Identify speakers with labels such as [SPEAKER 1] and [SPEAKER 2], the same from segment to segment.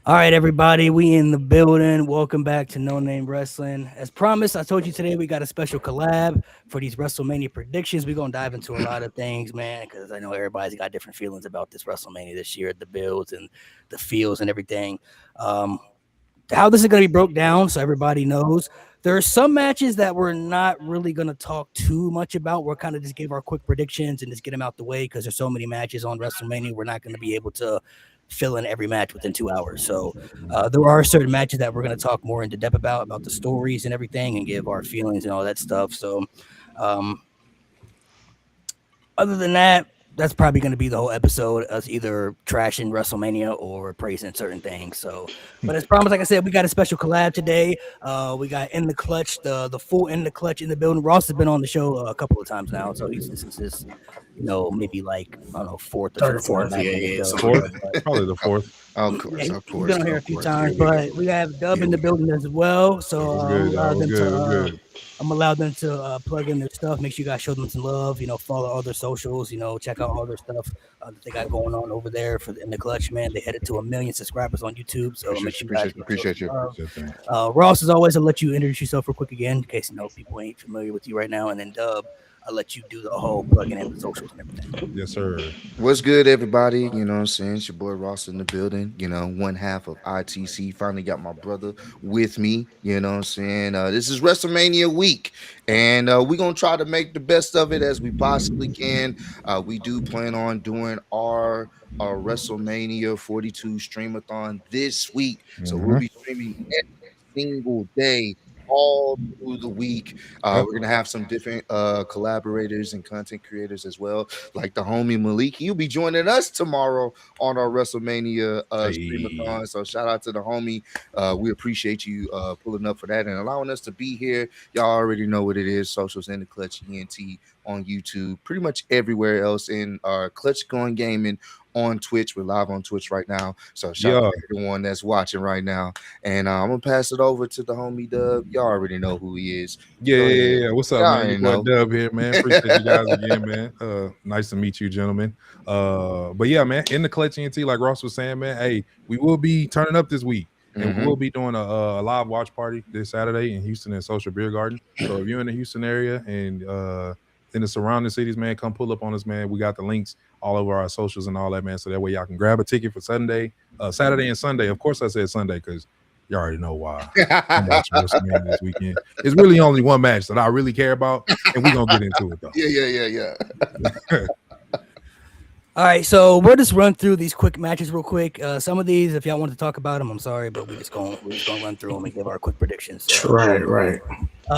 [SPEAKER 1] All right, everybody, we in the building. Welcome back to No Name Wrestling. As promised, I told you today we got a special collab for these WrestleMania predictions. We're gonna dive into a lot of things, man, because I know everybody's got different feelings about this WrestleMania this year, the builds and the feels and everything. Um, how this is going to be broke down so everybody knows. There are some matches that we're not really going to talk too much about. We're kind of just give our quick predictions and just get them out the way because there's so many matches on WrestleMania. We're not going to be able to fill in every match within 2 hours. So there are certain matches that we're going to talk more into depth about the stories and everything and give our feelings and all that stuff. So um, other than that, that's probably going to be the whole episode, us either trashing WrestleMania or praising certain things. So, but as promised, like I said, we got a special collab today. We got In the Clutch, the full In the Clutch in the building. Ross has been on the show a couple of times now, so this is his, maybe like I don't know, fourth or
[SPEAKER 2] Third or
[SPEAKER 1] fifth time
[SPEAKER 2] fourth,
[SPEAKER 1] back
[SPEAKER 2] yeah,
[SPEAKER 1] on the
[SPEAKER 2] yeah,
[SPEAKER 1] show.
[SPEAKER 2] something like
[SPEAKER 3] Fourth,
[SPEAKER 2] that.
[SPEAKER 3] probably the fourth.
[SPEAKER 2] Of
[SPEAKER 1] Yeah,
[SPEAKER 2] course, of
[SPEAKER 1] he's been
[SPEAKER 2] course,
[SPEAKER 1] on here a
[SPEAKER 2] of
[SPEAKER 1] few
[SPEAKER 2] course.
[SPEAKER 1] times,
[SPEAKER 2] Here we
[SPEAKER 1] but
[SPEAKER 2] go.
[SPEAKER 1] we have Dub
[SPEAKER 2] Here
[SPEAKER 1] in the
[SPEAKER 2] we go.
[SPEAKER 1] building as well. So
[SPEAKER 3] What's good, y'all? What's good? What's good?
[SPEAKER 1] I'm allowed them to plug in their stuff. Make sure you guys show them some love. Follow all their socials. Check out all their stuff that they got going on over there for in the clutch. Man, they headed to 1 million subscribers on YouTube. So make
[SPEAKER 2] Appreciate you,
[SPEAKER 1] sure you guys
[SPEAKER 2] appreciate you,
[SPEAKER 1] go show some
[SPEAKER 2] appreciate you.
[SPEAKER 1] love.
[SPEAKER 3] Good thing.
[SPEAKER 1] Ross, as always, I'll let you introduce yourself real quick again, in case people ain't familiar with you right now. And then Dub, I'll let you do the whole plugging in the socials and everything.
[SPEAKER 3] Yes, sir.
[SPEAKER 2] What's good, everybody? You know what I'm saying? It's your boy Ross in the building. One half of ITC. Finally got my brother with me. You know what I'm saying? This is WrestleMania week, and we're going to try to make the best of it as we possibly can. We do plan on doing our WrestleMania 42 streamathon this week. So we'll
[SPEAKER 3] Mm-hmm.
[SPEAKER 2] be streaming single day all through the week.
[SPEAKER 3] Yep.
[SPEAKER 2] We're gonna have some different collaborators and content creators as well, like the homie Malik. He'll be joining us tomorrow on our WrestleMania
[SPEAKER 3] Hey.
[SPEAKER 2] streamathon. So shout out to the homie. We appreciate you pulling up for that and allowing us to be here. Y'all already know what it is. Socials in the Clutch ENT on YouTube, pretty much everywhere else in our Clutch Going Gaming on Twitch. We're live on Twitch right now. So shout out
[SPEAKER 3] Yeah.
[SPEAKER 2] to everyone that's watching right now. And I'm gonna pass it over to the homie Dub. Y'all already know who he is.
[SPEAKER 3] Yeah,
[SPEAKER 2] Go
[SPEAKER 3] yeah,
[SPEAKER 2] ahead.
[SPEAKER 3] yeah, yeah. What's up,
[SPEAKER 2] Y'all
[SPEAKER 3] man? Your
[SPEAKER 2] already
[SPEAKER 3] boy
[SPEAKER 2] know.
[SPEAKER 3] Dub here, man. Appreciate you guys again, man. Nice to meet you, gentlemen. But yeah, man, in the clutch ENT, like Ross was saying, man. Hey, we will be turning up this week, and we
[SPEAKER 2] Mhm.
[SPEAKER 3] will be doing a live watch party this Saturday in Houston at Social Beer Garden. So if you're in the Houston area and in the surrounding cities, man, come pull up on us, man. We got the links all over our socials and all that, man. So that way y'all can grab a ticket for Saturday and Sunday. Of course, I said Sunday because you already know why. I'm watching WrestleMania this weekend. It's really only one match that I really care about, and we're gonna get into it though.
[SPEAKER 2] Yeah.
[SPEAKER 1] All right, so we'll just run through these quick matches real quick. Some of these, if y'all want to talk about them, I'm sorry, but we're just gonna run through them and give our quick predictions.
[SPEAKER 2] Right, right.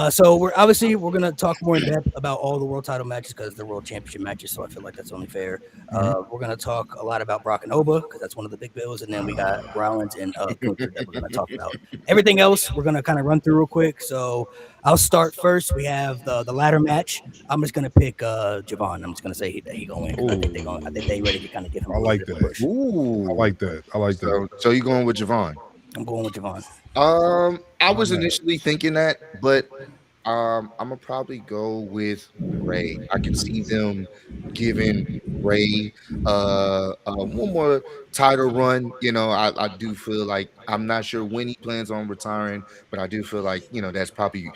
[SPEAKER 1] So we're gonna talk more in depth about all the world title matches because they're world championship matches. So I feel like that's only fair. We're gonna talk a lot about Brock and Oba because that's one of the big bills, and then we got Rollins and Gunther that we're gonna talk about. Everything else we're gonna kind of run through real quick. So I'll start first. We have the ladder match. I'm just gonna pick Javon. I'm just gonna say he gonna win because I think they ready to kind of give him
[SPEAKER 3] I
[SPEAKER 1] a little
[SPEAKER 3] like
[SPEAKER 1] bit of a
[SPEAKER 3] that.
[SPEAKER 1] push.
[SPEAKER 2] Ooh.
[SPEAKER 3] I like that. I like that.
[SPEAKER 2] So you going with Javon?
[SPEAKER 1] I'm going with Javon.
[SPEAKER 2] I was
[SPEAKER 3] Man.
[SPEAKER 2] initially thinking that, but I'm gonna probably go with Ray. I can see them giving Ray one more title run. I do feel like I'm not sure when he plans on retiring, but I do feel like that's probably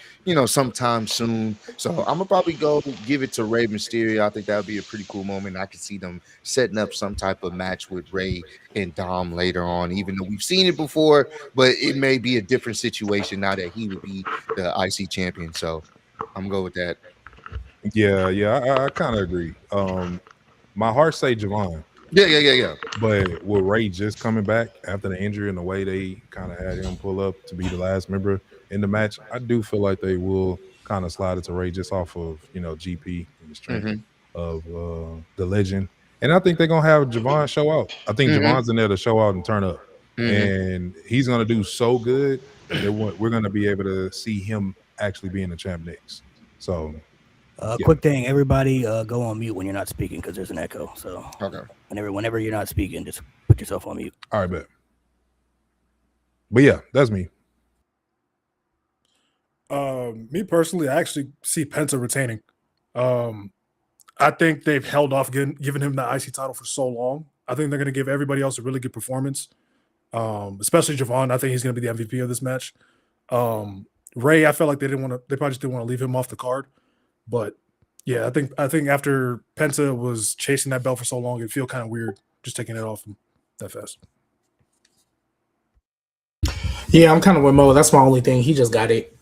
[SPEAKER 2] sometime soon. So I'm gonna probably go give it to Ray Mysterio. I think that would be a pretty cool moment. I could see them setting up some type of match with Ray and Dom later on, even though we've seen it before, but it may be a different situation now that he would be the IC champion. So I'm gonna go with that.
[SPEAKER 3] Yeah, yeah, I kind of agree. My heart say Javon,
[SPEAKER 2] Yeah.
[SPEAKER 3] but with Ray just coming back after the injury and the way they kind of had him pull up to be the last member in the match, I do feel like they will kind of slide it to Ray just off of GP and the strength
[SPEAKER 2] Mm-hmm.
[SPEAKER 3] of the legend. And I think they're gonna have Javon show out. I think
[SPEAKER 2] Mm-hmm.
[SPEAKER 3] Javon's in there to show out and turn up,
[SPEAKER 2] Mm-hmm.
[SPEAKER 3] and he's gonna do so good that we're gonna be able to see him actually being the champ next. So yeah,
[SPEAKER 1] Quick thing, everybody, go on mute when you're not speaking because there's an echo. So
[SPEAKER 2] Okay.
[SPEAKER 1] whenever you're not speaking, just put yourself on mute.
[SPEAKER 3] all right, bet. But yeah, that's me.
[SPEAKER 4] Me personally, I actually see Penta retaining. I think they've held off giving him the IC title for so long. I think they're going to give everybody else a really good performance. Especially Javon. I think he's going to be the MVP of this match. Ray, I felt like they probably just didn't want to leave him off the card. But yeah, I think after Penta was chasing that belt for so long, it'd feel kind of weird just taking it off him that fast.
[SPEAKER 5] Yeah, I'm kind of with Mo. That's my only thing. He just got it.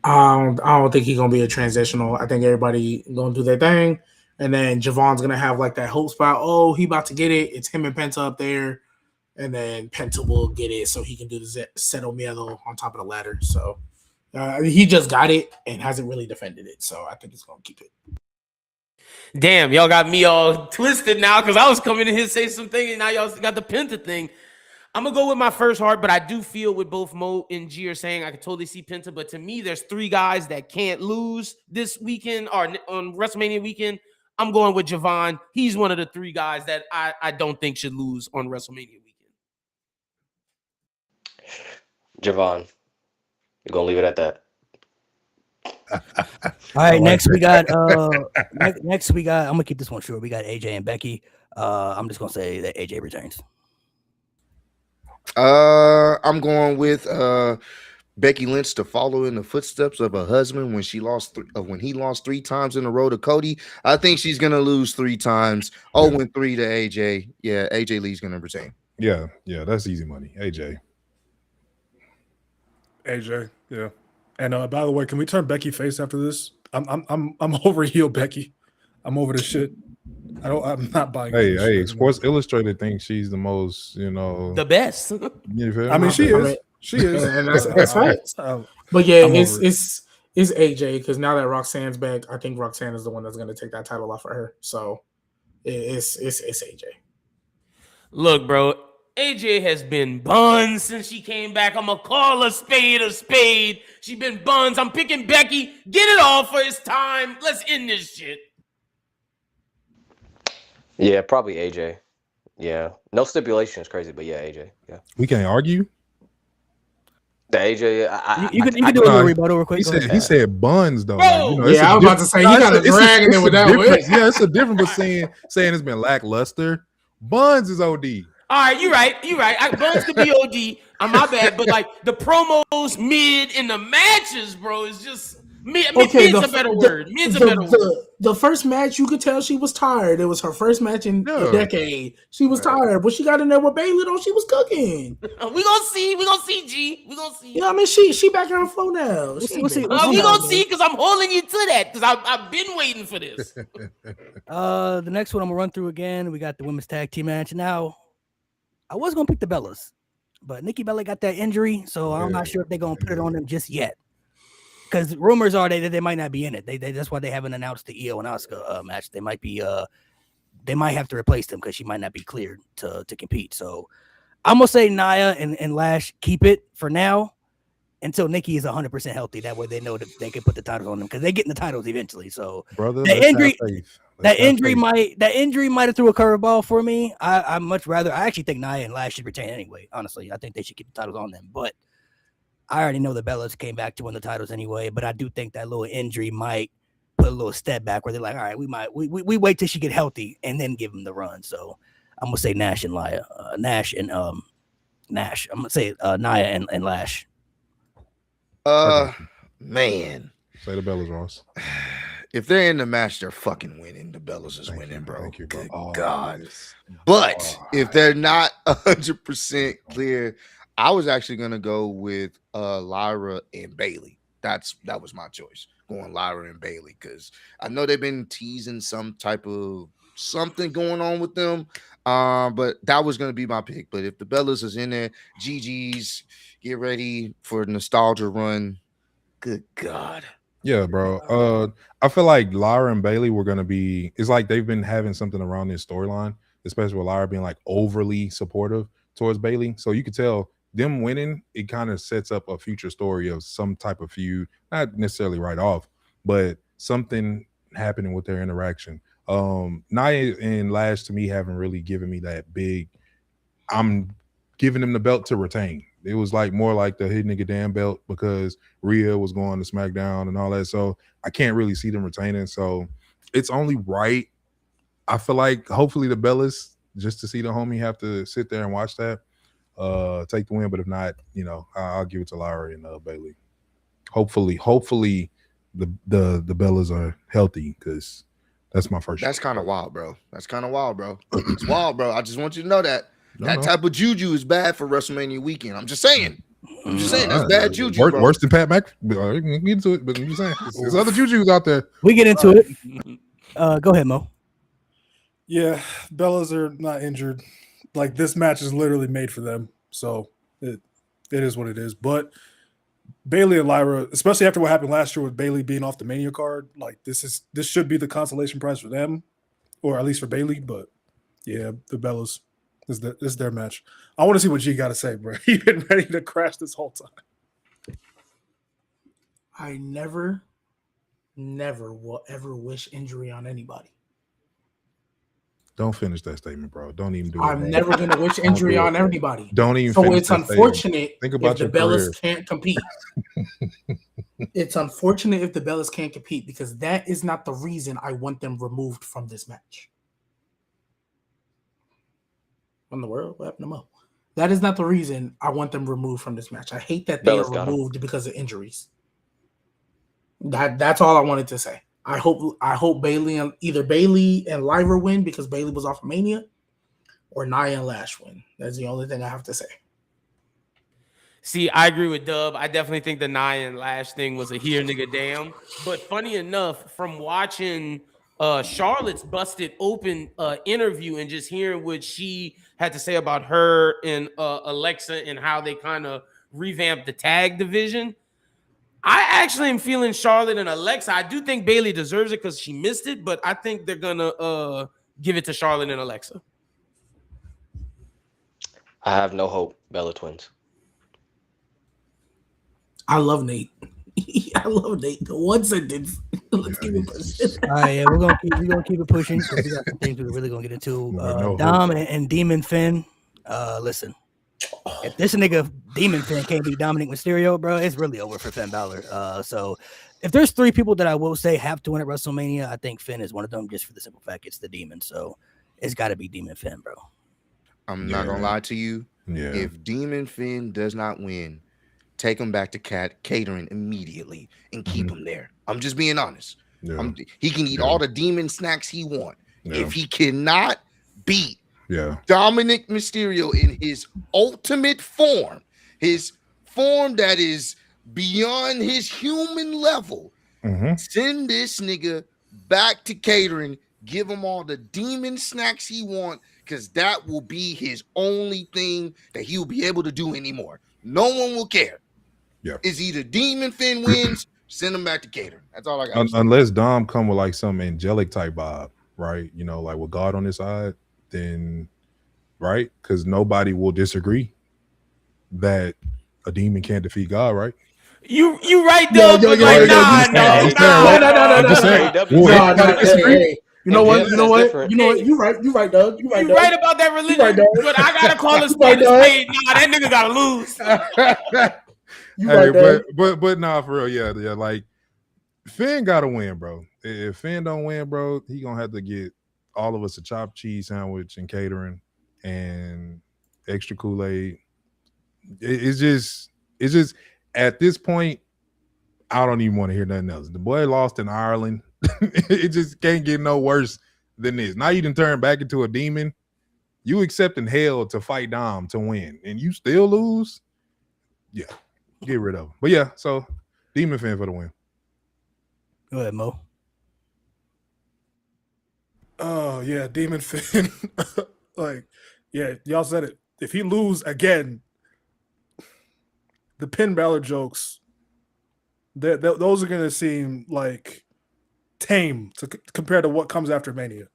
[SPEAKER 5] I don't think he's gonna be a transitional. I think everybody gonna do their thing, and then Javon's gonna have like that hope spot. Oh, he about to get it. It's him and Penta up there, and then Penta will get it so he can do the Seto Miedo on top of the ladder. So he just got it and hasn't really defended it. So I think he's gonna keep it.
[SPEAKER 6] Damn, y'all got me all twisted now because I was coming in here to say something and now y'all got the Penta thing. I'm going to go with my first heart, but I do feel with both Mo and G are saying I can totally see Penta. But to me, there's three guys that can't lose this weekend or on WrestleMania weekend. I'm going with Javon. He's one of the three guys that I don't think should lose on WrestleMania weekend.
[SPEAKER 7] Javon. You're going to leave it at that.
[SPEAKER 1] All right, next we got next we got, I'm gonna keep this one short. We got AJ and Becky. I'm just gonna say that AJ returns.
[SPEAKER 2] I'm going with Becky Lynch to follow in the footsteps of her husband when he lost 3 times in a row to Cody. I think she's gonna lose 3 times. 0-3 to AJ. Yeah, AJ Lee's gonna retain.
[SPEAKER 3] Yeah, that's easy money. AJ,
[SPEAKER 4] yeah. And by the way, can we turn Becky face after this? I'm over heel Becky. I'm over this shit. I'm not buying.
[SPEAKER 3] Hey, Sports Illustrated thinks she's the most,
[SPEAKER 6] the best.
[SPEAKER 3] You feel
[SPEAKER 4] I mean,
[SPEAKER 3] me?
[SPEAKER 4] she is. She is,
[SPEAKER 5] and that's right. But yeah, it's AJ because now that Roxanne's back, I think Roxanne is the one that's going to take that title off of her. So it's AJ.
[SPEAKER 6] Look, bro, AJ has been buns since she came back. I'm going to call a spade a spade. She been buns. I'm picking Becky. Get it off for it's time. Let's end this shit.
[SPEAKER 7] Yeah, probably AJ. Yeah. No stipulation is crazy, but yeah, AJ. Yeah.
[SPEAKER 3] We can't argue.
[SPEAKER 7] The AJ.
[SPEAKER 1] You can do a little rebuttal real quick.
[SPEAKER 3] He said buns though.
[SPEAKER 6] Bro,
[SPEAKER 3] like,
[SPEAKER 5] I was about to say he got a dragging it with that one.
[SPEAKER 3] Yeah, it's a difference, but saying it's been lackluster. Buns is OD.
[SPEAKER 6] All right, you're right. Buns could be OD. I'm my bad, but like the promos, mid, and the matches, bro, is just mid's a better word. Mid's a better word.
[SPEAKER 5] The first match, you could tell she was tired. It was her first match in a decade. She was tired, but she got in there with Bayley though. She was cooking.
[SPEAKER 6] We gonna see, G. We gonna see.
[SPEAKER 5] Yeah, I mean she back on flow now.
[SPEAKER 1] We'll see.
[SPEAKER 6] We gonna see because I'm holding you to that because I've been waiting for this.
[SPEAKER 1] The next one I'm gonna run through again. We got the women's tag team match. Now, I was gonna pick the Bellas, but Nikki Bella got that injury, so I'm not sure if they're gonna put it on them just yet. Because rumors are that they might not be in it. That's why they haven't announced the Io and Asuka match. They might be they might have to replace them because she might not be cleared to compete. So I'm gonna say Nia and Lash keep it for now until Nikki is 100% healthy. That way they know that they can put the titles on them because they're getting the titles eventually. So
[SPEAKER 3] brother,
[SPEAKER 1] that injury might have threw a curveball for me. I actually think Nia and Lash should retain anyway. Honestly, I think they should keep the titles on them, but I already know the Bellas came back to win the titles anyway, but I do think that little injury might put a little step back where they're like, all right, we wait till she get healthy and then give them the run. So I'm gonna say Nash and Nash. I'm gonna say Nia and Lash.
[SPEAKER 2] Man.
[SPEAKER 3] Say the Bellas, Ross.
[SPEAKER 2] If they're in the match, they're fucking winning. The Bellas is winning, bro.
[SPEAKER 3] Thank you, bro.
[SPEAKER 2] Good God. But if they're not 100% clear, I was actually gonna go with Lyra and Bailey. That was my choice, going Lyra and Bailey, because I know they've been teasing some type of something going on with them. But that was gonna be my pick. But if the Bellas is in there, GG's, get ready for a nostalgia run. Good God.
[SPEAKER 3] Yeah, bro. I feel like Lyra and Bailey were gonna be. It's like they've been having something around this storyline, especially with Lyra being like overly supportive towards Bailey. So you could tell them winning, it kind of sets up a future story of some type of feud, not necessarily right off, but something happening with their interaction. Nia and Lash to me haven't really given me that big. I'm giving them the belt to retain. It was like more like the hit nigga damn belt because Rhea was going to SmackDown and all that. So I can't really see them retaining. So it's only right. I feel like hopefully the Bellas, just to see the homie, have to sit there and watch that. take the win. But if not, I'll give it to Lowry and Bailey. Hopefully, the Bellas are healthy because that's my first.
[SPEAKER 2] That's kind of wild, bro. It's wild, bro. I just want you to know that
[SPEAKER 3] No.
[SPEAKER 2] type of juju is bad for WrestleMania weekend. I'm just saying. That's bad juju, bro.
[SPEAKER 3] Worse than Pat Mc. You can get into it, but I'm just saying, there's other jujus out there.
[SPEAKER 1] We get into it. Go ahead, Mo.
[SPEAKER 4] Yeah, Bellas are not injured. Like, this match is literally made for them, so it is what it is. But Bailey and Lyra, especially after what happened last year with Bailey being off the Mania card, like this should be the consolation prize for them, or at least for Bailey. But yeah, the Bellas this is their match. I want to see what G got to say, bro. He's been ready to crash this whole time.
[SPEAKER 5] I never will ever wish injury on anybody.
[SPEAKER 3] Don't finish that statement, bro. Don't even do it.
[SPEAKER 5] I'm never going to wish injury on everybody.
[SPEAKER 3] Don't even.
[SPEAKER 5] So it's unfortunate
[SPEAKER 3] Think about
[SPEAKER 5] if the Bellas can't compete. It's unfortunate if the Bellas can't compete because that is not the reason I want them removed from this match. What in the world? What happened to Mo? That is not the reason I want them removed from this match. I hate that they are removed because of injuries. That's all I wanted to say. I hope Bailey and either Bailey and Lyra win because Bailey was off of Mania, or Nia and Lash win. That's the only thing I have to say.
[SPEAKER 6] See, I agree with Dub. I definitely think the Nia and Lash thing was a here nigga damn. But funny enough, from watching Charlotte's busted open interview and just hearing what she had to say about her and Alexa and how they kind of revamped the tag division, I actually am feeling Charlotte and Alexa. I do think Bailey deserves it because she missed it, but I think they're gonna give it to Charlotte and Alexa.
[SPEAKER 7] I have no hope. Bella Twins.
[SPEAKER 5] I love Nate. I love Nate. The one sentence. Let's keep it pushing.
[SPEAKER 1] All right, yeah, we're gonna keep it pushing because we got some things we're really gonna get into. Dom and Demon Finn. Listen, if this nigga Demon Finn can't be Dominic Mysterio, bro, it's really over for Finn Balor. So if there's three people that I will say have to win at WrestleMania, I think Finn is one of them, just for the simple fact it's the Demon. So it's got to be Demon Finn, bro.
[SPEAKER 2] I'm not gonna lie to you.
[SPEAKER 3] Yeah.
[SPEAKER 2] If Demon Finn does not win, take him back to catering immediately and keep him there. I'm just being honest.
[SPEAKER 3] Yeah.
[SPEAKER 2] He can eat all the demon snacks he want.
[SPEAKER 3] Yeah.
[SPEAKER 2] If he cannot beat
[SPEAKER 3] Yeah.
[SPEAKER 2] Dominic Mysterio in his ultimate form, his form that is beyond his human level, send this nigga back to catering, give him all the demon snacks he want, because that will be his only thing that he'll be able to do anymore. No one will care.
[SPEAKER 3] Yeah.
[SPEAKER 2] It's either Demon Finn wins, send him back to catering. That's all I got.
[SPEAKER 3] Unless Dom come with like some angelic type vibe, right? Like with God on his side, then right? Because nobody will disagree that a demon can't defeat God, right?
[SPEAKER 6] You right, Doug, but like, nah.
[SPEAKER 3] I'm just saying.
[SPEAKER 5] You know what? You right, Doug. You
[SPEAKER 6] right about that religion, but I gotta call a spade a spade. Nah, that nigga gotta lose.
[SPEAKER 3] But nah, for real, yeah. Like Finn gotta win, bro. If Finn don't win, bro, he gonna have to get all of us a chopped cheese sandwich and catering and extra Kool-Aid. It's just at this point, I don't even want to hear nothing else. The boy lost in Ireland. It just can't get no worse than this. Now you done turn back into a demon. You accepting hell to fight Dom to win, and you still lose. Yeah, get rid of him. But yeah, so Demon Finn for the win.
[SPEAKER 1] Go ahead, Mo.
[SPEAKER 4] Oh yeah, Demon Finn. Like, yeah, y'all said it. If he lose again, the Finn Balor jokes, those are gonna seem like tame compared to what comes after Mania.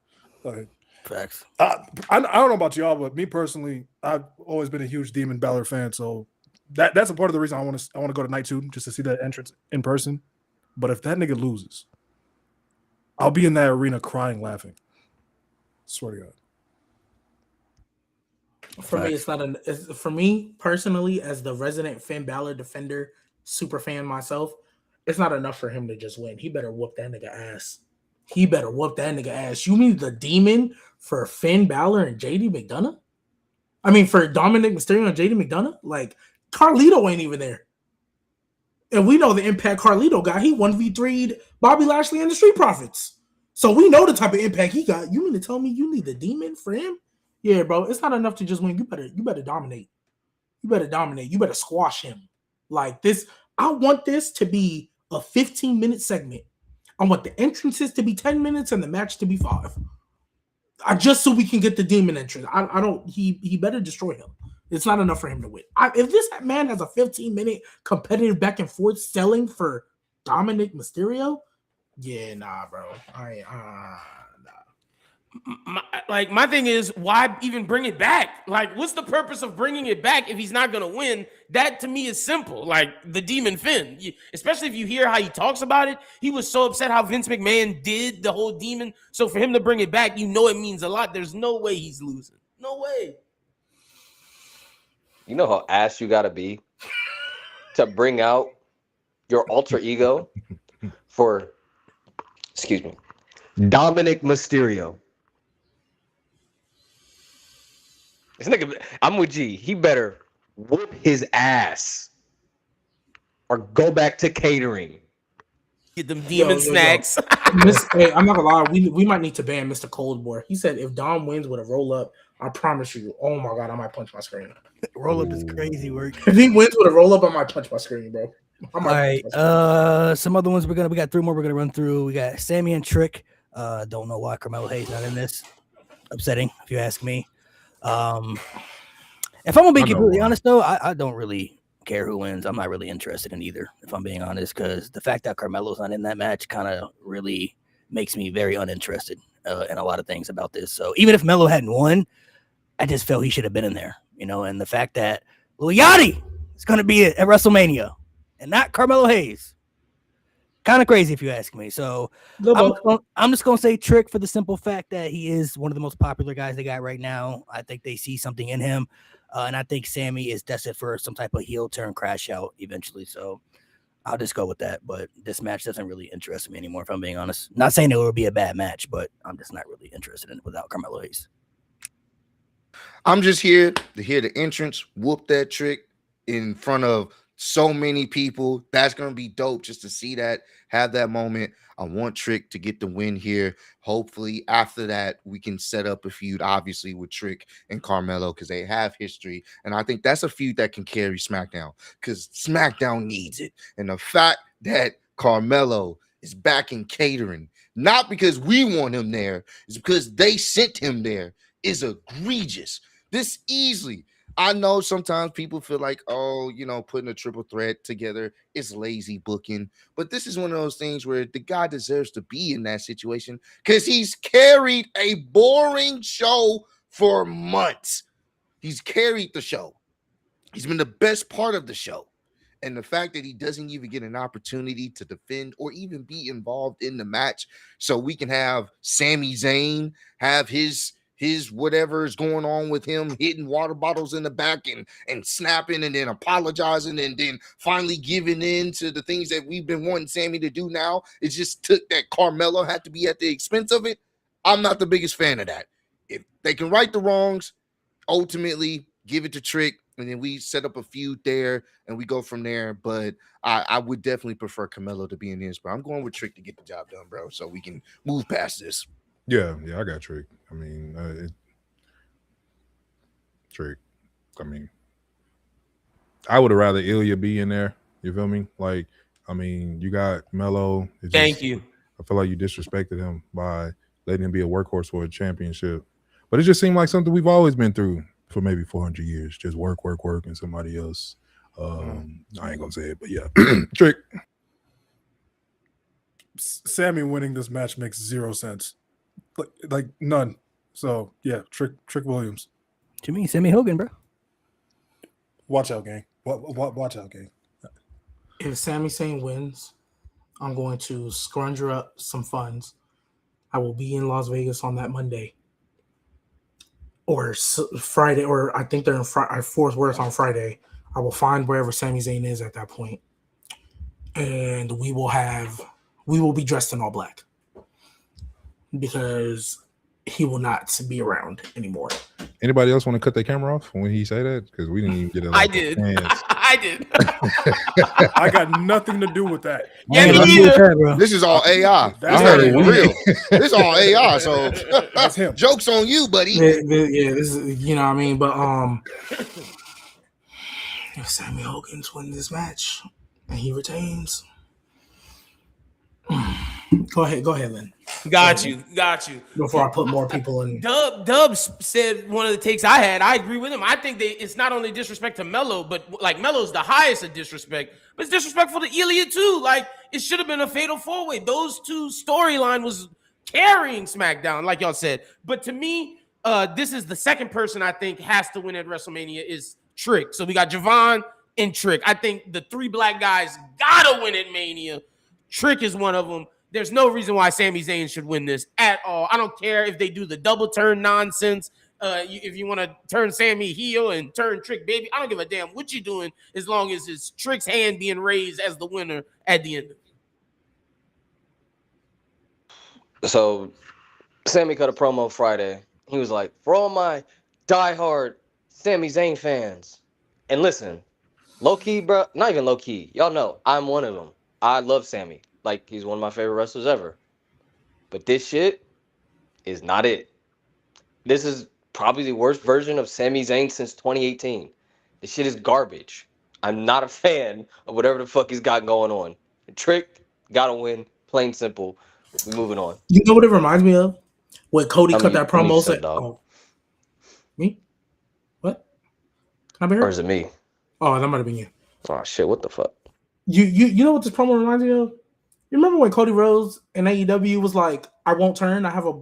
[SPEAKER 4] Like,
[SPEAKER 1] facts.
[SPEAKER 4] I don't know about y'all, but me personally, I've always been a huge Demon Balor fan. So that's a part of the reason I want to go to Night 2 just to see that entrance in person. But if that nigga loses, I'll be in that arena crying, laughing. Swear to God.
[SPEAKER 5] For me, it's not for me personally, as the resident Finn Balor defender, super fan myself, it's not enough for him to just win. He better whoop that nigga ass. You mean the demon for Finn Balor and JD McDonough? I mean, for Dominic Mysterio and JD McDonough, like Carlito ain't even there. And we know the impact Carlito got. He 1v3'd Bobby Lashley and the Street Profits. So we know the type of impact he got. You mean to tell me you need the demon for him? Yeah, bro. It's not enough to just win. You better dominate. You better dominate. You better squash him. Like this. I want this to be a 15-minute segment. I want the entrances to be 10 minutes and the match to be 5. Just so we can get the demon entrance. I don't. He better destroy him. It's not enough for him to win. If this man has a 15-minute competitive back and forth selling for Dominic Mysterio, yeah, nah, bro. Nah.
[SPEAKER 6] My thing is, why even bring it back? Like, what's the purpose of bringing it back if he's not gonna win? That to me is simple. Like the Demon Finn, especially if you hear how he talks about it. He was so upset how Vince McMahon did the whole Demon. So for him to bring it back, it means a lot. There's no way he's losing. No way.
[SPEAKER 7] You know how ass you gotta be to bring out your alter ego for, excuse me, Dominic Mysterio. This nigga, I'm with G. He better whoop his ass or go back to catering.
[SPEAKER 6] Get them demon snacks.
[SPEAKER 5] Hey, I'm not gonna lie. We might need to ban Mr. Coldboard. He said if Dom wins with a roll up, I promise you. Oh my god, I might punch my screen.
[SPEAKER 1] Roll up is crazy work.
[SPEAKER 5] If he wins with a roll up, I might punch my screen, bro.
[SPEAKER 1] All right. Some other ones we got 3 more we're gonna run through. We got Sammy and Trick. Don't know why Carmelo Hayes not in this. Upsetting, if you ask me. If I'm gonna be completely honest though, I don't really care who wins. I'm not really interested in either, if I'm being honest, because the fact that Carmelo's not in that match kind of really makes me very uninterested in a lot of things about this. So even if Melo hadn't won, I just felt he should have been in there, and the fact that Lil Yachty is going to be at WrestleMania and not Carmelo Hayes, kind of crazy if you ask me. So I'm just going to say Trick for the simple fact that he is one of the most popular guys they got right now. I think they see something in him. And I think Sammy is destined for some type of heel turn crash out eventually. So I'll just go with that. But this match doesn't really interest me anymore, if I'm being honest. Not saying it will be a bad match, but I'm just not really interested in it without Carmelo Hayes.
[SPEAKER 2] I'm just here to hear the entrance, whoop that Trick in front of so many people. That's going to be dope just to see that, have that moment. I want Trick to get the win here. Hopefully, after that, we can set up a feud, obviously, with Trick and Carmelo because they have history. And I think that's a feud that can carry SmackDown because SmackDown needs it. And the fact that Carmelo is back in catering, not because we want him there, it's because they sent him there, is egregious. This easily. I know sometimes people feel like, putting a triple threat together is lazy booking. But this is one of those things where the guy deserves to be in that situation because he's carried a boring show for months. He's carried the show. He's been the best part of the show. And the fact that he doesn't even get an opportunity to defend or even be involved in the match so we can have Sami Zayn have his whatever is going on with him, hitting water bottles in the back and snapping and then apologizing and then finally giving in to the things that we've been wanting Sammy to do now. It just took that Carmelo had to be at the expense of it. I'm not the biggest fan of that. If they can right the wrongs, ultimately give it to Trick, and then we set up a feud there and we go from there. But I would definitely prefer Carmelo to be in this, but I'm going with Trick to get the job done, bro, so we can move past this.
[SPEAKER 3] Yeah, I got Trick. I mean, Trick. I mean, I would have rather Ilya be in there. You feel me? Like, I mean, you got Melo.
[SPEAKER 6] Thank you.
[SPEAKER 3] I feel like you disrespected him by letting him be a workhorse for a championship. But it just seemed like something we've always been through for maybe 400 years. Just work, and somebody else. I ain't gonna say it, but yeah, Trick.
[SPEAKER 4] Sammy winning this match makes 0 sense. Like none. So yeah, Trick Williams.
[SPEAKER 1] To me, Sammy Hogan, bro.
[SPEAKER 4] Watch out, gang. Watch out, gang.
[SPEAKER 5] If Sami Zayn wins, I'm going to scrounge up some funds. I will be in Las Vegas on that Monday or Friday, or I think they're in Fort Worth on Friday. I will find wherever Sami Zayn is at that point, and we will be dressed in all black because he will not be around anymore.
[SPEAKER 3] Anybody else want to cut their camera off when he say that? Because we didn't even get it.
[SPEAKER 6] I did. I did.
[SPEAKER 4] I got nothing to do with that.
[SPEAKER 6] Yeah,
[SPEAKER 1] Ain't
[SPEAKER 6] me
[SPEAKER 1] nothing to do with
[SPEAKER 6] either.
[SPEAKER 1] that, bro.
[SPEAKER 2] This is all AI.
[SPEAKER 4] That's
[SPEAKER 2] It's not
[SPEAKER 4] him.
[SPEAKER 2] even real. This is all AI. So
[SPEAKER 4] That's him.
[SPEAKER 2] jokes on you, buddy.
[SPEAKER 5] Yeah, this is, you know what I mean? But if Sammy Hogan's win this match and he retains. Go ahead, Lynn.
[SPEAKER 6] Got you.
[SPEAKER 5] Before I put more people in.
[SPEAKER 6] Dubs said one of the takes I had. I agree with him. I think it's not only disrespect to Melo, but like Melo's the highest of disrespect, but it's disrespectful to Ilya too. Like it should have been a fatal 4-way. Those two storyline was carrying SmackDown, like y'all said. But to me, this is the second person I think has to win at WrestleMania is Trick. So we got Javon and Trick. I think the three black guys gotta win at Mania. Trick is one of them. There's no reason why Sami Zayn should win this at all. I don't care if they do the double turn nonsense. If you want to turn Sammy heel and turn Trick baby, I don't give a damn what you're doing as long as it's Trick's hand being raised as the winner at the end of it.
[SPEAKER 7] So Sammy cut a promo Friday. He was like, for all my diehard Sami Zayn fans. And listen, low key, bro, not even low key. Y'all know I'm one of them. I love Sammy. Like, he's one of my favorite wrestlers ever. But this shit is not it. This is probably the worst version of Sami Zayn since 2018. This shit is garbage. I'm not a fan of whatever the fuck he's got going on. Trick, gotta win. Plain simple. We're moving on.
[SPEAKER 5] You know what it reminds me of? When Cody cut that promo.
[SPEAKER 7] Said, dog.
[SPEAKER 5] Me? What? Can I be heard?
[SPEAKER 7] Or is it me?
[SPEAKER 5] Oh, that might have been you.
[SPEAKER 7] Oh, shit. What the fuck?
[SPEAKER 5] You know what this promo reminds me of? You remember when Cody Rhodes in AEW was like, I won't turn. I have a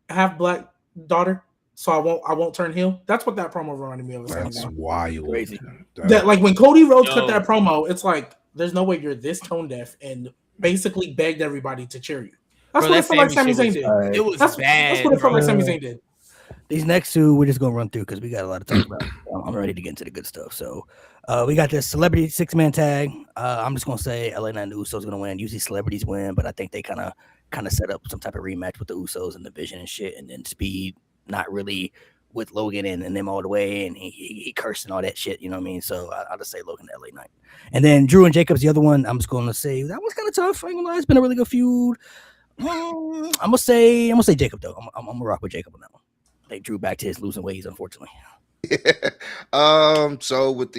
[SPEAKER 5] half black daughter, so I won't turn heel. That's what that promo reminded me of.
[SPEAKER 3] That's wild.
[SPEAKER 1] Crazy.
[SPEAKER 5] That like when Cody Rhodes cut that promo, it's like there's no way you're this tone deaf and basically begged everybody to cheer you. That's what it felt like Sami Zayn did.
[SPEAKER 6] It was
[SPEAKER 5] bad. That's what it felt like Sami Zayn did.
[SPEAKER 1] These next two, we're just gonna run through because we got a lot to talk about. I'm ready to get into the good stuff. So, we got this celebrity 6-man tag. I'm just gonna say LA Knight and the Usos gonna win. Usually celebrities win, but I think they kind of set up some type of rematch with the Usos and the Vision and shit. And then Speed, not really with Logan and them all the way, and he cursed and all that shit. You know what I mean? So I'll just say Logan LA Knight, and then Drew and Jacobs, the other one. I'm just gonna say that one's kind of tough. I ain't gonna lie, it's been a really good feud. I'm gonna say Jacob though. I'm gonna rock with Jacob on that one. They drew back to his losing ways, unfortunately.
[SPEAKER 2] So with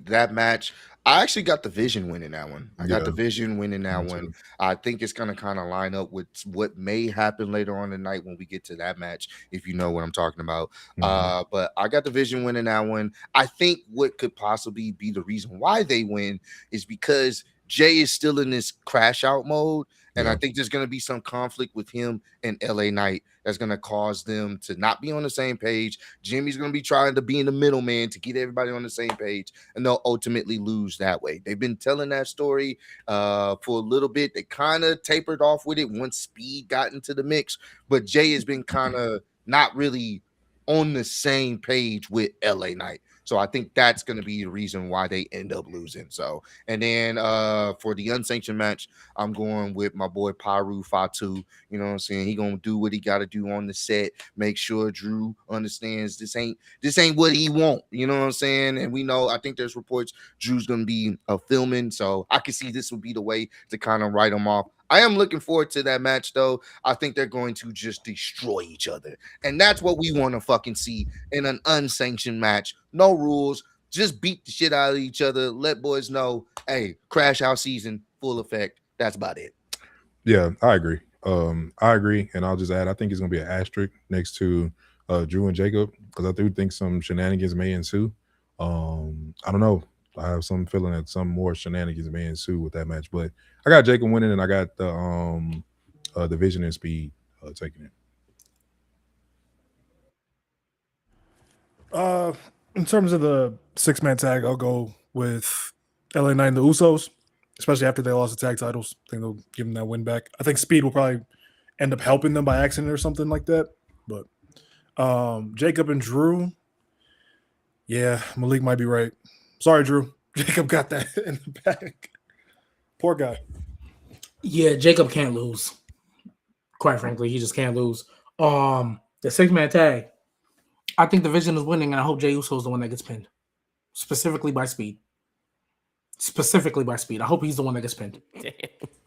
[SPEAKER 2] that match, I actually got the Vision winning that one. I got the Vision winning that one. I think it's gonna kind of line up with what may happen later on tonight when we get to that match, if you know what I'm talking about. But I got the Vision winning that one. I think what could possibly be the reason why they win is because Jay is still in this crash out mode. And I think there's going to be some conflict with him and LA Knight that's going to cause them to not be on the same page. Jimmy's going to be trying to be in the middleman to get everybody on the same page, and they'll ultimately lose that way. They've been telling that story for a little bit. They kind of tapered off with it once Speed got into the mix, but Jay has been kind of not really on the same page with LA Knight. So I think that's going to be the reason why they end up losing. So, and then for the unsanctioned match, I'm going with my boy Pyru Fatu. You know what I'm saying? He going to do what he got to do on the set. Make sure Drew understands this ain't what he want. You know what I'm saying? And we know, I think there's reports Drew's going to be filming. So I can see this would be the way to kind of write him off. I am looking forward to that match, though. I think they're going to just destroy each other. And that's what we want to fucking see in an unsanctioned match. No rules. Just beat the shit out of each other. Let boys know, hey, crash out season, full effect. That's about it.
[SPEAKER 3] Yeah, I agree. I agree. And I'll just add, I think it's going to be an asterisk next to Drew and Jacob, because I do think some shenanigans may ensue. I don't know. I have some feeling that some more shenanigans may ensue with that match, but I got Jacob winning, and I got the Vision and Speed taking
[SPEAKER 4] it. In terms of the 6-man tag, I'll go with LA Knight and the Usos, especially after they lost the tag titles. I think they'll give them that win back. I think Speed will probably end up helping them by accident or something like that. But Jacob and Drew, yeah, Malik might be right. Sorry, Drew. Jacob got that in the bag. Poor guy.
[SPEAKER 5] Yeah, Jacob can't lose. Quite frankly, he just can't lose. The 6-man tag. I think the Vision is winning, and I hope Jey Uso is the one that gets pinned. Specifically by speed. I hope he's the one that gets pinned.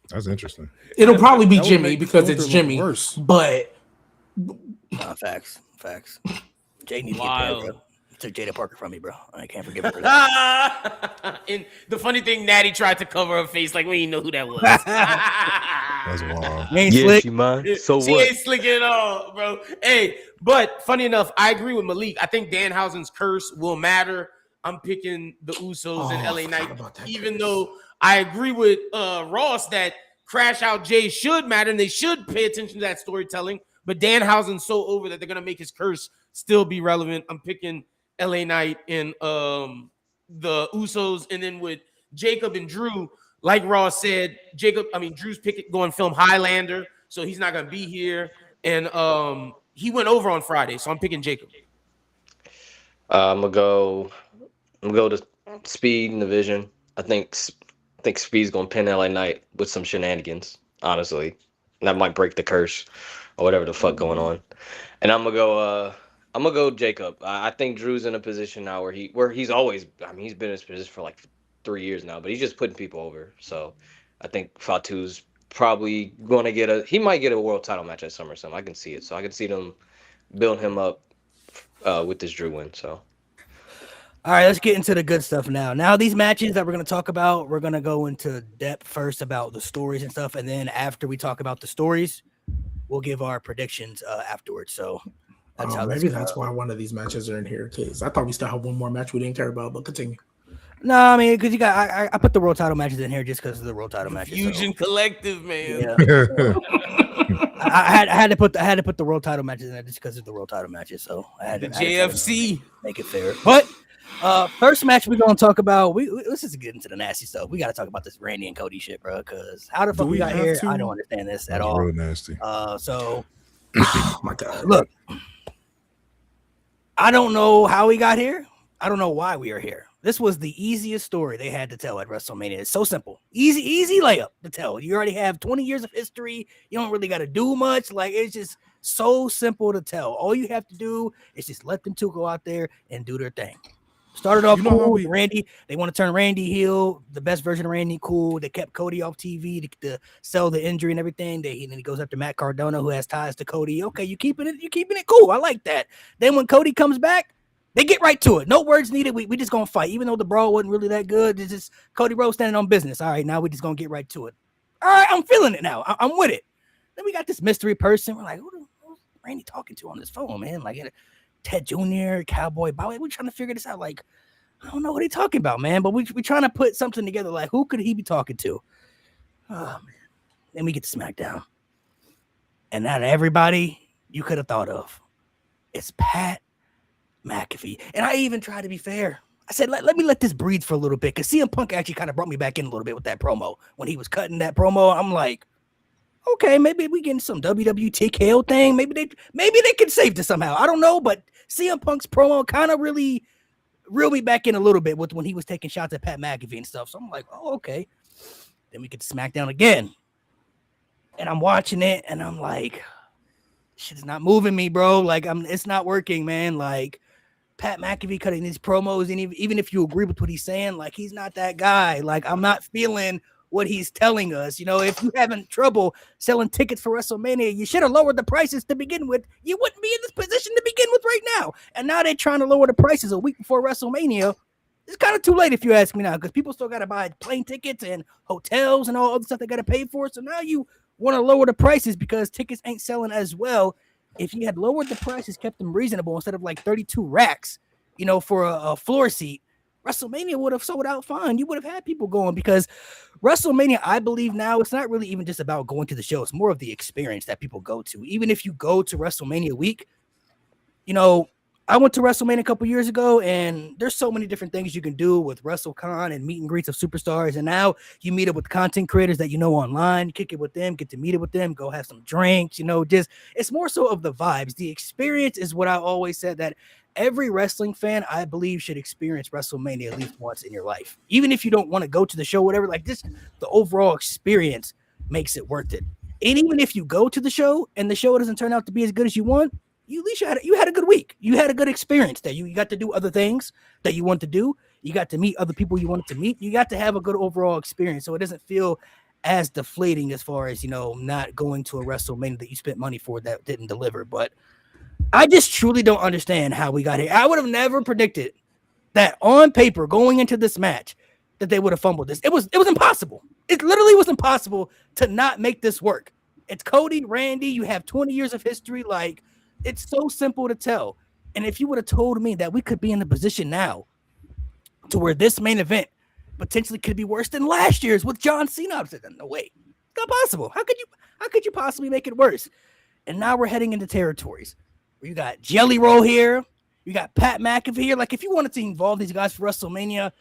[SPEAKER 3] That's interesting.
[SPEAKER 5] It'll probably be
[SPEAKER 4] That would
[SPEAKER 5] Jimmy
[SPEAKER 4] make
[SPEAKER 5] because
[SPEAKER 4] Gunther
[SPEAKER 5] it's
[SPEAKER 4] look
[SPEAKER 5] Jimmy.
[SPEAKER 4] worse.
[SPEAKER 5] But
[SPEAKER 1] Facts. Jay needs to get
[SPEAKER 6] Wild.
[SPEAKER 1] paid, bro. You took Jada Parker from me, bro. I can't forgive him for that.
[SPEAKER 6] And the funny thing, Natty tried to cover her face like we didn't know who that was.
[SPEAKER 3] That's wild.
[SPEAKER 1] You ain't slick.
[SPEAKER 7] man. So
[SPEAKER 6] She
[SPEAKER 7] what?
[SPEAKER 6] ain't slick at all, bro. Hey, but funny enough, I agree with Malik. I think Danhausen's curse will matter. I'm picking the Usos and LA Knight, even though I agree with Ross that Crash Out Jay should matter and they should pay attention to that storytelling. But Danhausen's so over that they're gonna make his curse still be relevant. I'm picking LA Knight and the Usos, and then with Jacob and Drew, like Ross said, Drew's going film Highlander, so he's not gonna be here, and he went over on Friday, so I'm picking Jacob.
[SPEAKER 7] I'm gonna go to Speed and the Vision. I think Speed's gonna pin LA Knight with some shenanigans. Honestly, that might break the curse or whatever the fuck going on. And I'm gonna go Jacob. I think Drew's in a position now where he's always. I mean, he's been in this position for like 3 years now, but he's just putting people over. So I think Fatu's probably gonna he might get a world title match at SummerSlam. I can see it. So I can see them build him up with this Drew win. So.
[SPEAKER 1] All right, let's get into the good stuff now. Now, these matches that we're going to talk about, we're going to go into depth first about the stories and stuff. And then after we talk about the stories, we'll give our predictions afterwards. So that's how
[SPEAKER 5] maybe that's why one of these matches are in here. Because I thought we still have one more match we didn't care about, but continue.
[SPEAKER 1] No, I mean, because you got, I put the world title matches in here just because of the world title matches.
[SPEAKER 6] Fusion Collective, man.
[SPEAKER 1] Yeah. I had to put the world title matches in there just because of the world title matches. So I had
[SPEAKER 6] The
[SPEAKER 1] to
[SPEAKER 6] JFC.
[SPEAKER 1] make it fair. But first match we're gonna talk about. Let's just get into the nasty stuff. We got to talk about this Randy and Cody shit, bro. Because how the fuck we got here? I don't understand this at all.
[SPEAKER 3] Real nasty.
[SPEAKER 1] So,
[SPEAKER 5] Oh my god!
[SPEAKER 1] look, I don't know how we got here. I don't know why we are here. This was the easiest story they had to tell at WrestleMania. It's so simple, easy layup to tell. You already have 20 years of history. You don't really got to do much. Like, it's just so simple to tell. All you have to do is just let them two go out there and do their thing. Started off cool with Randy. They want to turn Randy heel, the best version of Randy. Cool. They kept Cody off TV to sell the injury and everything. Then he goes after Matt Cardona, who has ties to Cody. Okay, you keeping it cool. I like that. Then when Cody comes back, they get right to it. No words needed. We just gonna fight, even though the brawl wasn't really that good. It's just Cody Rhodes standing on business. All right, now we just gonna get right to it. All right, I'm feeling it now. I'm with it. Then we got this mystery person. We're like, who's Randy talking to on this phone, man? Like Ted Jr., Cowboy Bowie. We're trying to figure this out. Like, I don't know what he's talking about, man. But we're trying to put something together. Like, who could he be talking to? Oh man. Then we get to SmackDown, and out of everybody you could have thought of, it's Pat McAfee. And I even tried to be fair. I said, let me let this breathe for a little bit, because CM Punk actually kind of brought me back in a little bit with that promo. When he was cutting that promo, I'm like, okay, maybe we getting some WWE TKO thing. Maybe they can save this somehow. I don't know, but CM Punk's promo kind of really reeled me back in a little bit with when he was taking shots at Pat McAfee and stuff. So I'm like, oh, okay. Then we get to SmackDown again. And I'm watching it, and I'm like, shit's not moving me, bro. Like, it's not working, man. Like, Pat McAfee cutting these promos, and even if you agree with what he's saying, like, he's not that guy. Like, I'm not feeling what he's telling us. You know, if you're having trouble selling tickets for WrestleMania, you should have lowered the prices to begin with. You wouldn't be in this position to begin with right now. And now they're trying to lower the prices a week before WrestleMania. It's kind of too late if you ask me now, because people still got to buy plane tickets and hotels and all other stuff they got to pay for. So now you want to lower the prices because tickets ain't selling as well. If you had lowered the prices, kept them reasonable instead of like 32 racks, you know, for a floor seat, WrestleMania would have sold out fine. You would have had people going, because WrestleMania, I believe now, it's not really even just about going to the show. It's more of the experience that people go to. Even if you go to WrestleMania week, you know, I went to WrestleMania a couple years ago, and there's so many different things you can do with WrestleCon and meet and greets of superstars. And now you meet up with content creators that you know online, kick it with them, get to meet it with them, go have some drinks, you know, just it's more so of the vibes. The experience is what I always said that every wrestling fan, I believe, should experience WrestleMania at least once in your life. Even if you don't want to go to the show, whatever, like this, the overall experience makes it worth it. And even if you go to the show and the show doesn't turn out to be as good as you want, at least you had a good week. You had a good experience there. You got to do other things that you want to do. You got to meet other people you wanted to meet. You got to have a good overall experience. So it doesn't feel as deflating as far as, not going to a WrestleMania that you spent money for that didn't deliver. But I just truly don't understand how we got here. I would have never predicted that on paper going into this match that they would have fumbled this. It was impossible. It literally was impossible to not make this work. It's Cody, Randy. You have 20 years of history. Like, it's so simple to tell. And if you would have told me that we could be in a position now to where this main event potentially could be worse than last year's with John Cena, I said, no way, it's not possible. How could you possibly make it worse? And now we're heading into territories where you got Jelly Roll here, you got Pat McAfee here. Like, if you wanted to involve these guys for WrestleMania,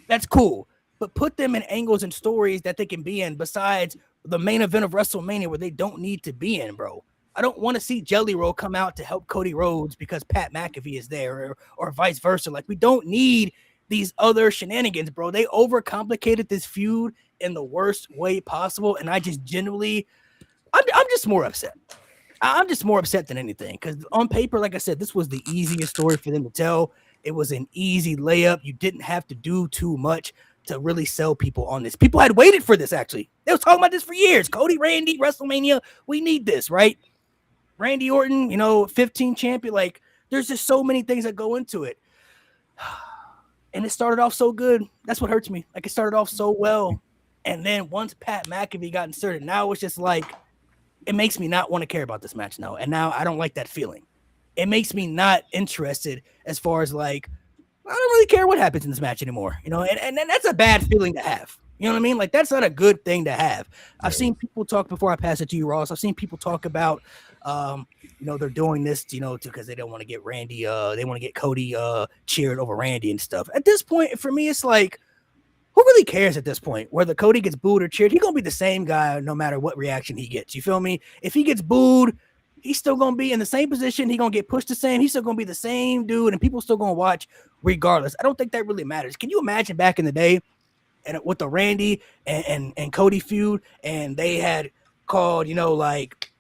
[SPEAKER 1] that's cool. But put them in angles and stories that they can be in besides the main event of WrestleMania where they don't need to be in, bro. I don't want to see Jelly Roll come out to help Cody Rhodes because Pat McAfee is there or vice versa. Like, we don't need these other shenanigans, bro. They overcomplicated this feud in the worst way possible. And I just genuinely, I'm just more upset. I'm just more upset than anything because on paper, like I said, this was the easiest story for them to tell. It was an easy layup. You didn't have to do too much to really sell people on this. People had waited for this, actually. They was talking about this for years. Cody, Randy, WrestleMania. We need this, right? Randy Orton, 15 champion. Like, there's just so many things that go into it. And it started off so good. That's what hurts me. Like, it started off so well. And then once Pat McAfee got inserted, now it's just like, it makes me not want to care about this match now. And now I don't like that feeling. It makes me not interested as far as like, I don't really care what happens in this match anymore, and that's a bad feeling to have. You know what I mean? Like, that's not a good thing to have. I've seen people talk before I pass it to you, Ross. I've seen people talk about, they're doing this, because they don't want to get Randy, they want to get Cody cheered over Randy and stuff. At this point, for me, it's like, who really cares at this point? Whether Cody gets booed or cheered, he's going to be the same guy no matter what reaction he gets. You feel me? If he gets booed, he's still going to be in the same position. He's going to get pushed the same. He's still going to be the same dude, and people still going to watch regardless. I don't think that really matters. Can you imagine back in the day and with the Randy and Cody feud, and they had called,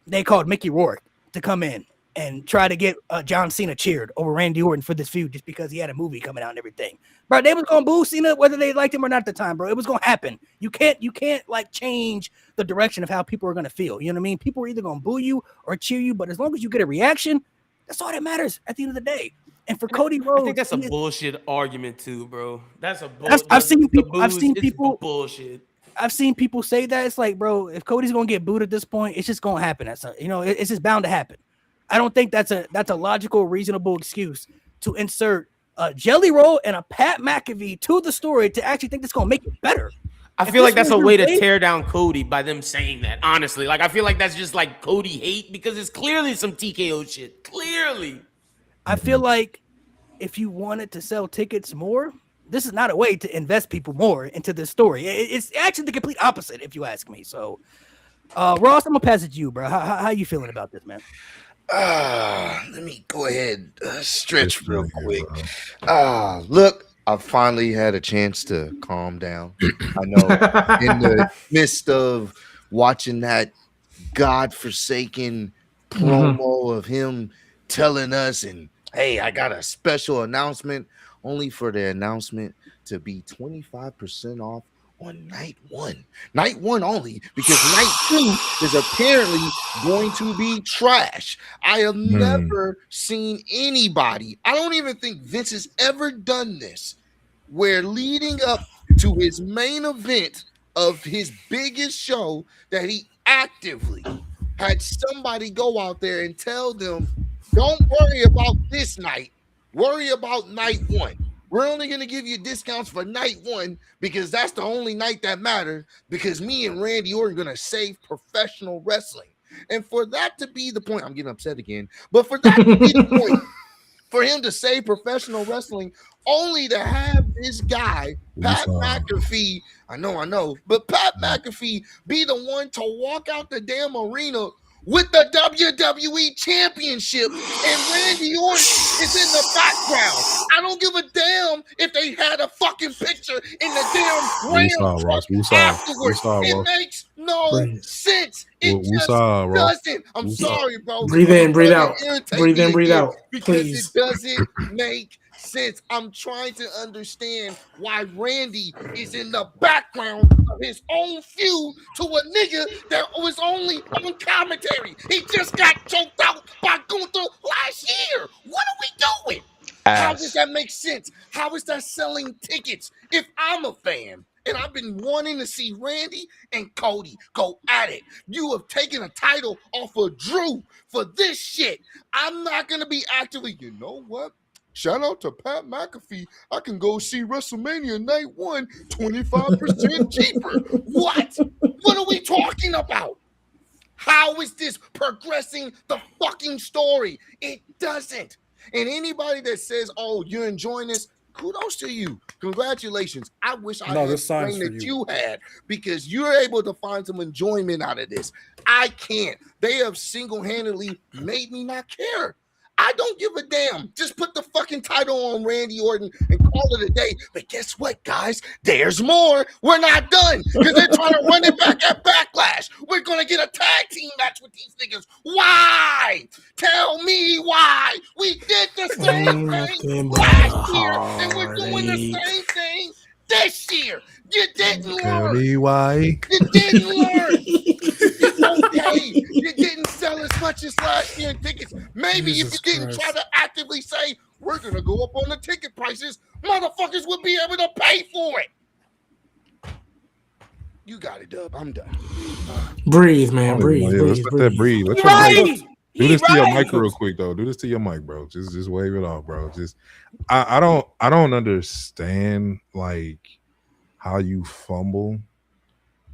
[SPEAKER 1] they called Mickey Rourke to come in and try to get John Cena cheered over Randy Orton for this feud just because he had a movie coming out and everything. Bro, they was going to boo Cena whether they liked him or not at the time, bro. It was going to happen. You can't like change the direction of how people are going to feel. You know what I mean? People are either going to boo you or cheer you, but as long as you get a reaction, that's all that matters at the end of the day. And for Cody Rhodes,
[SPEAKER 6] I think that's a bullshit argument too, bro. That's a
[SPEAKER 1] bullshit. I've seen people
[SPEAKER 6] bullshit.
[SPEAKER 1] I've seen people say that. It's like, bro, if Cody's going to get booed at this point, it's just going to happen. It's just bound to happen. I don't think that's a logical, reasonable excuse to insert a Jelly Roll and a Pat McAfee to the story to actually think that's going to make it better.
[SPEAKER 6] I feel like that's a way to tear down Cody by them saying that, honestly. Like, I feel like that's just like Cody hate because it's clearly some TKO shit. Clearly.
[SPEAKER 1] I feel like if you wanted to sell tickets more, this is not a way to invest people more into this story. It's actually the complete opposite, if you ask me. So, Ross, I'm going to pass it to you, bro. How you feeling about this, man?
[SPEAKER 2] Let me go ahead stretch real quick. Look, I finally had a chance to calm down. I know in the midst of watching that godforsaken promo of him telling us, and hey, I got a special announcement, only for the announcement to be 25% off on night one only, because night two is apparently going to be trash. I have never seen anybody, I don't even think Vince has ever done this, where leading up to his main event of his biggest show that he actively had somebody go out there and tell them, don't worry about this night, worry about night one. We're only going to give you discounts for night one because that's the only night that matters, because me and Randy Orton are going to save professional wrestling. And for that to be the point, I'm getting upset again, but for that to be the point, for him to save professional wrestling, only to have this guy, Pat McAfee, I know, but Pat McAfee be the one to walk out the damn arena with the WWE Championship, and Randy Orton is in the background. I don't give a damn if they had a fucking picture in the damn Ram truck afterwards. It makes no no
[SPEAKER 5] Breathe.
[SPEAKER 2] sense. It just
[SPEAKER 3] Woosah, bro.
[SPEAKER 2] doesn't. I'm
[SPEAKER 3] Woosah.
[SPEAKER 2] sorry, bro.
[SPEAKER 5] Breathe in,
[SPEAKER 2] You're
[SPEAKER 5] breathe
[SPEAKER 2] gonna
[SPEAKER 5] out.
[SPEAKER 2] irritate
[SPEAKER 5] Breathe
[SPEAKER 2] me
[SPEAKER 5] in, breathe
[SPEAKER 2] again
[SPEAKER 5] out.
[SPEAKER 2] because
[SPEAKER 5] Please.
[SPEAKER 2] it doesn't make sense. I'm trying to understand why Randy is in the background of his own feud to a nigga that was only on commentary. He just got choked out by Gunther last year. What are we doing? How does
[SPEAKER 7] Ass.
[SPEAKER 2] that make sense? How is that selling tickets? If I'm a fan and I've been wanting to see Randy and Cody go at it, you have taken a title off of Drew for this shit. I'm not going to be actively, you know what? Shout out to Pat McAfee. I can go see WrestleMania night 1 25% cheaper. What? What are we talking about? How is this progressing the fucking story? It doesn't. And anybody that says, oh, you're enjoying this, kudos to you. Congratulations. I wish I
[SPEAKER 4] No,
[SPEAKER 2] had
[SPEAKER 4] this
[SPEAKER 2] the
[SPEAKER 4] sign's
[SPEAKER 2] brain
[SPEAKER 4] for
[SPEAKER 2] that
[SPEAKER 4] you.
[SPEAKER 2] you had because you're able to find some enjoyment out of this. I can't. They have single-handedly made me not care. I don't give a damn. Just put the fucking title on Randy Orton and call it a day. But guess what, guys? There's more. We're not done because they're trying to run it back at Backlash. We're going to get a tag team match with these niggas. Why? Tell me why. We did the same
[SPEAKER 5] Ain't
[SPEAKER 2] thing
[SPEAKER 5] nothing but
[SPEAKER 2] last
[SPEAKER 5] a
[SPEAKER 2] year, and we're doing the
[SPEAKER 5] heartache.
[SPEAKER 2] same thing this year. You didn't
[SPEAKER 3] Tell
[SPEAKER 2] learn.
[SPEAKER 3] me why.
[SPEAKER 2] You didn't learn. Okay, you didn't sell as much as last year in tickets. Maybe
[SPEAKER 4] Jesus
[SPEAKER 2] if you didn't try
[SPEAKER 4] Christ.
[SPEAKER 2] to actively say, we're going to go up on the ticket prices, motherfuckers would be able to pay for it. You got it, Dub. I'm done.
[SPEAKER 5] Breathe,
[SPEAKER 3] I
[SPEAKER 5] man.
[SPEAKER 3] don't even know.
[SPEAKER 5] Breathe,
[SPEAKER 3] Yeah, let's
[SPEAKER 5] breathe,
[SPEAKER 3] let that
[SPEAKER 5] breathe.
[SPEAKER 3] breathe. Let
[SPEAKER 6] He
[SPEAKER 3] your mic.
[SPEAKER 6] right.
[SPEAKER 3] Do
[SPEAKER 6] He
[SPEAKER 3] this to your mic
[SPEAKER 6] right.
[SPEAKER 3] real quick though. Do this to your mic, bro. Just wave it off, bro. Just I don't understand like how you fumble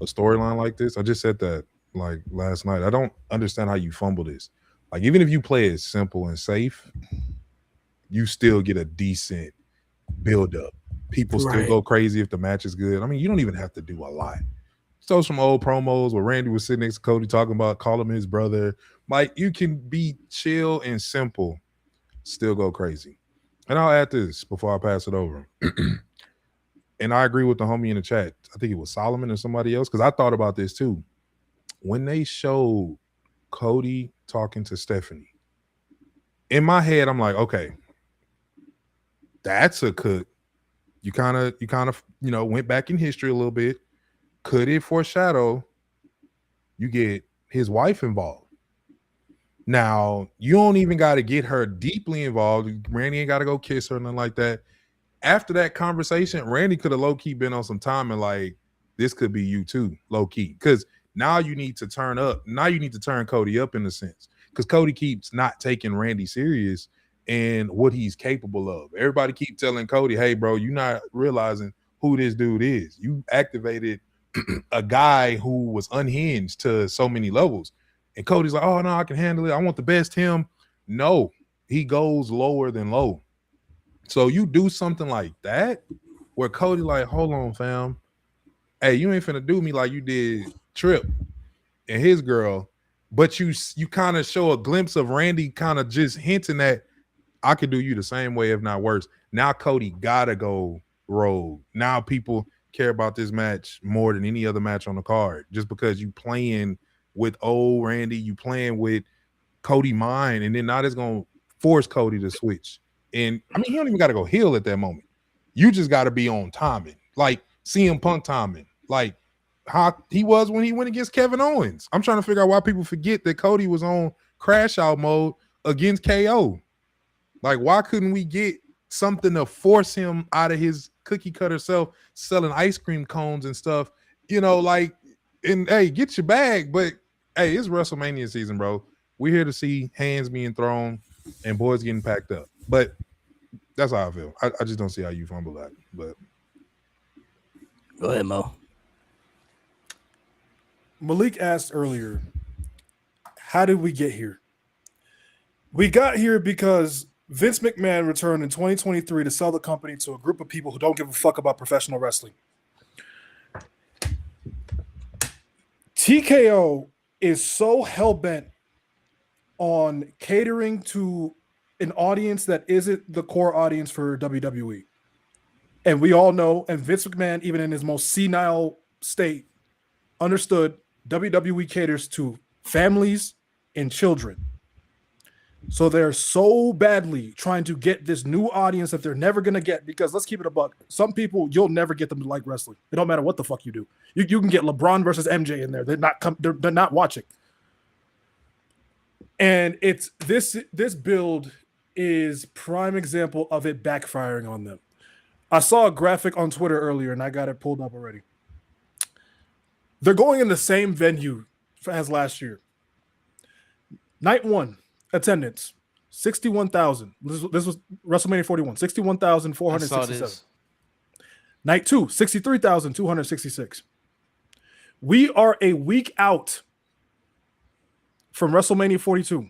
[SPEAKER 3] a storyline like this. I just said that like last night. I don't understand how you fumble this. Like even if you play it simple and safe, you still get a decent build up. People still
[SPEAKER 5] Right.
[SPEAKER 3] go crazy if the match is good. I mean, you don't even have to do a lot. So some old promos where Randy was sitting next to Cody talking about call him his brother. Like you can be chill and simple, still go crazy. And I'll add this before I pass it over. And I agree with the homie in the chat. I think it was Solomon or somebody else, because I thought about this too. When they showed Cody talking to Stephanie, in my head, I'm like, okay, that's a cook. You kind of, went back in history a little bit. Could it foreshadow you get his wife involved? Now, you don't even got to get her deeply involved. Randy ain't got to go kiss her or nothing like that. After that conversation, Randy could have low-key been on some time and like, this could be you too, low-key. Because now you need to turn up. Now you need to turn Cody up in a sense. Because Cody keeps not taking Randy serious and what he's capable of. Everybody keep telling Cody, hey, bro, you're not realizing who this dude is. You activated a guy who was unhinged to so many levels. And Cody's like, oh, no, I can handle it. I want the best him. No, he goes lower than low. So you do something like that where Cody like, hold on, fam. Hey, you ain't finna do me like you did Trip and his girl. But you kind of show a glimpse of Randy kind of just hinting that I could do you the same way, if not worse. Now Cody gotta go rogue. Now people care about this match more than any other match on the card just because you playing with old Randy, you playing with Cody mind, and then now that's gonna force Cody to switch. And I mean, you don't even got to go heel at that moment. You just got to be on timing, like CM Punk timing, like how he was when he went against Kevin Owens. I'm trying to figure out why people forget that Cody was on crash out mode against KO. Like, why couldn't we get something to force him out of his cookie cutter self, selling ice cream cones and stuff? Like, and hey, get your bag, but hey, it's WrestleMania season, bro. We're here to see hands being thrown and boys getting packed up. But that's how I feel. I just don't see how you fumble that. But
[SPEAKER 1] Go ahead, Mo.
[SPEAKER 4] Malik asked earlier, how did we get here? We got here because Vince McMahon returned in 2023 to sell the company to a group of people who don't give a fuck about professional wrestling. TKO is so hell-bent on catering to an audience that isn't the core audience for WWE. And we all know, and Vince McMahon, even in his most senile state, understood WWE caters to families and children. So they're so badly trying to get this new audience that they're never going to get, because let's keep it a buck. Some people, you'll never get them to like wrestling. It don't matter what the fuck you do. You can get LeBron versus MJ in there. They're not watching. And it's this build is prime example of it backfiring on them. I saw a graphic on Twitter earlier and I got it pulled up already. They're going in the same venue as last year. Night 1 attendance 61,000. This was WrestleMania 41, 61,467. Night 2 63,266. We are a week out from WrestleMania 42.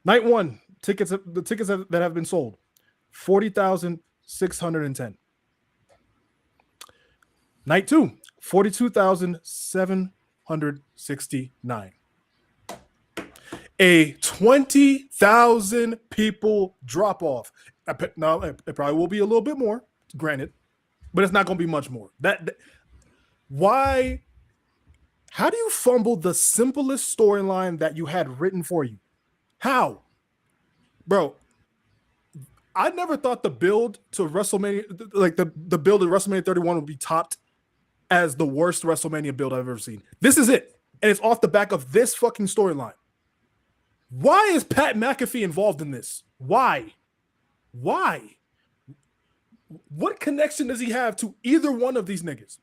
[SPEAKER 4] Night 1 tickets, the tickets that have been sold, 40,610. Night 2, 42,769. A 20,000 people drop off. Now it probably will be a little bit more, granted, but it's not going to be much more. Why? How do you fumble the simplest storyline that you had written for you? How? Bro, I never thought the build to WrestleMania, like the build of WrestleMania 31 would be topped as the worst WrestleMania build I've ever seen. This is it. And it's off the back of this fucking storyline. Why is Pat McAfee involved in this? Why? What connection does he have to either one of these niggas?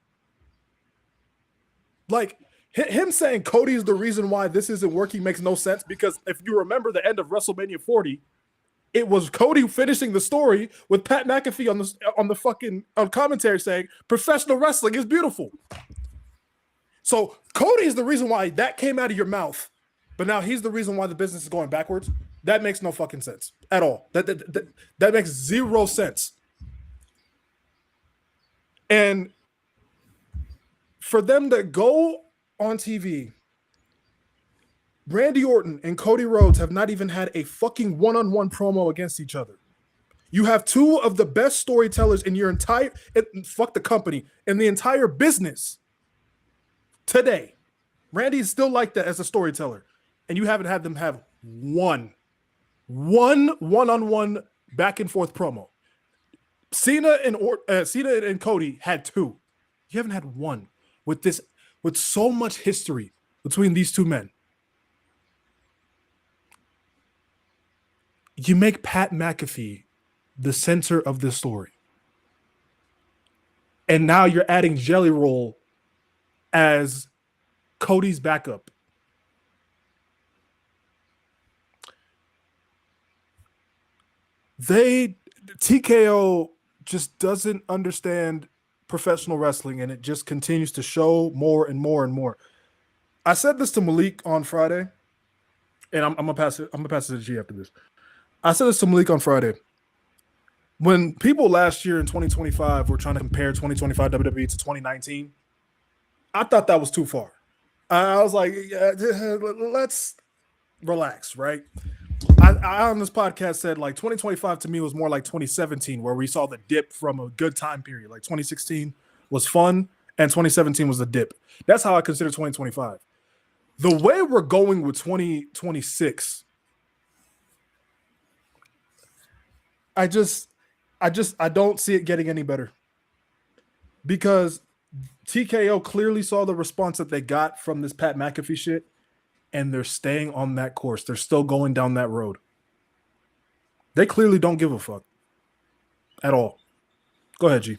[SPEAKER 4] Like, him saying Cody is the reason why this isn't working makes no sense, because if you remember the end of WrestleMania 40, it was Cody finishing the story with Pat McAfee on the fucking commentary saying professional wrestling is beautiful. So Cody is the reason why that came out of your mouth, but now he's the reason why the business is going backwards. That makes no fucking sense at all. That makes zero sense. And for them to go on TV, Randy Orton and Cody Rhodes have not even had a fucking one-on-one promo against each other. You have two of the best storytellers in your entire, fuck the company, in the entire business today. Randy is still like that as a storyteller. And you haven't had them have one-on-one back and forth promo. Cena and Cody had two. You haven't had one with so much history between these two men. You make Pat McAfee the center of this story. And now you're adding Jelly Roll as Cody's backup. TKO just doesn't understand professional wrestling, and it just continues to show more and more and more. I said this to Malik on Friday, and I'm gonna pass it to G after this. I said this to Malik on Friday. When people last year in 2025 were trying to compare 2025 WWE to 2019, I thought that was too far. I was like, yeah, let's relax, right? I on this podcast said like 2025 to me was more like 2017, where we saw the dip from a good time period. Like 2016 was fun, and 2017 was the dip. That's how I consider 2025. The way we're going with 2026, I don't see it getting any better, because TKO clearly saw the response that they got from this Pat McAfee shit, and they're staying on that course. They're still going down that road. They clearly don't give a fuck at all. Go ahead, G.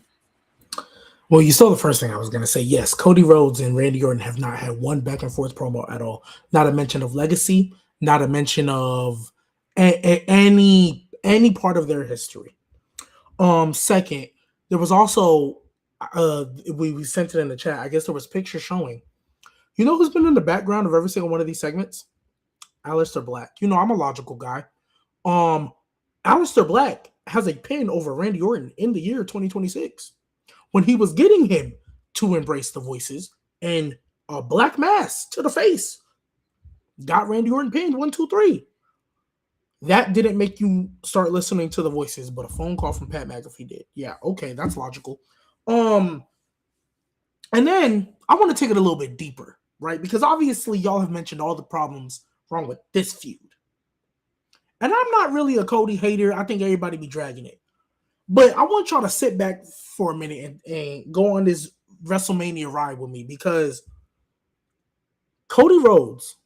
[SPEAKER 5] Well, you saw the first thing I was going to say. Yes, Cody Rhodes and Randy Orton have not had one back and forth promo at all. Not a mention of legacy, not a mention of any part of their history. Second, there was also we sent it in the chat. I guess there was pictures showing. You know who's been in the background of every single one of these segments? Aleister Black. You know, I'm a logical guy. Aleister Black has a pin over Randy Orton in the year 2026 when he was getting him to embrace the voices, and a black mass to the face got Randy Orton pinned 1, 2, 3. That didn't make you start listening to the voices, but a phone call from Pat McAfee did. Yeah, okay, that's logical. And And then I want to take it a little bit deeper, right? Because obviously y'all have mentioned all the problems wrong with this feud. And I'm not really a Cody hater. I think everybody be dragging it. But I want y'all to sit back for a minute and go on this WrestleMania ride with me, because Cody Rhodes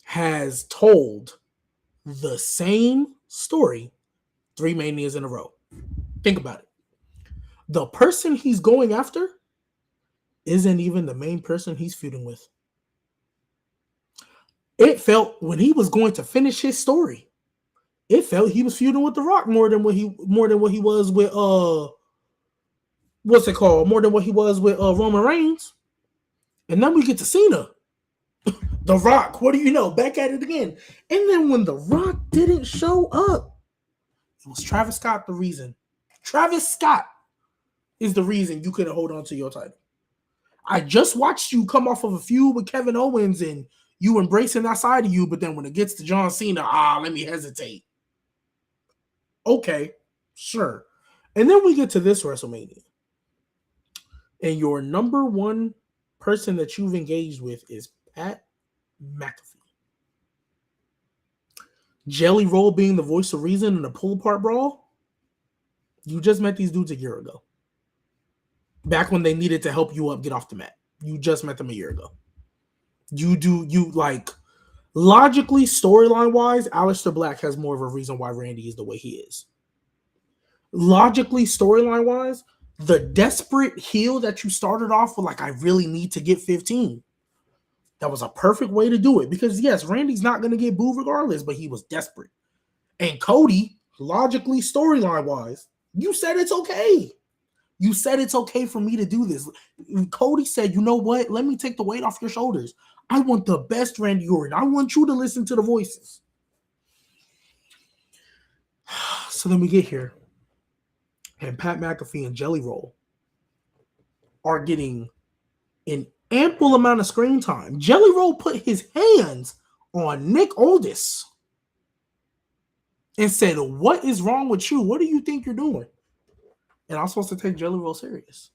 [SPEAKER 5] has told the same story 3 Manias in a row. Think about it. The person he's going after isn't even the main person he's feuding with. It felt when he was going to finish his story, it felt he was feuding with The Rock more than what he was with what's it called? More than what he was with Roman Reigns. And then we get to Cena. The Rock, what do you know? Back at it again. And then when The Rock didn't show up, it was Travis Scott the reason. Travis Scott is the reason you couldn't hold on to your title. I just watched you come off of a feud with Kevin Owens and you embracing that side of you, but then when it gets to John Cena, let me hesitate. Okay, sure. And then we get to this WrestleMania. And your number one person that you've engaged with is Pat McAfee. Jelly Roll being the voice of reason in the pull apart brawl. You just met these dudes a year ago. Back when they needed to help you up get off the mat. You just met them a year ago. Logically, storyline wise, Aleister Black has more of a reason why Randy is the way he is. Logically, storyline wise, the desperate heel that you started off with, like, I really need to get 15. That was a perfect way to do it, because yes, Randy's not going to get booed regardless, but he was desperate. And Cody, logically, storyline wise, you said it's okay. You said it's okay for me to do this. Cody said, you know what? Let me take the weight off your shoulders. I want the best Randy Orton. I want you to listen to the voices. So then we get here, and Pat McAfee and Jelly Roll are getting an ample amount of screen time. Jelly Roll put his hands on Nick Aldis and said, what is wrong with you? What do you think you're doing? And I'm supposed to take Jelly Roll serious.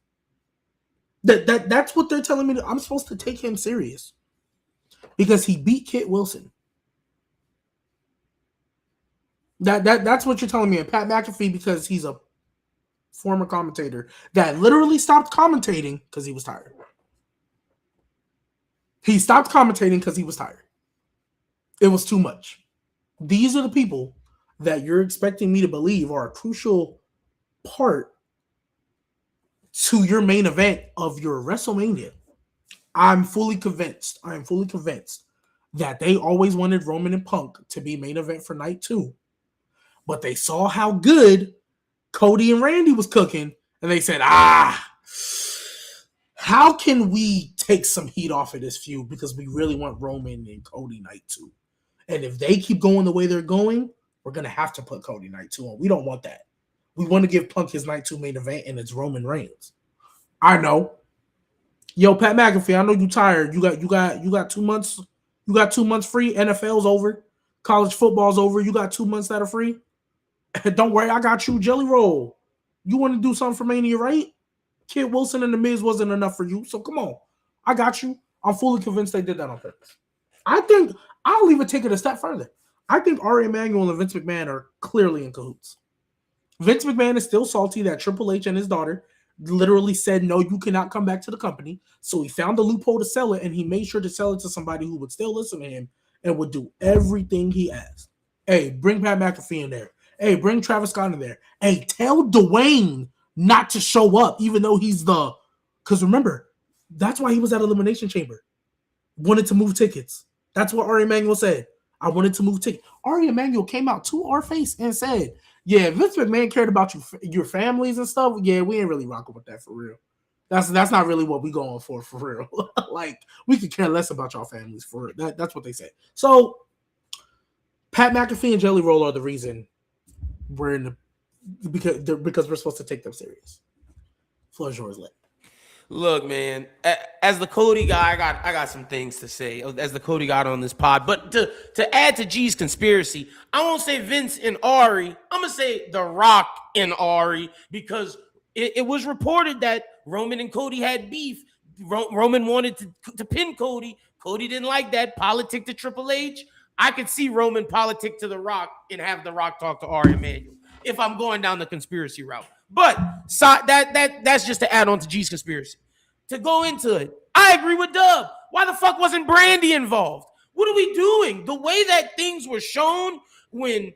[SPEAKER 5] That's what they're telling me. I'm supposed to take him serious because he beat Kit Wilson. That's what you're telling me. And Pat McAfee, because he's a former commentator that literally stopped commentating because he was tired. He stopped commentating because he was tired. It was too much. These are the people that you're expecting me to believe are a crucial part to your main event of your WrestleMania. I'm fully convinced. I am fully convinced that they always wanted Roman and Punk to be main event for night 2. But they saw how good Cody and Randy was cooking, and they said, how can we take some heat off of this feud, because we really want Roman and Cody night 2. And if they keep going the way they're going, we're going to have to put Cody night 2 on. We don't want that. We want to give Punk his night 2 main event, and it's Roman Reigns. I know. Yo, Pat McAfee, I know you tired. You got 2 months. You got 2 months free. NFL's over. College football's over. You got 2 months that are free. Don't worry, I got you. Jelly Roll. You want to do something for Mania, right? Kid Wilson and The Miz wasn't enough for you, so come on. I got you. I'm fully convinced they did that on purpose. I think I'll even take it a step further. I think Ari Emanuel and Vince McMahon are clearly in cahoots. Vince McMahon is still salty that Triple H and his daughter literally said, no, you cannot come back to the company. So he found a loophole to sell it, and he made sure to sell it to somebody who would still listen to him and would do everything he asked. Hey, bring Pat McAfee in there. Hey, bring Travis Scott in there. Hey, tell Dwayne not to show up, even though he's the... Because remember, that's why he was at Elimination Chamber. Wanted to move tickets. That's what Ari Emanuel said. I wanted to move tickets. Ari Emanuel came out to our face and said, yeah, Vince McMahon cared about your families and stuff. Yeah, we ain't really rocking with that for real. That's not really what we going for real. Like, we could care less about y'all families for real. That's what they said. So, Pat McAfee and Jelly Roll are the reason we're in the... Because we're supposed to take them serious. Floor is yours, Lit.
[SPEAKER 6] Look, man, as the Cody guy, I got some things to say as the Cody guy on this pod. But to add to G's conspiracy, I won't say Vince and Ari. I'm going to say The Rock and Ari, because It was reported that Roman and Cody had beef. Roman wanted to pin Cody. Cody didn't like that. Politic to Triple H. I could see Roman politic to The Rock and have The Rock talk to Ari Emanuel if I'm going down the conspiracy route. But that's just to add on to G's conspiracy. To go into it, I agree with Dub. Why the fuck wasn't Brandy involved? What are we doing? The way that things were shown when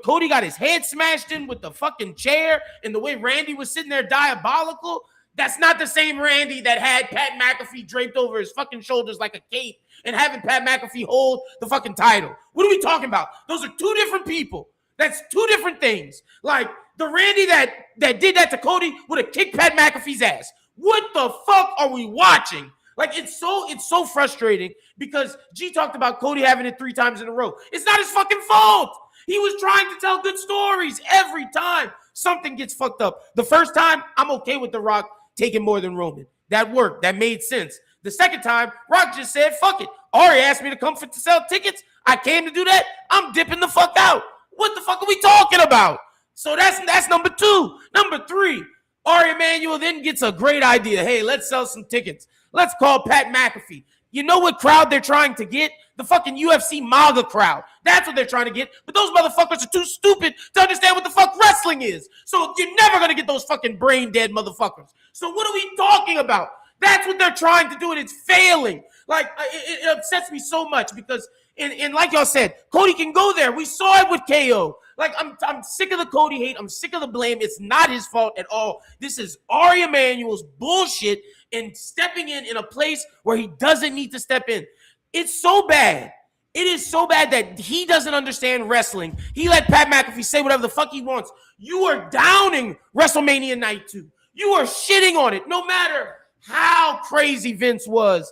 [SPEAKER 6] Cody got his head smashed in with the fucking chair and the way Randy was sitting there diabolical, that's not the same Randy that had Pat McAfee draped over his fucking shoulders like a cape and having Pat McAfee hold the fucking title. What are we talking about? Those are two different people. That's two different things. Like the Randy that did that to Cody would have kicked Pat McAfee's ass. What the fuck are we watching? Like it's so frustrating because G talked about Cody having it 3 times in a row. It's not his fucking fault. He was trying to tell good stories every time something gets fucked up. The first time, I'm okay with The Rock taking more than Roman. That worked. That made sense. The second time, Rock just said, fuck it. Ari asked me to come to sell tickets. I came to do that. I'm dipping the fuck out. What the fuck are we talking about? So that's number 2. Number 3, Ari Emanuel then gets a great idea. Hey, let's sell some tickets. Let's call Pat McAfee. You know what crowd they're trying to get? The fucking UFC MAGA crowd. That's what they're trying to get. But those motherfuckers are too stupid to understand what the fuck wrestling is. So you're never going to get those fucking brain dead motherfuckers. So what are we talking about? That's what they're trying to do, and it's failing. Like, it upsets me so much because, and like y'all said, Cody can go there. We saw it with KO. Like, I'm sick of the Cody hate. I'm sick of the blame. It's not his fault at all. This is Ari Emanuel's bullshit and stepping in a place where he doesn't need to step in. It's so bad. It is so bad that he doesn't understand wrestling. He let Pat McAfee say whatever the fuck he wants. You are downing WrestleMania Night 2. You are shitting on it. No matter how crazy Vince was,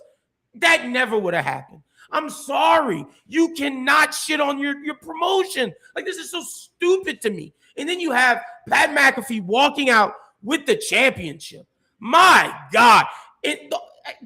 [SPEAKER 6] that never would have happened. I'm sorry. You cannot shit on your promotion. Like, this is so stupid to me. And then you have Pat McAfee walking out with the championship. My God.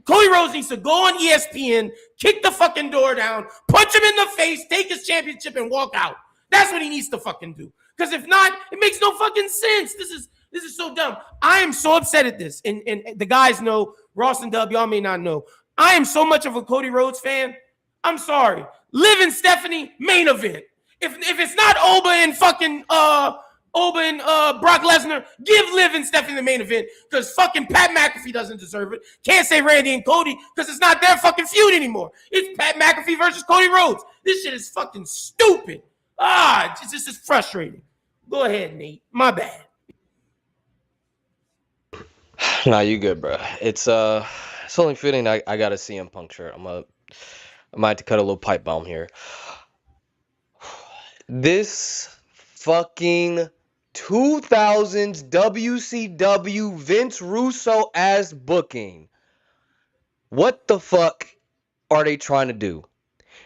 [SPEAKER 6] Cody Rhodes needs to go on ESPN, kick the fucking door down, punch him in the face, take his championship, and walk out. That's what he needs to fucking do. Because if not, it makes no fucking sense. This is so dumb. I am so upset at this. And the guys know, Ross and Dub, y'all may not know. I am so much of a Cody Rhodes fan. I'm sorry. Liv and Stephanie, main event. If it's not Oba and fucking Brock Lesnar, give Liv and Stephanie the main event because fucking Pat McAfee doesn't deserve it. Can't say Randy and Cody because it's not their fucking feud anymore. It's Pat McAfee versus Cody Rhodes. This shit is fucking stupid. This is frustrating. Go ahead, Nate. My bad.
[SPEAKER 7] Nah, you good, bro. It's only fitting I got a CM Punk shirt. I might have to cut a little pipe bomb here. This fucking 2000s WCW Vince Russo ass booking. What the fuck are they trying to do?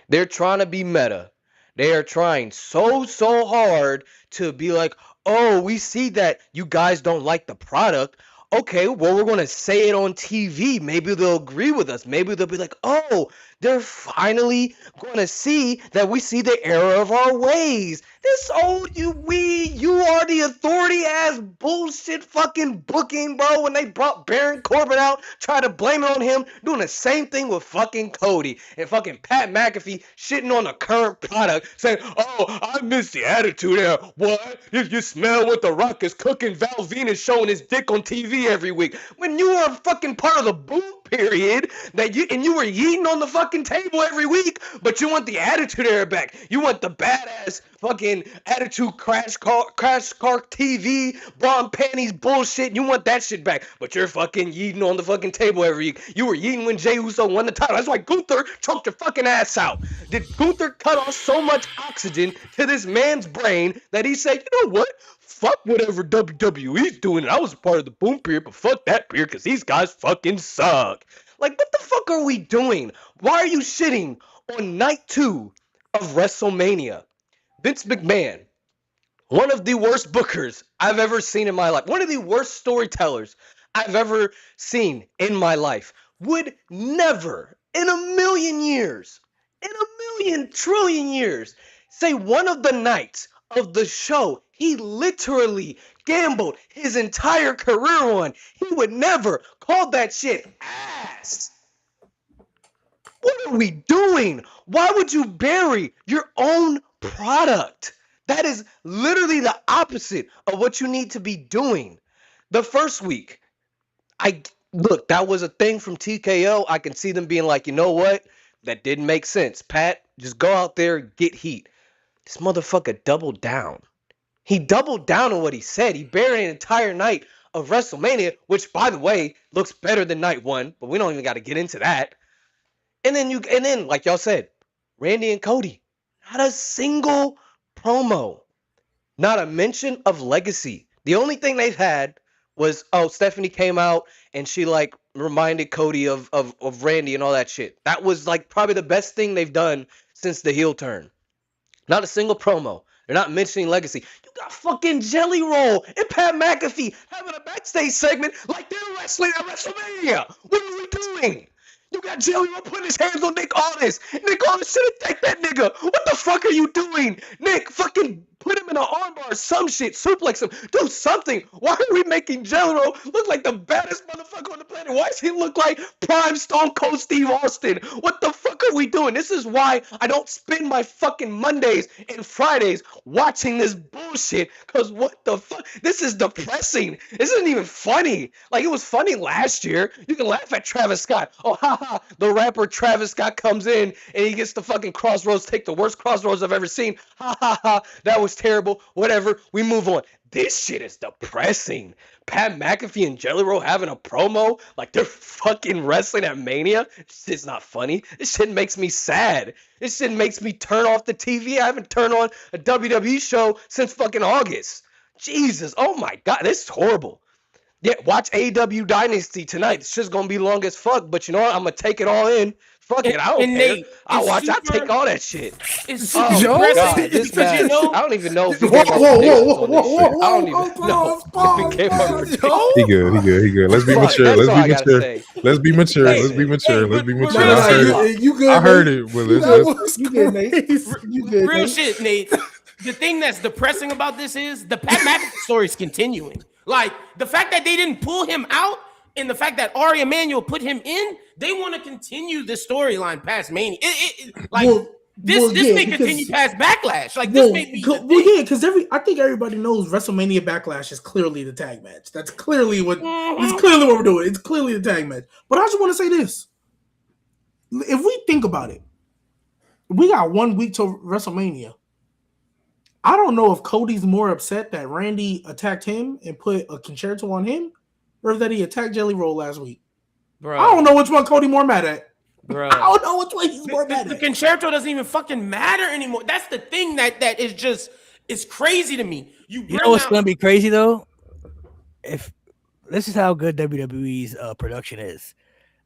[SPEAKER 7] They're trying to be meta. They are trying so hard to be like, oh, we see that you guys don't like the product. Okay, well, we're going to say it on TV. Maybe they'll agree with us. Maybe they'll be like, oh, they're finally going to see that we see the error of our ways. This old you are the authority ass bullshit fucking booking, bro. When they brought Baron Corbin out, tried to blame it on him, doing the same thing with fucking Cody and fucking Pat McAfee shitting on the current product, saying, oh, I miss the attitude era. What? If you smell what The Rock is cooking, Val Venus showing his dick on TV every week. When you were fucking part of the boom period that you were eating on the fucking table every week, but you want the attitude era back. You want the badass fucking attitude crash car TV, bra and panties bullshit. You want that shit back, but you're fucking eating on the fucking table every week. You were eating when Jey Uso won the title. That's why Gunther choked your fucking ass out. Did Gunther cut off so much oxygen to this man's brain that he said, you know what? Fuck whatever WWE's doing. I was a part of the boom period, but fuck that period because these guys fucking suck. Like, what the fuck are we doing? Why are you shitting on night 2 of WrestleMania? Vince McMahon, one of the worst bookers I've ever seen in my life, one of the worst storytellers I've ever seen in my life, would never in a million years, in a million trillion years, say one of the nights of the show he literally gambled his entire career on. He would never call that shit ass. What are we doing? Why would you bury your own product? That is literally the opposite of what you need to be doing. The first week, look, that was a thing from TKO. I can see them being like, you know what? That didn't make sense. Pat, just go out there, get heat. This motherfucker doubled down. He doubled down on what he said. He buried an entire night of WrestleMania, which, by the way, looks better than night one, but we don't even got to get into that. And then, like y'all said, Randy and Cody, not a single promo, not a mention of legacy. The only thing they've had was, Stephanie came out and she like reminded Cody of Randy and all that shit. That was like probably the best thing they've done since the heel turn. Not a single promo. They're not mentioning legacy. You got fucking Jelly Roll and Pat McAfee having a backstage segment like they're wrestling at WrestleMania. What are we doing? You got Jelly Roll putting his hands on Nick Aldis. Nick Aldis should have taken that nigga. What the fuck are you doing? Nick, fucking put him in an armbar, some shit, suplex him, do something. Why are we making Jelly Roll look like the baddest motherfucker on the planet? Why does he look like prime Stone Cold Steve Austin? What the fuck are we doing? This is why I don't spend my fucking Mondays and Fridays watching this bullshit, because what the fuck? This is depressing. This isn't even funny. Like, it was funny last year. You can laugh at Travis Scott. Oh, haha, the rapper Travis Scott comes in and he gets the fucking crossroads, take the worst crossroads I've ever seen. Ha ha ha, that was terrible. Whatever, we move on. This shit is depressing. Pat McAfee and Jelly Roll having a promo like they're fucking wrestling at Mania. This shit's not funny. This shit makes me sad. This shit makes me turn off the TV. I haven't turned on a WWE show since fucking August. Jesus, oh my God, this is horrible. Yeah, watch AEW Dynasty tonight. This shit's gonna be long as fuck, but you know what? I'm gonna take it all in. Fuck it, I don't care. I'll take all that shit.
[SPEAKER 6] It's
[SPEAKER 7] Oh
[SPEAKER 6] super
[SPEAKER 7] God, this match.
[SPEAKER 6] you know,
[SPEAKER 7] I don't even know if we
[SPEAKER 5] Whoa,
[SPEAKER 7] gave our
[SPEAKER 5] whoa,
[SPEAKER 7] predictions
[SPEAKER 5] whoa,
[SPEAKER 7] on this
[SPEAKER 5] whoa,
[SPEAKER 7] shit.
[SPEAKER 5] whoa,
[SPEAKER 7] I don't
[SPEAKER 5] whoa,
[SPEAKER 7] even know if we gave our predictions.
[SPEAKER 3] He good. Let's be
[SPEAKER 7] Fuck,
[SPEAKER 3] mature.
[SPEAKER 7] that's
[SPEAKER 3] Let's
[SPEAKER 7] all
[SPEAKER 3] be
[SPEAKER 7] I gotta
[SPEAKER 3] mature.
[SPEAKER 7] say.
[SPEAKER 3] Let's be mature.
[SPEAKER 7] Hey,
[SPEAKER 3] Let's be mature. Let's
[SPEAKER 6] but
[SPEAKER 3] be
[SPEAKER 6] real
[SPEAKER 3] mature.
[SPEAKER 6] shit.
[SPEAKER 3] I heard it.
[SPEAKER 5] You good?
[SPEAKER 3] I heard
[SPEAKER 5] Nate?
[SPEAKER 3] it. Well,
[SPEAKER 5] That
[SPEAKER 3] let's
[SPEAKER 5] was
[SPEAKER 4] You good, Nate? You good,
[SPEAKER 6] Real
[SPEAKER 4] Nate?
[SPEAKER 6] shit, Nate. The thing that's depressing about this is the Pat McAfee story is continuing. Like, the fact that they didn't pull him out and the fact that Ari Emanuel put him in, they want to continue this storyline past Mania. This may continue past Backlash. Like, this may be
[SPEAKER 5] because I think everybody knows WrestleMania Backlash is clearly the tag match. That's clearly what it's clearly what we're doing. It's clearly the tag match. But I just want to say this: if we think about it, we got 1 week to WrestleMania. I don't know if Cody's more upset that Randy attacked him and put a concerto on him, or that he attacked Jelly Roll last week.
[SPEAKER 6] Bro.
[SPEAKER 5] I don't know which one Cody more mad at.
[SPEAKER 6] Bro.
[SPEAKER 5] I don't know which one he's more mad
[SPEAKER 6] The
[SPEAKER 5] at.
[SPEAKER 6] concerto doesn't even fucking matter anymore. That's the thing that is just, it's crazy to me.
[SPEAKER 1] You know what's gonna be crazy though? If this is how good WWE's production is,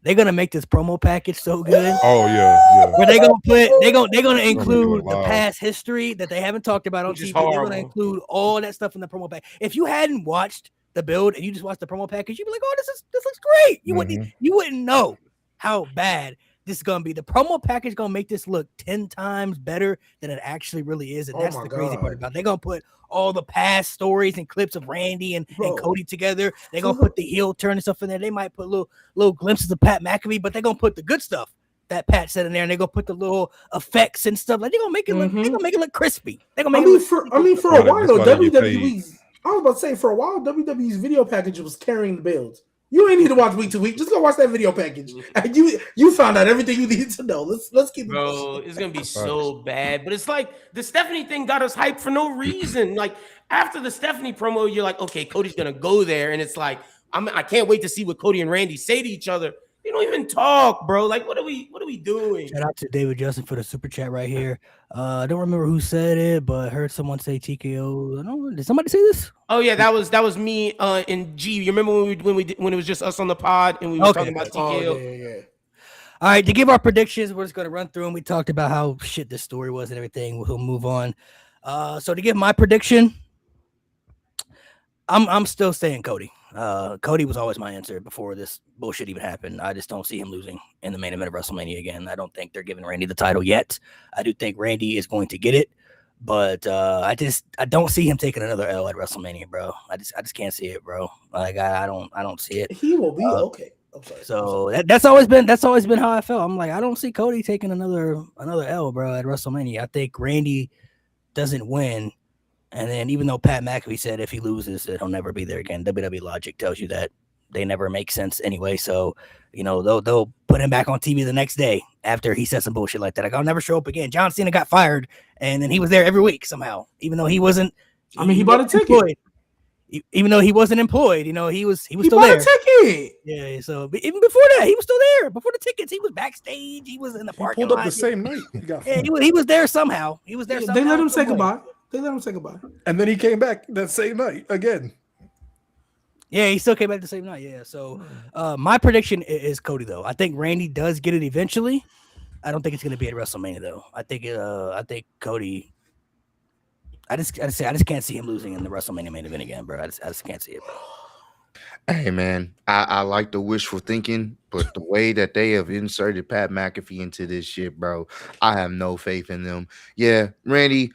[SPEAKER 1] they're gonna make this promo package so good.
[SPEAKER 3] Oh yeah.
[SPEAKER 1] Where they're gonna include the past history that they haven't talked about on TV. They're gonna include all that stuff in the promo pack. If you hadn't watched the build and you just watched the promo package, you'd be like, "Oh, this looks great." You wouldn't know how bad this is gonna be. The promo package gonna make this look 10 times better than it actually really is, and that's the crazy part about it. They're gonna put all the past stories and clips of Randy and Cody together. They're gonna put the heel turn and stuff in there. They might put little glimpses of Pat McAfee, but they're gonna put the good stuff that Pat said in there, and they're gonna put the little effects and stuff. Like they're gonna make it look. They're gonna make it look crispy. They're gonna make for
[SPEAKER 5] a while though, WWE's. I was about to say for a while, WWE's video package was carrying the builds. You ain't need to watch week to week. Just go watch that video package. And you found out everything you needed to know. Let's keep it.
[SPEAKER 6] Bro, it's gonna be so bad. But it's like the Stephanie thing got us hyped for no reason. Like after the Stephanie promo, you're like, okay, Cody's gonna go there, and it's like I can't wait to see what Cody and Randy say to each other. They don't even talk, bro. Like, what are we doing?
[SPEAKER 1] Shout out to David Justin for the super chat right here. I don't remember who said it, but I heard someone say TKO. I don't know, did somebody say this?
[SPEAKER 6] Oh yeah, that was me and G. You remember when it was just us on the pod and we were talking about TKO?
[SPEAKER 5] Yeah.
[SPEAKER 1] All right, to give our predictions, we're just gonna run through them. We talked about how shit this story was and everything. We'll move on. So to give my prediction, I'm still saying Cody. Cody was always my answer before this bullshit even happened. I just don't see him losing in the main event of WrestleMania again. I don't think they're giving Randy the title yet. I do think Randy is going to get it. But I don't see him taking another L at WrestleMania, bro. I just can't see it, bro. Like I don't see it.
[SPEAKER 5] He will be okay. I'm sorry.
[SPEAKER 1] So that's always been how I felt. I'm like, I don't see Cody taking another L, bro, at WrestleMania. I think Randy doesn't win, and then even though Pat McAfee said if he loses, that he'll never be there again. WWE logic tells you that they never make sense anyway. So they'll put him back on TV the next day after he said some bullshit like that. Like, I'll never show up again. John Cena got fired, and then he was there every week somehow, even though he wasn't.
[SPEAKER 5] I mean, he bought a ticket.
[SPEAKER 1] Employed. Even though he wasn't employed, he was still
[SPEAKER 5] bought
[SPEAKER 1] there.
[SPEAKER 5] A ticket.
[SPEAKER 1] Yeah, so even before that, he was still there. Before the tickets, he was backstage. He was in the parking lot.
[SPEAKER 4] Pulled up the same night.
[SPEAKER 1] He was there somehow. He was there.
[SPEAKER 5] They let him say goodbye.
[SPEAKER 4] And then he came back that same night again.
[SPEAKER 1] Yeah, he still came back the same night. Yeah. So my prediction is Cody, though. I think Randy does get it eventually. I don't think it's going to be at WrestleMania, though. I think Cody. I just can't see him losing in the WrestleMania main event again, bro. I just can't see it, bro.
[SPEAKER 2] Hey man, I like the wishful thinking, but the way that they have inserted Pat McAfee into this shit, bro, I have no faith in them. Yeah, Randy,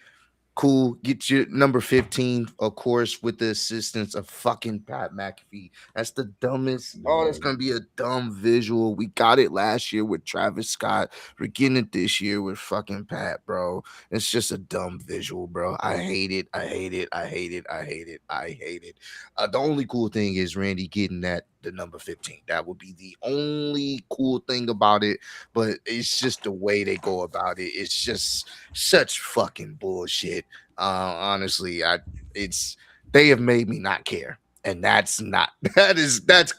[SPEAKER 2] cool. Get your number 15, of course, with the assistance of fucking Pat McAfee. That's the dumbest. Oh, that's gonna be a dumb visual. We got it last year with Travis Scott. We're getting it this year with fucking Pat, bro. It's just a dumb visual, bro. I hate it. I hate it. I hate it. I hate it. I hate it. The only cool thing is Randy getting the number 15. That would be the only cool thing about it. But it's just the way they go about it. It's just such fucking bullshit. Honestly, they have made me not care. And that's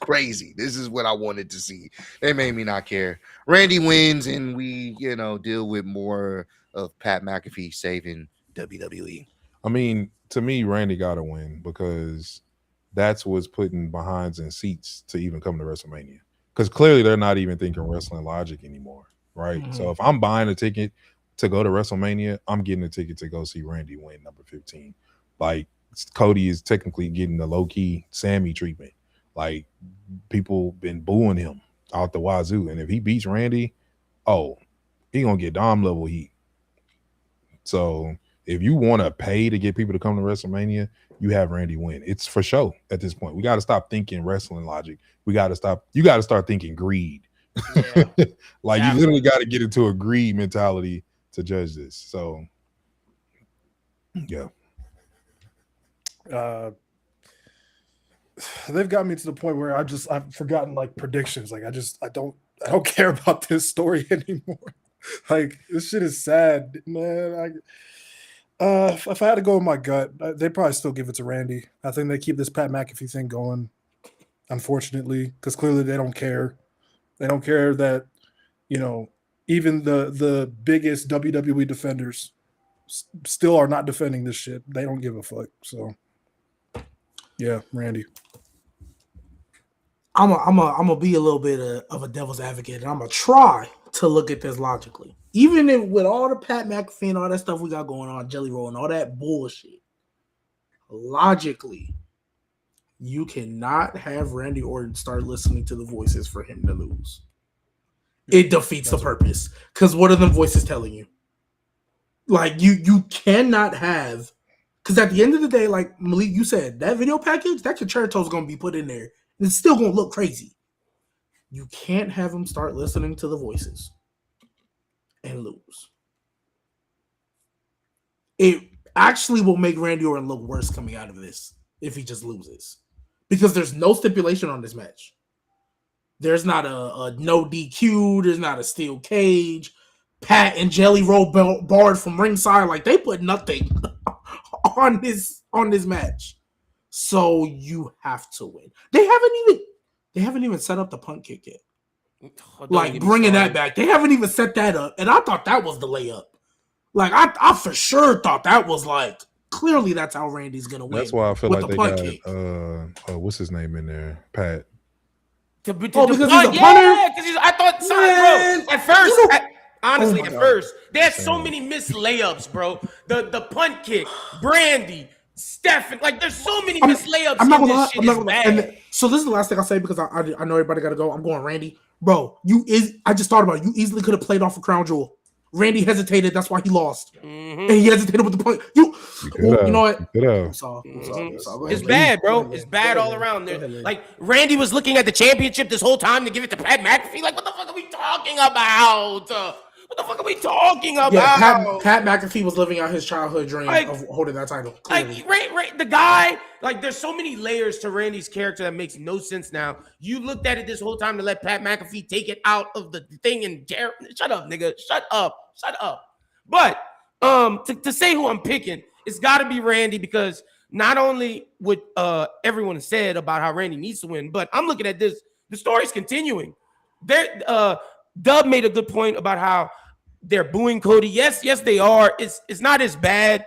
[SPEAKER 2] crazy. This is what I wanted to see. They made me not care. Randy wins, and we, deal with more of Pat McAfee saving WWE.
[SPEAKER 3] I mean, to me, Randy got to win because that's what's putting behinds in seats to even come to WrestleMania. Because clearly they're not even thinking wrestling logic anymore, right? Mm-hmm. So if I'm buying a ticket to go to WrestleMania, I'm getting a ticket to go see Randy win number 15. Like, Cody is technically getting the low-key Sammy treatment. Like, people been booing him out the wazoo. And if he beats Randy, he going to get Dom level heat. So if you want to pay to get people to come to WrestleMania, you have Randy win. It's for show at this point. We got to stop thinking wrestling logic. You got to start thinking greed. Yeah. You literally got to get into a greed mentality to judge this. So, yeah.
[SPEAKER 4] They've got me to the point where I've forgotten predictions. I don't care about this story anymore. This shit is sad, man. If I had to go with my gut, they'd probably still give it to Randy. I think they keep this Pat McAfee thing going, unfortunately, because clearly they don't care. They don't care that, even the biggest WWE defenders still are not defending this shit. They don't give a fuck. So, yeah, Randy.
[SPEAKER 5] I'm gonna be a little bit of a devil's advocate, and I'm gonna try to look at this logically. Even with all the Pat McAfee and all that stuff we got going on, Jelly Roll and all that bullshit, logically, you cannot have Randy Orton start listening to the voices for him to lose. It defeats the purpose. Because what are the voices telling you? You cannot have, because at the end of the day, like Malik, you said, that video package, that concerto is going to be put in there. And it's still going to look crazy. You can't have him start listening to the voices and lose. It actually will make Randy Orton look worse coming out of this if he just loses. Because there's no stipulation on this match. There's not a no DQ. There's not a steel cage. Pat and Jelly Roll barred from ringside. They put nothing on this match. So you have to win. They haven't even set up the punt kick yet. Bringing that back. They haven't even set that up. And I thought that was the layup. I for sure thought that was clearly that's how Randy's going to win.
[SPEAKER 3] That's why I feel like they got, what's his name in there? Pat.
[SPEAKER 5] Because he's a punter?
[SPEAKER 6] I thought, bro, at first, honestly, at first, there's so many missed layups, bro. The punt kick, Brandy, Stephen, there's so many missed layups.
[SPEAKER 5] I'm not gonna lie. So this is the last thing I'll say because I know everybody got to go. I'm going Randy. Bro, I just thought about it. You easily could have played off a crown jewel Randy hesitated. That's why he lost.
[SPEAKER 6] Mhm.
[SPEAKER 5] And he hesitated with the point. You know what?
[SPEAKER 3] You could have.
[SPEAKER 5] We saw.
[SPEAKER 6] Mhm.
[SPEAKER 5] Go
[SPEAKER 6] It's
[SPEAKER 5] ahead,
[SPEAKER 6] bad,
[SPEAKER 5] Lane.
[SPEAKER 6] bro.
[SPEAKER 5] Go ahead,
[SPEAKER 6] It's
[SPEAKER 5] Lane.
[SPEAKER 6] bad
[SPEAKER 5] Go
[SPEAKER 6] all
[SPEAKER 5] ahead, Lane.
[SPEAKER 6] around.
[SPEAKER 5] Go ahead, Lane.
[SPEAKER 6] Like Randy was looking at the championship this whole time to give it to Pat McAfee. Like, what the fuck are we talking about? What the fuck are we talking about?
[SPEAKER 5] Yeah, Pat McAfee was living out his childhood dream of holding that title. Clearly.
[SPEAKER 6] Like the guy, like there's so many layers to Randy's character that makes no sense now. You looked at it this whole time to let Pat McAfee take it out of the thing and shut up, nigga. Shut up. But to say who I'm picking, it's gotta be Randy because not only what everyone said about how Randy needs to win, but I'm looking at this, the story's continuing. Dub made a good point about how they're booing Cody. Yes, they are. It's not as bad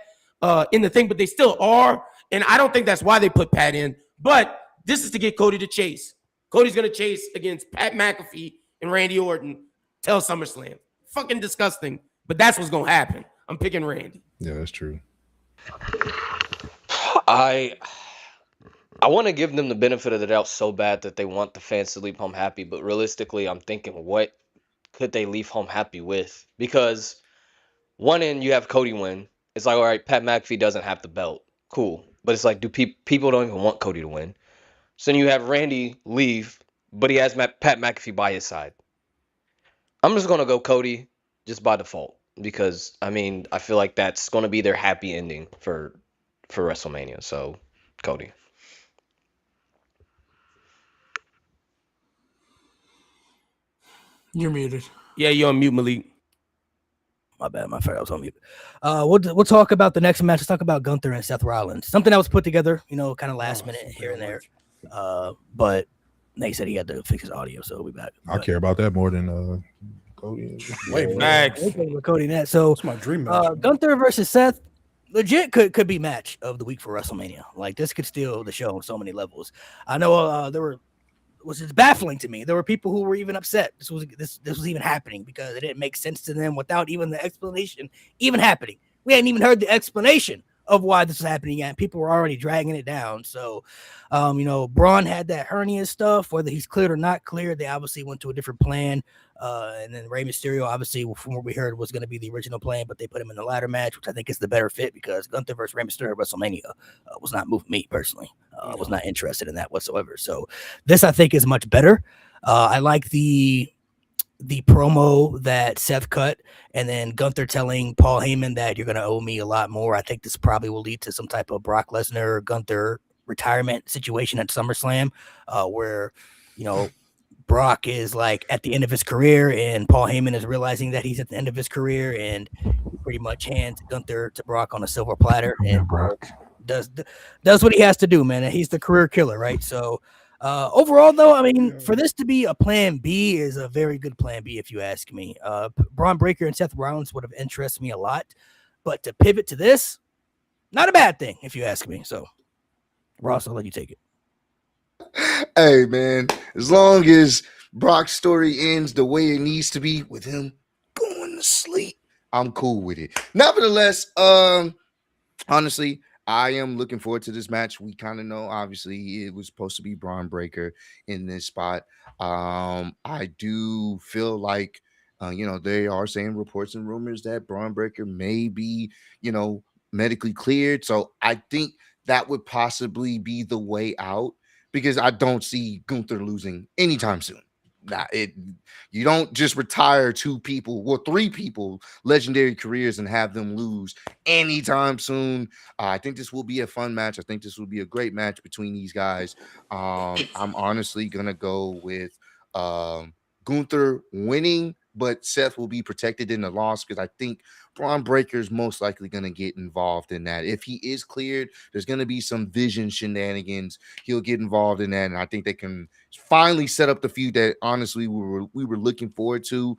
[SPEAKER 6] in the thing, but they still are. And I don't think that's why they put Pat in. But this is to get Cody to chase. Cody's gonna chase against Pat McAfee and Randy Orton till SummerSlam. Fucking disgusting. But that's what's gonna happen. I'm picking Randy.
[SPEAKER 3] Yeah, that's true.
[SPEAKER 7] I want to give them the benefit of the doubt so bad that they want the fans to leave home happy, but realistically, I'm thinking, what could they leave home happy with? Because one end you have Cody win. It's like, all right, Pat McAfee doesn't have the belt, cool, but it's like, do people don't even want Cody to win? So then you have Randy leave, but he has Pat McAfee by his side. I'm just gonna go Cody just by default because I mean I feel like that's gonna be their happy ending for WrestleMania. So Cody.
[SPEAKER 5] You're muted.
[SPEAKER 6] Yeah, you're on mute, Malik.
[SPEAKER 1] My bad, my friend. I was on mute. We'll talk about the next match. Let's talk about Gunther and Seth Rollins. Something that was put together, kind of last minute here and there. But they said he had to fix his audio, so we'll be back.
[SPEAKER 3] I care about that more than Cody.
[SPEAKER 6] Max.
[SPEAKER 1] Cody that. So
[SPEAKER 4] It's my dream match.
[SPEAKER 1] Gunther versus Seth, legit could be match of the week for WrestleMania. Like this could steal the show on so many levels. I know it's baffling to me. There were people who were even upset this was even happening because it didn't make sense to them without even the explanation even happening. We hadn't even heard the explanation of why this was happening yet. People were already dragging it down. So, Braun had that hernia stuff, whether he's cleared or not cleared. They obviously went to a different plan. And then Rey Mysterio, obviously, from what we heard, was going to be the original plan, but they put him in the ladder match, which I think is the better fit because Gunther versus Rey Mysterio at WrestleMania was not moving me personally. I was not interested in that whatsoever. So this, I think, is much better. I like the promo that Seth cut, and then Gunther telling Paul Heyman that you're going to owe me a lot more. I think this probably will lead to some type of Brock Lesnar Gunther retirement situation at SummerSlam, where Brock is like at the end of his career, and Paul Heyman is realizing that he's at the end of his career, and pretty much hands Gunther to Brock on a silver platter, and Brock does what he has to do, man. And he's the career killer, right? So. Overall, though, I mean, for this to be a plan B is a very good plan B, if you ask me. Braun Breaker and Seth Rollins would have interested me a lot, but to pivot to this, not a bad thing, if you ask me. So, Ross, I'll let you take it.
[SPEAKER 2] Hey, man, as long as Brock's story ends the way it needs to be with him going to sleep, I'm cool with it. Nevertheless, honestly, I am looking forward to this match. We kind of know, obviously, it was supposed to be Braun Breaker in this spot. I do feel like, they are saying reports and rumors that Braun Breaker may be, medically cleared. So I think that would possibly be the way out because I don't see Gunther losing anytime soon. You don't just retire three people, legendary careers, and have them lose anytime soon. I think this will be a fun match. I think this will be a great match between these guys. I'm honestly gonna go with Gunther winning, but Seth will be protected in the loss because I think Braun Breaker is most likely going to get involved in that. If he is cleared, there's going to be some vision shenanigans. He'll get involved in that, and I think they can finally set up the feud that honestly we were looking forward to,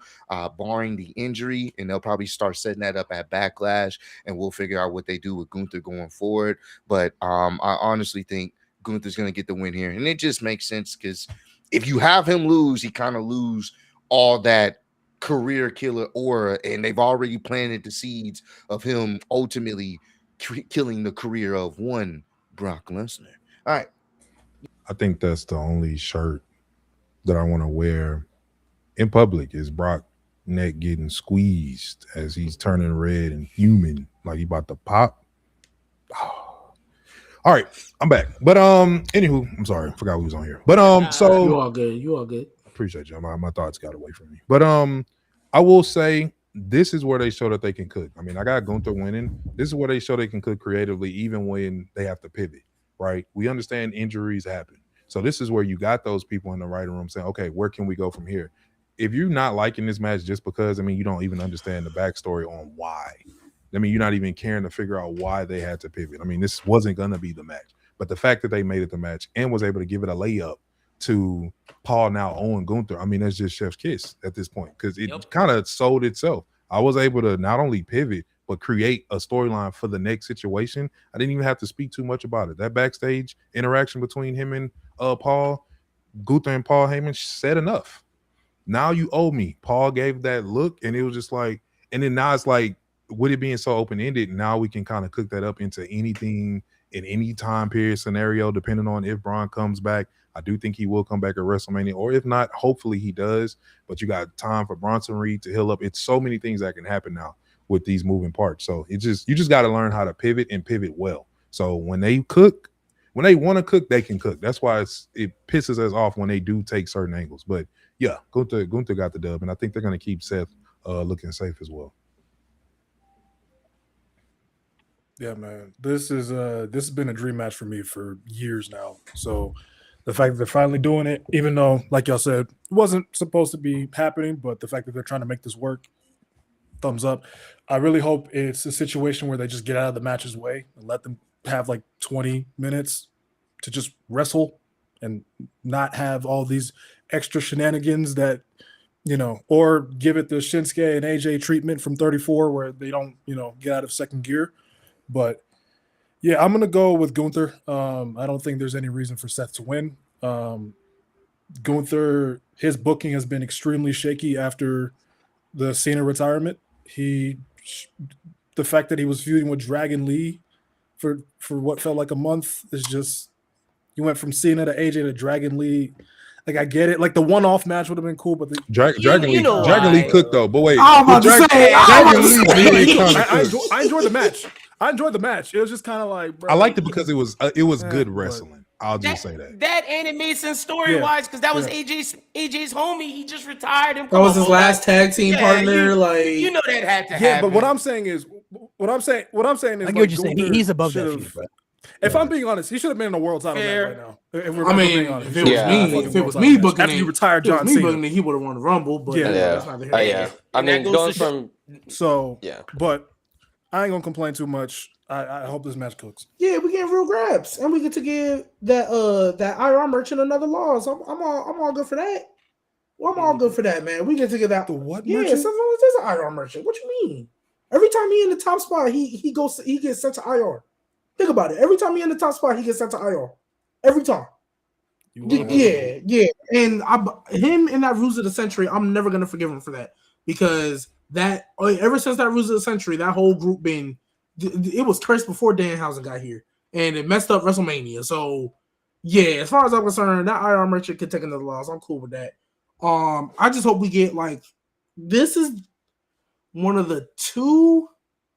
[SPEAKER 2] barring the injury, and they'll probably start setting that up at Backlash, and we'll figure out what they do with Gunther going forward. But I honestly think Gunther's going to get the win here, and it just makes sense because if you have him lose, he kind of lose all that career killer aura, and they've already planted the seeds of him ultimately killing the career of one Brock Lesnar. All right.
[SPEAKER 3] I think that's the only shirt that I want to wear in public is Brock neck getting squeezed as he's turning red and fuming like he about to pop. All right, I'm back. But anywho, I'm sorry, I forgot we was on here. But
[SPEAKER 5] You
[SPEAKER 3] so
[SPEAKER 5] all good. You all good.
[SPEAKER 3] appreciate you. My thoughts got away from me. But I will say this is where they show that they can cook. I mean, I got Gunther winning. This is where they show they can cook creatively, even when they have to pivot. Right? We understand injuries happen. So this is where you got those people in the writing room saying, okay, where can we go from here? If you're not liking this match just because, I mean, you don't even understand the backstory on why. I mean, you're not even caring to figure out why they had to pivot. I mean, this wasn't going to be the match. But the fact that they made it the match and was able to give it a layup to Paul now Owen Gunther, I mean, that's just chef's kiss at this point because it kind of sold itself. I was able to not only pivot, but create a storyline for the next situation. I didn't even have to speak too much about it. That backstage interaction between him and Paul, Gunther and Paul Heyman said enough. Now you owe me. Paul gave that look, and it was just like, and then now it's like, with it being so open-ended, now we can kind of cook that up into anything in any time period scenario, depending on if Braun comes back. I do think he will come back at WrestleMania, or if not, hopefully he does. But you got time for Bronson Reed to heal up. It's so many things that can happen now with these moving parts. So you just got to learn how to pivot and pivot well. So when they cook, when they want to cook, they can cook. That's why it pisses us off when they do take certain angles. But yeah, Gunther got the dub, and I think they're going to keep Seth looking safe as well.
[SPEAKER 4] Yeah, man. This has been a dream match for me for years now. So the fact that they're finally doing it, even though, like y'all said, it wasn't supposed to be happening, but the fact that they're trying to make this work, thumbs up. I really hope it's a situation where they just get out of the match's way and let them have like 20 minutes to just wrestle and not have all these extra shenanigans that, or give it the Shinsuke and AJ treatment from 34 where they don't, get out of second gear. But yeah, I'm gonna go with Gunther. I don't think there's any reason for Seth to win. Gunther, his booking has been extremely shaky after the Cena retirement. The fact that he was feuding with Dragon Lee for what felt like a month is just, you went from Cena to AJ to Dragon Lee. Like, I get it. Like, the one-off match would have been cool, but
[SPEAKER 3] Dragon Lee cooked though. But wait,
[SPEAKER 5] I'm about to say,
[SPEAKER 4] I enjoyed the match. I enjoyed the match. It was just kind of like, bro,
[SPEAKER 3] I liked it because it was good wrestling. I'll just say that.
[SPEAKER 6] That and it made sense story-wise because that was AJ's homie. He just retired him.
[SPEAKER 5] That was his last tag team partner.
[SPEAKER 6] You know that had to happen.
[SPEAKER 4] Yeah, but what I'm saying is,
[SPEAKER 1] I get what you're saying. He's above that feud, bro.
[SPEAKER 4] If I'm being honest, he should have been in a world title match right now. If
[SPEAKER 5] it was me booking
[SPEAKER 4] after you retired John Cena,
[SPEAKER 5] he would have won the Rumble. But
[SPEAKER 7] that's not the I mean, going from
[SPEAKER 4] but I ain't gonna complain too much. I hope this match cooks.
[SPEAKER 5] Yeah, we getting real grabs, and we get to give that IR merchant another loss. I'm all good for that. Well, I'm all good for that, man. We get to get that.
[SPEAKER 4] The what?
[SPEAKER 5] Yeah,
[SPEAKER 4] merchant?
[SPEAKER 5] there's an IR merchant. What you mean? Every time he in the top spot, he gets sent to IR. Think about it. Every time he in the top spot, he gets sent to IR. Every time. Yeah. And him in that Ruse of the Century, I'm never gonna forgive him for that because ever since that Ruse of the Century, that whole group it was cursed before Danhausen got here, and it messed up WrestleMania. So yeah, as far as I'm concerned, that IR merchant could take another loss. I'm cool with that. I just hope we get this is one of the 2,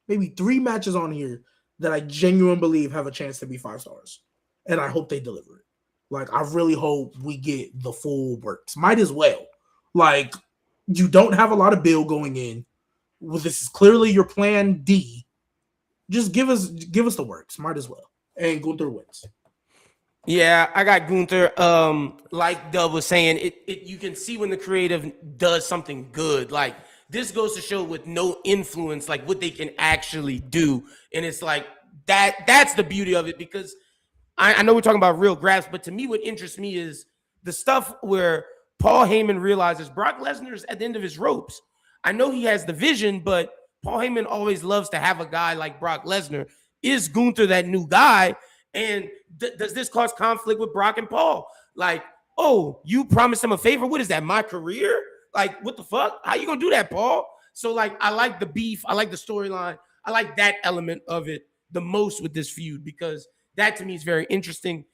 [SPEAKER 5] maybe 3 matches on here that I genuinely believe have a chance to be 5 stars. And I hope they deliver it. I really hope we get the full works. Might as well. You don't have a lot of build going in. Well, this is clearly your plan D. Just give us the works. Might as well. And Gunther wins.
[SPEAKER 6] Yeah, I got Gunther. Like Dub was saying, you can see when the creative does something good. This goes to show with no influence, what they can actually do. And it's that's the beauty of it because I know we're talking about real grabs, but to me, what interests me is the stuff where Paul Heyman realizes Brock Lesnar's at the end of his ropes. I know he has the vision, but Paul Heyman always loves to have a guy like Brock Lesnar. Is Gunther that new guy? And does this cause conflict with Brock and Paul? Oh, you promised him a favor? What is that, my career? What the fuck? How you gonna do that, Paul? So, I like the beef. I like the storyline. I like that element of it the most with this feud because that to me is very interesting.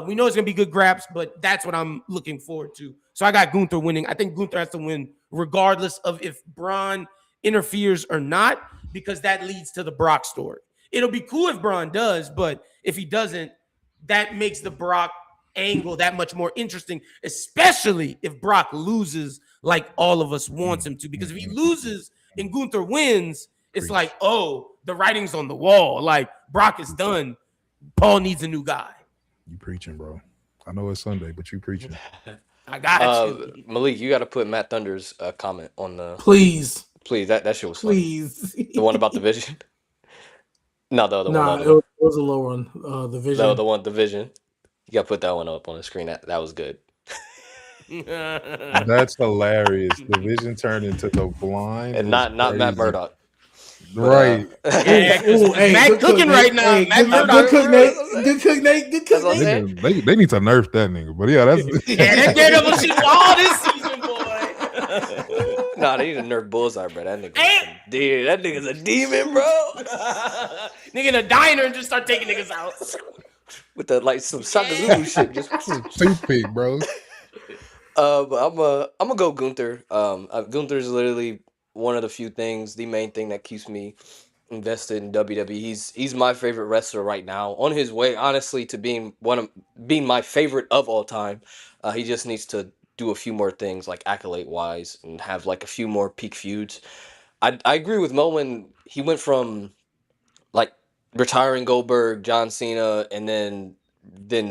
[SPEAKER 6] We know it's gonna be good graps, but that's what I'm looking forward to. So I got Gunther winning. I think Gunther has to win regardless of if Braun interferes or not, because that leads to the Brock story. It'll be cool if Braun does, but if he doesn't, that makes the Brock angle that much more interesting, especially if Brock loses like all of us wants him to. Because if he loses and Gunther wins, it's like, oh, the writing's on the wall. Like, Brock is done. Paul needs a new guy.
[SPEAKER 3] You preaching, bro. I know it's Sunday, but you preaching.
[SPEAKER 6] I got you.
[SPEAKER 7] Malik, you got to put Matt Thunder's comment on the.
[SPEAKER 5] Please.
[SPEAKER 7] That shit was funny.
[SPEAKER 5] Please.
[SPEAKER 7] The one about the vision. No, the other one.
[SPEAKER 5] It was a low one. The vision.
[SPEAKER 7] No, the one, the vision. You got to put that one up on the screen. That was good.
[SPEAKER 3] That's hilarious. The vision turned into the blind,
[SPEAKER 7] and not Matt Murdock.
[SPEAKER 3] Right.
[SPEAKER 6] Matt cooking right now. Matt Murdock.
[SPEAKER 5] Good cook, Nate.
[SPEAKER 3] They need to nerf that nigga. But yeah, that's
[SPEAKER 6] that Daredevil shit all this season, boy.
[SPEAKER 7] Nah, they need to nerf Bullseye, bro. That nigga's a demon, bro.
[SPEAKER 6] Nigga in a diner and just start taking niggas out.
[SPEAKER 7] With the some Sakazulu shit, just
[SPEAKER 3] toothpick, bro.
[SPEAKER 7] But I'm gonna go Gunther. Gunther's literally one of the few things, the main thing that keeps me invested in WWE. He's my favorite wrestler right now. On his way, honestly, to being my favorite of all time. He just needs to do a few more things, like accolade wise, and have like a few more peak feuds. I agree with Mo when he went from like retiring Goldberg, John Cena, and then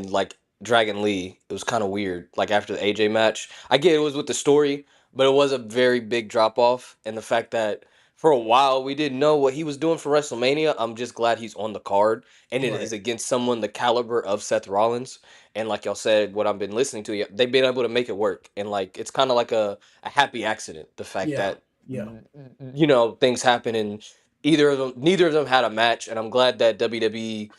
[SPEAKER 7] like Dragon Lee. It was kind of weird. Like after the AJ match, I get it was with the story, but it was a very big drop off. And the fact that for a while we didn't know what he was doing for WrestleMania, I'm just glad he's on the card, and it is against someone the caliber of Seth Rollins. And like y'all said, what I've been listening to, they've been able to make it work. And like it's kind of like a happy accident. The fact that things happen and neither of them had a match, and I'm glad that WWE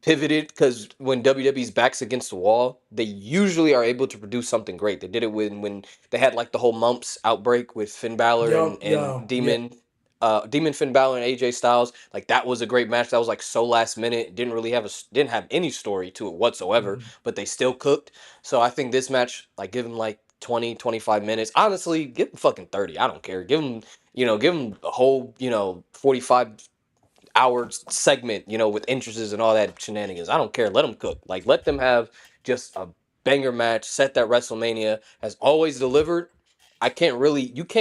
[SPEAKER 7] pivoted, because when WWE's back's against the wall, they usually are able to produce something great. They did it when they had like the whole mumps outbreak with Finn Balor and Demon Finn Balor and AJ Styles. Like that was a great match. That was like so last minute. Didn't have any story to it whatsoever, but they still cooked. So I think this match, like give them like 20, 25 minutes. Honestly, give them fucking 30. I don't care. Give them a whole, 45 hour segment, with entrances and all that shenanigans. I don't care. Let them cook. Like, let them have just a banger match. Set that WrestleMania has always delivered. You can't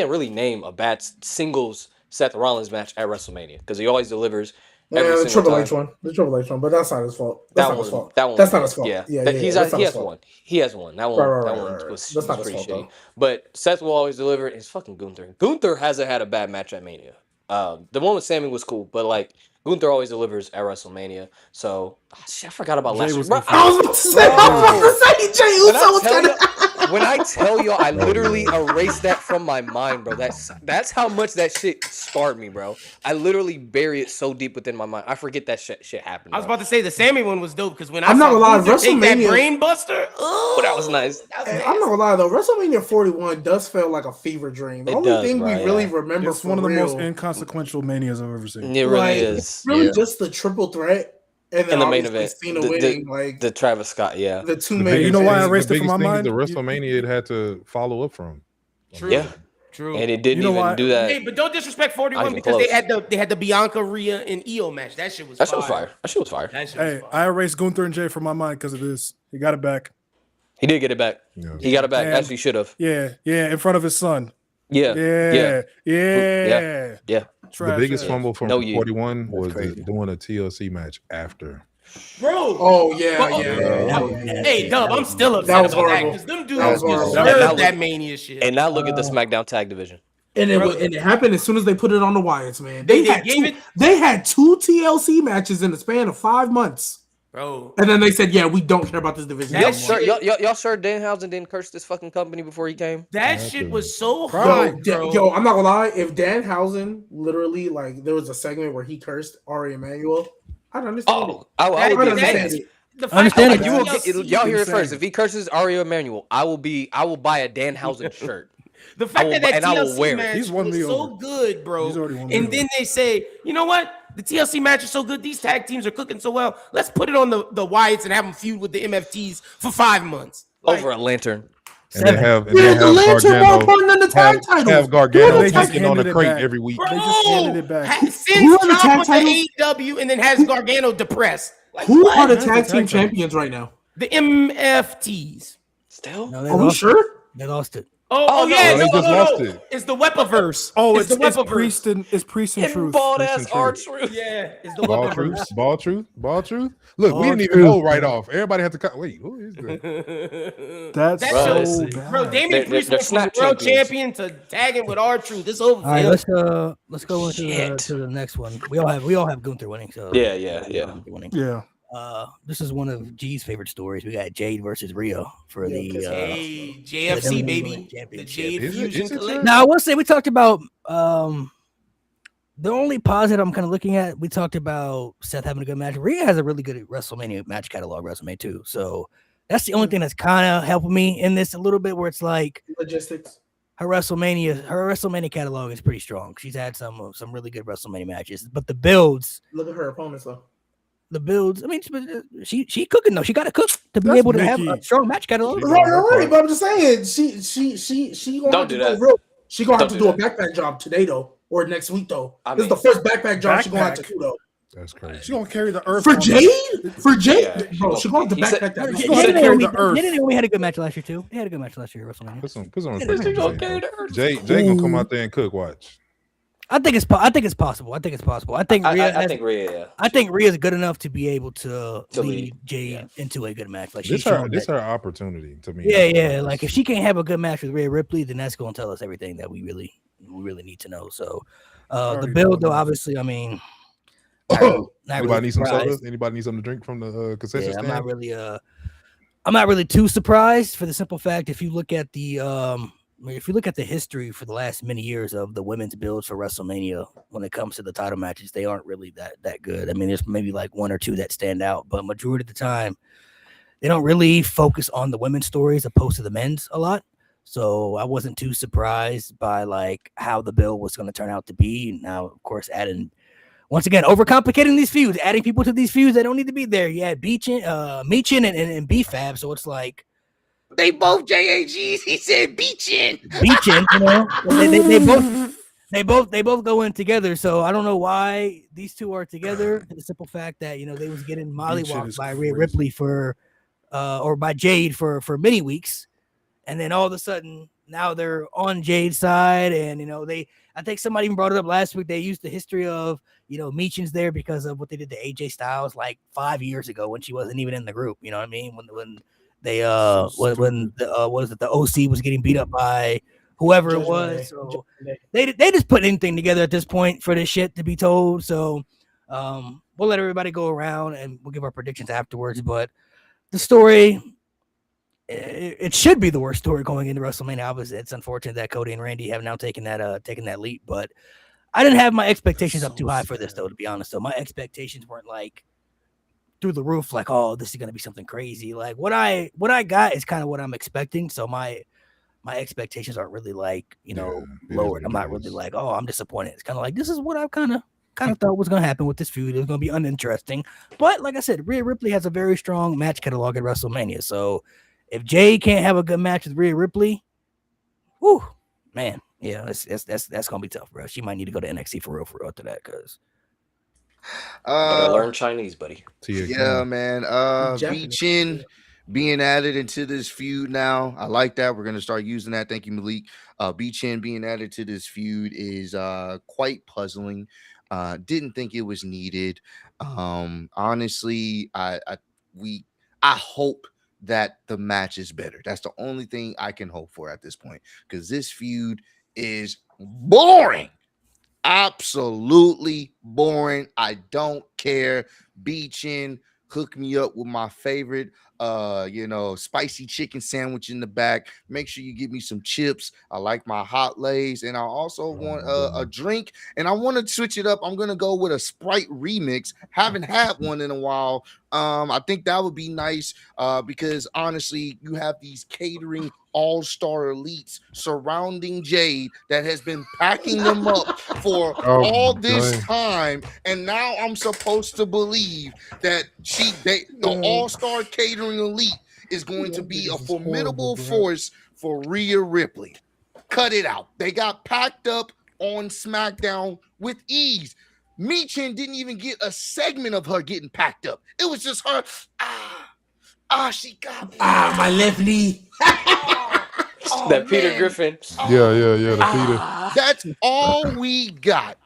[SPEAKER 7] really name a bad singles Seth Rollins match at WrestleMania, because he always delivers.
[SPEAKER 5] The Triple H one, but that's not his fault. That's not his fault.
[SPEAKER 7] Yeah, he has one. He has one. That one was pretty shitty. But Seth will always deliver. It's fucking Gunther. Gunther hasn't had a bad match at Mania. The one with Sammy was cool, but like Gunther always delivers at WrestleMania. So I forgot about last week.
[SPEAKER 5] I was about to say Jey Uso was kind of.
[SPEAKER 7] When I tell y'all, I literally erased that from my mind, bro. That's how much that shit scarred me, bro. I literally bury it so deep within my mind. I forget that shit happened. Bro.
[SPEAKER 6] I was about to say the Sammy one was dope, because when
[SPEAKER 5] I'm not gonna lie, WrestleMania
[SPEAKER 6] that brain buster,
[SPEAKER 7] that was nice.
[SPEAKER 5] I'm not gonna lie though, WrestleMania 41 does feel like a fever dream. The only thing we really remember,
[SPEAKER 4] it's one of the most inconsequential manias I've ever seen.
[SPEAKER 7] It really is.
[SPEAKER 5] It's really just the triple threat. And then
[SPEAKER 7] the main event,
[SPEAKER 5] Cena winning, like
[SPEAKER 7] the Travis Scott,
[SPEAKER 5] the two main.
[SPEAKER 4] You know why I erased it from my mind?
[SPEAKER 3] The WrestleMania it had to follow up from.
[SPEAKER 6] True.
[SPEAKER 7] True. And it didn't even do that.
[SPEAKER 6] Hey, but don't disrespect 41 because they had the Bianca, Rhea, and Io match. That shit was fire.
[SPEAKER 7] That shit was fire.
[SPEAKER 4] Hey, I erased Gunther and Jay from my mind because of this. He got it back.
[SPEAKER 7] He did get it back. Yeah. He got it back, as he should have.
[SPEAKER 4] Yeah, in front of his son.
[SPEAKER 7] Yeah.
[SPEAKER 3] The biggest fumble from 41 was doing a TLC match after.
[SPEAKER 6] Bro.
[SPEAKER 5] Oh yeah.
[SPEAKER 6] Hey, Dub, I'm still upset about that, because them dudes deserve that Mania shit.
[SPEAKER 7] And now look at the SmackDown Tag Division.
[SPEAKER 5] And it happened as soon as they put it on the Wyatts, man. They had two TLC matches in the span of 5 months.
[SPEAKER 6] Bro.
[SPEAKER 5] And then they said, "Yeah, we don't care about this division."
[SPEAKER 7] Y'all sure Danhausen didn't curse this fucking company before he came?
[SPEAKER 6] That shit was so hard, bro.
[SPEAKER 5] Yo, I'm not gonna lie. If Danhausen literally, like, there was a segment where he cursed Ari Emanuel, I'd understand it.
[SPEAKER 7] I would understand
[SPEAKER 5] it.
[SPEAKER 7] Y'all hear it first. If he curses Ari Emanuel, I will buy a Danhausen shirt.
[SPEAKER 6] The fact that TLC match was so good, bro. And then they say, you know what? The TLC match is so good. These tag teams are cooking so well. Let's put it on the Wyatts and have them feud with the MFTs for 5 months.
[SPEAKER 7] Over a lantern.
[SPEAKER 3] And then
[SPEAKER 1] 7.
[SPEAKER 3] have
[SPEAKER 5] The lantern more important than the tag
[SPEAKER 3] have
[SPEAKER 5] titles.
[SPEAKER 3] Gargano
[SPEAKER 4] They just
[SPEAKER 3] taking on a
[SPEAKER 4] handed it
[SPEAKER 3] crate
[SPEAKER 4] back.
[SPEAKER 3] every week.
[SPEAKER 4] They just handed it back.
[SPEAKER 5] Who
[SPEAKER 6] Sends
[SPEAKER 5] are the tag
[SPEAKER 6] Ciampa
[SPEAKER 5] titles?
[SPEAKER 6] to AEW and then has Gargano depressed. Like,
[SPEAKER 5] Who
[SPEAKER 6] what?
[SPEAKER 5] are the
[SPEAKER 4] Who's the
[SPEAKER 5] tag
[SPEAKER 4] tag
[SPEAKER 5] team
[SPEAKER 4] titles?
[SPEAKER 5] champions right now?
[SPEAKER 6] The MFTs.
[SPEAKER 7] Still?
[SPEAKER 1] No, they
[SPEAKER 5] Are we
[SPEAKER 1] lost.
[SPEAKER 5] sure?
[SPEAKER 1] They lost it.
[SPEAKER 6] Oh,
[SPEAKER 7] no,
[SPEAKER 6] yeah,
[SPEAKER 3] they just lost
[SPEAKER 6] no.
[SPEAKER 3] it.
[SPEAKER 6] It's the Wepaverse.
[SPEAKER 4] Oh,
[SPEAKER 6] it's the
[SPEAKER 4] it's
[SPEAKER 6] Wepaverse.
[SPEAKER 4] Priest and
[SPEAKER 7] And
[SPEAKER 4] Truth.
[SPEAKER 7] bald
[SPEAKER 3] Priest
[SPEAKER 7] ass
[SPEAKER 3] and
[SPEAKER 7] R
[SPEAKER 3] Truth.
[SPEAKER 7] Truth.
[SPEAKER 6] Yeah, it's the
[SPEAKER 3] Ball
[SPEAKER 6] Wepaverse.
[SPEAKER 3] truth. Look,
[SPEAKER 1] Ball
[SPEAKER 3] we didn't even
[SPEAKER 1] truth,
[SPEAKER 3] know right
[SPEAKER 1] man.
[SPEAKER 3] off. Everybody had to cut. Wait, who is that?
[SPEAKER 4] That's
[SPEAKER 7] Bro,
[SPEAKER 4] so
[SPEAKER 7] bro,
[SPEAKER 4] bad.
[SPEAKER 6] Bro, Damian Priest
[SPEAKER 7] they're
[SPEAKER 6] went from
[SPEAKER 7] snap
[SPEAKER 6] world
[SPEAKER 7] champions.
[SPEAKER 6] champion to tagging with R Truth. This over
[SPEAKER 1] All
[SPEAKER 6] for
[SPEAKER 1] right,
[SPEAKER 6] him.
[SPEAKER 1] let's go into
[SPEAKER 7] Shit.
[SPEAKER 1] to the next one. We all have Gunther winning. So
[SPEAKER 7] Yeah.
[SPEAKER 1] Gunther winning.
[SPEAKER 4] Yeah.
[SPEAKER 1] This is one of G's favorite stories. We got Jade versus Rio for the
[SPEAKER 6] Hey,
[SPEAKER 1] the
[SPEAKER 6] JFC,
[SPEAKER 1] WWE
[SPEAKER 6] baby. The
[SPEAKER 1] Championship.
[SPEAKER 6] Jade
[SPEAKER 3] Is it-
[SPEAKER 6] Fusion
[SPEAKER 3] is it
[SPEAKER 6] Collective.
[SPEAKER 1] Now I will say we talked about the only positive I'm kind of looking at. We talked about Seth having a good match. Rhea has a really good WrestleMania match catalog, WrestleMania 2. So that's the only thing that's kind of helping me in this a little bit, where it's like
[SPEAKER 5] Logistics.
[SPEAKER 1] her WrestleMania catalog is pretty strong. She's had some really good WrestleMania matches, but the builds.
[SPEAKER 5] Look at her opponents though.
[SPEAKER 1] The builds. I mean, she cooking though. She got to cook to be
[SPEAKER 4] That's
[SPEAKER 1] able to have
[SPEAKER 4] Nikki.
[SPEAKER 1] a strong match catalog.
[SPEAKER 3] She-
[SPEAKER 5] Right, but I'm just saying, she gonna
[SPEAKER 7] Don't
[SPEAKER 5] have
[SPEAKER 7] do
[SPEAKER 5] to
[SPEAKER 7] that.
[SPEAKER 5] do real. She gonna have
[SPEAKER 7] Don't
[SPEAKER 5] to
[SPEAKER 7] do
[SPEAKER 5] do a backpack job today though, or next week though.
[SPEAKER 7] I
[SPEAKER 5] This is
[SPEAKER 7] mean-
[SPEAKER 5] the first backpack job she gonna have to
[SPEAKER 4] Backpack?
[SPEAKER 5] do though.
[SPEAKER 3] That's crazy.
[SPEAKER 4] She's gonna carry the earth
[SPEAKER 5] For
[SPEAKER 4] on
[SPEAKER 5] Jade,
[SPEAKER 7] Yeah,
[SPEAKER 5] bro, she gonna have to
[SPEAKER 7] he said-
[SPEAKER 5] backpack that.
[SPEAKER 4] She's
[SPEAKER 1] Jade
[SPEAKER 4] gonna
[SPEAKER 1] and
[SPEAKER 4] carry
[SPEAKER 1] Naomi-
[SPEAKER 4] the earth.
[SPEAKER 1] Jade and Naomi had a good match last year too. They had a good match last year at WrestleMania.
[SPEAKER 3] Put some
[SPEAKER 1] Yeah,
[SPEAKER 3] respect
[SPEAKER 7] She
[SPEAKER 3] on
[SPEAKER 7] gonna
[SPEAKER 3] Jay,
[SPEAKER 7] carry
[SPEAKER 3] bro.
[SPEAKER 7] the earth.
[SPEAKER 3] Jay gonna come out there and cook. Watch.
[SPEAKER 1] I think it's possible. I think
[SPEAKER 7] I think Rhea, yeah.
[SPEAKER 1] I think Rhea's good enough to be able to
[SPEAKER 7] To
[SPEAKER 1] lead
[SPEAKER 7] lead,
[SPEAKER 1] Jade
[SPEAKER 7] yeah.
[SPEAKER 1] into a good match. Like
[SPEAKER 3] This
[SPEAKER 1] she's shown
[SPEAKER 3] her
[SPEAKER 1] that.
[SPEAKER 3] opportunity to me.
[SPEAKER 1] Yeah. Like if she can't have a good match with Rhea Ripley, then that's going to tell us everything that we really need to know. So the
[SPEAKER 4] Already
[SPEAKER 1] build,
[SPEAKER 4] know
[SPEAKER 1] though,
[SPEAKER 4] enough.
[SPEAKER 1] obviously, I mean,
[SPEAKER 3] Anybody
[SPEAKER 1] really
[SPEAKER 3] need some
[SPEAKER 1] surprised.
[SPEAKER 3] soda? Anybody need something to drink from the concession
[SPEAKER 1] Yeah,
[SPEAKER 3] stand?
[SPEAKER 1] I'm not really too surprised for the simple fact if you look at the history for the last many years of the women's builds for WrestleMania, when it comes to the title matches, they aren't really that good. I mean, there's maybe like one or two that stand out, but majority of the time, they don't really focus on the women's stories opposed to the men's a lot. So I wasn't too surprised by like how the build was going to turn out to be. Now, of course, once again, overcomplicating these feuds, adding people to these feuds that don't need to be there. Yeah, Meechin and B-Fab. So it's like
[SPEAKER 6] They both JAGs. He said Beachin.
[SPEAKER 1] Beechin, they both go in together. So I don't know why these two are together. The simple fact that they was getting mollywopped
[SPEAKER 4] is
[SPEAKER 1] by Rhea
[SPEAKER 4] crazy.
[SPEAKER 1] Ripley or by Jade for many weeks, and then all of a sudden now they're on Jade's side, and I think somebody even brought it up last week. They used the history of Meechin's there because of what they did to AJ Styles like 5 years ago when she wasn't even in the group. You know what I mean? When they when the OC was getting beat up by whoever it was. So they just put anything together at this point for this shit to be told. So we'll let everybody go around and we'll give our predictions afterwards. But the story, it should be the worst story going into WrestleMania. Obviously, it's unfortunate that Cody and Randy have now taken that leap, but I didn't have my expectations up too high for this, though, to be honest. So my expectations weren't like through the roof, like, oh, this is gonna be something crazy. Like what I got is kind of what I'm expecting. So my expectations aren't really like
[SPEAKER 3] it is
[SPEAKER 1] lowered.
[SPEAKER 3] what
[SPEAKER 1] I'm
[SPEAKER 3] it
[SPEAKER 1] not really
[SPEAKER 3] is.
[SPEAKER 1] like, oh, I'm disappointed. It's kind of like this is what I kind of thought was gonna happen with this feud. It was gonna be uninteresting. But like I said, Rhea Ripley has a very strong match catalog at WrestleMania. So if Jay can't have a good match with Rhea Ripley, whew, man, yeah, that's gonna be tough, bro. She might need to go to NXT for real after that, because
[SPEAKER 7] Better learn Chinese, buddy.
[SPEAKER 3] Tia
[SPEAKER 2] Yeah,
[SPEAKER 3] Khan.
[SPEAKER 2] man.
[SPEAKER 5] Japanese.
[SPEAKER 2] Beachin being added into this feud now. I like that. We're gonna start using that. Thank you, Malik. Beachin being added to this feud is quite puzzling. Didn't think it was needed. Honestly, I hope that the match is better. That's the only thing I can hope for at this point, because this feud is boring. Absolutely boring. I don't care. Beachin, hook me up with my favorite spicy chicken sandwich in the back. Make sure you give me some chips. I like my hot lays, and I also want a drink. And I want to switch it up. I'm gonna go with a Sprite remix. Haven't had one in a while. I think that would be nice because honestly, you have these catering all-star elites surrounding Jade that has been packing them up for all this time, and now I'm supposed to believe that the all-star catering elite is going to be a formidable force for Rhea Ripley. Cut it out. They got packed up on SmackDown with ease. Michin didn't even get a segment of her getting packed up. It was just her. She got me.
[SPEAKER 5] My left knee.
[SPEAKER 7] That Peter Griffin.
[SPEAKER 3] Yeah, the Peter.
[SPEAKER 2] That's all we got.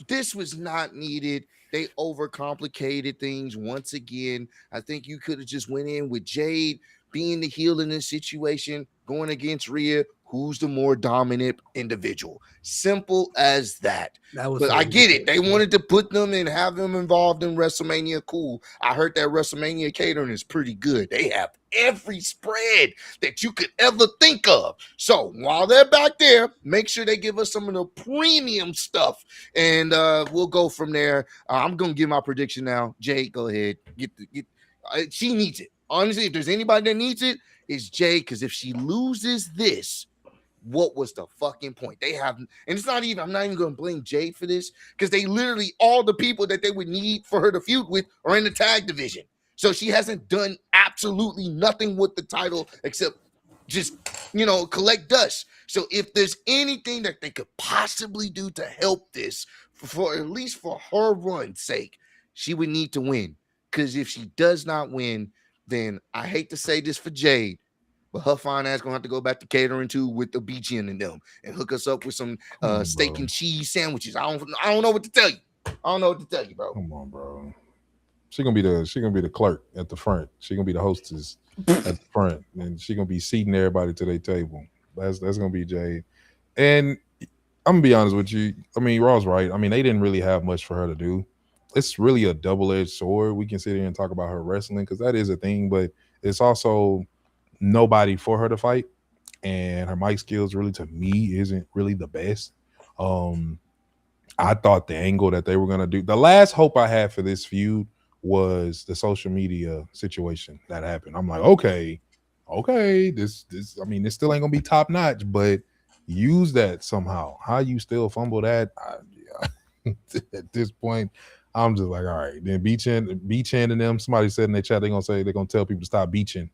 [SPEAKER 2] This was not needed. They overcomplicated things once again. I think you could have just went in with Jade being the heel in this situation, going against Rhea, who's the more dominant individual. Simple as that. But I get it. They wanted to put them and have them involved in WrestleMania. Cool. I heard that WrestleMania catering is pretty good. They have every spread that you could ever think of. So while they're back there, make sure they give us some of the premium stuff, and we'll go from there. I'm gonna give my prediction now. Jade, go ahead. She needs it. Honestly, if there's anybody that needs it, it's Jade. Because if she loses this, what was the fucking point? They have, and it's not even, I'm not even going to blame Jade for this, because they literally, all the people that they would need for her to feud with are in the tag division. So she hasn't done absolutely nothing with the title except just, collect dust. So if there's anything that they could possibly do to help this, for at least for her run's sake, she would need to win. Because if she does not win, then I hate to say this for Jade, but her fine ass gonna have to go back to catering too with the BGN and them and hook us up with some steak and cheese sandwiches. I don't know what to tell you. I don't know what to tell you, bro.
[SPEAKER 3] Come on, bro. She gonna be the clerk at the front. She gonna be the hostess at the front, and she gonna be seating everybody to their table. That's gonna be Jade. And I'm gonna be honest with you. I mean, Raw's right. I mean, they didn't really have much for her to do. It's really a double-edged sword. We can sit here and talk about her wrestling because that is a thing, but it's also nobody for her to fight, and her mic skills really, to me, isn't really the best. I thought the angle that they were gonna do, the last hope I had for this feud was the social media situation that happened. I'm like, okay, this I mean, it still ain't gonna be top notch, but use that somehow. How you still fumble that? At this point, I'm just like, all right. Then B-Chan and them, somebody said in their chat, they're gonna tell people to stop beaching.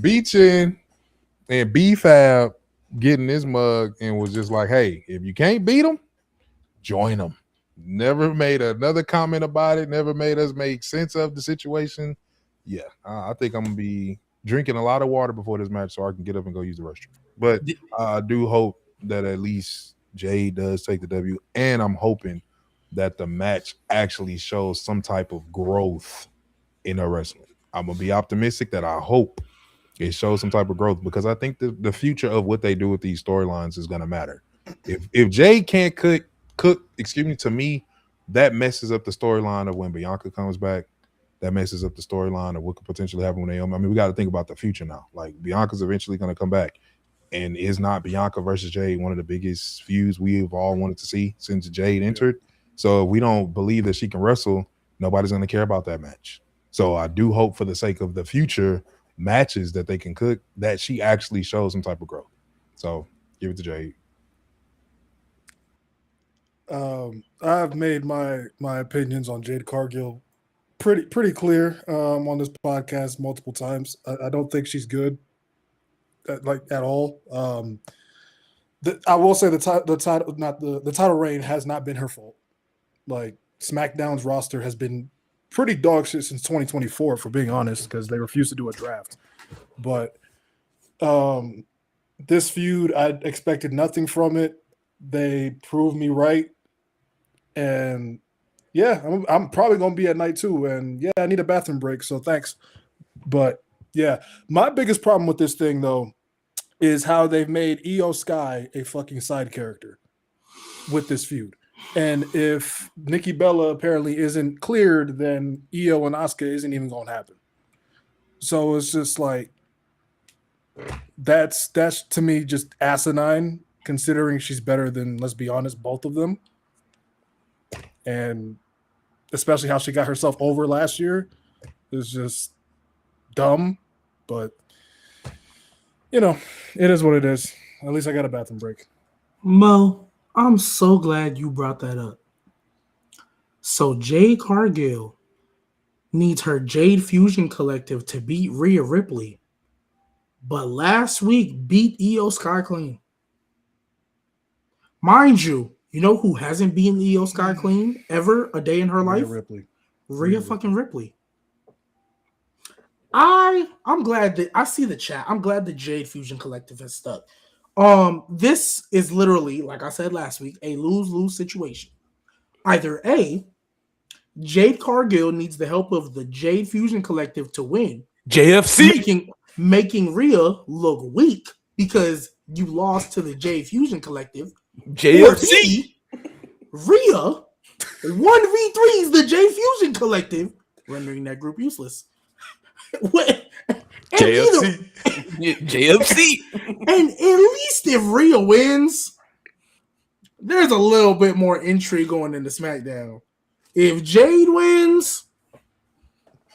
[SPEAKER 3] B-Chan and B-Fab getting this mug and was just like, hey, if you can't beat them, join them. Never made another comment about it, never made us make sense of the situation. Yeah, I think I'm gonna be drinking a lot of water before this match so I can get up and go use the restroom. But I do hope that at least Jade does take the W, and I'm hoping that the match actually shows some type of growth in her wrestling. I'm gonna be optimistic that I hope it shows some type of growth, because I think the future of what they do with these storylines is gonna matter. If Jade can't cook, to me, that messes up the storyline of when Bianca comes back. That messes up the storyline of what could potentially happen with Naomi. I mean, we got to think about the future now. Like, Bianca's eventually going to come back. And is not Bianca versus Jade one of the biggest feuds we've all wanted to see since Jade entered? So if we don't believe that she can wrestle, nobody's going to care about that match. So I do hope, for the sake of the future matches that they can cook, that she actually shows some type of growth. So give it to Jade.
[SPEAKER 4] I've made my opinions on Jade Cargill pretty clear on this podcast multiple times. I don't think she's good at all. I will say the title reign has not been her fault. Like, SmackDown's roster has been pretty dog shit since 2024, for being honest, because they refused to do a draft. But this feud, I expected nothing from it. They proved me right. And yeah, I'm probably going to be at night too. And yeah, I need a bathroom break, so thanks. But yeah, my biggest problem with this thing, though, is how they've made Io Sky a fucking side character with this feud. And if Nikki Bella apparently isn't cleared, then Io and Asuka isn't even going to happen. So it's just like that's to me just asinine, considering she's better than, let's be honest, both of them. And especially how she got herself over last year is just dumb. But you know, it is what it is. At least I got a bathroom break.
[SPEAKER 5] Mo, I'm so glad you brought that up. So Jade Cargill needs her Jade Fusion Collective to beat Rhea Ripley, but last week beat Io Sky clean. Mind you, you know who hasn't beaten Io Sky clean ever a day in her life?
[SPEAKER 4] Ripley.
[SPEAKER 5] Rhea fucking Ripley. I'm glad that I see the chat. I'm glad the Jade Fusion Collective has stuck. This is literally, like I said last week, a lose-lose situation. Either A, Jade Cargill needs the help of the Jade Fusion Collective to win,
[SPEAKER 6] JFC.
[SPEAKER 5] making Rhea look weak because you lost to the Jade Fusion Collective.
[SPEAKER 6] JFC.
[SPEAKER 5] Or B, Rhea 1v3s the Jade Fusion Collective, rendering that group useless.
[SPEAKER 6] JFC. JFC.
[SPEAKER 5] And at least if Rhea wins, there's a little bit more intrigue going into SmackDown. If Jade wins,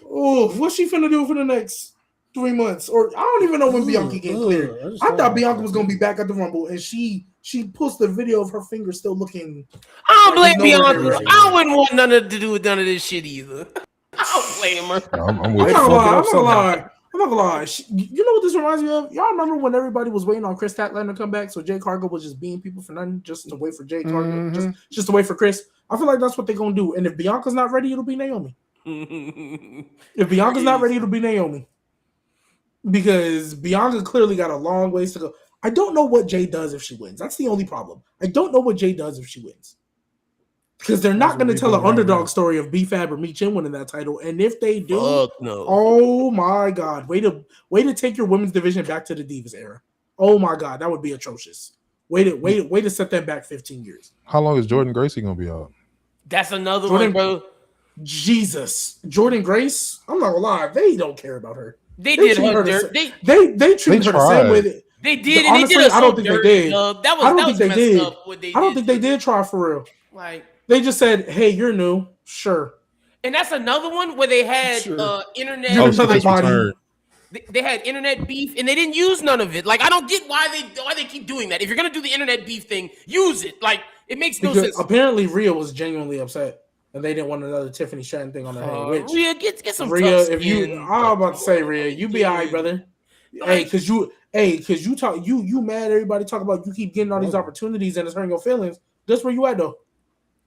[SPEAKER 5] what's she finna do for the next 3 months? Or I don't even know when Bianca get cleared. I thought Bianca was gonna be back at the Rumble, and she posted a video of her finger still looking.
[SPEAKER 6] I don't blame Bianca.
[SPEAKER 5] Right.
[SPEAKER 6] I wouldn't want nothing to do with none of this shit either. I don't blame her.
[SPEAKER 3] I'm with
[SPEAKER 5] I'm
[SPEAKER 3] you.
[SPEAKER 5] not gonna lie. You know what this reminds me of? Y'all remember when everybody was waiting on Chris Statlander to come back, so Jade Cargill was just beating people for nothing, just to wait for Jade Cargill, just to wait for Chris? I feel like that's what they're gonna do. And if Bianca's not ready, it'll be Naomi. If Bianca's not ready, it'll be Naomi. Because Bianca clearly got a long ways to go. I don't know what Jade does if she wins. That's the only problem. I don't know what Jade does if she wins. Because they're not going to tell an underdog story of B-Fab or Mi Chin winning that title. And if they do,
[SPEAKER 6] no.
[SPEAKER 5] Oh my God. Way to take your women's division back to the Divas era. Oh my God. That would be atrocious. Way to set that back 15 years.
[SPEAKER 3] How long is Jordan Gracie gonna be out?
[SPEAKER 6] That's another one, bro.
[SPEAKER 5] Jesus. Jordan Grace, I'm not gonna lie, they don't care about her.
[SPEAKER 6] They did her dirt.
[SPEAKER 5] They treated her the same way.
[SPEAKER 6] They did,
[SPEAKER 5] and
[SPEAKER 6] honestly,
[SPEAKER 5] they did. I don't think they did.
[SPEAKER 6] That was messed up. What they
[SPEAKER 5] I don't think they did try for real.
[SPEAKER 6] Like
[SPEAKER 5] they just said, "Hey, you're new, sure."
[SPEAKER 6] And that's another one where they had internet. They had internet beef, and they didn't use none of it. Like I don't get why they keep doing that. If you're gonna do the internet beef thing, use it. Like it makes no sense.
[SPEAKER 5] Apparently, Rhea was genuinely upset, and they didn't want another Tiffany Stratton thing on their head. Which
[SPEAKER 6] Rhea, get some
[SPEAKER 5] Rhea,
[SPEAKER 6] tough
[SPEAKER 5] if you,
[SPEAKER 6] skin.
[SPEAKER 5] I'm about to say, Rhea, you be all right, brother. Hey, because you talk, you mad. Everybody talk about you keep getting all these opportunities, and it's hurting your feelings. That's where you at though.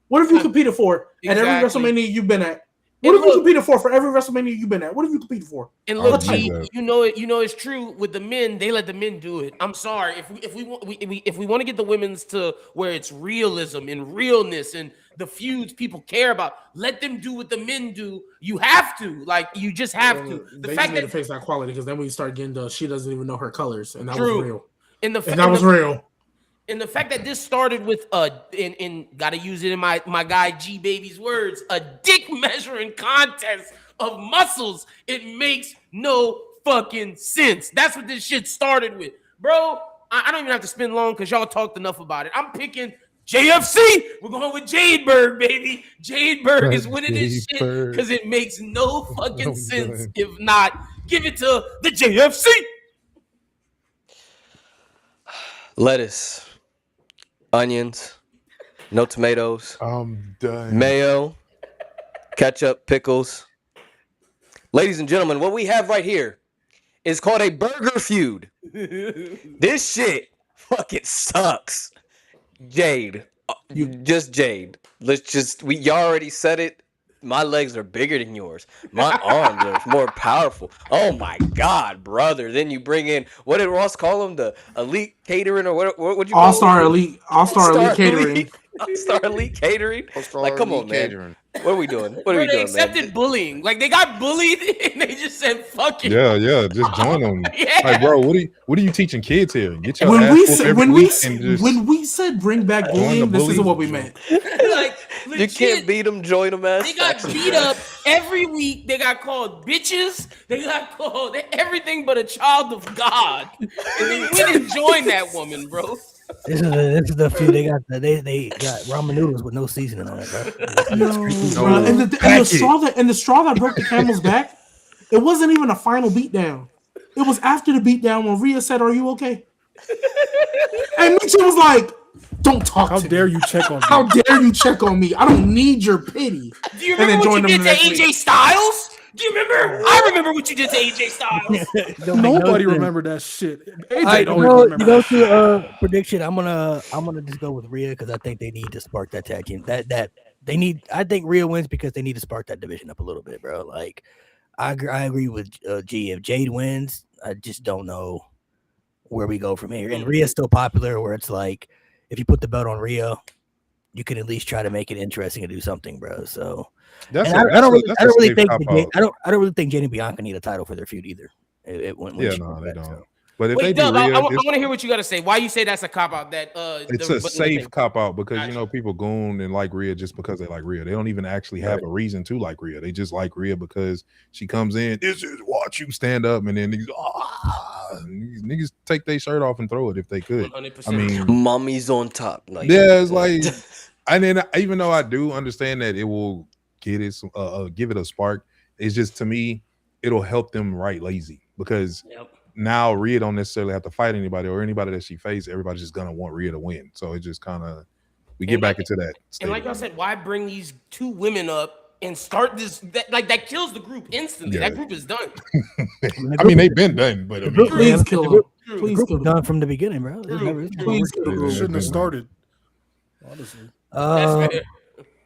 [SPEAKER 5] What have you competed for at every WrestleMania you've been at? What have you competed for every WrestleMania you've been at? What have you competed for?
[SPEAKER 6] And look, G, you know it's true with the men. They let the men do it. I'm sorry if we want to get the women's to where it's realism and realness and the feuds people care about. Let them do what the men do. You have to, you just have to.
[SPEAKER 5] They fact just need to face that quality because then we start getting the she doesn't even know her colors, and that
[SPEAKER 6] true.
[SPEAKER 5] was real.
[SPEAKER 6] And
[SPEAKER 5] that was real.
[SPEAKER 6] And the fact that this started with and gotta use it in my guy G Baby's words, a dick measuring contest of muscles, it makes no fucking sense. That's what this shit started with. Bro, I don't even have to spend long because y'all talked enough about it. I'm picking JFC. We're going with Jadeberg, baby. Jadeberg is winning this shit because it makes no fucking sense. If not, give it to the JFC.
[SPEAKER 7] Lettuce, onions, no tomatoes,
[SPEAKER 3] I'm done.
[SPEAKER 7] mayo, ketchup, pickles. Ladies and gentlemen, what we have right here is called a burger feud. This shit fucking sucks. Jade, just Jade. Y'all already said it. My legs are bigger than yours. My arms are more powerful. Oh my God, brother. Then you bring in, what did Ross call them? The elite catering or what would you call
[SPEAKER 5] All-Star elite catering.
[SPEAKER 7] All-Star elite catering. Like, come on, man. What are we doing? What are
[SPEAKER 6] Bro,
[SPEAKER 7] we
[SPEAKER 6] they
[SPEAKER 7] doing,
[SPEAKER 6] accepted
[SPEAKER 7] man?
[SPEAKER 6] bullying. Like they got bullied and they just said, "Fuck it."
[SPEAKER 3] Yeah, just join them.
[SPEAKER 6] Yeah.
[SPEAKER 3] Like, bro, what are you teaching kids here? Get your
[SPEAKER 5] When
[SPEAKER 3] ass
[SPEAKER 5] we
[SPEAKER 3] whooped
[SPEAKER 5] said
[SPEAKER 3] every week and just
[SPEAKER 5] when we said bring back
[SPEAKER 3] join the
[SPEAKER 5] bullying, this isn't
[SPEAKER 3] bullies.
[SPEAKER 5] what we meant.
[SPEAKER 6] Like
[SPEAKER 7] You
[SPEAKER 6] legit,
[SPEAKER 7] can't beat them, join them, ass.
[SPEAKER 6] they got beat up every week. They got called bitches. They got called everything but a child of God. And they went and joined that woman, bro.
[SPEAKER 1] This is the few they got. They got ramen noodles with no seasoning on it, bro.
[SPEAKER 5] Bro, and the straw that broke the camel's back, it wasn't even a final beatdown. It was after the beatdown when Rhea said, "Are you okay?" And Mitchell was like, "Don't talk
[SPEAKER 4] How
[SPEAKER 5] to
[SPEAKER 4] dare
[SPEAKER 5] me.
[SPEAKER 4] you check on me?
[SPEAKER 5] How dare you check on me? I don't need your pity."
[SPEAKER 6] Do you
[SPEAKER 5] And then
[SPEAKER 6] remember what
[SPEAKER 5] joined
[SPEAKER 6] you
[SPEAKER 5] them
[SPEAKER 6] did
[SPEAKER 5] the
[SPEAKER 6] to
[SPEAKER 5] next
[SPEAKER 6] AJ
[SPEAKER 5] week.
[SPEAKER 6] Styles? Do you remember? I remember what you did to AJ Styles.
[SPEAKER 1] Don't make no
[SPEAKER 4] Nobody
[SPEAKER 1] sense.
[SPEAKER 4] remembered that shit. AJ
[SPEAKER 1] All right,
[SPEAKER 4] don't
[SPEAKER 1] you
[SPEAKER 4] even
[SPEAKER 1] know,
[SPEAKER 4] remember that shit.
[SPEAKER 1] prediction. I'm gonna just go with Rhea because I think they need to spark that tag team. That they need. I think Rhea wins because they need to spark that division up a little bit, bro. Like I agree with G. If Jade wins, I just don't know where we go from here. And Rhea's still popular, where it's like if you put the belt on Rhea, you can at least try to make it interesting and do something, bro. So
[SPEAKER 3] That's
[SPEAKER 1] and
[SPEAKER 3] a
[SPEAKER 1] I don't really
[SPEAKER 3] safe
[SPEAKER 1] think
[SPEAKER 3] cop
[SPEAKER 1] that
[SPEAKER 3] out.
[SPEAKER 1] I don't really think Jade and Bianca need a title for their feud either. When
[SPEAKER 3] Yeah,
[SPEAKER 1] she
[SPEAKER 3] no,
[SPEAKER 1] comes
[SPEAKER 3] they
[SPEAKER 1] back,
[SPEAKER 3] don't.
[SPEAKER 1] so.
[SPEAKER 3] But if
[SPEAKER 6] Wait,
[SPEAKER 3] they do
[SPEAKER 6] Dub, I
[SPEAKER 3] Rhea,
[SPEAKER 6] want to hear what you got to say. Why you say that's a cop out? That
[SPEAKER 3] it's
[SPEAKER 6] the
[SPEAKER 3] a safe
[SPEAKER 6] thing.
[SPEAKER 3] cop out because
[SPEAKER 6] Gotcha.
[SPEAKER 3] you know people goon and like Rhea just because they like Rhea. They don't even actually have a reason to like Rhea. They just like Rhea because she comes in. This is watch you stand up, and then niggas take their shirt off and throw it if they could.
[SPEAKER 6] 100%.
[SPEAKER 3] I mean,
[SPEAKER 7] Mommy's on top. Like,
[SPEAKER 3] yeah, it's like, and then even though I do understand that it will get it, give it a spark, it's just to me, it'll help them write lazy because now Rhea don't necessarily have to fight anybody or anybody that she faces. Everybody's just gonna want Rhea to win. So it just kind of we get back into that.
[SPEAKER 6] And like y'all said, why bring these two women up and start this? That kills the group instantly.
[SPEAKER 3] Yeah.
[SPEAKER 6] That group is done.
[SPEAKER 3] I mean, they've been done, but I mean,
[SPEAKER 5] Please kill him.
[SPEAKER 1] The
[SPEAKER 5] Please
[SPEAKER 1] group
[SPEAKER 5] kill
[SPEAKER 1] was
[SPEAKER 5] him.
[SPEAKER 1] done from the beginning, bro.
[SPEAKER 5] Please kill
[SPEAKER 4] It
[SPEAKER 5] him.
[SPEAKER 4] shouldn't have started. Honestly.
[SPEAKER 6] That's fair.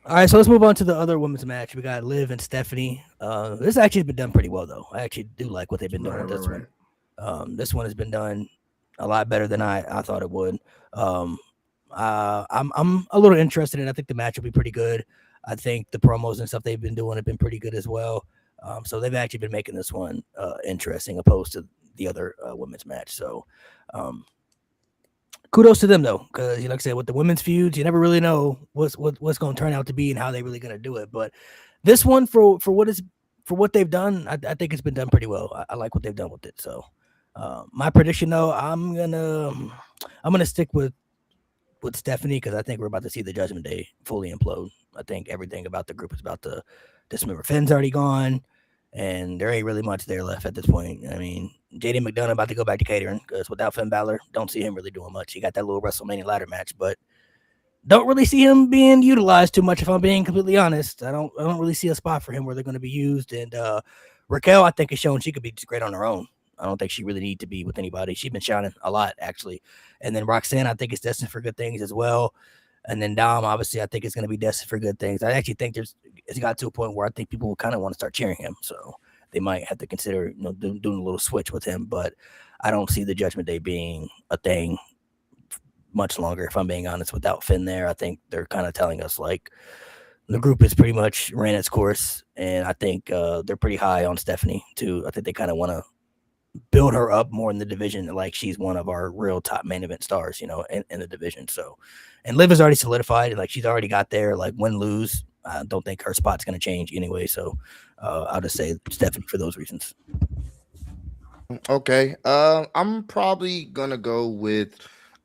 [SPEAKER 1] All right, so let's move on to the other women's match. We got Liv and Stephanie. This actually has been done pretty well, though. I actually do like what they've been doing with this one. This one has been done a lot better than I thought it would. I'm a little interested in. I think the match will be pretty good. I think the promos and stuff they've been doing have been pretty good as well. So they've actually been making this one interesting, opposed to the other women's match. So kudos to them though, because like I said, with the women's feuds, you never really know what's going to turn out to be and how they're really going to do it. But this one, for what they've done, I think it's been done pretty well. I like what they've done with it. So my prediction though, I'm gonna stick with Stephanie because I think we're about to see the Judgment Day fully implode. I think everything about the group is about to dismember. Finn's already gone, and there ain't really much there left at this point. I mean, JD McDonough about to go back to catering because without Finn Balor, don't see him really doing much. He got that little WrestleMania ladder match, but don't really see him being utilized too much. If I'm being completely honest, I don't really see a spot for him where they're going to be used. And Raquel, I think, has shown she could be just great on her own. I don't think she really need to be with anybody. She's been shining a lot, actually. And then Roxanne, I think, is destined for good things as well. And then Dom, obviously, I think is going to be destined for good things. I actually think it's got to a point where I think people will kind of want to start cheering him. So they might have to consider, doing a little switch with him. But I don't see the Judgment Day being a thing much longer, if I'm being honest, without Finn there. I think they're kind of telling us, like, the group is pretty much ran its course. And I think they're pretty high on Stephanie, too. I think they kind of want to build her up more in the division, like she's one of our real top main event stars, in the division. So, and Liv is already solidified, like she's already got there. Like win lose, I don't think her spot's going to change anyway. So, I'll just say Stephanie for those reasons.
[SPEAKER 2] Okay. I'm probably gonna go with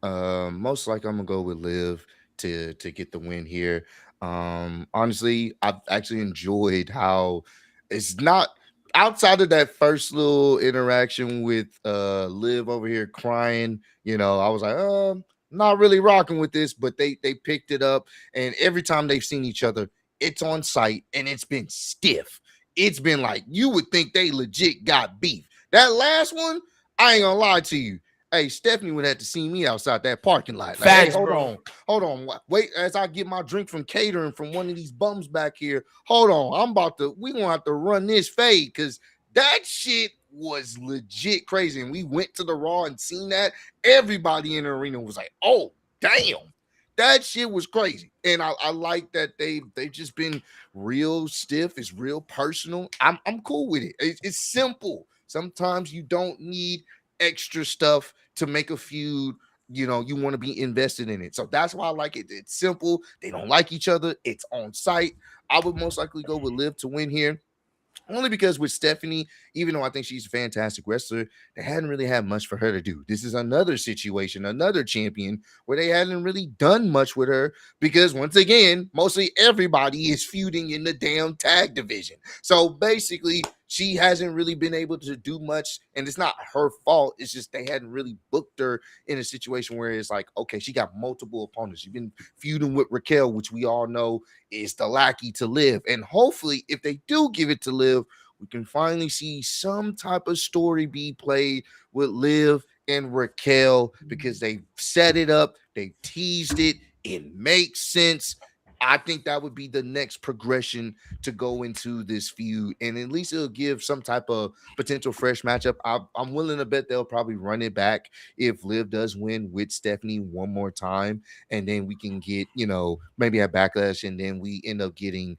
[SPEAKER 2] most likely I'm gonna go with Liv to get the win here. Honestly, I've actually enjoyed how it's not outside of that first little interaction with Liv over here crying, I was like, not really rocking with this, but they picked it up, and every time they've seen each other, it's on site and it's been stiff. It's been like you would think they legit got beef. That last one, I ain't gonna lie to you. Hey, Stephanie would have to see me outside that parking lot. Like,
[SPEAKER 6] Facts,
[SPEAKER 2] hey,
[SPEAKER 6] bro.
[SPEAKER 2] hold on. Wait, as I get my drink from catering from one of these bums back here. Hold on, we gonna have to run this fade because that shit was legit crazy. And we went to the Raw and seen that. Everybody in the arena was like, oh, damn. that shit was crazy. And I like that they've just been real stiff. It's real personal. I'm cool with it. It's simple. Sometimes you don't need extra stuff to make a feud. You know, you want to be invested in it. So that's why I like it. It's simple. They don't like each other. It's on site. I would most likely go with Liv to win here. Only because with Stephanie, even though I think she's a fantastic wrestler, they hadn't really had much for her to do. This is another situation, another champion where they hadn't really done much with her because, once again, mostly everybody is feuding in the damn tag division. So basically, she hasn't really been able to do much, and it's not her fault. It's just they hadn't really booked her in a situation where it's like, okay, she got multiple opponents. She's been feuding with Raquel, which we all know is the lackey to Liv. And hopefully, if they do give it to Liv, we can finally see some type of story be played with Liv and Raquel because they set it up, they teased it, it makes sense. I think that would be the next progression to go into this feud, and at least it'll give some type of potential fresh matchup. I'm willing to bet they'll probably run it back if Liv does win with Stephanie one more time, and then we can get, you know, maybe a backlash, and then we end up getting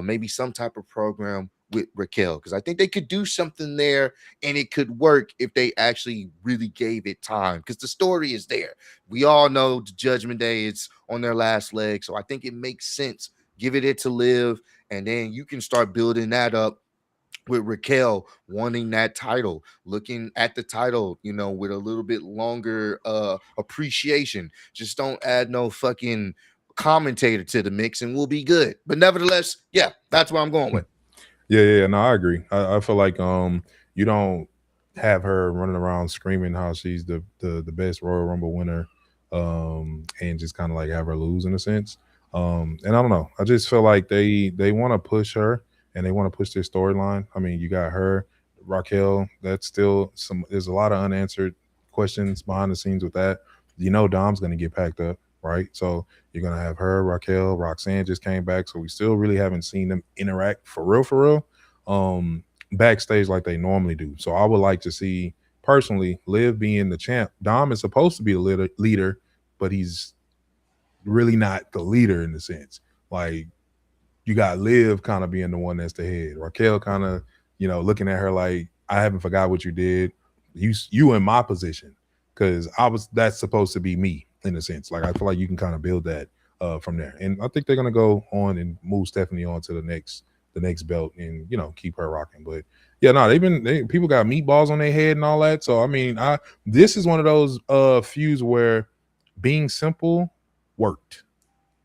[SPEAKER 2] maybe some type of program with Raquel, because I think they could do something there and it could work if they actually really gave it time, because the story is there. We all know the Judgment Day is on their last leg, so I think it makes sense. Give it to Liv, and then you can start building that up with Raquel wanting that title, looking at the title, you know, with a little bit longer appreciation. Just don't add no fucking commentator to the mix and we'll be good. But nevertheless, yeah, that's what I'm going with.
[SPEAKER 3] Yeah, no, I agree. I feel like you don't have her running around screaming how she's the best Royal Rumble winner, and just kind of like have her lose in a sense. And I don't know. I just feel like they want to push her and they want to push their storyline. I mean, you got her, Raquel. That's still some. There's a lot of unanswered questions behind the scenes with that. You know, Dom's going to get packed up, right? So you're gonna have her, Raquel, Roxanne just came back, so we still really haven't seen them interact for real, backstage like they normally do. So I would like to see personally Liv being the champ. Dom is supposed to be the leader, but he's really not the leader in the sense. Like you got Liv kind of being the one that's the head. Raquel kind of, you know, looking at her like, I haven't forgot what you did. You in my position because that's supposed to be me in a sense. Like I feel like you can kind of build that from there, and I think they're gonna go on and move Stephanie on to the next belt and, you know, keep her rocking. But yeah, no, people got meatballs on their head and all that. So I mean, this is one of those feuds where being simple worked.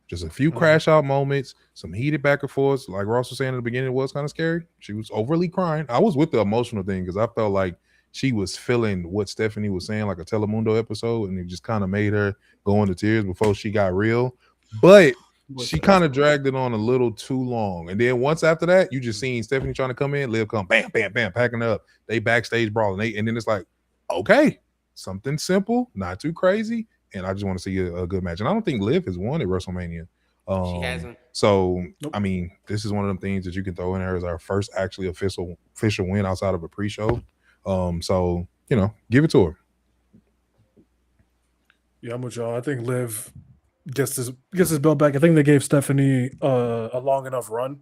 [SPEAKER 3] Just a few crash out moments, some heated back and forth. Like Ross was saying in the beginning, it was kind of scary. She was overly crying. I was with the emotional thing because I felt like she was feeling what Stephanie was saying, like a Telemundo episode, and it just kind of made her go into tears before she got real. But she kind of dragged it on a little too long. And then once after that, you just seen Stephanie trying to come in, Liv come, bam, bam, bam, packing up. They backstage brawling. And then it's like, okay, something simple, not too crazy. And I just want to see a good match. And I don't think Liv has won at WrestleMania.
[SPEAKER 6] She hasn't.
[SPEAKER 3] So, I mean, this is one of them things that you can throw in there as our first actually official win outside of a pre-show. So, you know, give it to her.
[SPEAKER 4] Yeah, I'm with y'all. I think Liv gets his belt back. I think they gave Stephanie a long enough run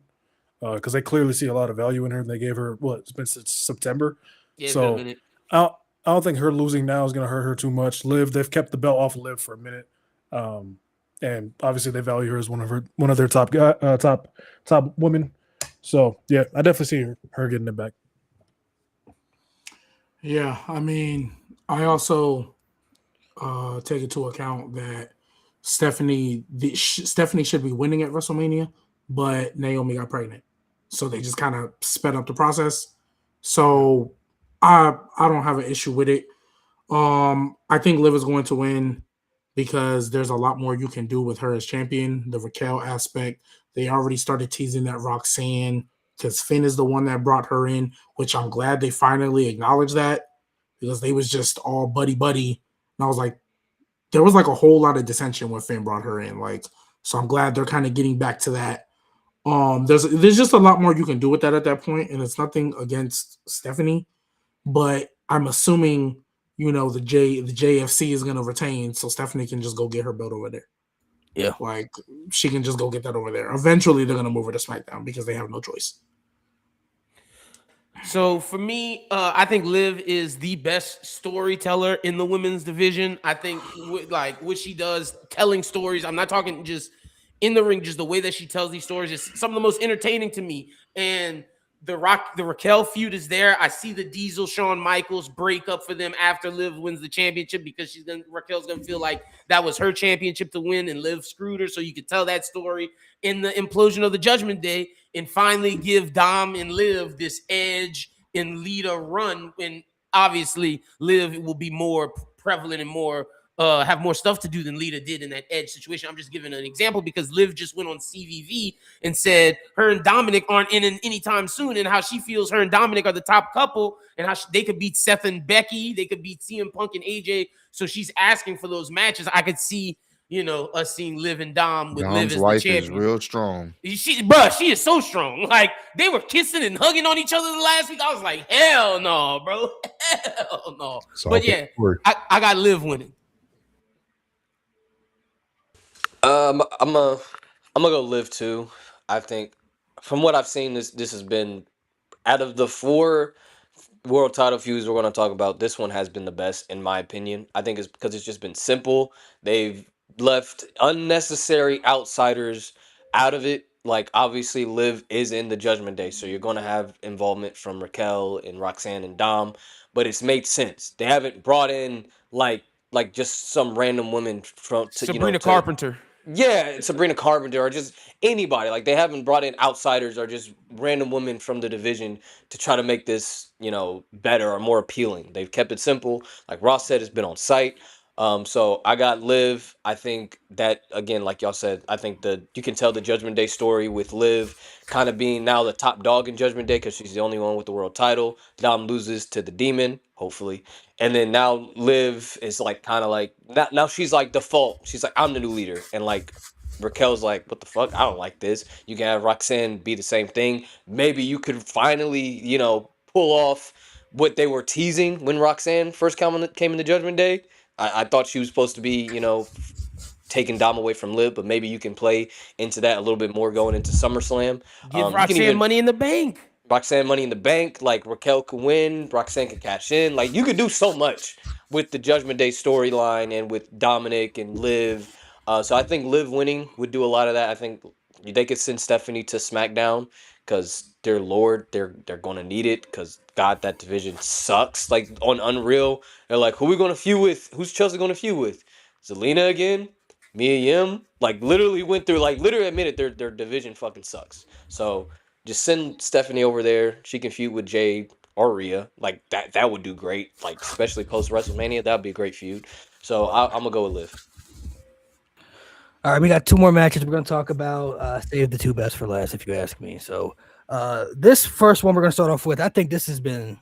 [SPEAKER 4] because they clearly see a lot of value in her. And they gave her it's been since September.
[SPEAKER 6] Yeah, it's
[SPEAKER 4] so
[SPEAKER 6] been a minute.
[SPEAKER 4] I don't think her losing now is going to hurt her too much. Liv, they've kept the belt off of Liv for a minute, and obviously they value her as one of their top women. So yeah, I definitely see her getting it back.
[SPEAKER 5] Yeah, I mean, I also take into account that Stephanie should be winning at WrestleMania, but Naomi got pregnant, so they just kind of sped up the process. So I don't have an issue with it. I think Liv is going to win because there's a lot more you can do with her as champion. The Raquel aspect, they already started teasing that Roxanne, because Finn is the one that brought her in, which I'm glad they finally acknowledged that, because they was just all buddy. And I was like, there was like a whole lot of dissension when Finn brought her in. Like, so I'm glad they're kind of getting back to that. There's just a lot more you can do with that at that point, and it's nothing against Stephanie, but I'm assuming, you know, the JFC is going to retain, so Stephanie can just go get her belt over there.
[SPEAKER 1] Yeah.
[SPEAKER 5] Like she can just go get that over there. Eventually, they're gonna move her to SmackDown because they have no choice.
[SPEAKER 6] So for me, I think Liv is the best storyteller in the women's division. I think like what she does, telling stories. I'm not talking just in the ring, just the way that she tells these stories is some of the most entertaining to me. And the Raquel feud is there. I see the Diesel Shawn Michaels break up for them after Liv wins the championship because Raquel's gonna feel like that was her championship to win and Liv screwed her. So you could tell that story in the implosion of the Judgment Day and finally give Dom and Liv this edge and lead a run. And obviously, Liv will be more prevalent and more have more stuff to do than Lita did in that edge situation. I'm just giving an example because Liv just went on CVV and said her and Dominic aren't in anytime soon, and how she feels her and Dominic are the top couple, and how they could beat Seth and Becky, they could beat CM Punk and AJ. So she's asking for those matches. I could see, us seeing Liv and Dom with Liv
[SPEAKER 2] Dom's
[SPEAKER 6] as the
[SPEAKER 2] wife is
[SPEAKER 6] champion.
[SPEAKER 2] real strong.
[SPEAKER 6] She is so strong. Like they were kissing and hugging on each other the last week. I was like, hell no, bro, hell no.
[SPEAKER 3] So
[SPEAKER 6] But yeah, I got Liv winning.
[SPEAKER 7] I'm gonna go Liv too. I think from what I've seen, this has been out of the 4 world title feuds we're going to talk about. This one has been the best in my opinion. I think it's because it's just been simple. They've left unnecessary outsiders out of it. Like obviously, Liv is in the Judgment Day, so you're going to have involvement from Raquel and Roxanne and Dom. But it's made sense. They haven't brought in like just some random women from
[SPEAKER 6] Sabrina Carpenter.
[SPEAKER 7] Yeah, Sabrina Carpenter or just anybody. Like they haven't brought in outsiders or just random women from the division to try to make this, better or more appealing. They've kept it simple. Like Ross said, it's been on site. So I got Liv. I think that again, like y'all said, I think you can tell the Judgment Day story with Liv kind of being now the top dog in Judgment Day because she's the only one with the world title. Dom loses to the Demon, hopefully. And then now Liv is like kind of like now she's like default. She's like, I'm the new leader. And like Raquel's like, what the fuck? I don't like this. You can have Roxanne be the same thing. Maybe you could finally, pull off what they were teasing when Roxanne first came in the Judgment Day. I thought she was supposed to be, taking Dom away from Liv, but maybe you can play into that a little bit more going into SummerSlam.
[SPEAKER 6] Give
[SPEAKER 7] You can
[SPEAKER 6] Roxanne
[SPEAKER 7] even
[SPEAKER 6] Money in the Bank.
[SPEAKER 7] Roxanne Money in the Bank, like Raquel could win, Roxanne could cash in. Like you could do so much with the Judgment Day storyline and with Dominic and Liv. So I think Liv winning would do a lot of that. I think they could send Stephanie to SmackDown because their Lord, they're gonna need it because God, that division sucks. Like on Unreal, they're like, who we gonna feud with? Who's Chelsea gonna feud with? Zelina again? Mia Yim? Like literally went through, like literally admitted their division fucking sucks. So just send Stephanie over there. She can feud with Jade or Rhea. Like that would do great. Like especially post WrestleMania, that would be a great feud. So I'm gonna go with Liv.
[SPEAKER 1] All right, we got 2 more matches we're going to talk about. Save the 2 best for last, if you ask me. So this first one we're going to start off with, I think this has been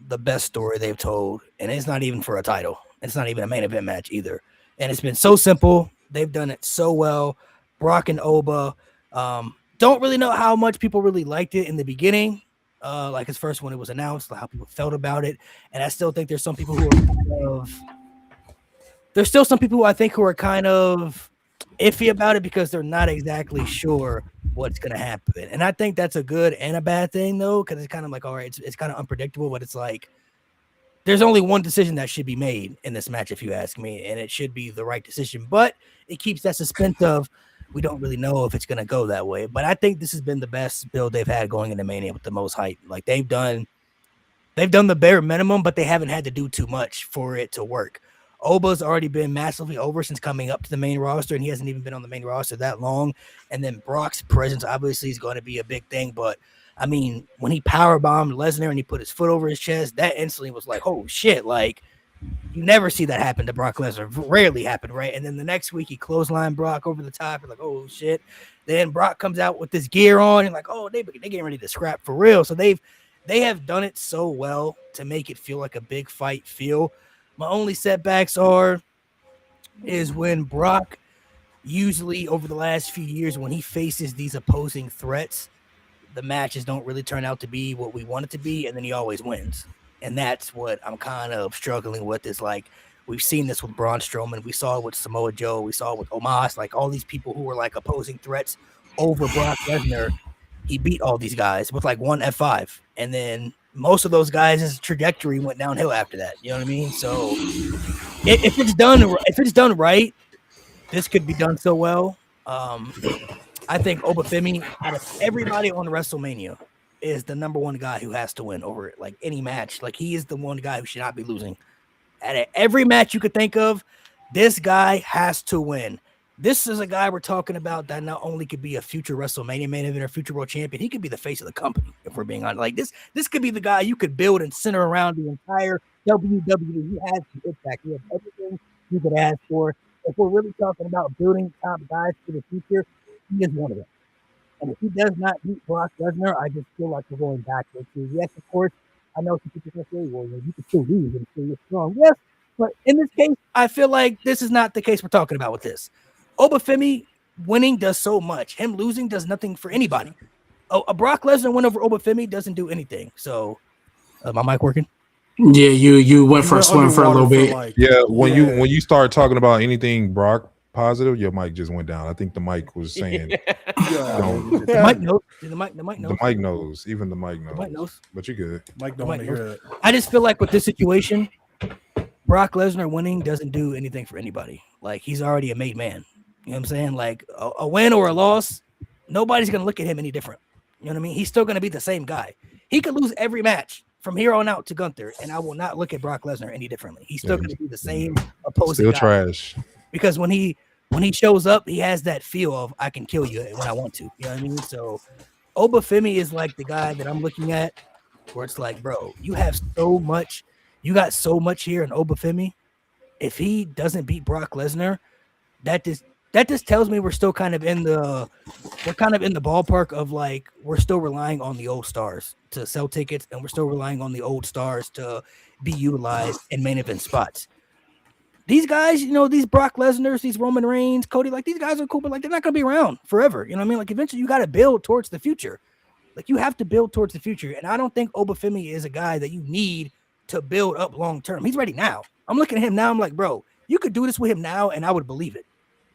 [SPEAKER 1] the best story they've told, and it's not even for a title. It's not even a main event match either. And it's been so simple. They've done it so well. Brock and Oba. Don't really know how much people really liked it in the beginning. Like his first when it was announced, like how people felt about it. And I still think there's some people who are there's still some people who I think who are kind of iffy about it because they're not exactly sure what's going to happen. And I think that's a good and a bad thing though, because it's kind of like, all right, it's kind of unpredictable, but it's like there's only one decision that should be made in this match, if you ask me, and it should be the right decision. But it keeps that suspense of we don't really know if it's going to go that way. But I think this has been the best build they've had going into Mania with the most hype. Like they've done the bare minimum, but they haven't had to do too much for it to work. Oba's already been massively over since coming up to the main roster, and he hasn't even been on the main roster that long. And then Brock's presence obviously is going to be a big thing. But I mean, when he powerbombed Lesnar and he put his foot over his chest, that instantly was like, oh shit! Like you never see that happen to Brock Lesnar. Rarely happen, right? And then the next week he clotheslined Brock over the top. You're like, oh shit! Then Brock comes out with this gear on, and like, oh, they getting ready to scrap for real. So they have done it so well to make it feel like a big fight feel. My only setbacks is when Brock, usually over the last few years, when he faces these opposing threats, the matches don't really turn out to be what we want it to be, and then he always wins. And that's what I'm kind of struggling with is like We've seen this with Braun Strowman. We saw it with Samoa Joe. We saw it with Omos. Like all these people who were like opposing threats over Brock Lesnar. He beat all these guys with like one F5, and then most of those guys' trajectory went downhill after that. You know what I mean? So if it's done right, this could be done so well. I think Obafemi, out of everybody on WrestleMania, is the number one guy who has to win over like any match. Like he is the one guy who should not be losing. At every match you could think of, this guy has to win. This is a guy we're talking about that not only could be a future WrestleMania main event or future world champion, he could be the face of the company, if we're being honest. Like this could be the guy you could build and center around the entire WWE. He has the impact. He has everything you could ask for. If we're really talking about building top guys for the future, he is one of them. And if he does not beat Brock Lesnar, I just feel like we're going backwards. Yes, of course, I know some people can say, well, you can still lose and still get strong. Yes, but in this case, I feel like this is not the case we're talking about with this. Obafemi winning does so much. Him losing does nothing for anybody. A Brock Lesnar win over Obafemi doesn't do anything. So, my mic working?
[SPEAKER 5] Yeah, you went for a swim for a little bit.
[SPEAKER 3] When you start talking about anything Brock positive, your mic just went down. I think the mic was saying.
[SPEAKER 1] The mic knows. The mic knows.
[SPEAKER 3] The mic knows. Even the mic knows.
[SPEAKER 1] The mic knows.
[SPEAKER 3] But you good.
[SPEAKER 4] Mike don't want to hear that.
[SPEAKER 1] I just feel like with this situation, Brock Lesnar winning doesn't do anything for anybody. Like he's already a made man. You know what I'm saying? Like a win or a loss, nobody's gonna look at him any different. You know what I mean? He's still gonna be the same guy. He could lose every match from here on out to Gunther, and I will not look at Brock Lesnar any differently. He's still gonna be the same opposing
[SPEAKER 3] Still
[SPEAKER 1] guy.
[SPEAKER 3] trash.
[SPEAKER 1] Because when he shows up, he has that feel of I can kill you when I want to. You know what I mean? So Obafemi is like the guy that I'm looking at where it's like, bro, you have so much, you got so much here in Obafemi. If he doesn't beat Brock Lesnar, that just tells me we're still kind of in the ballpark of like we're still relying on the old stars to sell tickets, and we're still relying on the old stars to be utilized in main event spots. These guys, you know, these Brock Lesnar's, these Roman Reigns, Cody, like these guys are cool, but like they're not gonna be around forever. You know what I mean? Like eventually you got to build towards the future. Like you have to build towards the future. And I don't think Obafemi is a guy that you need to build up long term. He's ready now. I'm looking at him now. I'm like, bro, you could do this with him now, and I would believe it.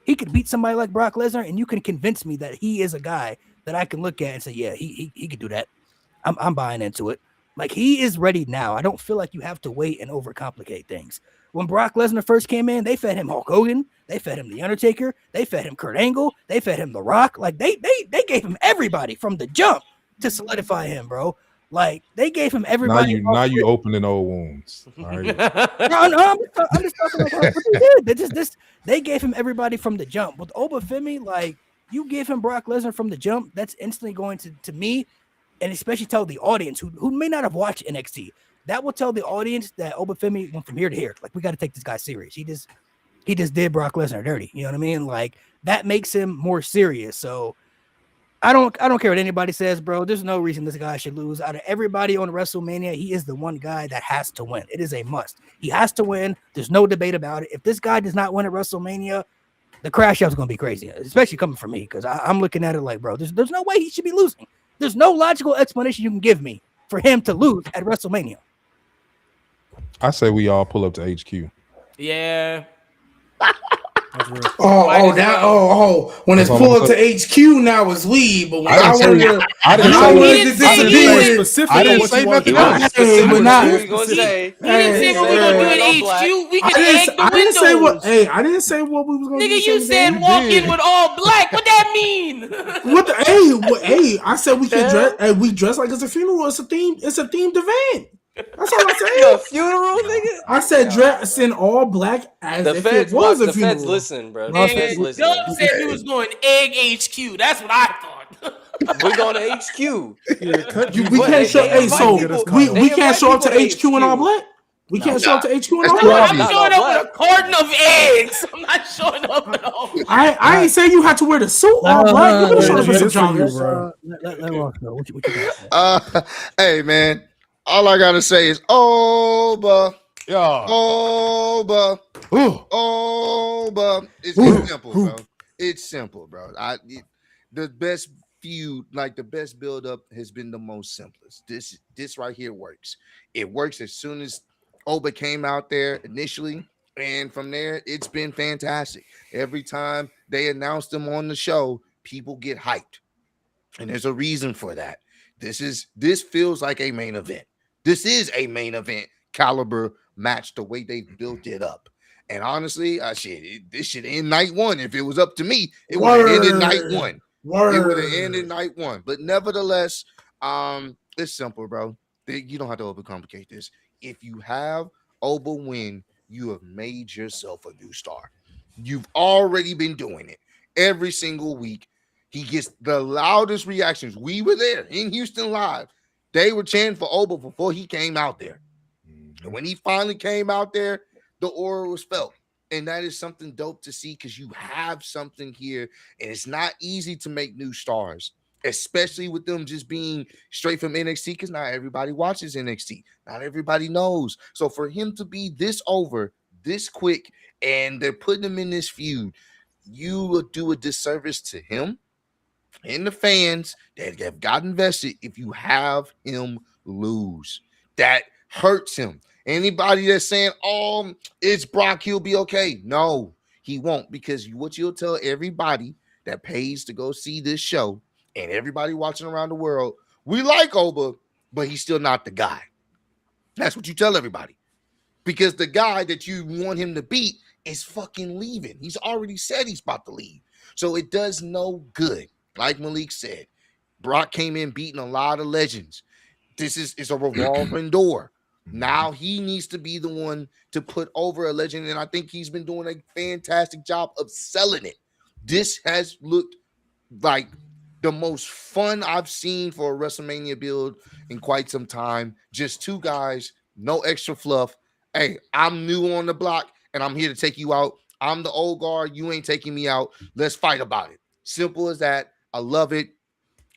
[SPEAKER 1] He could beat somebody like Brock Lesnar, and you can convince me that he is a guy that I can look at and say, yeah, he could do that. I'm buying into it. Like he is ready now. I don't feel like you have to wait and overcomplicate things. When Brock Lesnar first came in, they fed him Hulk Hogan, they fed him The Undertaker, they fed him Kurt Angle, they fed him The Rock. Like they gave him everybody from the jump to solidify him, bro. Like they gave him everybody.
[SPEAKER 3] Now you opening old wounds. All right.
[SPEAKER 1] No, I'm just talking about what they did. They gave him everybody from the jump. With Obafemi, like you give him Brock Lesnar from the jump, that's instantly going to me, and especially tell the audience who may not have watched NXT. That will tell the audience that Obafemi went from here to here. Like we got to take this guy serious. He just did Brock Lesnar dirty. You know what I mean? Like that makes him more serious. So I don't care what anybody says, bro. There's no reason this guy should lose. Out of everybody on WrestleMania, he is the one guy that has to win. It is a must. He has to win. There's no debate about it. If this guy does not win at WrestleMania, the crash out is going to be crazy, especially coming from me because I'm looking at it like, bro, there's no way he should be losing. There's no logical explanation you can give me for him to lose at WrestleMania.
[SPEAKER 3] I say we all pull up to HQ.
[SPEAKER 6] Yeah.
[SPEAKER 5] When it's pulled up to HQ, now it's weed. But when I wanted to,
[SPEAKER 3] I didn't
[SPEAKER 5] disappear.
[SPEAKER 3] I didn't say nothing else.
[SPEAKER 6] He didn't say what we gonna do at HQ. We can egg the windows.
[SPEAKER 5] I didn't say what we was gonna do.
[SPEAKER 6] Nigga, you said walk in with all black. What that mean?
[SPEAKER 5] I said we can dress. Hey, we dress like it's a funeral. It's a themed event. That's all I said.
[SPEAKER 7] A funeral, nigga.
[SPEAKER 5] I said dress in all black as
[SPEAKER 7] the
[SPEAKER 5] if
[SPEAKER 7] feds
[SPEAKER 5] it was a
[SPEAKER 7] the
[SPEAKER 5] funeral.
[SPEAKER 7] feds listen, bro.
[SPEAKER 6] And Doug said he was going egg HQ. That's what I thought.
[SPEAKER 7] We're going to HQ.
[SPEAKER 5] We can't show. We can't show up to HQ in all black. We can't show up to HQ in all black.
[SPEAKER 6] I'm showing up with a carton of eggs. I'm not showing up at all.
[SPEAKER 5] I ain't saying you had to wear the suit all black. You could have shown up with some joggers.
[SPEAKER 1] What you got?
[SPEAKER 2] Hey man. All I gotta say is Oba. It's simple, bro. It's simple, bro. The best feud, like the best build up, has been the most simplest. This right here works. It works as soon as Oba came out there initially. And from there, it's been fantastic. Every time they announce them on the show, people get hyped. And there's a reason for that. This feels like a main event. This is a main event caliber match the way they built it up. And honestly, this should end night one. If it was up to me, it would have ended night one. It would have ended night one. But nevertheless, it's simple, bro. You don't have to overcomplicate this. If you have Oba win, you have made yourself a new star. You've already been doing it every single week. He gets the loudest reactions. We were there in Houston live. They were chanting for Oba before he came out there. And when he finally came out there, the aura was felt. And that is something dope to see because you have something here. And it's not easy to make new stars, especially with them just being straight from NXT because not everybody watches NXT. Not everybody knows. So for him to be this over, this quick, and they're putting him in this feud, you will do a disservice to him and the fans that have got invested if you have him lose. That hurts him. Anybody that's saying, oh, it's Brock, he'll be okay. No, he won't, because what you'll tell everybody that pays to go see this show and everybody watching around the world, we like Oba, but he's still not the guy. That's what you tell everybody. Because the guy that you want him to beat is fucking leaving. He's already said he's about to leave. So it does no good. Like Malik said, Brock came in beating a lot of legends. This is a revolving door. Now he needs to be the one to put over a legend, and I think he's been doing a fantastic job of selling it. This has looked like the most fun I've seen for a WrestleMania build in quite some time. Just two guys, no extra fluff. Hey, I'm new on the block, and I'm here to take you out. I'm the old guard. You ain't taking me out. Let's fight about it. Simple as that. I love it.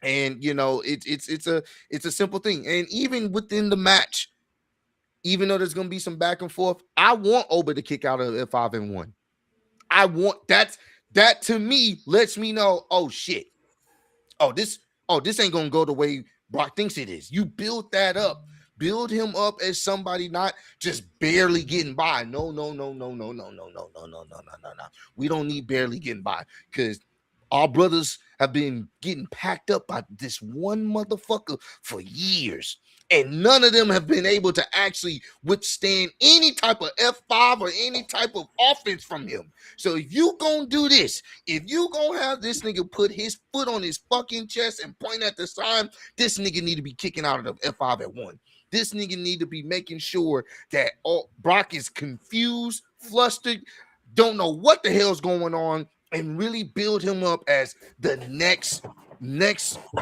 [SPEAKER 2] And you know, it's a simple thing. And even within the match, even though there's gonna be some back and forth, I want Oba to kick out of F5-1. I want that to me lets me know, oh shit. This ain't gonna go the way Brock thinks it is. You build that up. Build him up as somebody not just barely getting by. No. We don't need barely getting by because our brothers have been getting packed up by this one motherfucker for years. And none of them have been able to actually withstand any type of F5 or any type of offense from him. So if you gonna do this, if you gonna have this nigga put his foot on his fucking chest and point at the sign, this nigga need to be kicking out of the F5-1. This nigga need to be making sure that Brock is confused, flustered, don't know what the hell's going on, and really build him up as the next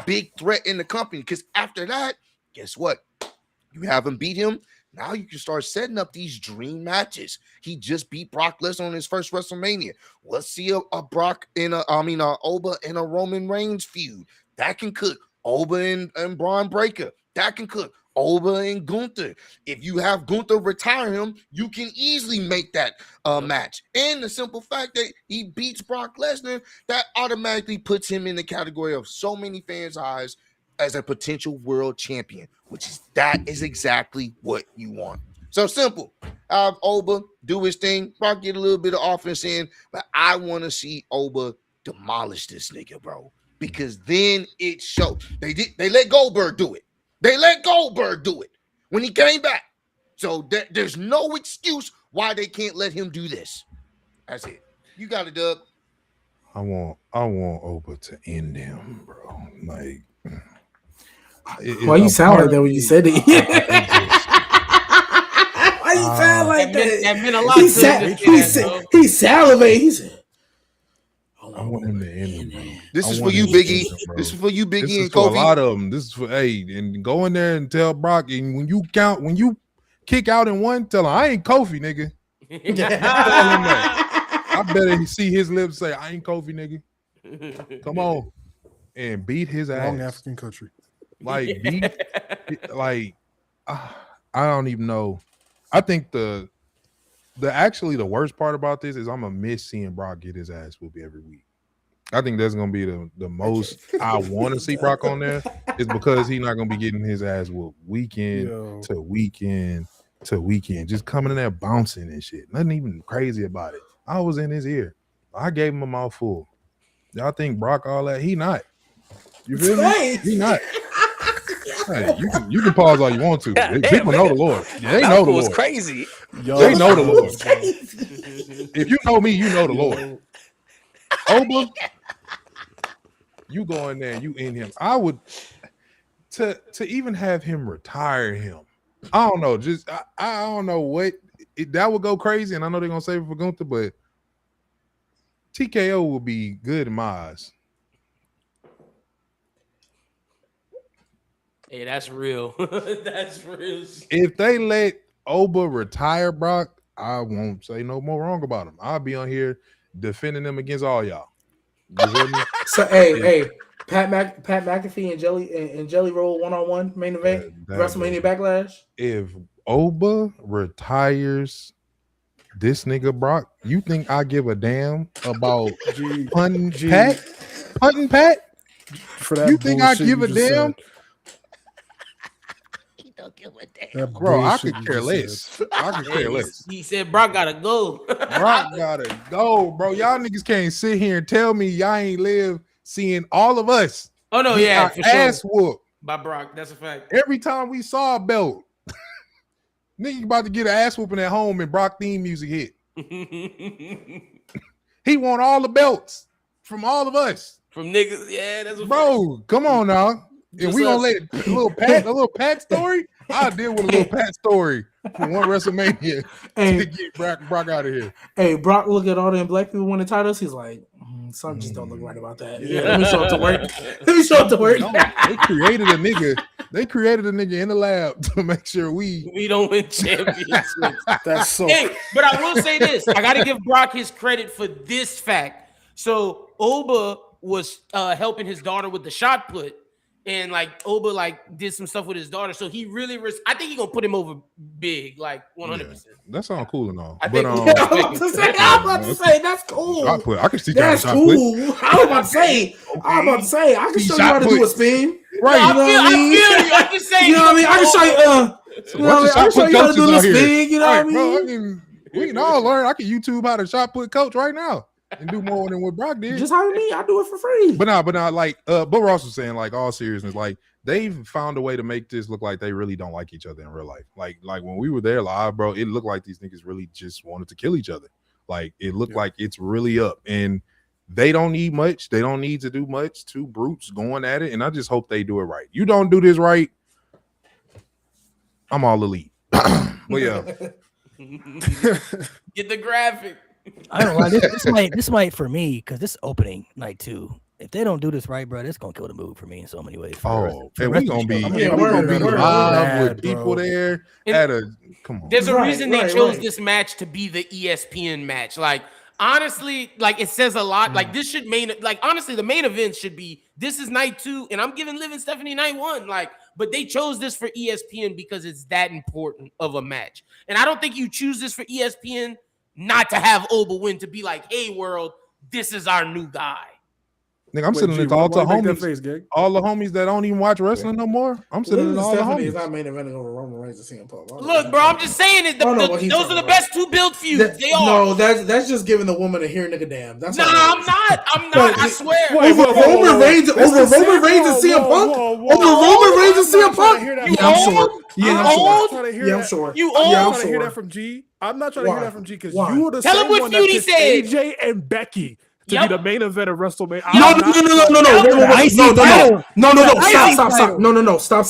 [SPEAKER 2] big threat in the company. Because after that, guess what? You haven't beat him. Now you can start setting up these dream matches. He just beat Brock Lesnar on his first WrestleMania. Let's see a Oba and a Roman Reigns feud. That can cook. Oba and Braun Breaker. That can cook. Oba and Gunther. If you have Gunther retire him, you can easily make that match. And the simple fact that he beats Brock Lesnar, that automatically puts him in the category of so many fans' eyes as a potential world champion, that is exactly what you want. So simple. Have Oba do his thing. Brock get a little bit of offense in, but I want to see Oba demolish this nigga, bro. Because then it shows. They let Goldberg do it. They let Goldberg do it when he came back. So there's no excuse why they can't let him do this. That's it. You got it, Doug.
[SPEAKER 3] I want Oba to end him, bro. Like,
[SPEAKER 5] why you sound like that when you said it? Why you sound like that?
[SPEAKER 6] That meant a lot to him.
[SPEAKER 5] He salivated. He said,
[SPEAKER 3] I want him to end him.
[SPEAKER 2] This is for you, Biggie. This is for you, Biggie, and Kofi.
[SPEAKER 3] A lot of them. This is for and go in there and tell Brock. And when you kick out in one, tell him I ain't Kofi, nigga. Tell him that. I better see his lips say I ain't Kofi, nigga. Come on, and beat his ass.
[SPEAKER 4] Wrong African country.
[SPEAKER 3] Like I don't even know. I think the worst part about this is I'm gonna miss seeing Brock get his ass whooped every week. I think that's gonna be the most I want to see Brock on there is because he's not gonna be getting his ass whooped weekend to weekend to Weekend, just coming in there bouncing and shit. Nothing even crazy about it. I was in his ear. I gave him a mouthful. Y'all think Brock all that? He not. You feel me? He not. Hey, you can pause all you want to. People know the Lord. Yeah, they know the
[SPEAKER 7] was
[SPEAKER 3] Lord.
[SPEAKER 7] crazy.
[SPEAKER 3] They know the Lord. If you know me, you know the Lord. Oba, you go in there and you in him. I would to even have him retire him. I don't know. Just I don't know what that would go crazy, and I know they're gonna save it for Gunther, but TKO will be good in my eyes.
[SPEAKER 6] Hey, that's real. That's real.
[SPEAKER 3] If they let Oba retire Brock, I won't say no more wrong about him. I'll be on here defending them against all y'all. You feel me?
[SPEAKER 5] So hey, Pat McAfee and Jelly Roll 1-on-1 main event WrestleMania Backlash.
[SPEAKER 3] If Oba retires this nigga Brock, you think I give a damn about punting Pat? Punting Pat?
[SPEAKER 4] For that
[SPEAKER 3] You think I give a damn?
[SPEAKER 1] Don't give a damn.
[SPEAKER 3] Bro, I could care less. I could care less.
[SPEAKER 6] He said Brock gotta go.
[SPEAKER 3] Brock gotta go, bro. Y'all niggas can't sit here and tell me y'all ain't live seeing all of us.
[SPEAKER 6] Oh no,
[SPEAKER 3] get
[SPEAKER 6] yeah,
[SPEAKER 3] our
[SPEAKER 6] for
[SPEAKER 3] ass
[SPEAKER 6] sure.
[SPEAKER 3] whooped
[SPEAKER 6] By Brock, that's a fact.
[SPEAKER 3] every time we saw a belt. Nigga about to get an ass whooping at home and Brock theme music hit. He won all the belts from all of us.
[SPEAKER 6] From niggas, yeah, that's a
[SPEAKER 3] Bro, come on now. If
[SPEAKER 6] Just
[SPEAKER 3] we gonna
[SPEAKER 6] us.
[SPEAKER 3] let a little Pat story, I'll deal with a little Pat story from one WrestleMania to get Brock out of here.
[SPEAKER 5] Hey, Brock, look at all them black people winning titles. He's like, something just don't look right about that. Yeah, let me show up to work. Let me show up to work.
[SPEAKER 3] They created a nigga. They created a nigga in the lab to make sure we
[SPEAKER 6] don't win championships.
[SPEAKER 4] That's so.
[SPEAKER 6] Hey, but I will say this: I got to give Brock his credit for this fact. So Oba was helping his daughter with the shot put, and like Oba like did some stuff with his daughter. So he really, I think he gonna put him over big, like 100%.
[SPEAKER 3] That sounds cool and all.
[SPEAKER 6] I think.
[SPEAKER 5] I'm about to say that's cool.
[SPEAKER 3] I can see
[SPEAKER 5] that's
[SPEAKER 3] shot
[SPEAKER 5] cool.
[SPEAKER 3] put.
[SPEAKER 5] I was about to say, I can show you how to do a spin.
[SPEAKER 3] Right.
[SPEAKER 6] I feel you. I'm just saying.
[SPEAKER 5] You know what I mean? I can show you. You know what I mean? I can show you how to do this spin. You know what I
[SPEAKER 3] Bro,
[SPEAKER 5] mean?
[SPEAKER 3] we can all learn. I can YouTube how to shot put coach right now and do more than what Brock did.
[SPEAKER 5] Just hire me. I do it for free.
[SPEAKER 3] But not like but Ross was saying, like, all seriousness, like they've found a way to make this look like they really don't like each other in real life. Like when we were there live, bro, it looked like these niggas really just wanted to kill each other. Like it looked like it's really up, and they don't need much. They don't need to do much. Two brutes going at it, and I just hope they do it right. You don't do this right, I'm all elite. But yeah,
[SPEAKER 6] Get the graphic.
[SPEAKER 1] I don't know. This might for me because this opening night too. If they don't do this right, bro, this gonna kill the move for me in so many ways.
[SPEAKER 3] and we gonna be
[SPEAKER 5] we're
[SPEAKER 3] live with
[SPEAKER 4] bad,
[SPEAKER 3] people
[SPEAKER 4] bro.
[SPEAKER 3] there
[SPEAKER 6] And
[SPEAKER 3] at a come on.
[SPEAKER 6] There's a reason they chose
[SPEAKER 5] right.
[SPEAKER 6] this match to be the ESPN match. Like honestly, like it says a lot. Like this should honestly, the main event should be this is night 2, and I'm giving Liv and Stephanie night 1. Like, but they chose this for ESPN because it's that important of a match. And I don't think you choose this for ESPN not to have Oba win, to be like, hey world, this is our new guy.
[SPEAKER 3] Nigga, I'm sitting at all the homies.
[SPEAKER 4] Face, Gig?
[SPEAKER 3] All the homies that don't even watch wrestling no more. I'm sitting at all the
[SPEAKER 5] Stephanie is
[SPEAKER 3] homies.
[SPEAKER 5] not main eventing over Roman Reigns and CM Punk.
[SPEAKER 6] Look, bro, I'm just saying it. Those are the best 2 build feuds. They are.
[SPEAKER 5] No, that's just giving the woman a here nigga damn. That's
[SPEAKER 6] Nah,
[SPEAKER 5] all
[SPEAKER 6] I'm not. I swear.
[SPEAKER 5] Over Roman Reigns and CM Punk. Over Roman Reigns and CM Punk. I'm sure.
[SPEAKER 6] You
[SPEAKER 4] I'm
[SPEAKER 6] old?
[SPEAKER 4] not trying to hear that from G. I'm not trying to hear that from G because you were the
[SPEAKER 6] Tell him
[SPEAKER 4] same
[SPEAKER 6] what
[SPEAKER 4] one
[SPEAKER 6] feud
[SPEAKER 4] that
[SPEAKER 6] he
[SPEAKER 4] picked
[SPEAKER 6] said.
[SPEAKER 4] AJ and Becky to be the main event of WrestleMania.
[SPEAKER 5] No. Stop.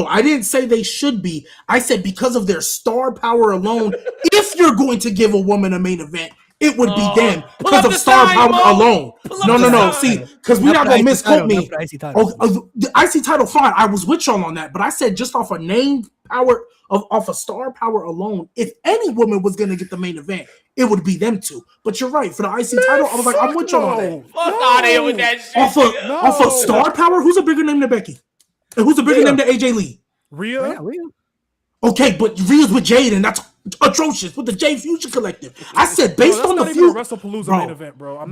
[SPEAKER 5] I didn't say they should be. I said because of their star power alone. If you're going to give a woman a main event, it would be them because of star power alone. No. See, because we're not gonna misquote me. The IC title, fine. I was with y'all on that, but I said just off a name power off of star power alone. If any woman was gonna get the main event, it would be them two. But you're right. For the IC title, I was like, I'm with y'all on that.
[SPEAKER 6] Fuck out of here with that shit.
[SPEAKER 5] Off of star power, who's a bigger name than Becky? And who's a bigger name than AJ Lee?
[SPEAKER 4] Rhea.
[SPEAKER 5] Okay, but Rhea's with Jade, and that's atrocious with the Jade Fusion Collective. I said based on the feud,
[SPEAKER 4] WrestlePalooza main event, bro.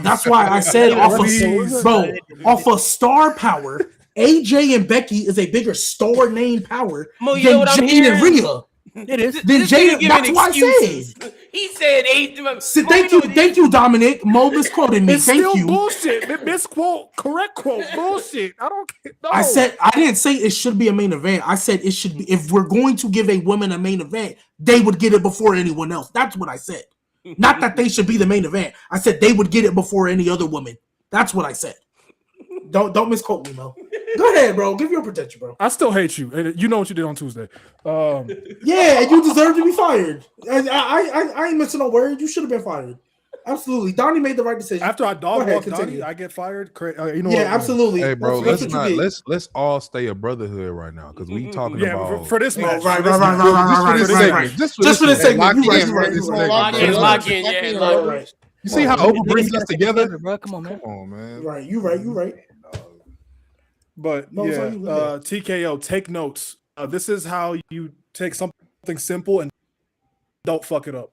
[SPEAKER 5] That's why I said off of star power AJ and Becky is a bigger store name power
[SPEAKER 6] Mo, you
[SPEAKER 5] than
[SPEAKER 6] know what I'm
[SPEAKER 5] Jade and
[SPEAKER 6] hearing?
[SPEAKER 5] Rhea.
[SPEAKER 1] It is.
[SPEAKER 5] Then
[SPEAKER 6] This
[SPEAKER 5] Jada,
[SPEAKER 6] nigga giving
[SPEAKER 5] that's why I
[SPEAKER 6] excuses.
[SPEAKER 5] said.
[SPEAKER 6] He said eight.
[SPEAKER 5] So thank you, Dominic. Mo misquoted me.
[SPEAKER 4] It's
[SPEAKER 5] Thank
[SPEAKER 4] still
[SPEAKER 5] you.
[SPEAKER 4] bullshit. Misquote, correct quote, bullshit. I don't care. No.
[SPEAKER 5] I didn't say it should be a main event. I said it should be. If we're going to give a woman a main event, they would get it before anyone else. That's what I said. Not that they should be the main event. I said they would get it before any other woman. That's what I said. Don't misquote me, Mo. Go ahead, bro. Give your protection, bro.
[SPEAKER 4] I still hate you. And you know what you did on Tuesday.
[SPEAKER 5] Yeah, you deserve to be fired. I ain't missing no word. You should have been fired. Absolutely. Donnie made the right decision.
[SPEAKER 4] After I dog
[SPEAKER 5] ahead,
[SPEAKER 4] walk
[SPEAKER 5] continue.
[SPEAKER 4] Donnie, I get fired. You know
[SPEAKER 5] Yeah,
[SPEAKER 4] what?
[SPEAKER 5] absolutely.
[SPEAKER 3] Hey, bro,
[SPEAKER 5] That's
[SPEAKER 3] let's
[SPEAKER 5] what you
[SPEAKER 3] not
[SPEAKER 5] did.
[SPEAKER 3] let's all stay a brotherhood right now because we talking
[SPEAKER 4] Yeah,
[SPEAKER 3] about
[SPEAKER 4] for this match.
[SPEAKER 5] Right.
[SPEAKER 3] Just for
[SPEAKER 5] Just for
[SPEAKER 3] this
[SPEAKER 5] this
[SPEAKER 3] segment.
[SPEAKER 5] segment.
[SPEAKER 2] Lock
[SPEAKER 5] You right.
[SPEAKER 2] in,
[SPEAKER 5] You
[SPEAKER 2] bro.
[SPEAKER 5] right.
[SPEAKER 2] This is
[SPEAKER 5] You
[SPEAKER 2] lock
[SPEAKER 5] right.
[SPEAKER 2] in.
[SPEAKER 6] Lock in, yeah,
[SPEAKER 5] Right, right.
[SPEAKER 3] You see how
[SPEAKER 1] Niggas
[SPEAKER 3] Oprah brings
[SPEAKER 1] gotta
[SPEAKER 3] us
[SPEAKER 1] stick
[SPEAKER 3] together?
[SPEAKER 1] bro. Come on, man.
[SPEAKER 3] Come on, man.
[SPEAKER 5] Right. You right. You right.
[SPEAKER 4] But
[SPEAKER 5] No, it's on you.
[SPEAKER 4] TKO, take notes. This is how you take something simple and don't fuck it up.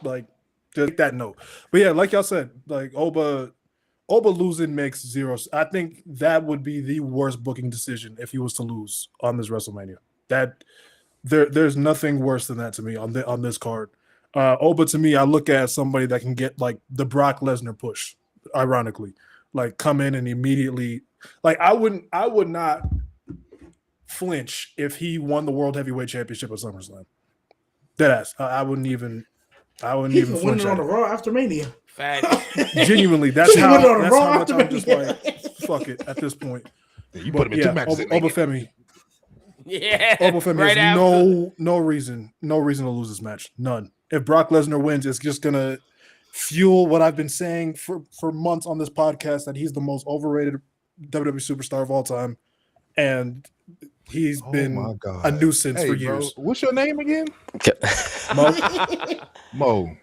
[SPEAKER 4] Like, just take that note. But yeah, like y'all said, like Oba losing makes zero. I think that would be the worst booking decision if he was to lose on this WrestleMania. That there's nothing worse than that to me on this card. Oba, to me, I look at somebody that can get like the Brock Lesnar push, ironically, like come in and immediately. Like I would not flinch if he won the World Heavyweight Championship at SummerSlam. Deadass. I wouldn't even
[SPEAKER 5] He can win
[SPEAKER 4] flinch
[SPEAKER 5] it
[SPEAKER 4] at
[SPEAKER 5] on the
[SPEAKER 4] it.
[SPEAKER 5] Raw after Mania.
[SPEAKER 6] Fact.
[SPEAKER 4] Genuinely, that's
[SPEAKER 5] He
[SPEAKER 4] how
[SPEAKER 5] win it on the Raw
[SPEAKER 4] much
[SPEAKER 5] after
[SPEAKER 4] I'm just
[SPEAKER 5] Mania.
[SPEAKER 4] like, fuck it at this point.
[SPEAKER 3] You
[SPEAKER 4] But
[SPEAKER 3] put him in two matches.
[SPEAKER 4] Obafemi.
[SPEAKER 6] Yeah.
[SPEAKER 4] Obafemi
[SPEAKER 6] right
[SPEAKER 4] has
[SPEAKER 6] after.
[SPEAKER 4] no reason to lose this match. None. If Brock Lesnar wins, it's just gonna fuel what I've been saying for months on this podcast that he's the most overrated WWE superstar of all time, and he's
[SPEAKER 3] Oh
[SPEAKER 4] been
[SPEAKER 3] my God.
[SPEAKER 4] a nuisance
[SPEAKER 3] Hey,
[SPEAKER 4] for
[SPEAKER 3] bro,
[SPEAKER 4] years.
[SPEAKER 3] what's your name again?
[SPEAKER 4] Mo,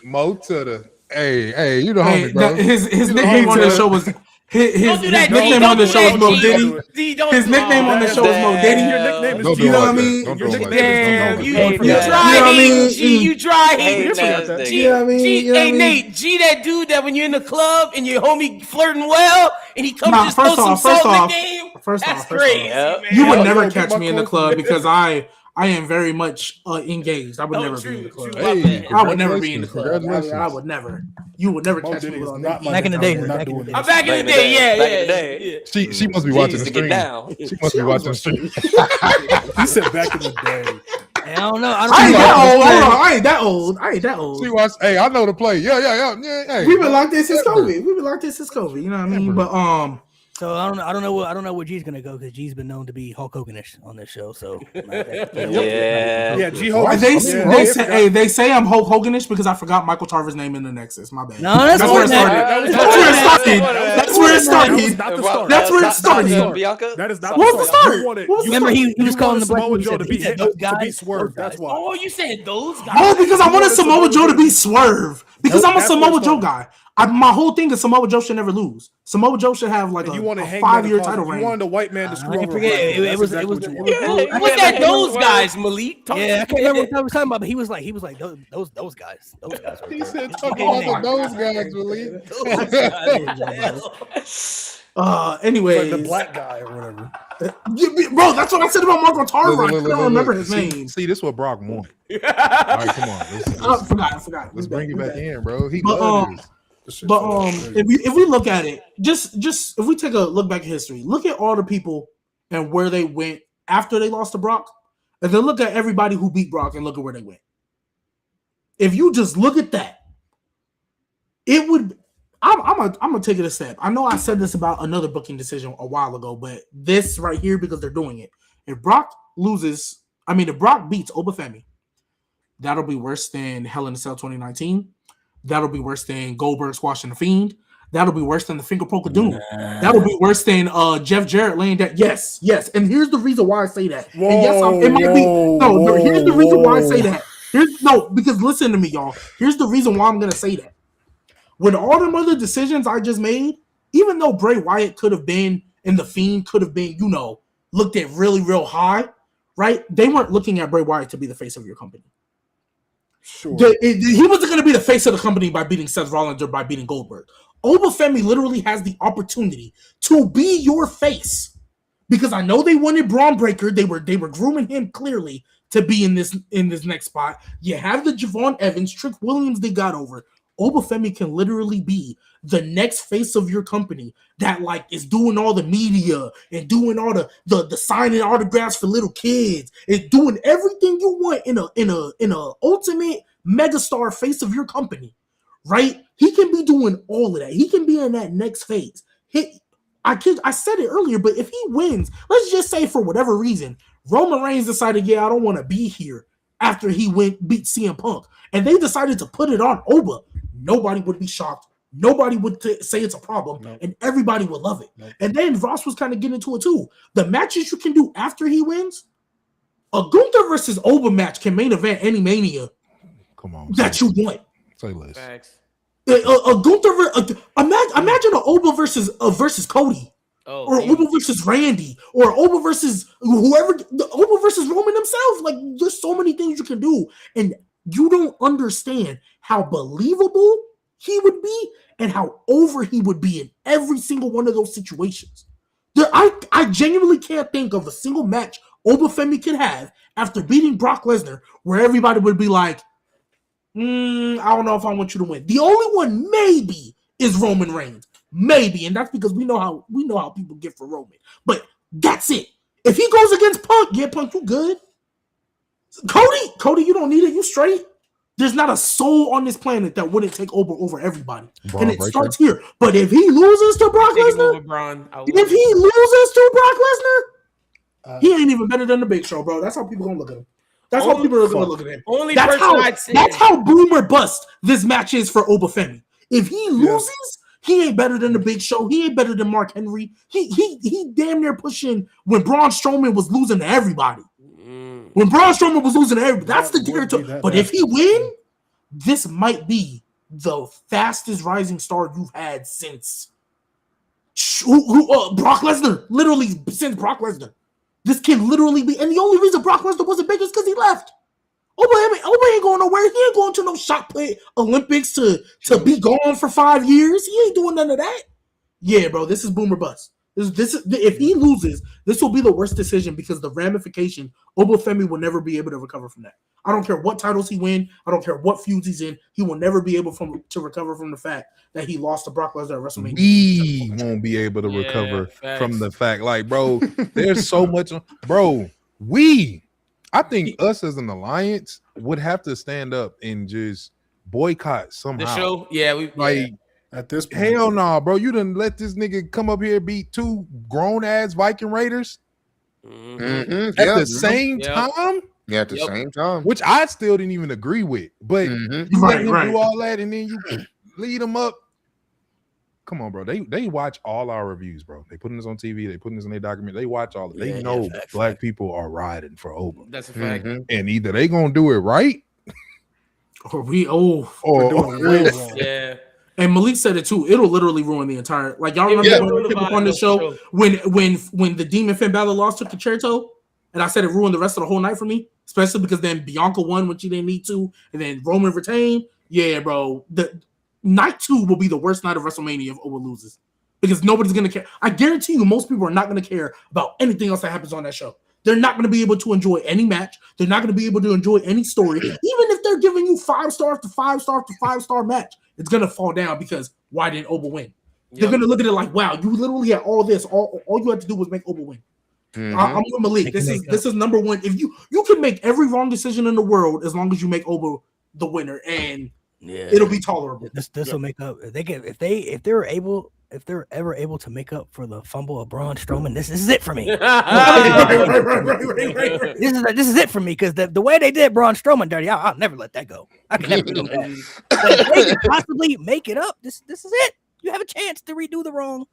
[SPEAKER 3] Mo to the hey, you the
[SPEAKER 5] Hey,
[SPEAKER 3] homie, bro.
[SPEAKER 5] his nickname on the show was his
[SPEAKER 6] Don't do that, G.
[SPEAKER 5] nickname
[SPEAKER 6] Don't
[SPEAKER 5] on the
[SPEAKER 6] do
[SPEAKER 5] show
[SPEAKER 6] that,
[SPEAKER 5] was Mo
[SPEAKER 6] G.
[SPEAKER 5] Diddy.
[SPEAKER 6] D, don't
[SPEAKER 5] His
[SPEAKER 6] do-
[SPEAKER 5] nickname on the
[SPEAKER 6] oh,
[SPEAKER 5] show was Mo Diddy.
[SPEAKER 4] Your nickname is
[SPEAKER 3] Don't do
[SPEAKER 5] You
[SPEAKER 3] it
[SPEAKER 5] know
[SPEAKER 3] like
[SPEAKER 5] what I
[SPEAKER 3] that.
[SPEAKER 5] mean?
[SPEAKER 3] Don't do
[SPEAKER 4] Your
[SPEAKER 3] it like
[SPEAKER 4] nickname is
[SPEAKER 3] that.
[SPEAKER 6] Damn, you
[SPEAKER 4] Don't forget that.
[SPEAKER 6] try
[SPEAKER 5] You know what I
[SPEAKER 6] hating,
[SPEAKER 5] mean?
[SPEAKER 6] G. You try hating.
[SPEAKER 7] Hey,
[SPEAKER 4] forget that.
[SPEAKER 6] G,
[SPEAKER 5] You know what I mean?
[SPEAKER 6] G,
[SPEAKER 5] You know what I
[SPEAKER 6] hey
[SPEAKER 5] mean?
[SPEAKER 6] Nate, G, that dude that when you're in the club and your homie flirting well and he comes
[SPEAKER 5] Nah,
[SPEAKER 6] just throw
[SPEAKER 5] first
[SPEAKER 6] some
[SPEAKER 5] off, first
[SPEAKER 6] salt in
[SPEAKER 5] off,
[SPEAKER 6] the game.
[SPEAKER 5] first
[SPEAKER 6] That's
[SPEAKER 5] off, first
[SPEAKER 6] crazy,
[SPEAKER 7] off.
[SPEAKER 6] man.
[SPEAKER 5] You would
[SPEAKER 4] Yo,
[SPEAKER 5] never
[SPEAKER 4] get
[SPEAKER 5] catch
[SPEAKER 4] my
[SPEAKER 5] me in the
[SPEAKER 4] clothes
[SPEAKER 5] club
[SPEAKER 4] from-
[SPEAKER 5] because I am very much engaged. I would
[SPEAKER 6] Oh,
[SPEAKER 5] never
[SPEAKER 6] true,
[SPEAKER 5] be in the club.
[SPEAKER 6] true.
[SPEAKER 3] Hey,
[SPEAKER 5] I would never be in the club.
[SPEAKER 3] Congratulations.
[SPEAKER 5] I would never. You would never
[SPEAKER 4] Mo
[SPEAKER 5] catch
[SPEAKER 4] Diddy
[SPEAKER 5] me
[SPEAKER 4] is
[SPEAKER 5] with
[SPEAKER 4] not my
[SPEAKER 1] Back in the
[SPEAKER 4] nigga.
[SPEAKER 1] day,
[SPEAKER 4] We're not
[SPEAKER 1] back in
[SPEAKER 4] doing
[SPEAKER 1] the
[SPEAKER 4] this.
[SPEAKER 6] Back in
[SPEAKER 7] Back
[SPEAKER 6] the
[SPEAKER 7] in the
[SPEAKER 6] day,
[SPEAKER 7] day,
[SPEAKER 6] yeah,
[SPEAKER 7] back
[SPEAKER 6] yeah,
[SPEAKER 7] in the day.
[SPEAKER 6] yeah.
[SPEAKER 3] She must be
[SPEAKER 7] G
[SPEAKER 3] watching
[SPEAKER 7] used
[SPEAKER 3] the
[SPEAKER 7] to get
[SPEAKER 3] stream.
[SPEAKER 7] down.
[SPEAKER 3] She must be watching the stream.
[SPEAKER 4] He said back in the day.
[SPEAKER 1] I don't know. I
[SPEAKER 5] I ain't
[SPEAKER 1] don't
[SPEAKER 5] that
[SPEAKER 1] know.
[SPEAKER 5] old. Hold on. I ain't that old. I ain't that old.
[SPEAKER 3] She watched. Hey, I know the play. Yeah. Hey,
[SPEAKER 5] We've been locked in since
[SPEAKER 3] Ever.
[SPEAKER 5] COVID. We've been locked in since COVID. You know what I mean?
[SPEAKER 3] Ever.
[SPEAKER 5] But
[SPEAKER 1] So I don't know where G's gonna go because G's been known to be Hulk Hoganish on this show. So
[SPEAKER 7] Yeah.
[SPEAKER 4] Yeah, G Hogan.
[SPEAKER 5] they say I'm Hulk Hoganish because I forgot Michael Tarver's name in the Nexus. My bad.
[SPEAKER 1] No, that's
[SPEAKER 5] where it
[SPEAKER 1] more than
[SPEAKER 5] started.
[SPEAKER 1] that.
[SPEAKER 5] That's where it started.
[SPEAKER 4] That was
[SPEAKER 5] That's
[SPEAKER 4] not
[SPEAKER 5] where
[SPEAKER 4] the
[SPEAKER 5] it
[SPEAKER 4] start.
[SPEAKER 5] started.
[SPEAKER 7] That's where it started.
[SPEAKER 5] That's where it started.
[SPEAKER 7] Bianca?
[SPEAKER 4] That is not
[SPEAKER 5] What was the
[SPEAKER 4] start.
[SPEAKER 5] start?
[SPEAKER 4] You wanted-
[SPEAKER 5] What was the
[SPEAKER 1] Remember,
[SPEAKER 5] start?
[SPEAKER 1] he was calling the black
[SPEAKER 4] Samoa
[SPEAKER 1] dude,
[SPEAKER 4] Joe to
[SPEAKER 1] he
[SPEAKER 4] be
[SPEAKER 1] said those guys.
[SPEAKER 4] to be swerved.
[SPEAKER 1] those
[SPEAKER 4] That's
[SPEAKER 1] guys.
[SPEAKER 4] why.
[SPEAKER 6] Oh, you said those guys?
[SPEAKER 5] Oh, because I wanted
[SPEAKER 4] wanted
[SPEAKER 5] Samoa
[SPEAKER 4] Samoa
[SPEAKER 5] Joe to
[SPEAKER 4] Joe
[SPEAKER 5] be
[SPEAKER 4] to-
[SPEAKER 5] swerve. Because
[SPEAKER 4] Nope,
[SPEAKER 5] I'm a
[SPEAKER 4] that's where it
[SPEAKER 5] Samoa Joe
[SPEAKER 4] started.
[SPEAKER 5] guy. My whole thing is Samoa Joe should never lose. Samoa Joe should have like
[SPEAKER 4] And you
[SPEAKER 5] a
[SPEAKER 4] wanted Hangman
[SPEAKER 5] 5-year
[SPEAKER 4] to cause-
[SPEAKER 5] title
[SPEAKER 4] You
[SPEAKER 5] reign.
[SPEAKER 4] wanted a white man to
[SPEAKER 1] I
[SPEAKER 4] screw
[SPEAKER 1] can't
[SPEAKER 4] over.
[SPEAKER 1] forget.
[SPEAKER 4] a black man.
[SPEAKER 1] It
[SPEAKER 4] That's
[SPEAKER 1] was
[SPEAKER 4] exactly what you wanted.
[SPEAKER 6] Who was that? Those guys, Malik. Talk
[SPEAKER 1] Yeah, I
[SPEAKER 6] to
[SPEAKER 1] can't remember what I was talking about, but he was like those guys. Those guys.
[SPEAKER 3] He said,
[SPEAKER 1] It's
[SPEAKER 3] "Talk
[SPEAKER 1] okay,
[SPEAKER 3] about
[SPEAKER 1] Nate.
[SPEAKER 3] those guys, Julie."
[SPEAKER 5] Anyways,
[SPEAKER 4] Like the black guy or whatever.
[SPEAKER 5] bro, that's what I said about Marco Tarver.
[SPEAKER 3] Look,
[SPEAKER 5] I
[SPEAKER 3] look,
[SPEAKER 5] don't
[SPEAKER 3] look,
[SPEAKER 5] remember
[SPEAKER 3] look.
[SPEAKER 5] his name.
[SPEAKER 3] See, this is what Brock want. All right, come on.
[SPEAKER 5] I forgot.
[SPEAKER 3] Let's bring it back in, bro. He
[SPEAKER 5] But,
[SPEAKER 3] loves this.
[SPEAKER 5] if we look at it, just if we take a look back in history, look at all the people and where they went after they lost to Brock, and then look at everybody who beat Brock and look at where they went. If you just look at that, it would. I'm gonna take it a step. I know I said this about another booking decision a while ago, but this right here because they're doing it. If Brock if Brock beats Obafemi, that'll be worse than Hell in a Cell 2019. That'll be worse than Goldberg squashing the Fiend. That'll be worse than the finger poke of Doom. That'll be worse than Jeff Jarrett laying down. Yes. And here's the reason why I say that. And yes, it might be no. Here's the reason why I say that. Because listen to me, y'all. Here's the reason why I'm gonna say that. With all them other decisions I just made, even though Bray Wyatt could have been and the Fiend could have been, looked at really, real high, right? They weren't looking at Bray Wyatt to be the face of your company.
[SPEAKER 4] Sure.
[SPEAKER 5] He wasn't going to be the face of the company by beating Seth Rollins or by beating Goldberg. Obafemi literally has the opportunity to be your face. Because I know they wanted Braun Breaker. They were grooming him clearly to be in this next spot. You have the Javon Evans, Trick Williams they got over. Obafemi can literally be the next face of your company that like is doing all the media and doing all the signing autographs for little kids and doing everything you want in a ultimate megastar face of your company, right? He can be doing all of that. He can be in that next phase. I said it earlier, but if he wins, let's just say for whatever reason, Roman Reigns decided, yeah, I don't want to be here after he beat CM Punk, and they decided to put it on Oba, nobody would be shocked. Nobody would say it's a problem, and everybody would love it. And then Ross was kind of getting into it too. The matches you can do after he wins, a Gunther versus Oba match can main event any Mania.
[SPEAKER 3] Come on,
[SPEAKER 5] that you want.
[SPEAKER 3] Say less.
[SPEAKER 6] Facts.
[SPEAKER 5] A Gunther, imagine an Oba versus Cody, or Oba versus Randy, or Oba versus whoever, Oba versus Roman himself. Like, there's so many things you can do, and you don't understand how believable he would be and how over he would be in every single one of those situations. I genuinely can't think of a single match Obafemi could have after beating Brock Lesnar where everybody would be like, I don't know if I want you to win. The only one maybe is Roman Reigns. Maybe, and that's because we know how people get for Roman. But that's it. If he goes against Punk, yeah, Punk, you good. Cody, you don't need it. You straight. There's not a soul on this planet that wouldn't take over everybody. And it starts here. But if he loses to Brock Lesnar, he ain't even better than the Big Show, bro. That's how people gonna look at him. That's how people are gonna look at him. That's how boom or bust this match is for Obafemi. If he loses, he ain't better than the Big Show. He ain't better than Mark Henry. He damn near pushing when Braun Strowman was losing to everybody. When Braun Strowman was losing to everybody, that's the territory. But if he win, this might be the fastest rising star you've had since Brock Lesnar. Literally since Brock Lesnar. This can literally be, and the only reason Brock Lesnar wasn't big is because he left. Oba ain't going nowhere. He ain't going to no shot put Olympics to be gone for 5 years. He ain't doing none of that. Yeah, bro, this is boomer bust. This is if he loses, this will be the worst decision because the ramification, Obafemi will never be able to recover from that. I don't care what titles he win. I don't care what feuds he's in. He will never be able to recover from the fact that he lost to Brock Lesnar at WrestleMania.
[SPEAKER 3] We won't be able to recover from the fact, like, bro, there's so much, bro. I think us as an alliance would have to stand up and just boycott somehow.
[SPEAKER 6] The show,
[SPEAKER 4] at this point,
[SPEAKER 3] hell no, bro. You done let this nigga come up here beat 2 grown ass Viking Raiders at the same time.
[SPEAKER 2] Yeah, at the same time,
[SPEAKER 3] which I still didn't even agree with. But you let him do all that, and then you lead them up. Come on, bro. They watch all our reviews, bro. They putting this on TV. They putting this in their document. They watch all of it. They know black people are riding for Oba.
[SPEAKER 6] That's a fact.
[SPEAKER 3] And either they gonna do it right,
[SPEAKER 5] or we're doing it wrong. Yeah. And Malik said it too. It'll literally ruin the entire. Like y'all remember when people on the show when the Demon Finn Balor lost took the chair toe, and I said it ruined the rest of the whole night for me, especially because then Bianca won when she didn't need to, and then Roman retained. Yeah, bro. The night 2 will be the worst night of WrestleMania if Oba loses, because nobody's gonna care. I guarantee you, most people are not gonna care about anything else that happens on that show. They're not going to be able to enjoy any match. They're not going to be able to enjoy any story. Even if they're giving you 5 stars to 5 star to 5 star match, it's going to fall down because why didn't Oba win? Yep. They're going to look at it like, wow, you literally had all this. All you had to do was make Oba win. I'm with Malik. This is number one. If you can make every wrong decision in the world as long as you make Oba the winner, and it'll be tolerable.
[SPEAKER 1] This will make up. If they're ever able to make up for the fumble of Braun Strowman, this is it for me. This is it for me, because the way they did Braun Strowman dirty, I'll never let that go. I can never do that. If they can possibly make it up, this is it. You have a chance to redo the wrong.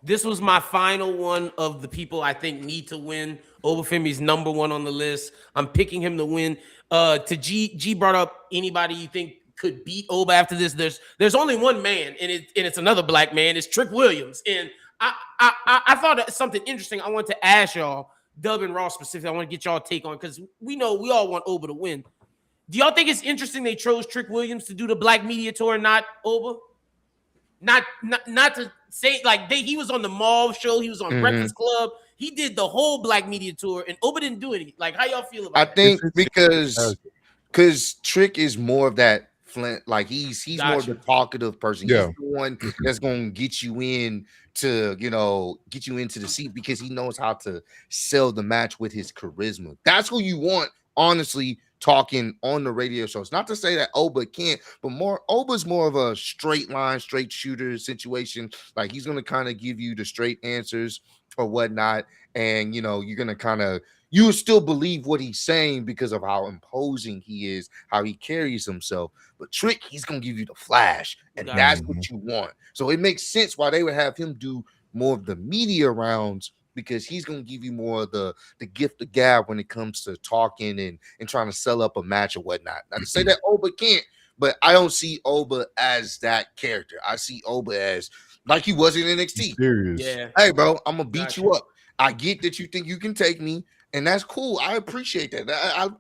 [SPEAKER 6] This was my final one of the people I think need to win. Obafemi's number 1 on the list. I'm picking him to win. To G brought up anybody you think could beat Oba after this. There's only one man, and it's another black man. It's Trick Williams. And I thought of something interesting I want to ask y'all, Dub and Ross specifically. I want to get y'all take on, because we know we all want Oba to win. Do y'all think it's interesting they chose Trick Williams to do the Black Media Tour and not Oba? Not to say like he was on the Mall show, he was on Breakfast Club, he did the whole Black Media tour, and Oba didn't do it. Like, how y'all feel about
[SPEAKER 2] I
[SPEAKER 6] that?
[SPEAKER 2] think
[SPEAKER 3] It's
[SPEAKER 2] because Trick is more of that Flint, like he's more of the
[SPEAKER 6] Gotcha.
[SPEAKER 2] talkative person.
[SPEAKER 3] Yeah.
[SPEAKER 2] He's the one that's gonna get you in to get you into the seat because he knows how to sell the match with his charisma. That's who you want, honestly, talking on the radio shows. Not to say that Oba can't, but Oba's more of a straight line, straight shooter situation. Like he's gonna kind of give you the straight answers or whatnot, and you're gonna kind of you still believe what he's saying because of how imposing he is, how he carries himself. But Trick, he's gonna give you the flash, and
[SPEAKER 6] Gotcha.
[SPEAKER 2] that's what you want. So it makes sense why they would have him do more of the media rounds because he's gonna give you more of the gift of gab when it comes to talking and trying to sell up a match or whatnot. Not to say that Oba can't, but I don't see Oba as that character. I see Oba as like he was in NXT.
[SPEAKER 3] serious.
[SPEAKER 6] Yeah.
[SPEAKER 2] Hey, bro, I'm gonna beat
[SPEAKER 6] Gotcha.
[SPEAKER 2] you up. I get that you think you can take me, and that's cool. I appreciate that.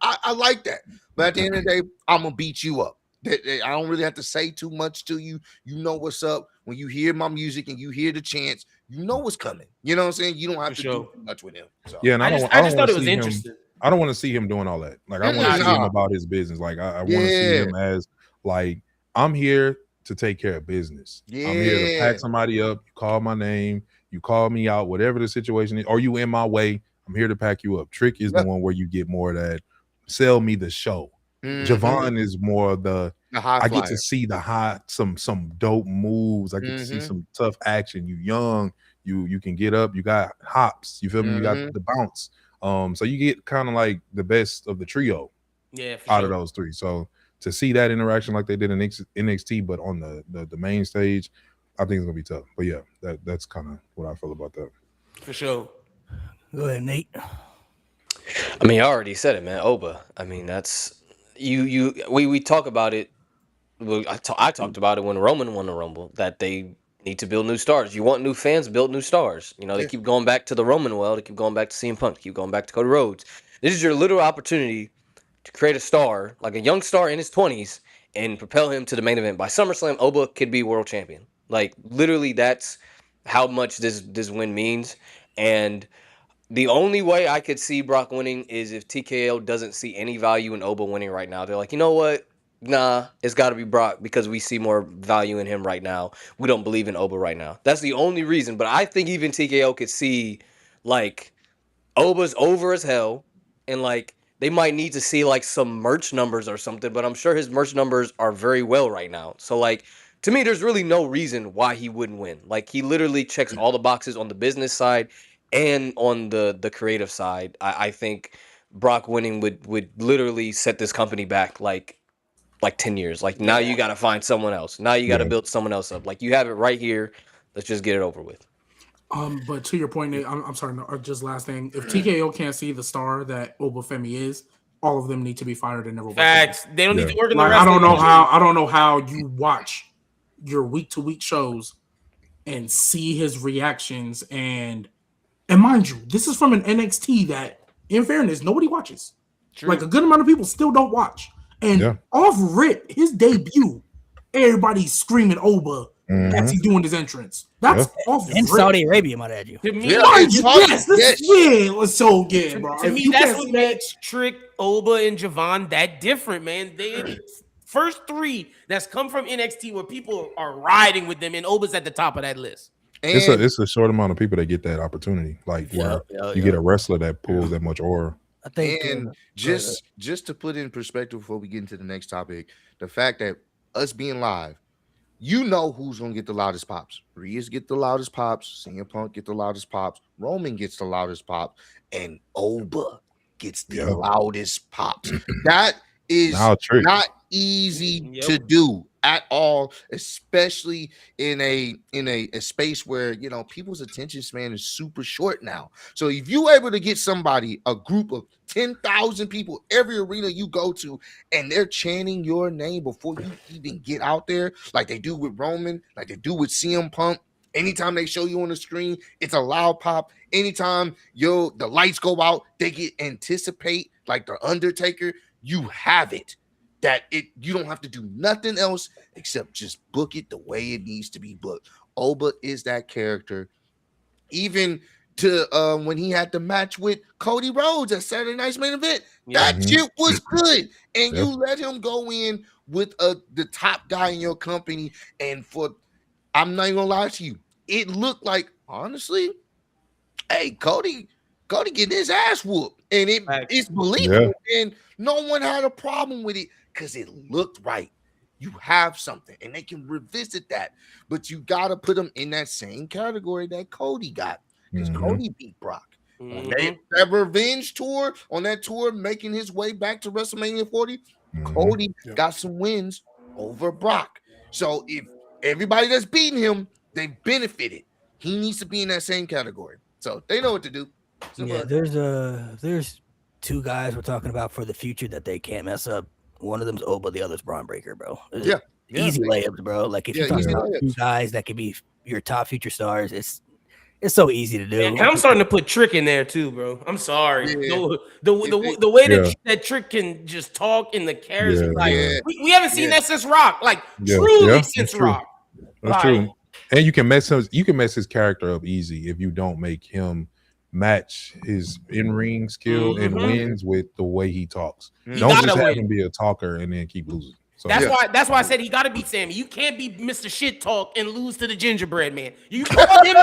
[SPEAKER 2] I like that. But at the end of the day, I'm gonna beat you up. I don't really have to say too much to you. You know what's up. When you hear my music and you hear the chants, you know what's coming. You know what I'm saying? You don't have to do too much with him. So.
[SPEAKER 3] Yeah, and
[SPEAKER 6] I
[SPEAKER 3] I
[SPEAKER 6] just
[SPEAKER 3] don't
[SPEAKER 6] thought
[SPEAKER 3] want
[SPEAKER 6] it
[SPEAKER 3] to
[SPEAKER 6] was
[SPEAKER 3] see him.
[SPEAKER 6] interesting.
[SPEAKER 3] I don't want to see him doing all that. Like I want to see him about his business. Like I want to see him as like I'm here to take care of business. I'm here to pack somebody up. You call my name. You call me out. Whatever the situation is, or you in my way. I'm here to pack you up. Trick is the one where you get more of that. Sell me the show. Javon is more of the I get to see the some dope moves. I get to see some tough action. You young, you can get up. You got hops. You feel me? You got the bounce. So you get kind of like the best of the trio.
[SPEAKER 6] Yeah,
[SPEAKER 3] out of those three. So to see that interaction like they did in NXT, but on the main stage, I think it's gonna be tough. But yeah, that's kind of what I feel about that.
[SPEAKER 6] For sure.
[SPEAKER 1] Go ahead, Nate.
[SPEAKER 7] I mean, I already said it, man. Oba. I mean, that's we talk about it. I talked about it when Roman won the Rumble that they need to build new stars. You want new fans, build new stars. They keep going back to the Roman well. They keep going back to CM Punk. Keep going back to Cody Rhodes. This is your literal opportunity to create a star, like a young star in his 20s, and propel him to the main event. By SummerSlam, Oba could be world champion. Like literally, that's how much this win means. And the only way I could see Brock winning is if TKO doesn't see any value in Oba winning right now. They're like, you know what? Nah, it's got to be Brock because we see more value in him right now. We don't believe in Oba right now. That's the only reason. But I think even TKO could see, like, Oba's over as hell, and like they might need to see like some merch numbers or something. But I'm sure his merch numbers are very well right now. So like to me, there's really no reason why he wouldn't win. Like he literally checks all the boxes on the business side and on the creative side. I think Brock winning would literally set this company back like 10 years. Like now you got to find someone else. Now you got to build someone else up. Like you have it right here. Let's just get it over with.
[SPEAKER 5] But to your point, Nate, I'm sorry, no, just last thing. If TKO can't see the star that Obafemi is, all of them need to be fired and never work.
[SPEAKER 6] Facts. They don't need to work in the
[SPEAKER 5] Like,
[SPEAKER 6] rest.
[SPEAKER 5] I don't know how you watch your week to week shows and see his reactions and mind you, this is from an NXT that, in fairness, nobody watches. True. Like a good amount of people still don't watch. And off rip, his debut, everybody's screaming Oba. As he's doing his entrance. That's off
[SPEAKER 1] in Saudi Arabia, might add you.
[SPEAKER 6] To me,
[SPEAKER 5] let's so good, bro.
[SPEAKER 6] To me, that's what makes Trick, Oba, and Javon that different, man. They first three that's come from NXT where people are riding with them, and Oba's at the top of that list.
[SPEAKER 3] It's a short amount of people that get that opportunity, like where you get a wrestler that pulls that much aura.
[SPEAKER 2] I think, and just to put in perspective before we get into the next topic, the fact that us being live. You know who's gonna get the loudest pops. Rhea's get the loudest pops. CM Punk get the loudest pops. Roman gets the loudest pops, and Oba gets the loudest pops. That is not easy to do at all, especially in a space where people's attention span is super short now. So if you able to get somebody, a group of 10,000 people, every arena you go to, and they're chanting your name before you even get out there, like they do with Roman, like they do with CM Punk. Anytime they show you on the screen, it's a loud pop. Anytime the lights go out, they get anticipate like the Undertaker. You have it. that you don't have to do nothing else except just book it the way it needs to be booked. Oba is that character. Even to when he had the match with Cody Rhodes at Saturday Night's Main Event,
[SPEAKER 6] Yeah.
[SPEAKER 2] that shit was good. And
[SPEAKER 3] Yep.
[SPEAKER 2] you let him go in with the top guy in your company, and I'm not even gonna lie to you, it looked like, honestly, hey, Cody getting his ass whooped, and it's believable, and no one had a problem with it because it looked right. You have something, and they can revisit that, but you got to put them in that same category that Cody got, because Cody beat Brock on that revenge tour, on that tour, making his way back to WrestleMania 40. Cody got some wins over Brock. So if everybody that's beating him, they benefited. He needs to be in that same category. So they know what to do.
[SPEAKER 1] Yeah, there's two guys we're talking about for the future that they can't mess up. One of them's Oba, the other's Braun Breaker, bro.
[SPEAKER 2] Yeah.
[SPEAKER 1] Easy layups, bro. Like if
[SPEAKER 2] Yeah,
[SPEAKER 1] you talk
[SPEAKER 2] easy
[SPEAKER 1] about two
[SPEAKER 2] layups.
[SPEAKER 1] guys that could be your top future stars, it's so easy to do.
[SPEAKER 6] And I'm starting to put Trick in there too, bro. I'm sorry.
[SPEAKER 2] Yeah.
[SPEAKER 6] The way that Trick can just talk in the charisma, we haven't seen that since Rock, like truly since Rock.
[SPEAKER 3] That's true. And you can mess his character up easy if you don't make him match his in-ring skill and wins with the way he talks. Don't just have him be a talker and then keep losing. So,
[SPEAKER 6] that's why I said he got to beat Sammy. You can't be Mr. Shit Talk and lose to the gingerbread man. You call him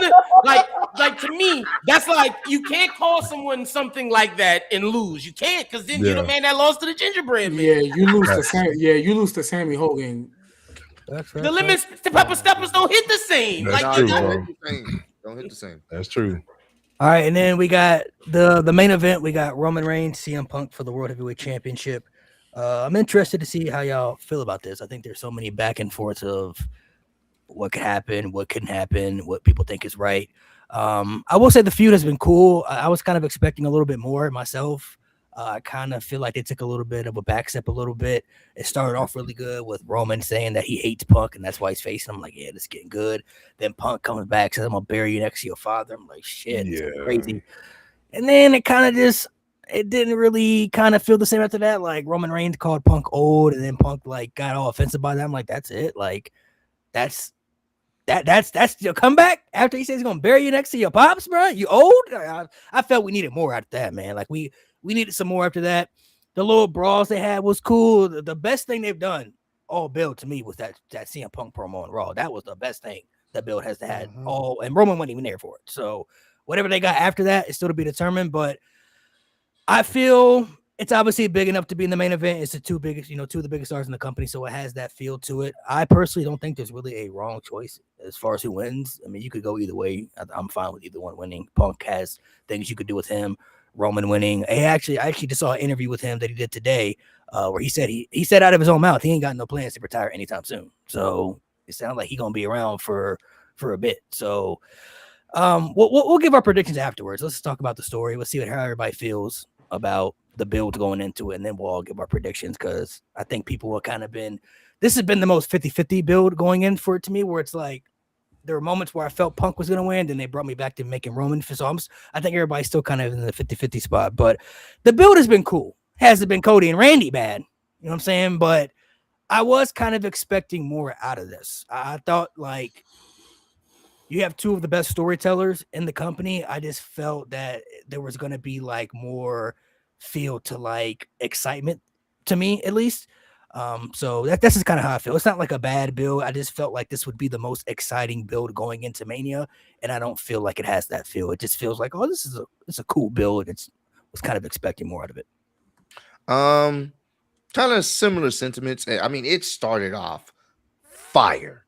[SPEAKER 6] like to me, that's like you can't call someone something like that and lose. You can't, because then you're the man that lost to the gingerbread man.
[SPEAKER 5] Yeah, you lose to you lose to Sammy Hogan.
[SPEAKER 6] The limits, the Pepper Steppers don't hit the same.
[SPEAKER 3] That's
[SPEAKER 6] like
[SPEAKER 3] true,
[SPEAKER 2] don't hit the same.
[SPEAKER 3] That's true.
[SPEAKER 1] All right, and then we got the main event. We got Roman Reigns, CM Punk for the World Heavyweight Championship. I'm interested to see how y'all feel about this. I think there's so many back and forths of what could happen, what couldn't happen, what people think is right. I will say the feud has been cool. I was kind of expecting a little bit more myself. I kind of feel like they took a little bit of a back step a little bit. It started off really good with Roman saying that he hates Punk and that's why he's facing him. I'm like, yeah, this is getting good. Then Punk comes back, says, I'm going to bury you next to your father. I'm like, shit, this is crazy. And then it kind of just, it didn't really kind of feel the same after that. Like Roman Reigns called Punk old and then Punk like got all offensive by that. I'm like, that's it. Like, that's your comeback after he says he's gonna bury you next to your pops, bro. You old? I felt we needed more after that, man. Like we needed some more after that. The little brawls they had was cool. The best thing they've done all build to me was that CM Punk promo on Raw. That was the best thing that build has had all, and Roman wasn't even there for it. So whatever they got after that is still to be determined. But I feel it's obviously big enough to be in the main event. It's the two of the biggest stars in the company, so it has that feel to it. I personally don't think there's really a wrong choice as far as who wins. I mean, you could go either way. I'm fine with either one winning. Punk has things you could do with him. Roman winning. I actually just saw an interview with him that he did today, where he said he said out of his own mouth he ain't got no plans to retire anytime soon. So it sounds like he's gonna be around for a bit. So we'll give our predictions afterwards. Let's talk about the story. Let's see how everybody feels about the build going into it, and then we'll all give our predictions, because I think people will kind of this has been the most 50-50 build going in for it to me, where it's like there were moments where I felt Punk was going to win, then they brought me back to making Roman. So I think everybody's still kind of in the 50-50 spot, but the build has been cool. Has it been Cody and Randy bad? You know what I'm saying? But I was kind of expecting more out of this. I thought, like, you have two of the best storytellers in the company. I just felt that there was going to be like more feel to like excitement to me, at least. So that's just kind of how I feel. It's not like a bad build. I just felt like this would be the most exciting build going into Mania, and I don't feel like it has that feel. It just feels like, oh, it's a cool build. Was kind of expecting more out of it.
[SPEAKER 2] Kind of similar sentiments. I mean, it started off fire.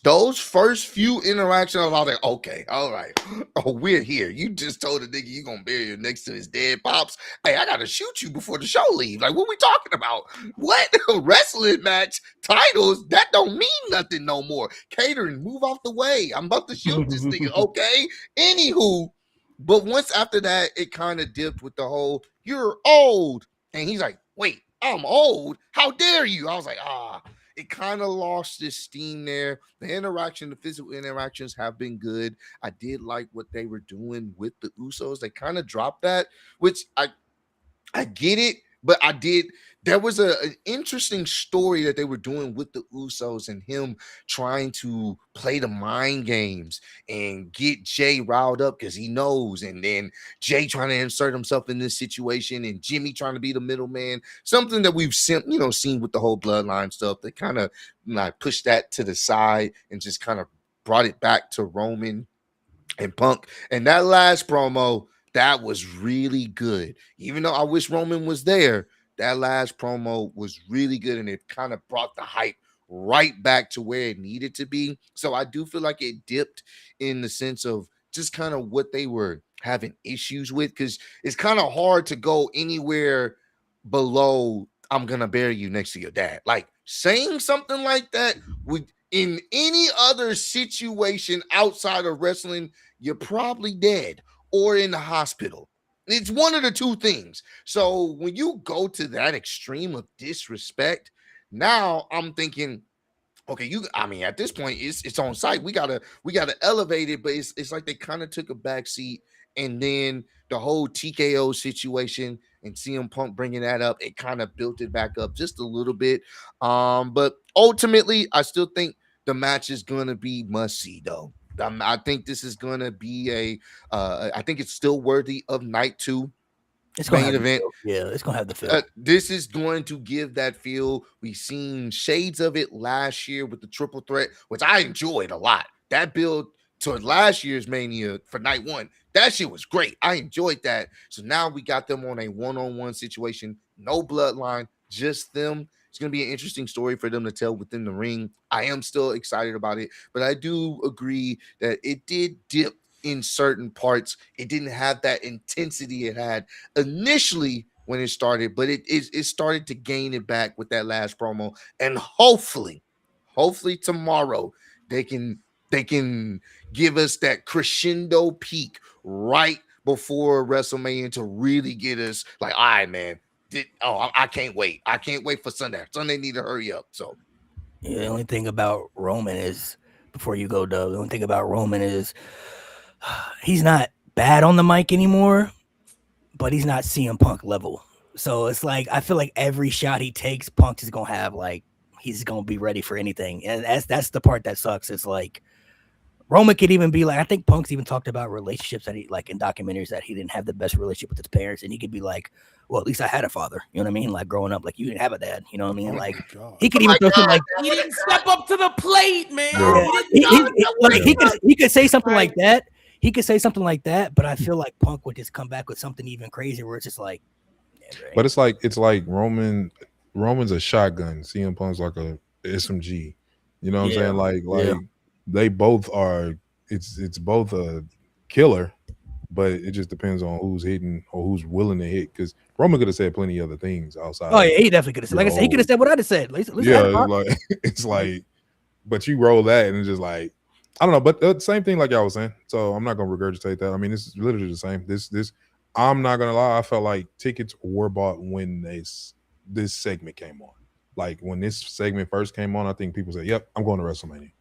[SPEAKER 2] Those first few interactions, I was like, okay, all right. Oh, we're here. You just told a nigga you gonna bury you next to his dead pops. Hey, I gotta shoot you before the show leaves. Like, what we talking about? What? Wrestling match titles? That don't mean nothing no more. Catering, move off the way. I'm about to shoot this nigga, okay? Anywho, but once after that, it kind of dipped with the whole, you're old. And he's like, wait, I'm old? How dare you? I was like, it kind of lost its steam there. The physical interactions have been good. I did like what they were doing with the Usos. They kind of dropped that, which I get it, But I did. There was an interesting story that they were doing with the Usos and him trying to play the mind games and get Jay riled up because he knows, and then Jay trying to insert himself in this situation, and Jimmy trying to be the middleman. Something that we've seen with the whole bloodline stuff. They kind of like pushed that to the side and just kind of brought it back to Roman and Punk. And that last promo, that was really good. Even though I wish Roman was there, that last promo was really good, and it kind of brought the hype right back to where it needed to be. So I do feel like it dipped in the sense of just kind of what they were having issues with, because it's kind of hard to go anywhere below "I'm gonna bury you next to your dad." Like saying something like that would, in any other situation outside of wrestling, you're probably dead or in the hospital. It's one of the two things. So when you go to that extreme of disrespect, now I'm thinking, okay, I mean, at this point, it's on site. We gotta elevate it, but it's like they kind of took a back seat, and then the whole TKO situation and CM Punk bringing that up, it kind of built it back up just a little bit. But ultimately, I still think the match is gonna be must see though. I think this is gonna be I think it's still worthy of night 2
[SPEAKER 1] It's gonna
[SPEAKER 2] main
[SPEAKER 1] have the
[SPEAKER 2] event.
[SPEAKER 1] feel. Yeah, it's gonna have the feel.
[SPEAKER 2] This is going to give that feel. We've seen shades of it last year with the triple threat, which I enjoyed a lot. That build to last year's Mania for night 1, that shit was great. I enjoyed that. So now we got them on a one-on-one situation, no bloodline, just them. It's going to be an interesting story for them to tell within the ring. I am still excited about it, but I do agree that it did dip in certain parts. It didn't have that intensity it had initially when it started, but it started to gain it back with that last promo. And hopefully tomorrow they can give us that crescendo peak right before WrestleMania to really get us like, all right, man. I can't wait. I can't wait for Sunday. Sunday need to hurry up. So
[SPEAKER 1] Yeah, the only thing about Roman is, before you go, Dub, the only thing about Roman is he's not bad on the mic anymore, but he's not CM Punk level. So it's like I feel like every shot he takes, Punk is gonna have like he's gonna be ready for anything, and that's the part that sucks. It's like Roman could even be like, I think Punk's even talked about relationships that he like in documentaries that he didn't have the best relationship with his parents, and he could be like, well, at least I had a father. You know what I mean? Like growing up, like you didn't have a dad. You know what I mean? Like he could even throw something like
[SPEAKER 6] He didn't step up to the plate, man.
[SPEAKER 1] yeah, he could say something like that. He could say something like that, but I feel like Punk would just come back with something even crazier where it's just like,
[SPEAKER 3] But it's like Roman's a shotgun. CM Punk's like a SMG. You know what I'm saying? Like they both are. It's both a killer, but it just depends on who's hitting or who's willing to hit. Because Roman could have said plenty of other things outside.
[SPEAKER 1] oh yeah, he definitely could have said. Like I said, he could have said what I just said. Listen,
[SPEAKER 3] yeah, like it's like, but you roll that and it's just like, I don't know. But the same thing like y'all was saying. So I'm not gonna regurgitate that. I mean, it's literally the same. This I'm not gonna lie. I felt like tickets were bought when this segment came on. Like when this segment first came on, I think people said, "Yep, I'm going to WrestleMania."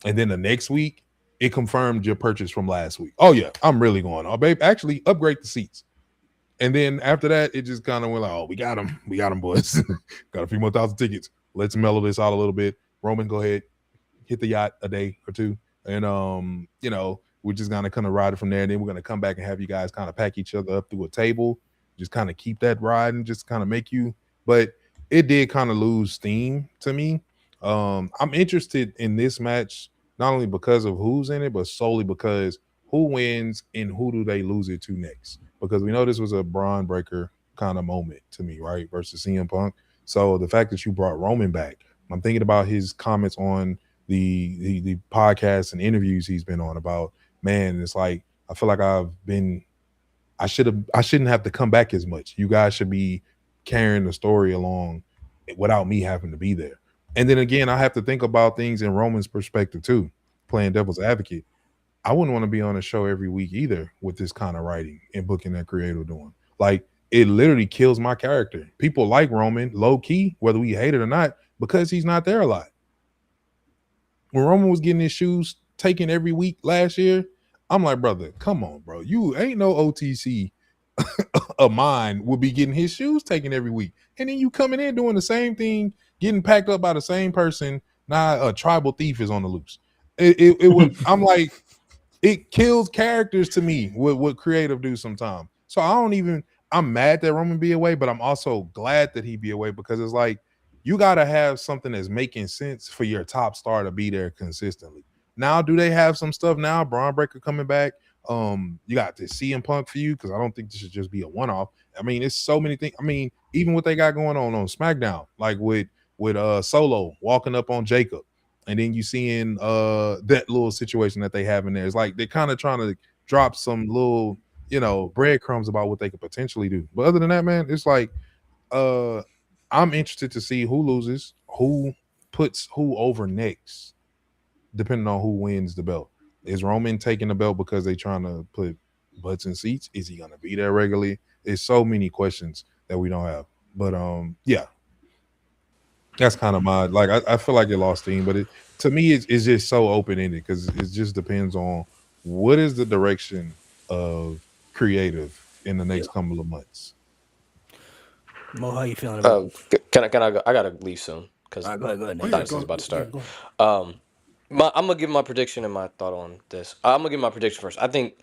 [SPEAKER 3] And then the next week, it confirmed your purchase from last week. Oh yeah, I'm really going. Oh babe, actually upgrade the seats. And then after that, it just kind of went like, "Oh, we got them, boys. Got a few more thousand tickets. Let's mellow this out a little bit." Roman, go ahead, hit the yacht a day or two, and we're just gonna kind of ride it from there. And then we're gonna come back and have you guys kind of pack each other up through a table, just kind of keep that ride and just kind of make you. But it did kind of lose steam to me. I'm interested in this match not only because of who's in it, but solely because who wins and who do they lose it to next? Because we know this was a Braun Breaker kind of moment to me, right? Versus CM Punk. So the fact that you brought Roman back, I'm thinking about his comments on the podcasts and interviews he's been on about, man, it's like I feel like I shouldn't have to come back as much. You guys should be carrying the story along without me having to be there. And then again, I have to think about things in Roman's perspective too, playing devil's advocate. I wouldn't want to be on a show every week either with this kind of writing and booking that creator doing. Like it literally kills my character. People like Roman low key, whether we hate it or not, because he's not there a lot. When Roman was getting his shoes taken every week last year, I'm like, brother, come on, bro. You ain't no OTC of mine would be getting his shoes taken every week, and then you coming in doing the same thing, getting packed up by the same person. Now a tribal thief is on the loose. It would. I'm like, it kills characters to me. What creative do sometimes. So I don't even. I'm mad that Roman be away, but I'm also glad that he be away because it's like you got to have something that's making sense for your top star to be there consistently. Now, do they have some stuff now? Braun Breaker coming back. You got this CM Punk for you because I don't think this should just be a one-off. I mean, it's so many things. I mean, even what they got going on SmackDown, like with Solo walking up on Jacob, and then you seeing that little situation that they have in there. It's like they're kind of trying to drop some little, breadcrumbs about what they could potentially do. But other than that, man, it's like I'm interested to see who loses, who puts who over next, depending on who wins the belt. Is Roman taking the belt because they trying to put butts in seats? Is he gonna be there regularly? There's so many questions that we don't have. But yeah. That's kind of my I feel like it lost steam, but to me it's just so open-ended because it just depends on what is the direction of creative in the next couple of months.
[SPEAKER 1] Mo, how you feeling about
[SPEAKER 7] Can I go? I gotta leave soon because
[SPEAKER 1] All right, go ahead.
[SPEAKER 7] Dynasty is about to start.
[SPEAKER 4] Yeah, go ahead.
[SPEAKER 7] I'm gonna give my prediction and my thought on this. I'm gonna give my prediction first. I think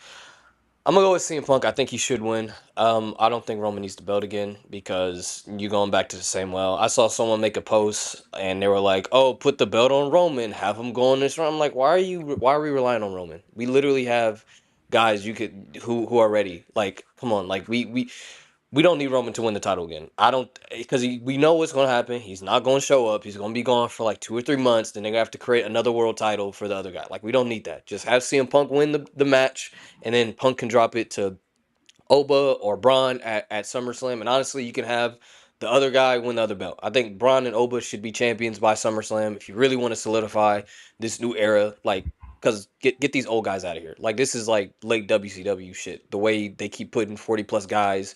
[SPEAKER 7] I'm gonna go with CM Punk. I think he should win. I don't think Roman needs the belt again because you're going back to the same well. I saw someone make a post and they were like, "Oh, put the belt on Roman, have him go on this run." I'm like, Why are we relying on Roman? We literally have guys who are ready. Like, come on, like we don't need Roman to win the title again. I don't because we know what's going to happen. He's not going to show up. He's going to be gone for like 2 or 3 months. Then they're going to have to create another world title for the other guy. Like we don't need that. Just have CM Punk win the match, and then Punk can drop it to Oba or Braun at SummerSlam. And honestly, you can have the other guy win the other belt. I think Braun and Oba should be champions by SummerSlam if you really want to solidify this new era. Like, because get these old guys out of here. Like this is like late WCW shit. The way they keep putting 40+ guys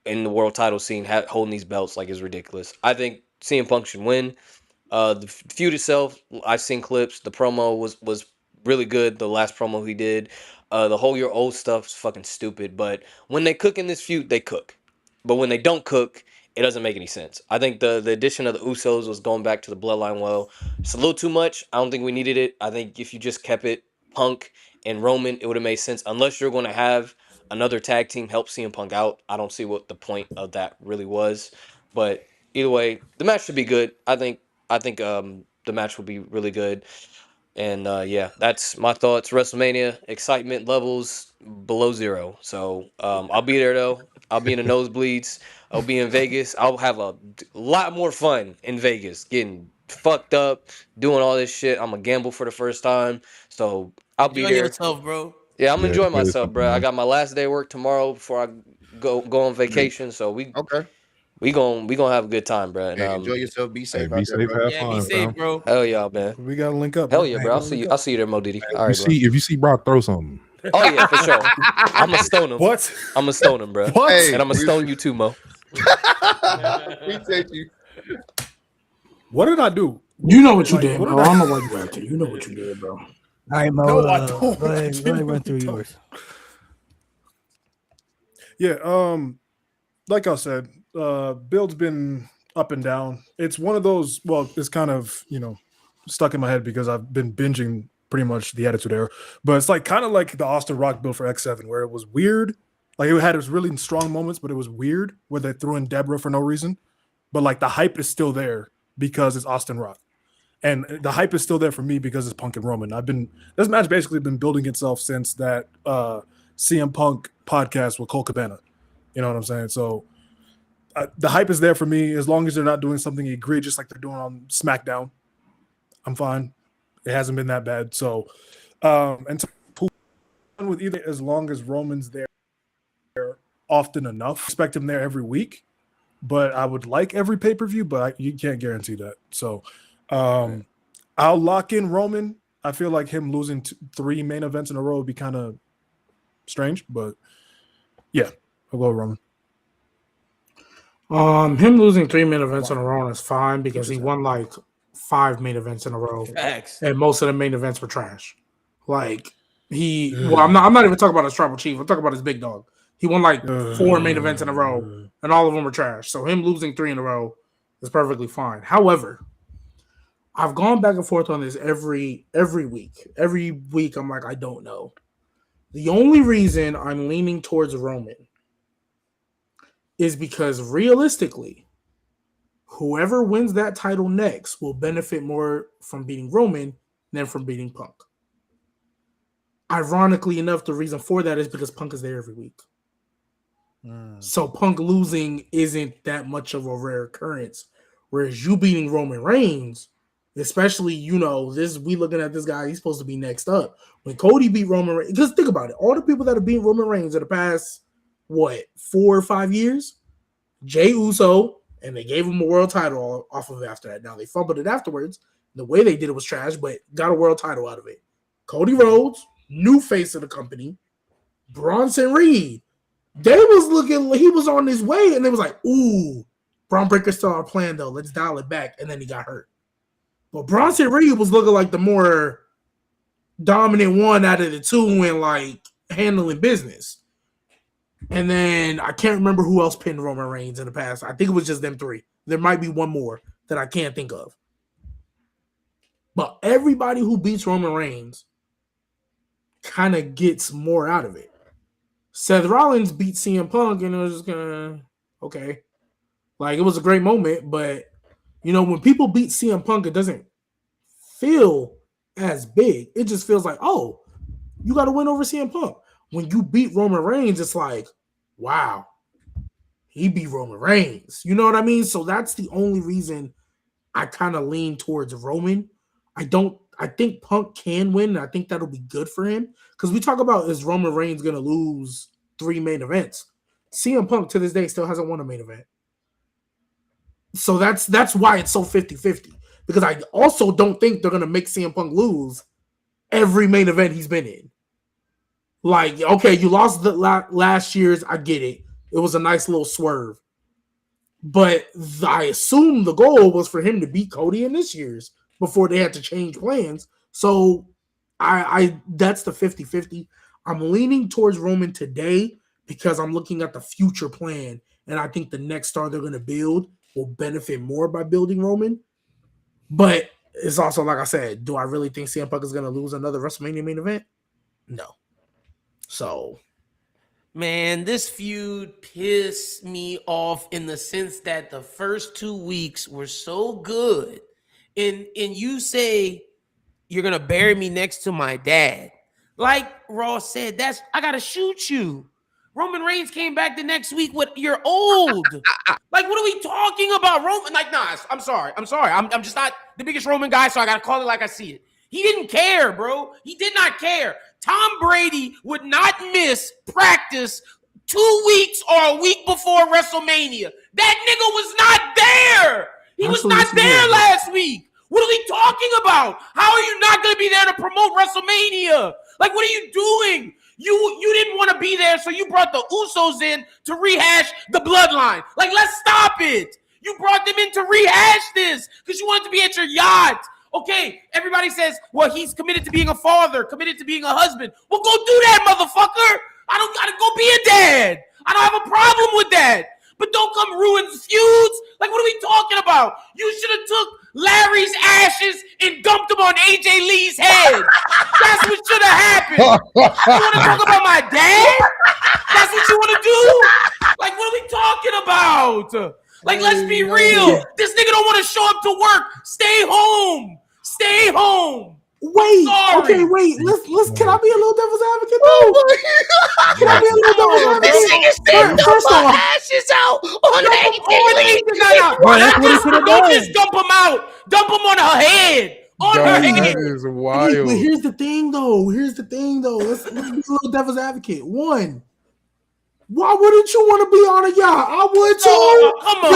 [SPEAKER 7] in the world title scene holding these belts like is ridiculous. I think CM Punk should win. The feud itself, I've seen clips. The promo was really good. The last promo he did. The whole your old stuff's fucking stupid. But when they cook in this feud, they cook. But when they don't cook, it doesn't make any sense. I think the addition of the Usos was going back to the bloodline well. It's a little too much. I don't think we needed it. I think if you just kept it Punk and Roman, it would have made sense. Unless you're going to have another tag team help CM Punk out, I don't see what the point of that really was. But either way, the match should be good. I think the match will be really good. And yeah, that's my thoughts. WrestleMania excitement levels below 0. So I'll be there though. I'll be in the nosebleeds. I'll be in Vegas. I'll have a lot more fun in Vegas, getting fucked up, doing all this shit. I'm gonna gamble for the first time, so I'll be
[SPEAKER 6] Enjoy
[SPEAKER 7] there.
[SPEAKER 6] yourself, bro.
[SPEAKER 7] Yeah, I'm
[SPEAKER 3] Yeah,
[SPEAKER 7] enjoying
[SPEAKER 3] enjoy
[SPEAKER 7] myself,
[SPEAKER 3] yourself,
[SPEAKER 7] bro. I
[SPEAKER 3] man.
[SPEAKER 7] got my last day of work tomorrow before I go on vacation. So
[SPEAKER 2] Okay.
[SPEAKER 7] we gonna have a good time, bro. And
[SPEAKER 2] Hey, enjoy yourself. Be
[SPEAKER 3] Hey,
[SPEAKER 2] safe
[SPEAKER 3] be
[SPEAKER 2] out there,
[SPEAKER 3] safe,
[SPEAKER 2] bro.
[SPEAKER 3] have
[SPEAKER 6] Yeah, be
[SPEAKER 3] fun,
[SPEAKER 6] safe,
[SPEAKER 3] fam.
[SPEAKER 6] bro.
[SPEAKER 7] hell yeah, man.
[SPEAKER 4] We gotta link up.
[SPEAKER 7] Hell
[SPEAKER 4] man.
[SPEAKER 7] yeah,
[SPEAKER 4] We
[SPEAKER 7] bro.
[SPEAKER 4] gotta link up.
[SPEAKER 7] I'll see you there, Mo Diddy. All right, bro.
[SPEAKER 3] If you see Brock throw something,
[SPEAKER 7] Oh yeah, for sure. I'ma stone him.
[SPEAKER 4] What?
[SPEAKER 7] I'ma stone him, bro.
[SPEAKER 4] What?
[SPEAKER 2] Hey,
[SPEAKER 7] And I'ma stone you too, Mo.
[SPEAKER 2] appreciate you.
[SPEAKER 4] What did I do?
[SPEAKER 5] You know what you
[SPEAKER 4] Like,
[SPEAKER 5] did,
[SPEAKER 4] what
[SPEAKER 5] bro.
[SPEAKER 4] did
[SPEAKER 5] I
[SPEAKER 4] I-
[SPEAKER 5] don't know why you acting. You know what you did, bro.
[SPEAKER 1] All right, Mo.
[SPEAKER 4] No, I don't.
[SPEAKER 1] Go ahead,
[SPEAKER 4] Genuinely
[SPEAKER 1] run through
[SPEAKER 4] don't.
[SPEAKER 1] yours.
[SPEAKER 4] Yeah, like I said, build's been up and down. It's one of those, well, it's kind of, stuck in my head because I've been binging pretty much the Attitude Era. But it's like kind of like the Austin Rock build for X7, where it was weird. Like it had its really strong moments, but it was weird where they threw in Deborah for no reason. But like the hype is still there because it's Austin Rock. And the hype is still there for me because it's Punk and Roman. This match basically been building itself since that CM Punk podcast with Cole Cabana. You know what I'm saying? So the hype is there for me as long as they're not doing something egregious like they're doing on SmackDown. I'm fine. It hasn't been that bad. So, and to with either as long as Roman's there often enough, expect him there every week. But I would like every pay-per-view, but you can't guarantee that. So, I'll lock in Roman. I feel like him losing 3 main events in a row would be kind of strange, but yeah, I'll go with Roman.
[SPEAKER 5] Him losing 3 main events in a row is fine because he won like 5 main events in a row,
[SPEAKER 6] Facts.
[SPEAKER 5] and most of the main events were trash. Like well, I'm not even talking about his tribal chief. I'm talking about his big dog. He won like 4 main events in a row, and all of them were trash. So him losing 3 in a row is perfectly fine. However, I've gone back and forth on this every week. Every week, I'm like, I don't know. The only reason I'm leaning towards Roman is because realistically, whoever wins that title next will benefit more from beating Roman than from beating Punk. Ironically enough, the reason for that is because Punk is there every week. So Punk losing isn't that much of a rare occurrence. Whereas you beating Roman Reigns, especially, we looking at this guy, he's supposed to be next up. When Cody beat Roman Reigns, because think about it, all the people that have beaten Roman Reigns in the past, 4 or 5 years? Jey Uso, and they gave him a world title off of it after that. Now, they fumbled it afterwards. The way they did it was trash, but got a world title out of it. Cody Rhodes, new face of the company. Bronson Reed. They was looking, he was on his way, and they was like, ooh, Braun Breaker's still our plan, though. Let's dial it back. And then he got hurt. But Bronson Reed was looking like the more dominant one out of the two and like handling business. And then I can't remember who else pinned Roman Reigns in the past. I think it was just them 3. There might be one more that I can't think of. But everybody who beats Roman Reigns kind of gets more out of it. Seth Rollins beat CM Punk, and it was just okay. Like, it was a great moment, but, when people beat CM Punk, it doesn't feel as big. It just feels like, oh, you got to win over CM Punk. When you beat Roman Reigns, it's like, wow, he beat Roman Reigns. You know what I mean? So that's the only reason I kind of lean towards Roman. I think Punk can win, and I think that'll be good for him. Because we talk about, is Roman Reigns going to lose 3 main events? CM Punk, to this day, still hasn't won a main event. So that's why it's so 50-50. Because I also don't think they're going to make CM Punk lose every main event he's been in. Like, okay, you lost the last year's, I get it. It was a nice little swerve. But I assume the goal was for him to beat Cody in this year's before they had to change plans. So I that's the 50-50. I'm leaning towards Roman today because I'm looking at the future plan, and I think the next star they're going to build will benefit more by building Roman. But it's also, like I said, do I really think CM Punk is going to lose another WrestleMania main event? No. So,
[SPEAKER 6] man, this feud pissed me off in the sense that the first 2 weeks were so good. And you say you're gonna bury me next to my dad. Like Ross said, I gotta shoot you. Roman Reigns came back the next week with you're old. Like, what are we talking about? Roman, like, nah, I'm sorry. I'm just not the biggest Roman guy, so I gotta call it like I see it. He didn't care, bro. He did not care. Tom Brady would not miss practice 2 weeks or a week before WrestleMania. That nigga was not there. He was not there last week. What are we talking about? How are you not going to be there to promote WrestleMania? Like, what are you doing? You didn't want to be there, so you brought the Usos in to rehash the bloodline. Like, let's stop it. You brought them in to rehash this because you wanted to be at your yacht. Okay, everybody says, well, he's committed to being a father, committed to being a husband. Well, go do that, motherfucker. I don't got to go be a dad. I don't have a problem with that. But don't come ruin feuds. Like, what are we talking about? You should have took Larry's ashes and dumped them on AJ Lee's head. That's what should have happened. You want to talk about my dad? That's what you want to do? Like, what are we talking about? Like, let's be real. This nigga don't want to show up to work. Stay home. Stay home.
[SPEAKER 5] Wait, okay, wait. Let's. Can I be a little devil's advocate though? Can I be a little devil's advocate? First off,
[SPEAKER 6] ashes out on AJ. Don't just dump him out. Dump him on her head. On her head.
[SPEAKER 3] That is wild.
[SPEAKER 5] But here's the thing, though. Let's be a little devil's advocate. One, why wouldn't you want to be on a yacht? I would too.
[SPEAKER 6] Oh, come on.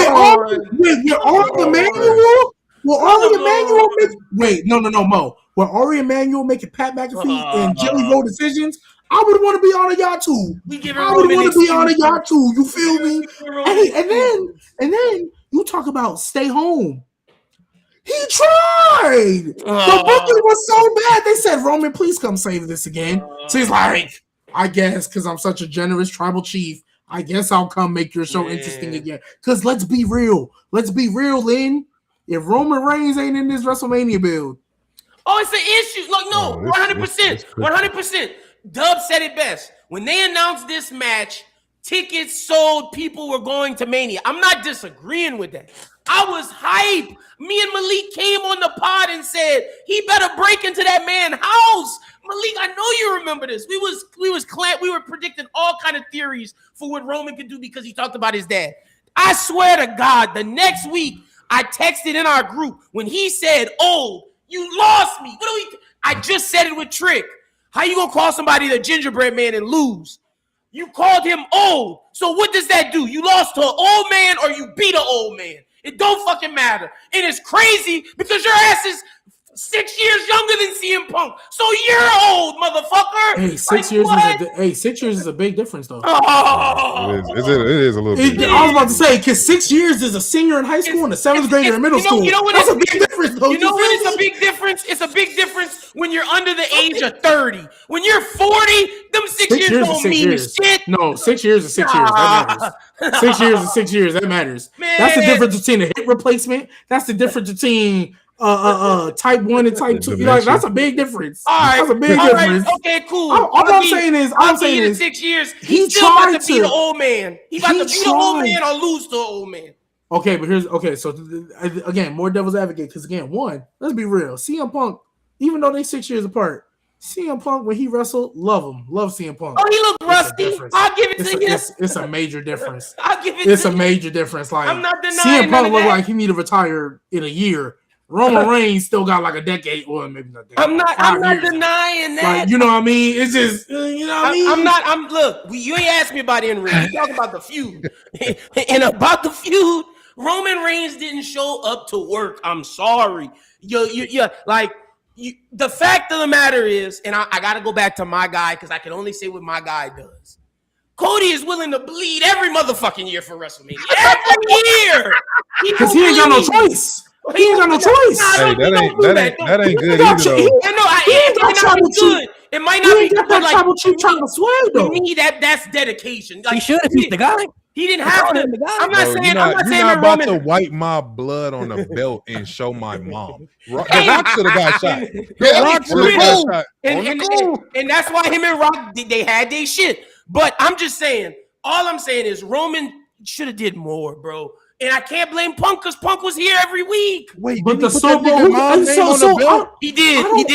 [SPEAKER 5] Wait, Ari Emanuel? Will Ari Emanuel make? Wait, no, Mo. Will Ari Emanuel making Pat McAfee and Jelly Roll decisions? I would want to be on a yacht too. I would want to be on a yacht too. You feel me? And then you talk about stay home. He tried. The booking was so bad. They said, Roman, please come save this again. So he's like, I guess because I'm such a generous tribal chief, I guess I'll come make your show interesting again. Because let's be real, Lynn. If Roman Reigns ain't in this WrestleMania build,
[SPEAKER 6] oh, it's an issue. Look, no, 100%. 100%. Dub said it best. When they announced this match, tickets sold, people were going to Mania. I'm not disagreeing with that. I was hype. Me and Malik came on the pod and said, he better break into that man's house. Malik, I know you remember this. We were predicting all kind of theories for what Roman could do because he talked about his dad. I swear to God, the next week, I texted in our group when he said, "Oh, you lost me." I just said it with Trick. How you gonna call somebody the gingerbread man and lose? You called him old. So what does that do? You lost to an old man or you beat an old man. It don't fucking matter. And it's crazy because your ass is 6 years younger than CM Punk. So you're old, motherfucker.
[SPEAKER 5] Hey, 6 years is 6 years is a big difference though.
[SPEAKER 6] Oh.
[SPEAKER 3] It is a little bit.
[SPEAKER 5] I was about to say, because 6 years is a senior in high school and a seventh grader in middle school. That's a big difference though.
[SPEAKER 6] You know when it's a big difference? It's a big difference when you're under the age of 30. When you're 40, them 6 years don't mean shit.
[SPEAKER 5] No, 6 years is 6 years. That matters. 6 years is 6 years. That matters. Man. That's the difference between a hip replacement. That's the difference between type 1 and type 2. You know, that's a big difference.
[SPEAKER 6] All right,
[SPEAKER 5] that's a big difference.
[SPEAKER 6] Right. Okay, cool.
[SPEAKER 5] All I'm saying is
[SPEAKER 6] 6 years. He still about to beat an old man. He about to beat an old man or lose to an old man.
[SPEAKER 5] Okay, but so again, more devil's advocate, because again, let's be real. CM Punk, even though they 6 years apart, CM Punk, when he wrestled, love CM Punk.
[SPEAKER 6] Oh, he looked rusty. I'll give it to you.
[SPEAKER 5] It's a major difference.
[SPEAKER 6] I'll give it
[SPEAKER 5] It's a major difference. Like,
[SPEAKER 6] I'm not denying
[SPEAKER 5] CM Punk looked like he need to retire in a year. Roman Reigns still got like a decade, or maybe not.
[SPEAKER 6] I'm not denying that.
[SPEAKER 5] Like, you know what I mean? It's just, you know what I mean?
[SPEAKER 6] Look, you ain't asked me about in ring. You talking about the feud. And about the feud, Roman Reigns didn't show up to work. I'm sorry. The fact of the matter is, and I got to go back to my guy because I can only say what my guy does. Cody is willing to bleed every motherfucking year for WrestleMania. Every year.
[SPEAKER 5] Because he ain't got no choice. He ain't got no choice.
[SPEAKER 3] Hey, that ain't good either, though.
[SPEAKER 6] It might not be good. Like,
[SPEAKER 5] tribal chief trying to swag, though.
[SPEAKER 6] To me, that's dedication. Like,
[SPEAKER 1] he should have beat the guy.
[SPEAKER 6] He didn't have to. I'm not saying.
[SPEAKER 3] You're not about to wipe my blood on the belt and show my mom. The Rock should have got shot. The Rock should have got shot.
[SPEAKER 6] And that's why him and Rock, they had their shit. But I'm just saying. All I'm saying is Roman should have did more, bro. And I can't blame Punk because Punk was here every week.
[SPEAKER 3] Wait,
[SPEAKER 5] but the
[SPEAKER 3] Super Bowl
[SPEAKER 6] he did.
[SPEAKER 5] Look.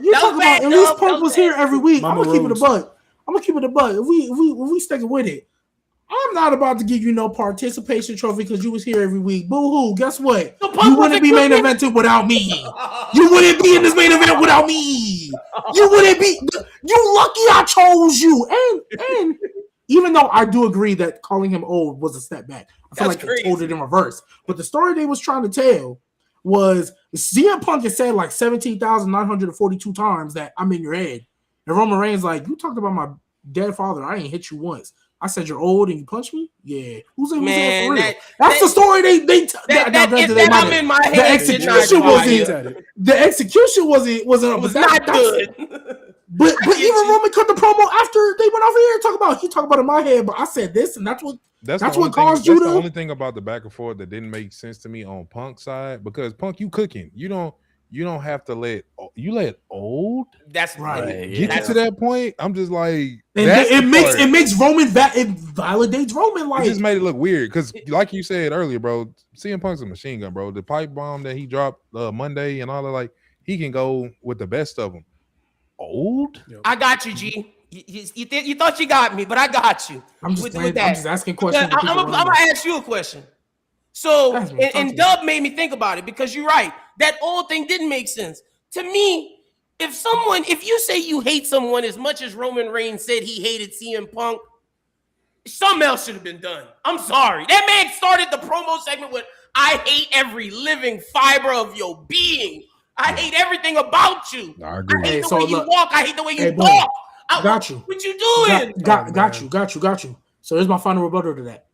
[SPEAKER 5] You talk about at least Punk was here every week. I'm gonna keep it a buck. If we stick with it, I'm not about to give you no participation trophy because you was here every week. Boo hoo. Guess what? You wouldn't be main evented without me. You wouldn't be in this main event without me. You wouldn't be. You lucky I chose you. And even though I do agree that calling him old was a step back, I feel like they told it in reverse. But the story they was trying to tell was CM Punk has said like 17,942 times that I'm in your head. And Roman Reigns like, you talked about my dead father. I ain't hit you once. I said you're old and you punched me? Yeah. Who's in for real? That's the story I'm in my head. The execution wasn't
[SPEAKER 6] not good.
[SPEAKER 5] But even Roman cut the promo after they went over here and he talked about it in my head, but I said this, and that's what caused you to.
[SPEAKER 3] That's the only thing about the back and forth that didn't make sense to me on Punk's side, because Punk, you cooking. You don't have to let old.
[SPEAKER 6] That's right.
[SPEAKER 3] Get to that point. I'm just like,
[SPEAKER 5] it makes Roman it validates Roman. Like,
[SPEAKER 3] it just made it look weird because, like you said earlier, bro, CM Punk's a machine gun, bro. The pipe bomb that he dropped Monday and all that, like, he can go with the best of them. Old?
[SPEAKER 6] I got you, G. You thought you got me, but I got you.
[SPEAKER 5] I'm just asking questions.
[SPEAKER 6] I'm gonna ask you a question. So, and Dub made me think about it because you're right. That old thing didn't make sense to me. If you say you hate someone as much as Roman Reigns said he hated CM Punk, something else should have been done. I'm sorry. That man started the promo segment with, "I hate every living fiber of your being. I hate everything about you. I hate the way you walk. I hate the way you talk."
[SPEAKER 5] Got you.
[SPEAKER 6] What you doing?
[SPEAKER 5] Got you. So here's my final rebuttal to that.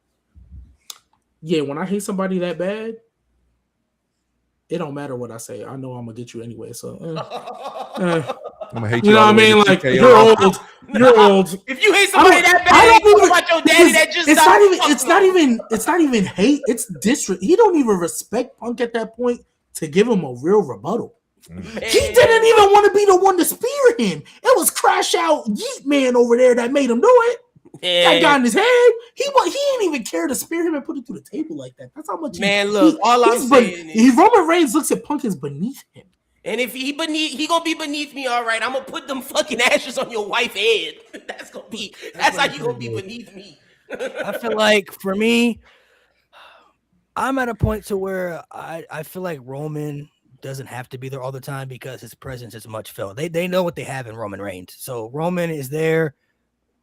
[SPEAKER 5] Yeah, when I hate somebody that bad, it don't matter what I say. I know I'm gonna get you anyway. So
[SPEAKER 3] I'm gonna hate
[SPEAKER 5] You
[SPEAKER 3] you
[SPEAKER 5] know
[SPEAKER 3] all
[SPEAKER 5] what I
[SPEAKER 3] the way
[SPEAKER 5] mean?
[SPEAKER 3] to
[SPEAKER 5] Like
[SPEAKER 3] TKO.
[SPEAKER 5] you're old. You're old.
[SPEAKER 6] If you hate somebody that bad,
[SPEAKER 5] I
[SPEAKER 6] you
[SPEAKER 5] don't
[SPEAKER 6] talk
[SPEAKER 5] even.
[SPEAKER 6] about your daddy that just
[SPEAKER 5] It's
[SPEAKER 6] died.
[SPEAKER 5] not even.
[SPEAKER 6] Fuck
[SPEAKER 5] It's
[SPEAKER 6] no.
[SPEAKER 5] not even. It's not even hate. It's disrespect. He don't even respect Punk at that point to give him a real rebuttal.
[SPEAKER 6] Man.
[SPEAKER 5] He didn't even want to be the one to spear him. It was Crash Out Yeet Man over there that made him do it. That got in his head. He didn't even care to spear him and put it through the table like that. That's how much.
[SPEAKER 6] Man, look, all I'm saying is
[SPEAKER 5] Roman Reigns looks at Punk as beneath him.
[SPEAKER 6] And if he gonna be beneath me, all right. I'm gonna put them fucking ashes on your wife's head. That's how you gonna be beneath me.
[SPEAKER 1] I feel like for me, I'm at a point to where I feel like Roman doesn't have to be there all the time because his presence is much felt. They know what they have in Roman Reigns. So Roman is there.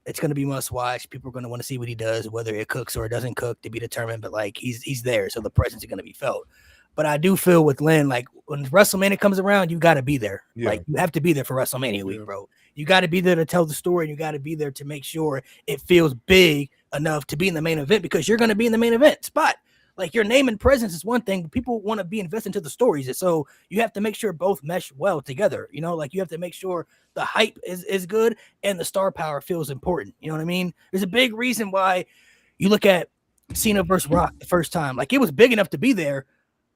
[SPEAKER 1] It's going to be must watch. People are going to want to see what he does, whether it cooks or it doesn't cook, to be determined. But like he's there, so the presence is going to be felt. But I do feel with Lynn, like when WrestleMania comes around, you got to be there.
[SPEAKER 3] Yeah.
[SPEAKER 1] Like you have to be there for WrestleMania week, bro. You got to be there to tell the story, and you got to be there to make sure it feels big enough to be in the main event because you're going to be in the main event spot. Like your name and presence is one thing, but people want to be invested into the stories. And so you have to make sure both mesh well together. You know, like you have to make sure the hype is good and the star power feels important. You know what I mean? There's a big reason why you look at Cena versus Rock the first time. Like it was big enough to be there,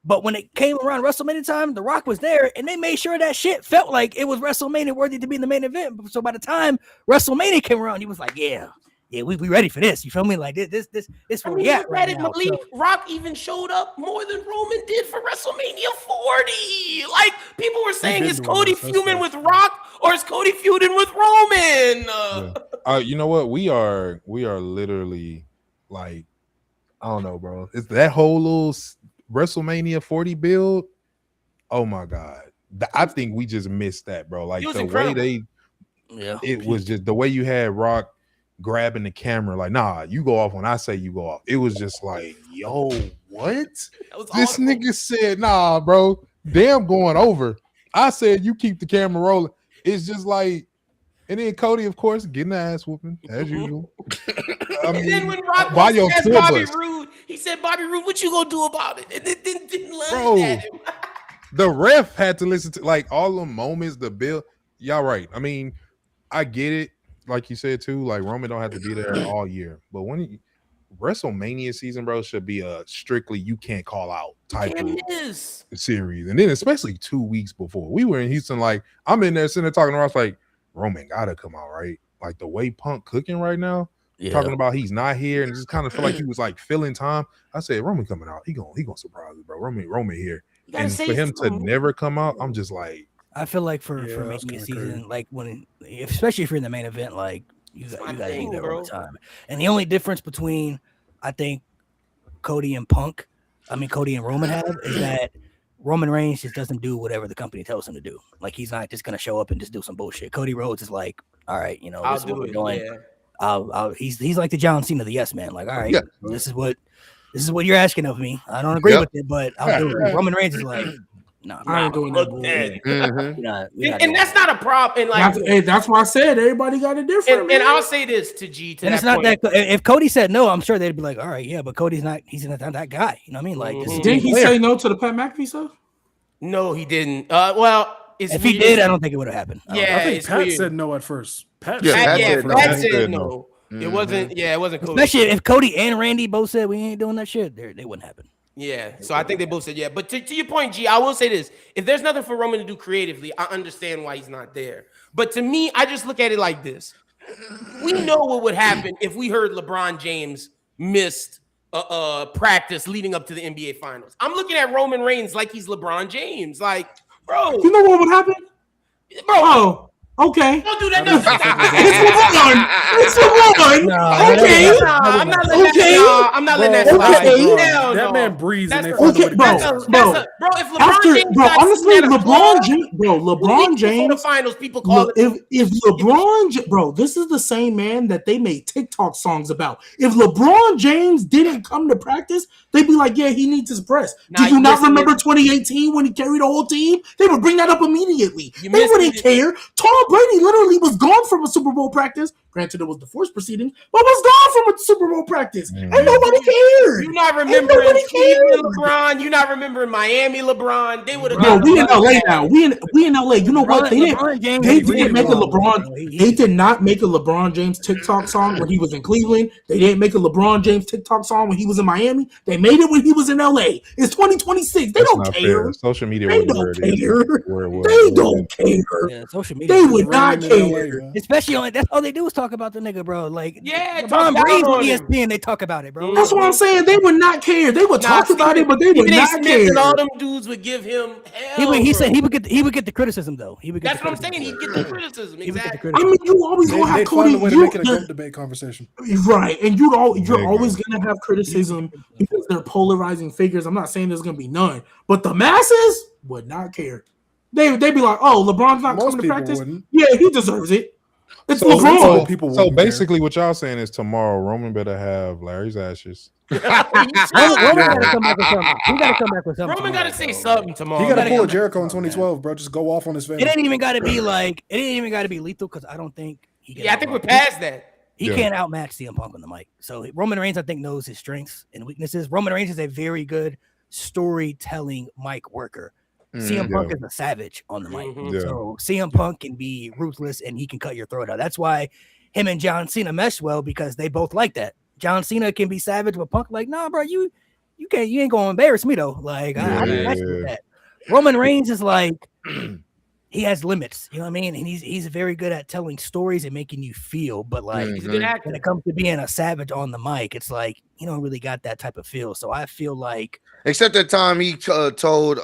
[SPEAKER 1] but when it came around WrestleMania time, The Rock was there and they made sure that shit felt like it was WrestleMania worthy to be in the main event. So by the time WrestleMania came around, he was like, yeah, we ready for this. You feel me? Like this where we at right now.
[SPEAKER 6] Believe Rock even showed up more than Roman did for WrestleMania 40. Like people were saying, is Cody feuding with Rock or is Cody feuding with Roman?
[SPEAKER 3] You know what? We are literally like, I don't know, bro. It's that whole little WrestleMania 40 build. Oh my god, I think we just missed that, bro. Like the incredible way it was just the way you had Rock grabbing the camera, like, nah, you go off when I say you go off. It was just like, yo, what? This awesome. Nigga said, nah, bro, damn going over. I said you keep the camera rolling. It's just like, and then Cody, of course, getting the ass whooping as usual.
[SPEAKER 6] And then when Rock asked Bobby Roode, he said, Bobby Roode, what you gonna do about it? And it didn't laugh at him.
[SPEAKER 3] The ref had to listen to like all the moments, the bill. Y'all right. I mean, I get it. Like you said too, like Roman don't have to be there all year, but when WrestleMania season, bro, should be a strictly you can't call out type of series, and then especially 2 weeks before we were in Houston, like I'm in there sitting there talking to Ross, like Roman gotta come out, right? Like the way Punk cooking right now, talking about he's not here, and just kind of felt like he was like filling time. I said Roman coming out, he gonna surprise us, bro. Roman here, and for him to never come out, I'm just like.
[SPEAKER 1] I feel like for making a season, crazy. Like especially if you're in the main event, like you got to be there all the time. And the only difference between I think Cody and Roman have is that Roman Reigns just doesn't do whatever the company tells him to do. Like he's not just gonna show up and just do some bullshit. Cody Rhodes is like, all right, you know, this is what we're doing. Yeah. He's like the John Cena, the yes man. Like, all right, this is what you're asking of me. I don't agree with it, but I'll do it. Roman Reigns is like. No, I ain't doing that.
[SPEAKER 6] And that's not a problem. And like,
[SPEAKER 5] that's why I said everybody got a different.
[SPEAKER 6] And I'll say this to G.
[SPEAKER 1] And it's not that if Cody said no, I'm sure they'd be like, all right, yeah, but Cody's not. He's not that guy. You know what I mean? Like,
[SPEAKER 5] didn't he say no to the Pat McAfee stuff?
[SPEAKER 6] No, he didn't. Well,
[SPEAKER 1] if he did, I don't think it would have happened.
[SPEAKER 4] I think Pat said no at first.
[SPEAKER 6] Pat said no. It wasn't. Yeah, it wasn't. Cody.
[SPEAKER 1] Especially if Cody and Randy both said we ain't doing that shit, they wouldn't happen.
[SPEAKER 6] Yeah, so I think they both said yeah. But to your point, G, I will say this. If there's nothing for Roman to do creatively, I understand why he's not there. But to me, I just look at it like this. We know what would happen if we heard LeBron James missed practice leading up to the NBA Finals. I'm looking at Roman Reigns like he's LeBron James. Like, bro.
[SPEAKER 5] You know what would happen?
[SPEAKER 6] Bro.
[SPEAKER 5] Oh. Okay.
[SPEAKER 6] Don't do that.
[SPEAKER 5] It's LeBron. Okay.
[SPEAKER 6] I'm not letting that slide.
[SPEAKER 5] Okay.
[SPEAKER 4] That man breathes.
[SPEAKER 5] Okay, bro.
[SPEAKER 6] If
[SPEAKER 5] LeBron James,
[SPEAKER 6] the finals, people call it.
[SPEAKER 5] If LeBron, bro, this is the same man that they made TikTok songs about. If LeBron James didn't come to practice, they'd be like, yeah, he needs his rest. Do you not remember 2018 when he carried the whole team? They would bring that up immediately. They wouldn't care. Tom Brady literally was gone from a Super Bowl practice. Granted, it was divorce proceedings, but was gone from a Super Bowl practice, and nobody cared.
[SPEAKER 6] You not remembering Cleveland LeBron? You not remembering Miami LeBron? They would have.
[SPEAKER 5] Yo, we in LA now. We in LA. You know what? They
[SPEAKER 1] LeBron James
[SPEAKER 5] didn't make a
[SPEAKER 1] really
[SPEAKER 5] LeBron.
[SPEAKER 1] wrong.
[SPEAKER 5] They did not make a LeBron James TikTok song when he was in Cleveland. They didn't make a LeBron James TikTok song when he was in Miami. They made it when he was in LA. It's 2026. They
[SPEAKER 3] That's
[SPEAKER 5] don't
[SPEAKER 3] not
[SPEAKER 5] care.
[SPEAKER 3] fair. Social media
[SPEAKER 5] They
[SPEAKER 3] wasn't
[SPEAKER 5] don't
[SPEAKER 3] where it is.
[SPEAKER 5] care.
[SPEAKER 3] Where it was.
[SPEAKER 5] They don't care.
[SPEAKER 1] Yeah, social media.
[SPEAKER 5] They would not
[SPEAKER 4] Raining in LA,
[SPEAKER 5] care.
[SPEAKER 4] man.
[SPEAKER 1] Especially on that's all they do is talk about the nigga, bro. Like
[SPEAKER 6] Yeah,
[SPEAKER 1] LeBron
[SPEAKER 6] talk down
[SPEAKER 1] Breeze on
[SPEAKER 6] on him.
[SPEAKER 1] ESPN, they talk about it, bro.
[SPEAKER 5] That's what I'm saying. They would not care. They would talk about it, but they would
[SPEAKER 6] Stephen A.
[SPEAKER 5] not
[SPEAKER 6] Smith
[SPEAKER 5] care.
[SPEAKER 6] and all them dudes would give him hell.
[SPEAKER 1] He
[SPEAKER 6] bro.
[SPEAKER 1] said he would get the criticism though. He would get
[SPEAKER 6] That's
[SPEAKER 1] the
[SPEAKER 6] what I'm saying.
[SPEAKER 1] criticism.
[SPEAKER 6] He'd get the criticism.
[SPEAKER 1] He would get the
[SPEAKER 6] Exactly.
[SPEAKER 5] I
[SPEAKER 1] criticism.
[SPEAKER 5] mean, you always gonna
[SPEAKER 4] They
[SPEAKER 5] have
[SPEAKER 4] find
[SPEAKER 5] Cody.
[SPEAKER 4] a way to make it a GOAT debate conversation.
[SPEAKER 5] Right, and you're
[SPEAKER 3] There you
[SPEAKER 5] always
[SPEAKER 3] go.
[SPEAKER 5] gonna have criticism because they're polarizing figures. I'm not saying there's gonna be none, but the masses would not care. They'd be like, "Oh, LeBron's not
[SPEAKER 4] Most
[SPEAKER 5] coming to
[SPEAKER 4] people
[SPEAKER 5] practice.
[SPEAKER 4] wouldn't.
[SPEAKER 5] Yeah, he deserves it. It's
[SPEAKER 3] So,
[SPEAKER 5] LeBron."
[SPEAKER 4] people
[SPEAKER 3] so
[SPEAKER 4] wouldn't care.
[SPEAKER 3] basically, what y'all saying is tomorrow Roman better have Larry's ashes.
[SPEAKER 1] Roman gotta come back with something. He gotta come back with something.
[SPEAKER 6] Roman got to say
[SPEAKER 1] tomorrow, bro.
[SPEAKER 6] something
[SPEAKER 4] He
[SPEAKER 6] tomorrow.
[SPEAKER 4] got to
[SPEAKER 1] gotta
[SPEAKER 4] pull
[SPEAKER 1] come
[SPEAKER 4] a
[SPEAKER 1] back
[SPEAKER 4] Jericho in
[SPEAKER 1] with something,
[SPEAKER 4] 2012, bro. Just go off on his fans.
[SPEAKER 1] It ain't even gotta be like it ain't even gotta be lethal because I don't think he can
[SPEAKER 6] Yeah, I think we're
[SPEAKER 1] outrun-
[SPEAKER 6] past that.
[SPEAKER 1] He
[SPEAKER 3] Yeah.
[SPEAKER 1] can't outmatch CM Punk on the mic. So Roman Reigns, I think, knows his strengths and weaknesses. Roman Reigns is a very good storytelling mic worker. CM Punk is a savage on the mic.
[SPEAKER 6] Mhm.
[SPEAKER 3] Yeah.
[SPEAKER 1] So CM Punk can be ruthless and he can cut your throat out. That's why him and John Cena mesh well because they both like that. John Cena can be savage, but Punk like, nah, bro, you ain't gonna embarrass me though. Like I can match you with that. Roman Reigns is like he has limits, you know what I mean? And he's very good at telling stories and making you feel, but like
[SPEAKER 6] He's a good actor.
[SPEAKER 1] when it comes to being a savage on the mic, it's like you don't really got that type of feel. So I feel like
[SPEAKER 2] Except that time he told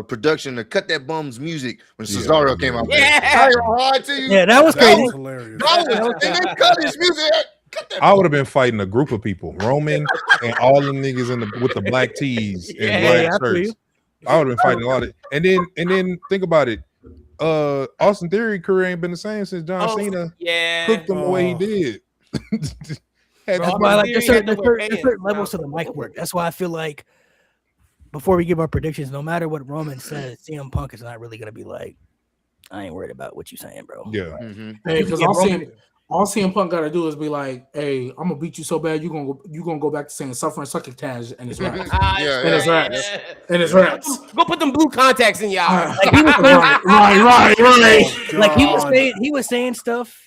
[SPEAKER 2] production to cut that bum's music when Cesaro came out.
[SPEAKER 6] Yeah.
[SPEAKER 2] I ain't gonna lie to you.
[SPEAKER 1] yeah, that was
[SPEAKER 2] That
[SPEAKER 1] crazy.
[SPEAKER 2] was-
[SPEAKER 4] hilarious.
[SPEAKER 2] and they cut his music. Cut that
[SPEAKER 3] I would have been fighting a group of people, Roman and all the niggas with the black tees and
[SPEAKER 6] Yeah,
[SPEAKER 3] black
[SPEAKER 1] I feel you.
[SPEAKER 3] shirts. I would have been fighting a lot of, and then think about it. Austin Theory career ain't been the same since John Cena
[SPEAKER 6] Yeah.
[SPEAKER 3] cooked him the way he
[SPEAKER 4] Oh.
[SPEAKER 3] did. Had
[SPEAKER 1] That's
[SPEAKER 3] to
[SPEAKER 1] why
[SPEAKER 3] be-
[SPEAKER 1] like
[SPEAKER 6] Theory
[SPEAKER 1] there's
[SPEAKER 6] had
[SPEAKER 1] certain,
[SPEAKER 6] to
[SPEAKER 1] there's
[SPEAKER 6] wear
[SPEAKER 1] certain, there's
[SPEAKER 6] pants.
[SPEAKER 1] certain levels to the mic work. That's why I feel like before we give our predictions, no matter what Roman says, CM Punk is not really gonna be like, I ain't worried about what you saying, bro.
[SPEAKER 3] yeah.
[SPEAKER 5] Hey, because
[SPEAKER 1] Yeah,
[SPEAKER 5] all CM Punk got to do is be like, "Hey, I'm gonna beat you so bad you gonna go back to saying suffering succotash and it's raps
[SPEAKER 2] Yeah,
[SPEAKER 5] and it's
[SPEAKER 2] yeah.
[SPEAKER 5] raps and it's raps."
[SPEAKER 6] Go put them blue contacts in your eye.
[SPEAKER 1] Like he was saying,
[SPEAKER 5] right.
[SPEAKER 1] like
[SPEAKER 4] God.
[SPEAKER 1] he was saying stuff.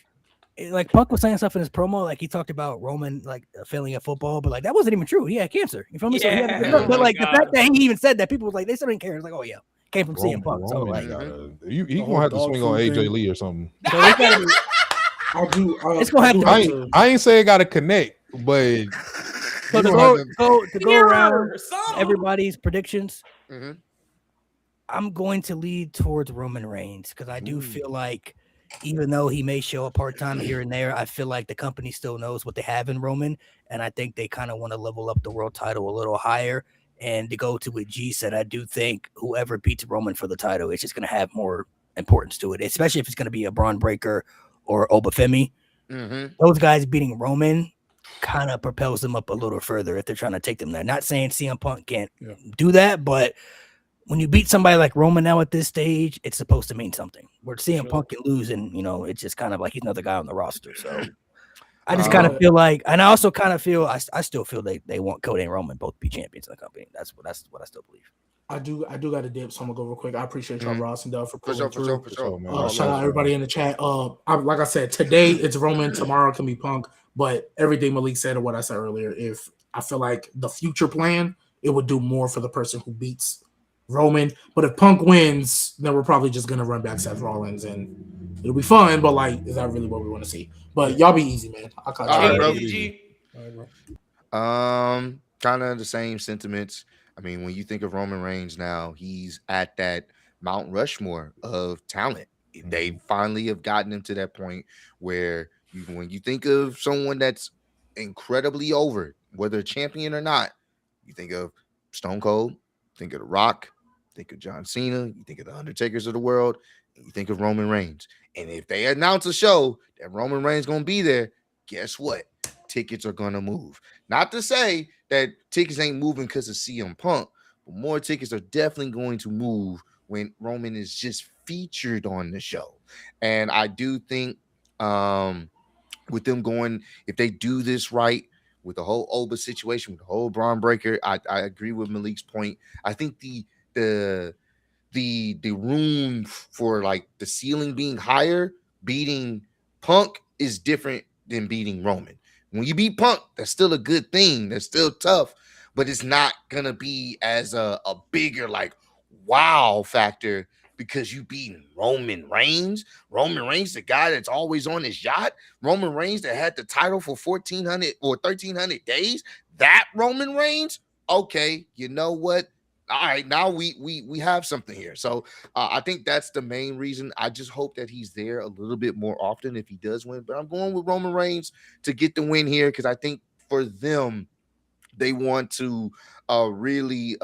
[SPEAKER 1] Like Punk was saying stuff in his promo, like he talked about Roman like failing at football, but like that wasn't even true. He had cancer. You feel me? So he had,
[SPEAKER 6] Yeah.
[SPEAKER 1] but like
[SPEAKER 6] Oh my
[SPEAKER 1] the fact that he even said that, people was like they still didn't care. It's like, oh yeah, came from CM Punk. So
[SPEAKER 3] Roman
[SPEAKER 1] like,
[SPEAKER 3] gotta- he
[SPEAKER 4] The
[SPEAKER 3] gonna have to
[SPEAKER 4] whole
[SPEAKER 3] swing
[SPEAKER 4] dog
[SPEAKER 3] on
[SPEAKER 4] food
[SPEAKER 3] AJ
[SPEAKER 4] thing.
[SPEAKER 3] Lee or something.
[SPEAKER 1] so it's gotta be,
[SPEAKER 5] It's
[SPEAKER 1] gonna have to-
[SPEAKER 3] I ain't say it got to connect, but
[SPEAKER 1] so
[SPEAKER 3] you
[SPEAKER 1] to
[SPEAKER 3] gonna have
[SPEAKER 1] go around
[SPEAKER 6] Something.
[SPEAKER 1] everybody's predictions.
[SPEAKER 2] Mhm.
[SPEAKER 1] I'm going to lead towards Roman Reigns because I do feel like even though he may show up part-time here and there, I feel like the company still knows what they have in Roman, and I think they kind of want to level up the world title a little higher. And to go to what G said, I do think whoever beats Roman for the title is just going to have more importance to it, especially if it's going to be a Braun Breaker or Obafemi. Those guys beating Roman kind of propels them up a little further if they're trying to take them there. Not saying CM Punk can't do that, but when you beat somebody like Roman now at this stage, it's supposed to mean something. Where CM Punk can lose, and it's just kind of like he's another guy on the roster. So I just kind of feel like, and I also kind of feel, I still feel they want Cody and Roman both to be champions in the company. That's what I still believe.
[SPEAKER 5] I do got a dip, so I'm gonna go real quick. I appreciate y'all, Ross and Doug, for pulling
[SPEAKER 2] For
[SPEAKER 5] through.
[SPEAKER 2] sure.
[SPEAKER 3] man.
[SPEAKER 5] Shout out everybody in the chat. Like I said, today it's Roman, tomorrow can be Punk. But everything Malik said and what I said earlier, if I feel like the future plan, it would do more for the person who beats Roman. But if Punk wins, then we're probably just gonna run back Seth Rollins and it'll be fun. But like, is that really what we want to see? But y'all be easy, man. I'll call
[SPEAKER 2] All
[SPEAKER 5] you.
[SPEAKER 2] right, bro.
[SPEAKER 6] G.
[SPEAKER 2] Kind of the same sentiments. I mean, when you think of Roman Reigns now, he's at that Mount Rushmore of talent. They finally have gotten him to that point where when you think of someone that's incredibly over, whether a champion or not, you think of Stone Cold, think of The Rock, think of John Cena, you think of the Undertakers of the world, and you think of Roman Reigns. And if they announce a show that Roman Reigns going to be there, guess what? Tickets are going to move. Not to say that tickets ain't moving because of CM Punk, but more tickets are definitely going to move when Roman is just featured on the show. And I do think with them going, if they do this right with the whole Oba situation, with the whole Braun Breaker, I agree with Malik's point. I think the the room for like the ceiling being higher, beating Punk is different than beating Roman. When you beat Punk, that's still a good thing. That's still tough, but it's not gonna be as a bigger like wow factor because you beating Roman Reigns. Roman Reigns, the guy that's always on his yacht. Roman Reigns that had the title for 1,400 or 1,300 days. That Roman Reigns. Okay, you know what? All right, now we have something here. So I think that's the main reason. I just hope that he's there a little bit more often if he does win. But I'm going with Roman Reigns to get the win here because I think for them, they want to really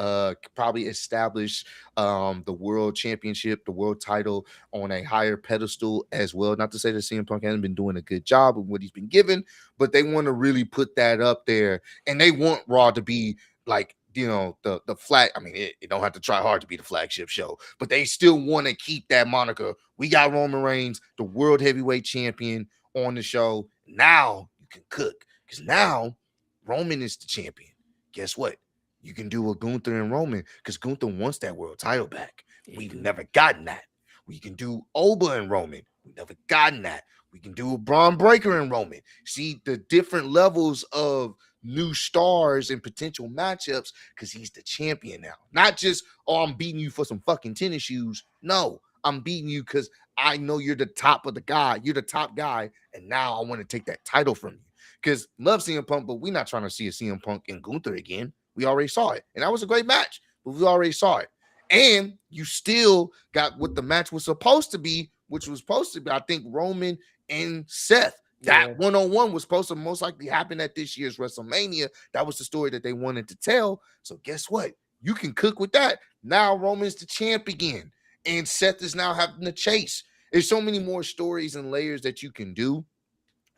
[SPEAKER 2] probably establish the world championship, the world title on a higher pedestal as well. Not to say that CM Punk hasn't been doing a good job of what he's been given, but they want to really put that up there, and they want Raw to be like, you know, the flag. I mean, it don't have to try hard to be the flagship show, but they still want to keep that moniker. We got Roman Reigns, the world heavyweight champion, on the show. Now you can cook because now Roman is the champion. Guess what? You can do a Gunther and Roman because Gunther wants that world title back. We've never gotten that. We can do Oba and Roman. We've never gotten that. We can do a Braun Breaker and Roman. See the different levels of new stars and potential matchups because he's the champion now. Not just, oh, I'm beating you for some fucking tennis shoes. No, I'm beating you because I know you're the top of the guy. You're the top guy, and now I want to take that title from you. Because love CM Punk, but we're not trying to see a CM Punk and Gunther again. We already saw it. And that was a great match, but we already saw it. And you still got what the match was supposed to be, which was supposed to be, I think, Roman and Seth. That one-on-one was supposed to most likely happen at this year's WrestleMania. That was the story that they wanted to tell. So guess what? You can cook with that. Now Roman's the champ again. And Seth is now having to chase. There's so many more stories and layers that you can do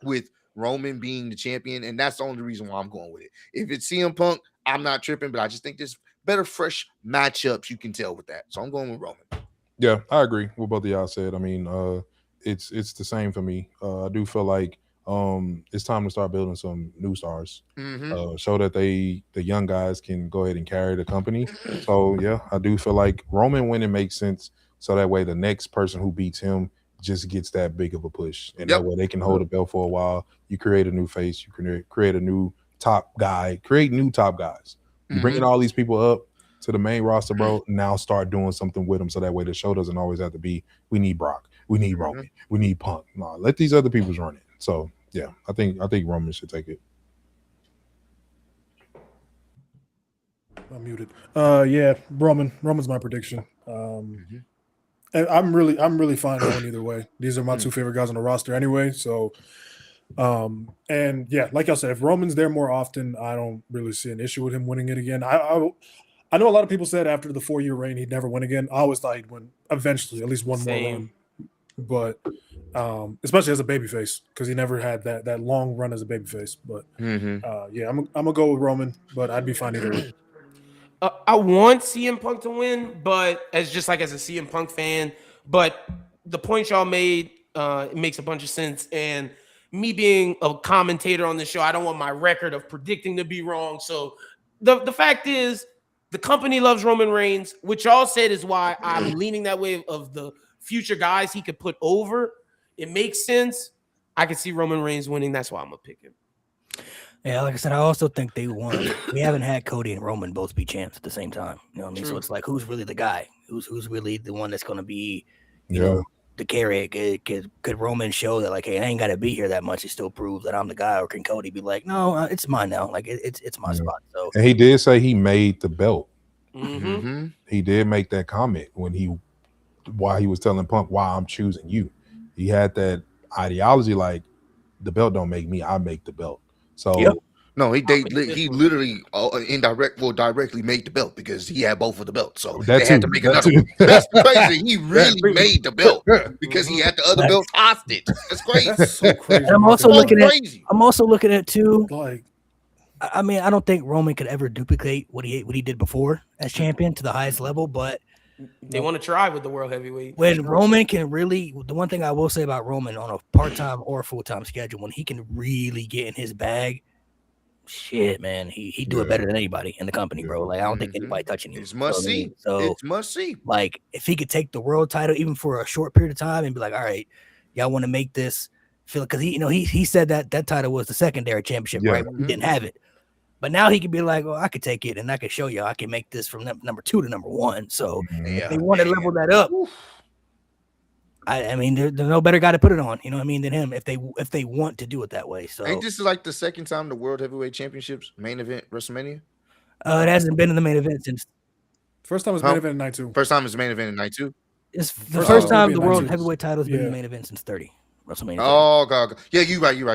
[SPEAKER 2] with Roman being the champion, and that's the only reason why I'm going with it. If it's CM Punk, I'm not tripping, but I just think there's better fresh matchups you can tell with that. So I'm going with Roman.
[SPEAKER 3] Yeah, I agree with both of y'all said. I mean, it's the same for me. I do feel like it's time to start building some new stars. Show that the young guys can go ahead and carry the company. So yeah, I do feel like Roman winning makes sense. So that way the next person who beats him just gets that big of a push, and that way they can hold the belt for a while. You create a new face, you can create a new top guy, create new top guys. You bringing all these people up to the main roster, bro. Now start doing something with them, so that way the show doesn't always have to be we need Brock, we need Roman, we need Punk. No, let these other people run it. So yeah, I think Roman should take it.
[SPEAKER 4] I'm muted. Yeah, Roman's my prediction. And I'm really fine going either way. These are my two favorite guys on the roster anyway. So, and yeah, like I said, if Roman's there more often, I don't really see an issue with him winning it again. I know a lot of people said after the 4-year reign he'd never win again. I always thought he'd win eventually, at least one more run. But especially as a babyface, because he never had that long run as a babyface. But yeah, I'm gonna go with Roman, but I'd be fine either way.
[SPEAKER 6] I want CM Punk to win, but as a CM Punk fan, but the point y'all made, it makes a bunch of sense. And me being a commentator on the show, I don't want my record of predicting to be wrong. So the fact is, the company loves Roman Reigns, which y'all said is why I'm leaning that way of the future guys he could put over. It makes sense. I can see Roman Reigns winning. That's why I'm gonna pick him.
[SPEAKER 1] Yeah, like I said, I also think they want. We haven't had Cody and Roman both be champs at the same time. You know what I mean? So it's like, who's really the guy? Who's really the one that's going to be, you know, the carry? Could Roman show that, like, hey, I ain't got to be here that much to still prove that I'm the guy? Or can Cody be like, no, it's mine now. Like, it's my spot. So,
[SPEAKER 3] and he did say he made the belt. He did make that comment while he was telling Punk why I'm choosing you. He had that ideology like the belt don't make me, I make the belt. So
[SPEAKER 2] no, he literally directly made the belt because he had both of the belts. So they had to make another one. That's crazy. He really made the belt because he had the other belt hostage. That's crazy. That's so crazy.
[SPEAKER 1] And I'm also looking at too. Like, I mean, I don't think Roman could ever duplicate what he did before as champion to the highest level, but
[SPEAKER 6] They want to try with the world heavyweight.
[SPEAKER 1] When Roman can really, the one thing I will say about Roman on a part-time or full-time schedule, when he can really get in his bag, shit, man, he do it better than anybody in the company, bro. Like I don't think anybody touching him.
[SPEAKER 2] It's must see.
[SPEAKER 1] So
[SPEAKER 2] it's must see.
[SPEAKER 1] like if he could take the world title even for a short period of time and be like, all right, y'all want to make this feel, because he said that title was the secondary championship, right? He didn't have it. But now he can be like, well, I could take it and I can show you I can make this from number 2 to number 1. So if they want to level that up, I mean, there's no better guy to put it on, you know what I mean, than him if they want to do it that way. So
[SPEAKER 2] ain't this like the second time the World Heavyweight Championships main event WrestleMania?
[SPEAKER 1] It hasn't been in the main event since.
[SPEAKER 4] First time was main event in night 2.
[SPEAKER 2] First time is main event in night 2.
[SPEAKER 1] It's the first time the World Heavyweight title has been in the main event since 30. WrestleMania.
[SPEAKER 2] Oh God, yeah, you're right. Yeah.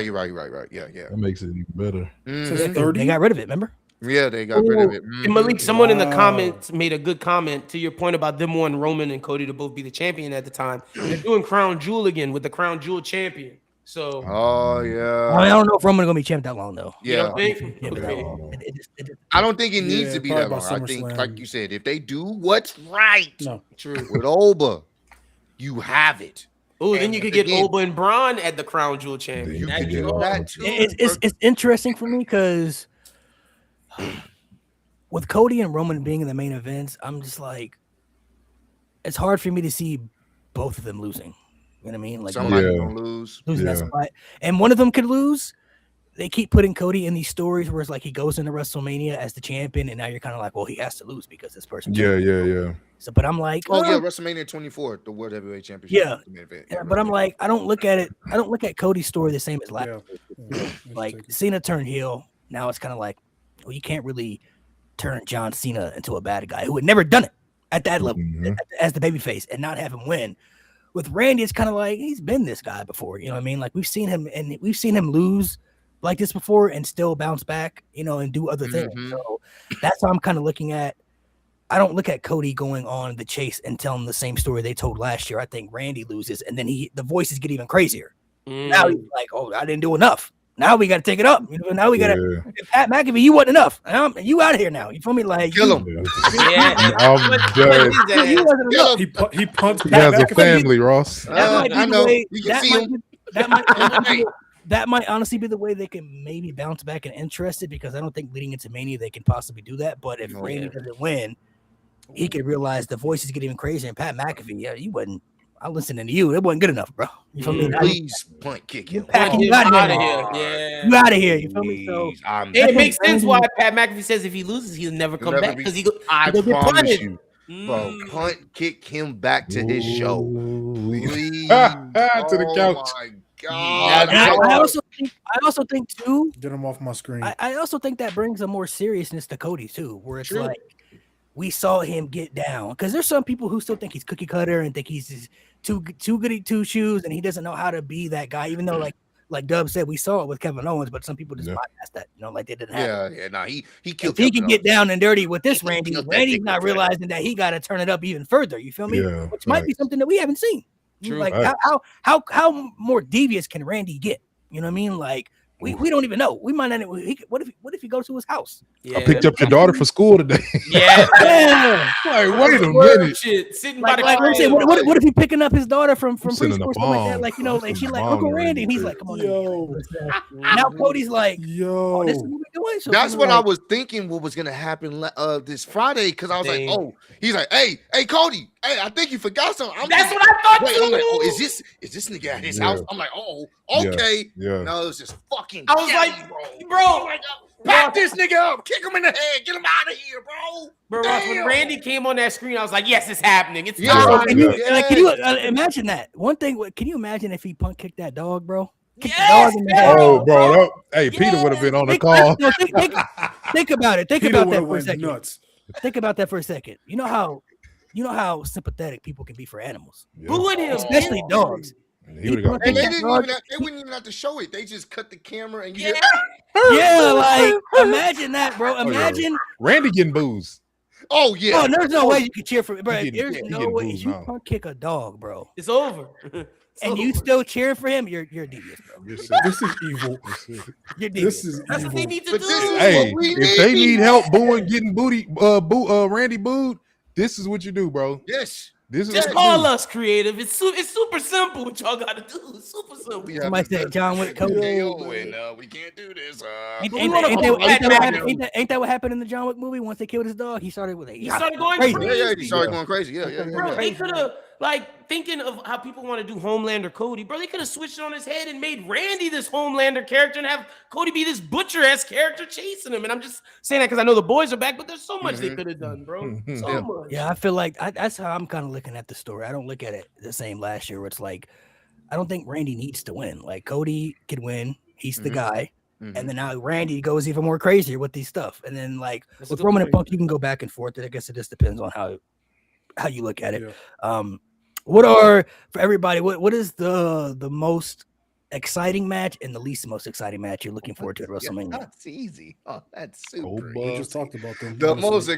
[SPEAKER 3] That makes it even better.
[SPEAKER 1] They got rid of it, remember?
[SPEAKER 2] Yeah, they got rid of it.
[SPEAKER 6] And Malik, someone in the comments made a good comment to your point about them wanting Roman and Cody to both be the champion at the time. They're doing Crown Jewel again with the Crown Jewel champion. So,
[SPEAKER 2] oh yeah,
[SPEAKER 1] I don't know if Roman's gonna be champ that long though.
[SPEAKER 2] Yeah, I don't think it needs to be that long. I think, like you said, if they do what's right,
[SPEAKER 6] true
[SPEAKER 2] with Oba, you have it.
[SPEAKER 6] Oh, then you could get Oba and Braun at the Crown Jewel champion.
[SPEAKER 2] You could do that too.
[SPEAKER 1] It's interesting for me because with Cody and Roman being in the main events, I'm just like, it's hard for me to see both of them losing. You know what I mean? Like
[SPEAKER 2] somebody gonna losing
[SPEAKER 1] that spot, and one of them could lose. They keep putting Cody in these stories where it's like he goes into WrestleMania as the champion, and now you're kind of like, well, he has to lose because this person.
[SPEAKER 3] Yeah.
[SPEAKER 1] So, but I'm like,
[SPEAKER 2] WrestleMania 24, the World Heavyweight Championship.
[SPEAKER 1] Yeah, but I'm like, I don't look at it. I don't look at Cody's story the same as last. Like Cena turned heel. Now it's kind of like, well, you can't really turn John Cena into a bad guy who had never done it at that level as the babyface and not have him win. With Randy, it's kind of like he's been this guy before. You know what I mean? Like we've seen him lose like this before and still bounce back, you know, and do other things. So that's how I'm kind of looking at. I don't look at Cody going on the chase and telling the same story they told last year. I think Randy loses, and then the voices get even crazier. Now he's like, "Oh, I didn't do enough. Now we got to take it up. You know, now we got to Pat McAfee. You wasn't enough. You out of here now. You feel me? Like
[SPEAKER 2] kill him.
[SPEAKER 3] I'm dead.
[SPEAKER 4] He punts.
[SPEAKER 3] He has a family, Ross.
[SPEAKER 1] That might be the way. That might honestly be the way they can maybe bounce back and interest it, because I don't think leading into Mania they can possibly do that. But if Randy doesn't win, he could realize the voices get even crazier. And Pat McAfee, you wasn't. I'm listening to you. It wasn't good enough, bro. You feel me?
[SPEAKER 2] Please punt kick him.
[SPEAKER 6] You out of here. Yeah.
[SPEAKER 1] You out of here. You feel me? So
[SPEAKER 6] it makes sense why Pat McAfee says if he loses, he'll never come back because
[SPEAKER 2] I promise you, bro. Punt kick him back to his show. Please.
[SPEAKER 3] To the couch.
[SPEAKER 2] Oh my God.
[SPEAKER 1] I also think too.
[SPEAKER 4] Get him off my screen.
[SPEAKER 1] I also think that brings a more seriousness to Cody too, where it's like we saw him get down, because there's some people who still think he's cookie cutter and think he's too goody two shoes and he doesn't know how to be that guy, even though like Dub said, we saw it with Kevin Owens, but some people just bypass that, you know, like they didn't have it.
[SPEAKER 2] Nah, he killed.
[SPEAKER 1] If he can get down and dirty with this Randy's not realizing that he got to turn it up even further, you feel me? Which might be something that we haven't seen.
[SPEAKER 6] True.
[SPEAKER 1] Like how more devious can Randy get? You know what I mean? Like we don't even know. We might not. What if he goes to his house?
[SPEAKER 3] I picked up your daughter for school today. Like, wait a minute.
[SPEAKER 6] Shit, sitting
[SPEAKER 1] like,
[SPEAKER 6] by the
[SPEAKER 1] say, what if he picking up his daughter from preschool or something like that?
[SPEAKER 3] bomb.
[SPEAKER 1] Like, you know, like she like Uncle Randy, and he's like, come on. Now Cody's like, oh, this is what we're doing. So
[SPEAKER 2] that's what I was thinking. What was gonna happen this Friday? Because I was like, oh, he's like, hey, Cody, hey, I think you forgot something.
[SPEAKER 6] That's what I thought too.
[SPEAKER 2] I'm like, oh, is this nigga at his house? I'm like, oh, okay. No, it's just fucking.
[SPEAKER 6] I was like, bro,
[SPEAKER 2] back this nigga up, kick him in the head, get him out of here, bro.
[SPEAKER 6] Bro, when Randy came on that screen, I was like, yes, it's happening. It's
[SPEAKER 1] time. Can you imagine that? One thing, can you imagine if he punt kicked that dog, bro?
[SPEAKER 3] Oh, bro. Peter would have been on the call.
[SPEAKER 1] Think about it. Think about that for a second.
[SPEAKER 4] Nuts.
[SPEAKER 1] Think about that for a second. You know how sympathetic people can be for animals.
[SPEAKER 6] Booing him,
[SPEAKER 1] especially dogs.
[SPEAKER 2] And they wouldn't even have to show it. They just cut the camera and
[SPEAKER 1] like imagine that, bro. Imagine
[SPEAKER 3] Randy getting booze.
[SPEAKER 2] Oh yeah.
[SPEAKER 1] Oh, there's no way you can cheer for it, bro. There's no way you punt kick a dog, bro.
[SPEAKER 6] It's over.
[SPEAKER 1] And you still cheer for him? You're devious, bro.
[SPEAKER 4] This is evil.
[SPEAKER 1] You're devious.
[SPEAKER 6] That's what they need to do.
[SPEAKER 3] Hey, if they need help getting Randy booed, This is what you do, bro.
[SPEAKER 2] Yes.
[SPEAKER 3] This is
[SPEAKER 6] Just
[SPEAKER 3] what you
[SPEAKER 6] call
[SPEAKER 3] do.
[SPEAKER 6] us creative. It's super simple. What y'all got to do? It's super simple.
[SPEAKER 2] We
[SPEAKER 1] Somebody
[SPEAKER 2] have
[SPEAKER 1] said John Wick Cody.
[SPEAKER 2] KO and we can't do this.
[SPEAKER 1] Ain't
[SPEAKER 6] we wanna
[SPEAKER 1] that
[SPEAKER 6] vote
[SPEAKER 1] what
[SPEAKER 6] that
[SPEAKER 1] happened?
[SPEAKER 6] match.
[SPEAKER 1] Ain't that what happened in the John Wick movie? Once they killed his dog, he started with
[SPEAKER 6] He started going
[SPEAKER 2] Yeah,
[SPEAKER 6] crazy.
[SPEAKER 2] he started going crazy. Yeah.
[SPEAKER 6] Bro, they
[SPEAKER 1] Crazy.
[SPEAKER 6] could have, like, thinking of how people want to do Homelander Cody, bro, they could have switched it on his head and made Randy this Homelander character and have Cody be this butcher-ass character chasing him. And I'm just saying that because I know the boys are back, but there's so much they could have done, bro. So much.
[SPEAKER 1] Yeah, I feel like that's how I'm kind of looking at the story. I don't look at it the same last year where it's like, I don't think Randy needs to win. Like Cody can win. He's the guy. And then now Randy goes even more crazier with these stuff. And then like
[SPEAKER 6] That's a
[SPEAKER 1] with
[SPEAKER 6] good
[SPEAKER 1] Roman and
[SPEAKER 6] point.
[SPEAKER 1] Punk, you can go back and forth. I guess it just depends on how you look at it.
[SPEAKER 4] Yeah.
[SPEAKER 1] What are for everybody? What is the most exciting match and the least most exciting match you're looking forward to at WrestleMania?
[SPEAKER 2] That's easy. Oh, that's super.
[SPEAKER 3] Oba.
[SPEAKER 4] We just talked about them.
[SPEAKER 2] The
[SPEAKER 4] honestly.
[SPEAKER 2] most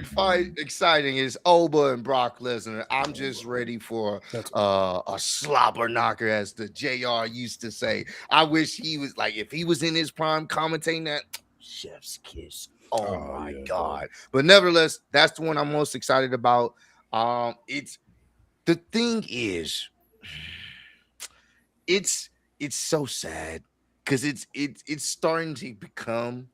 [SPEAKER 2] exciting is Oba and Brock Lesnar. I'm just ready for
[SPEAKER 4] That's-
[SPEAKER 2] a slobber knocker, as the JR used to say. I wish he was like, if he was in his prime commentating that, chef's kiss. Oh my
[SPEAKER 3] yeah,
[SPEAKER 2] God. But nevertheless, that's the one I'm most excited about. It's the thing is, it's so sad because it's starting to become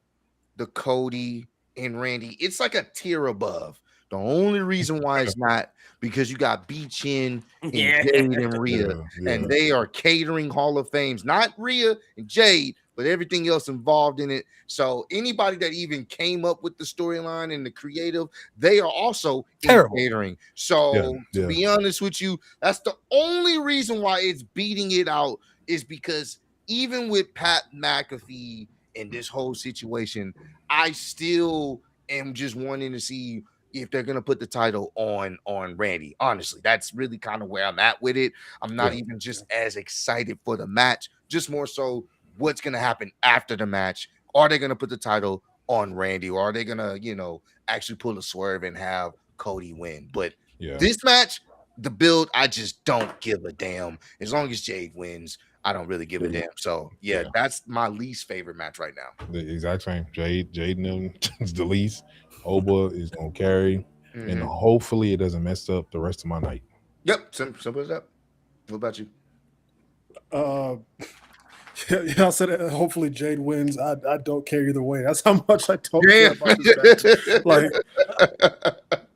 [SPEAKER 2] the Cody and Randy. It's like a tier above. The only reason why it's not because you got B-Chin and
[SPEAKER 6] Yeah.
[SPEAKER 2] Jade and Rhea, and they are catering Hall of Fames, not Rhea and Jade, but everything else involved in it. So anybody that even came up with the storyline and the creative, they are also
[SPEAKER 1] Terrible.
[SPEAKER 2] in catering. So to be honest with you, that's the only reason why it's beating it out is because even with Pat McAfee and this whole situation, I still am just wanting to see if they're gonna put the title on Randy. Honestly, that's really kind of where I'm at with it. I'm not even just as excited for the match, just more so what's gonna happen after the match. Are they gonna put the title on Randy, or are they gonna, actually pull a swerve and have Cody win? But this match, the build, I just don't give a damn. As long as Jade wins, I don't really give a damn. So that's my least favorite match right now.
[SPEAKER 3] The exact same. Jade and them is the least. Oba is gonna carry, and hopefully it doesn't mess up the rest of my night.
[SPEAKER 2] Yep, simple as that. What about you?
[SPEAKER 4] I said hopefully Jade wins. I don't care either way. That's how much I don't care about this match.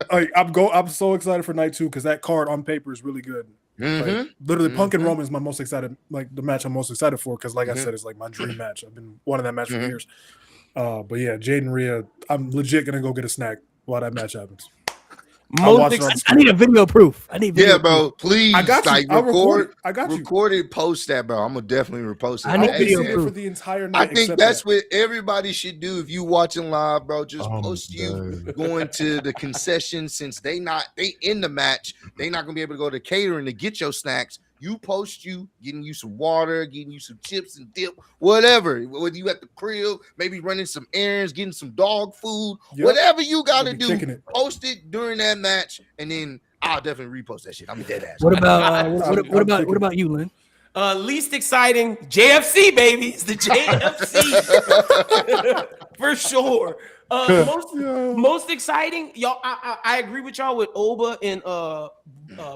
[SPEAKER 4] I'm so excited for night 2 because that card on paper is really good. Like, literally, Punk and Roman is my most excited, like the match I'm most excited for because, like I said, it's like my dream match. I've been wanting that match for years. But yeah, Jade and Rhea, I'm legit gonna go get a snack while that match happens.
[SPEAKER 1] I need a video proof. I need video
[SPEAKER 2] bro. Please,
[SPEAKER 4] I got you.
[SPEAKER 2] like,
[SPEAKER 4] I'll record it. I got you.
[SPEAKER 2] Record it, post that, bro. I'm gonna definitely repost it.
[SPEAKER 1] I need video
[SPEAKER 4] proof for the entire night.
[SPEAKER 2] I think that's what everybody should do if you watching live, bro. Just post you going to the concession since they in the match. They not gonna be able to go to catering to get your snacks. You post you getting you some water, getting you some chips and dip, whatever. Whether you at the crib, maybe running some errands, getting some dog food, whatever you gotta do. Post it during that match, and then I'll definitely repost that shit. I'm a dead ass.
[SPEAKER 1] What about what about you, Lynn?
[SPEAKER 6] Least exciting, JFC, baby. It's the JFC. For sure. Most exciting, y'all. I agree with y'all with Oba and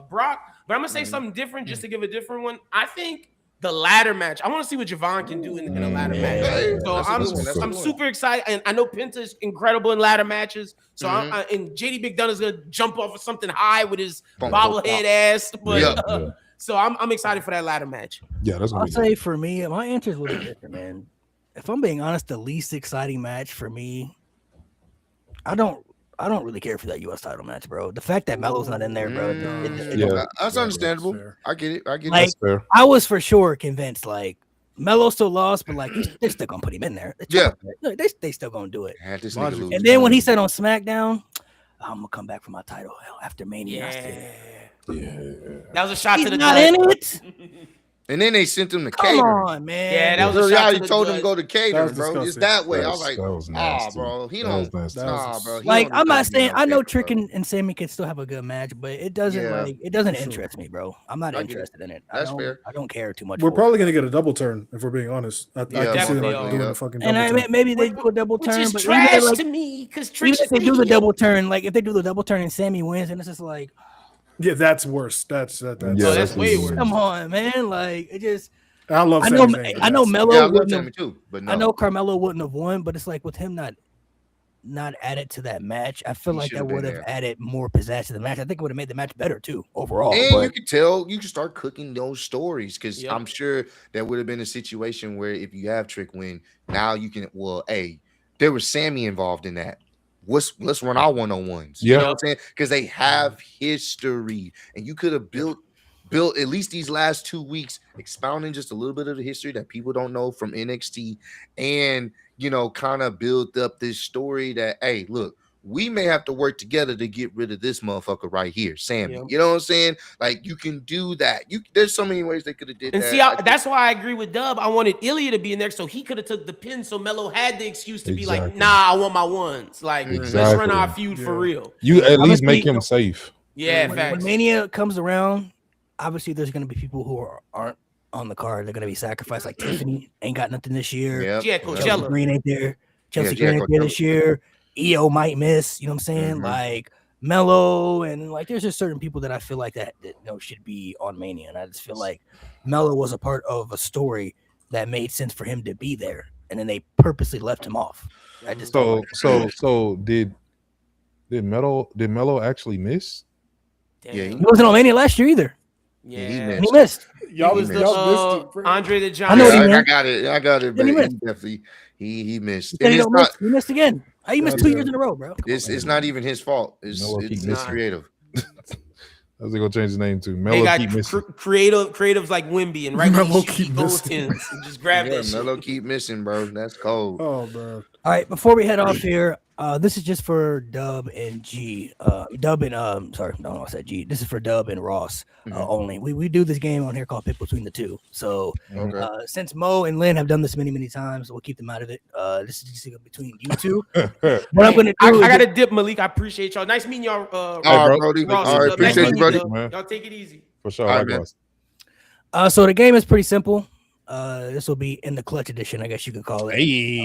[SPEAKER 6] Brock, but I'm gonna say something different just to give a different one. I think the ladder match. I want to see what Javon can do in a ladder match. So I'm super excited, and I know Penta's incredible in ladder matches. So and JD Big Dunn is gonna jump off of something high with his bobblehead ass. But so I'm excited for that ladder match.
[SPEAKER 3] Yeah, that's.
[SPEAKER 1] I'll say for me, my answer is a little different, man. If I'm being honest, the least exciting match for me, I don't really care for that U.S. title match, bro. The fact that Melo's not in there, bro.
[SPEAKER 2] That's understandable. I get it.
[SPEAKER 1] Like,
[SPEAKER 3] that's fair.
[SPEAKER 1] I was for sure convinced, like, Melo still lost, but like they're still gonna put him in there. They still gonna do it. And then when he said on SmackDown, I'm gonna come back for my title after Mania.
[SPEAKER 6] That was a shot to the
[SPEAKER 1] not
[SPEAKER 6] gut.
[SPEAKER 1] in it.
[SPEAKER 2] And then they sent him to
[SPEAKER 1] Come
[SPEAKER 2] catering.
[SPEAKER 1] on, man.
[SPEAKER 6] Yeah, that was
[SPEAKER 2] So
[SPEAKER 6] a shot to
[SPEAKER 2] already
[SPEAKER 6] the
[SPEAKER 2] told him
[SPEAKER 6] gut.
[SPEAKER 2] go to catering, bro. It's
[SPEAKER 4] disgusting.
[SPEAKER 2] that way. I was
[SPEAKER 3] That
[SPEAKER 2] like,
[SPEAKER 3] was
[SPEAKER 2] ah,
[SPEAKER 3] nasty.
[SPEAKER 2] bro. He
[SPEAKER 3] That was
[SPEAKER 2] don't.
[SPEAKER 3] nasty.
[SPEAKER 2] Nah, bro. He
[SPEAKER 1] Like,
[SPEAKER 2] don't
[SPEAKER 1] I'm not
[SPEAKER 2] deserve to be
[SPEAKER 1] saying
[SPEAKER 2] no
[SPEAKER 1] I know
[SPEAKER 2] caterer, bro.
[SPEAKER 1] Trick and Sammy can still have a good match, but it doesn't
[SPEAKER 2] Yeah.
[SPEAKER 1] it doesn't
[SPEAKER 4] Sure.
[SPEAKER 1] interest me, bro. I'm not
[SPEAKER 2] I get it.
[SPEAKER 1] interested in it.
[SPEAKER 2] That's fair.
[SPEAKER 1] I don't care too much.
[SPEAKER 4] We're
[SPEAKER 1] for
[SPEAKER 4] probably
[SPEAKER 1] it.
[SPEAKER 4] gonna get a double turn if we're being honest. I
[SPEAKER 2] Yeah,
[SPEAKER 4] can see
[SPEAKER 6] definitely
[SPEAKER 4] them
[SPEAKER 6] are.
[SPEAKER 4] doing
[SPEAKER 2] Yeah.
[SPEAKER 4] a fucking
[SPEAKER 1] And
[SPEAKER 4] double
[SPEAKER 1] I
[SPEAKER 4] turn.
[SPEAKER 1] maybe they do a double
[SPEAKER 6] Which
[SPEAKER 1] turn,
[SPEAKER 6] is
[SPEAKER 1] but
[SPEAKER 6] trash
[SPEAKER 1] even,
[SPEAKER 6] to me because
[SPEAKER 1] even
[SPEAKER 6] Trick's
[SPEAKER 1] if they
[SPEAKER 6] the
[SPEAKER 1] do the
[SPEAKER 6] heel.
[SPEAKER 1] double turn, like if they do the double turn and Sammy wins, and it's just like,
[SPEAKER 4] Yeah, that's worse. That's
[SPEAKER 3] Yeah,
[SPEAKER 6] Oh, that's way
[SPEAKER 3] even-
[SPEAKER 6] worse.
[SPEAKER 1] come on, man. Like it just.
[SPEAKER 4] I love
[SPEAKER 1] I
[SPEAKER 4] Sami
[SPEAKER 1] know.
[SPEAKER 4] Zayn, but
[SPEAKER 1] I know
[SPEAKER 4] that's-
[SPEAKER 1] Melo
[SPEAKER 2] Yeah, I love
[SPEAKER 1] wouldn't
[SPEAKER 2] Sammy
[SPEAKER 1] have.
[SPEAKER 2] too, but no.
[SPEAKER 1] I know Carmelo wouldn't have won, but it's like with him not added to that match, I feel
[SPEAKER 2] He
[SPEAKER 1] like
[SPEAKER 2] should
[SPEAKER 1] that
[SPEAKER 2] have been
[SPEAKER 1] would have
[SPEAKER 2] there.
[SPEAKER 1] added more pizzazz to the match. I think it would have made the match better too overall.
[SPEAKER 2] And
[SPEAKER 1] But
[SPEAKER 2] you could tell, you can start cooking those stories because
[SPEAKER 6] Yep.
[SPEAKER 2] I'm sure there would have been a situation where if you have Trick win, now you can. Well, hey, there was Sammy involved in that. Let's run our one-on-ones. You
[SPEAKER 3] Yeah.
[SPEAKER 2] know what I'm saying? Because they have history, and you could have built at least these last 2 weeks, expounding just a little bit of the history that people don't know from NXT, and kind of build up this story that, hey, look, we may have to work together to get rid of this motherfucker right here, Sammy.
[SPEAKER 6] Yeah.
[SPEAKER 2] You know what I'm saying? Like you can do that. There's so many ways they could have did
[SPEAKER 6] And
[SPEAKER 2] that.
[SPEAKER 6] see, that's why I agree with Dub. I wanted Ilya to be in there so he could have took the pin. So Melo had the excuse to be like,
[SPEAKER 3] Exactly.
[SPEAKER 6] "Nah, I want my ones. Like, let's run our
[SPEAKER 3] Exactly.
[SPEAKER 6] feud for
[SPEAKER 4] Yeah.
[SPEAKER 6] real."
[SPEAKER 3] You at least make
[SPEAKER 1] Honestly,
[SPEAKER 3] him safe.
[SPEAKER 6] Yeah,
[SPEAKER 1] when
[SPEAKER 6] facts.
[SPEAKER 1] Mania comes around, obviously there's going to be people who aren't on the card. They're going to be sacrificed. Like Tiffany ain't got nothing this year.
[SPEAKER 2] Yep.
[SPEAKER 6] Yeah,
[SPEAKER 1] Chelsea
[SPEAKER 6] Coachella.
[SPEAKER 1] Green ain't there. Chelsea
[SPEAKER 2] Yeah,
[SPEAKER 1] Green ain't there
[SPEAKER 2] Coachella.
[SPEAKER 1] this year. EO might miss. You know what I'm saying?
[SPEAKER 2] Mhm.
[SPEAKER 1] Like Mello and like there's just certain people that I feel like that should be on Mania, and I just feel like Mello was a part of a story that made sense for him to be there, and then they purposely left him off. I just don't like it.
[SPEAKER 3] So did Melo actually miss?
[SPEAKER 6] Damn.
[SPEAKER 2] Yeah,
[SPEAKER 1] He wasn't on Mania last year either.
[SPEAKER 6] Yeah,
[SPEAKER 2] he
[SPEAKER 1] And he missed.
[SPEAKER 4] Y'all
[SPEAKER 6] He was the
[SPEAKER 4] y'all missed it, bro.
[SPEAKER 6] Andre the
[SPEAKER 1] I
[SPEAKER 6] Giant.
[SPEAKER 1] know what he
[SPEAKER 2] I
[SPEAKER 1] meant.
[SPEAKER 2] got it. I got it. But
[SPEAKER 1] Then he
[SPEAKER 2] he
[SPEAKER 1] missed.
[SPEAKER 2] definitely he missed.
[SPEAKER 1] He said
[SPEAKER 2] And
[SPEAKER 1] he
[SPEAKER 2] it's
[SPEAKER 1] don't
[SPEAKER 2] not.
[SPEAKER 1] miss. He missed again. How you missed 2 years in a row, bro? Come on,
[SPEAKER 2] It's
[SPEAKER 1] man.
[SPEAKER 2] not even his fault. It's
[SPEAKER 3] Melo keep
[SPEAKER 2] it's
[SPEAKER 3] missing.
[SPEAKER 2] creative.
[SPEAKER 3] How's they gonna change his name to
[SPEAKER 6] They
[SPEAKER 3] Melo?
[SPEAKER 6] got
[SPEAKER 3] Keep missing.
[SPEAKER 6] creatives like Wimby and right when
[SPEAKER 4] Melo
[SPEAKER 6] he shoot,
[SPEAKER 4] keep
[SPEAKER 6] he goes
[SPEAKER 4] missing.
[SPEAKER 6] tens and just grab
[SPEAKER 2] Yeah,
[SPEAKER 6] that shit.
[SPEAKER 2] Melo keep missing, bro. That's cold.
[SPEAKER 4] Oh man.
[SPEAKER 1] All right, before we head off here, this is just for Dub and G. Dub and sorry, no, I said G. This is for Dub and Ross only. We do this game on here called Pick Between the Two. So
[SPEAKER 2] Okay.
[SPEAKER 1] since Mo and Lynn have done this many times, we'll keep them out of it. This is just between you two. What I'm gonna
[SPEAKER 6] I
[SPEAKER 1] do is
[SPEAKER 6] got to dip, Malik. I appreciate y'all. Nice meeting y'all.
[SPEAKER 2] All
[SPEAKER 3] Hey,
[SPEAKER 2] right,
[SPEAKER 3] bro.
[SPEAKER 2] Brody.
[SPEAKER 6] Ross,
[SPEAKER 2] All right,
[SPEAKER 6] nice
[SPEAKER 2] appreciate
[SPEAKER 6] meeting
[SPEAKER 2] you, Brody.
[SPEAKER 6] Dub.
[SPEAKER 3] man.
[SPEAKER 6] Y'all take it easy.
[SPEAKER 3] For sure.
[SPEAKER 2] All right,
[SPEAKER 3] Likewise.
[SPEAKER 1] so the game is pretty simple. This will be in the clutch edition, I guess you could call it.
[SPEAKER 3] Hey.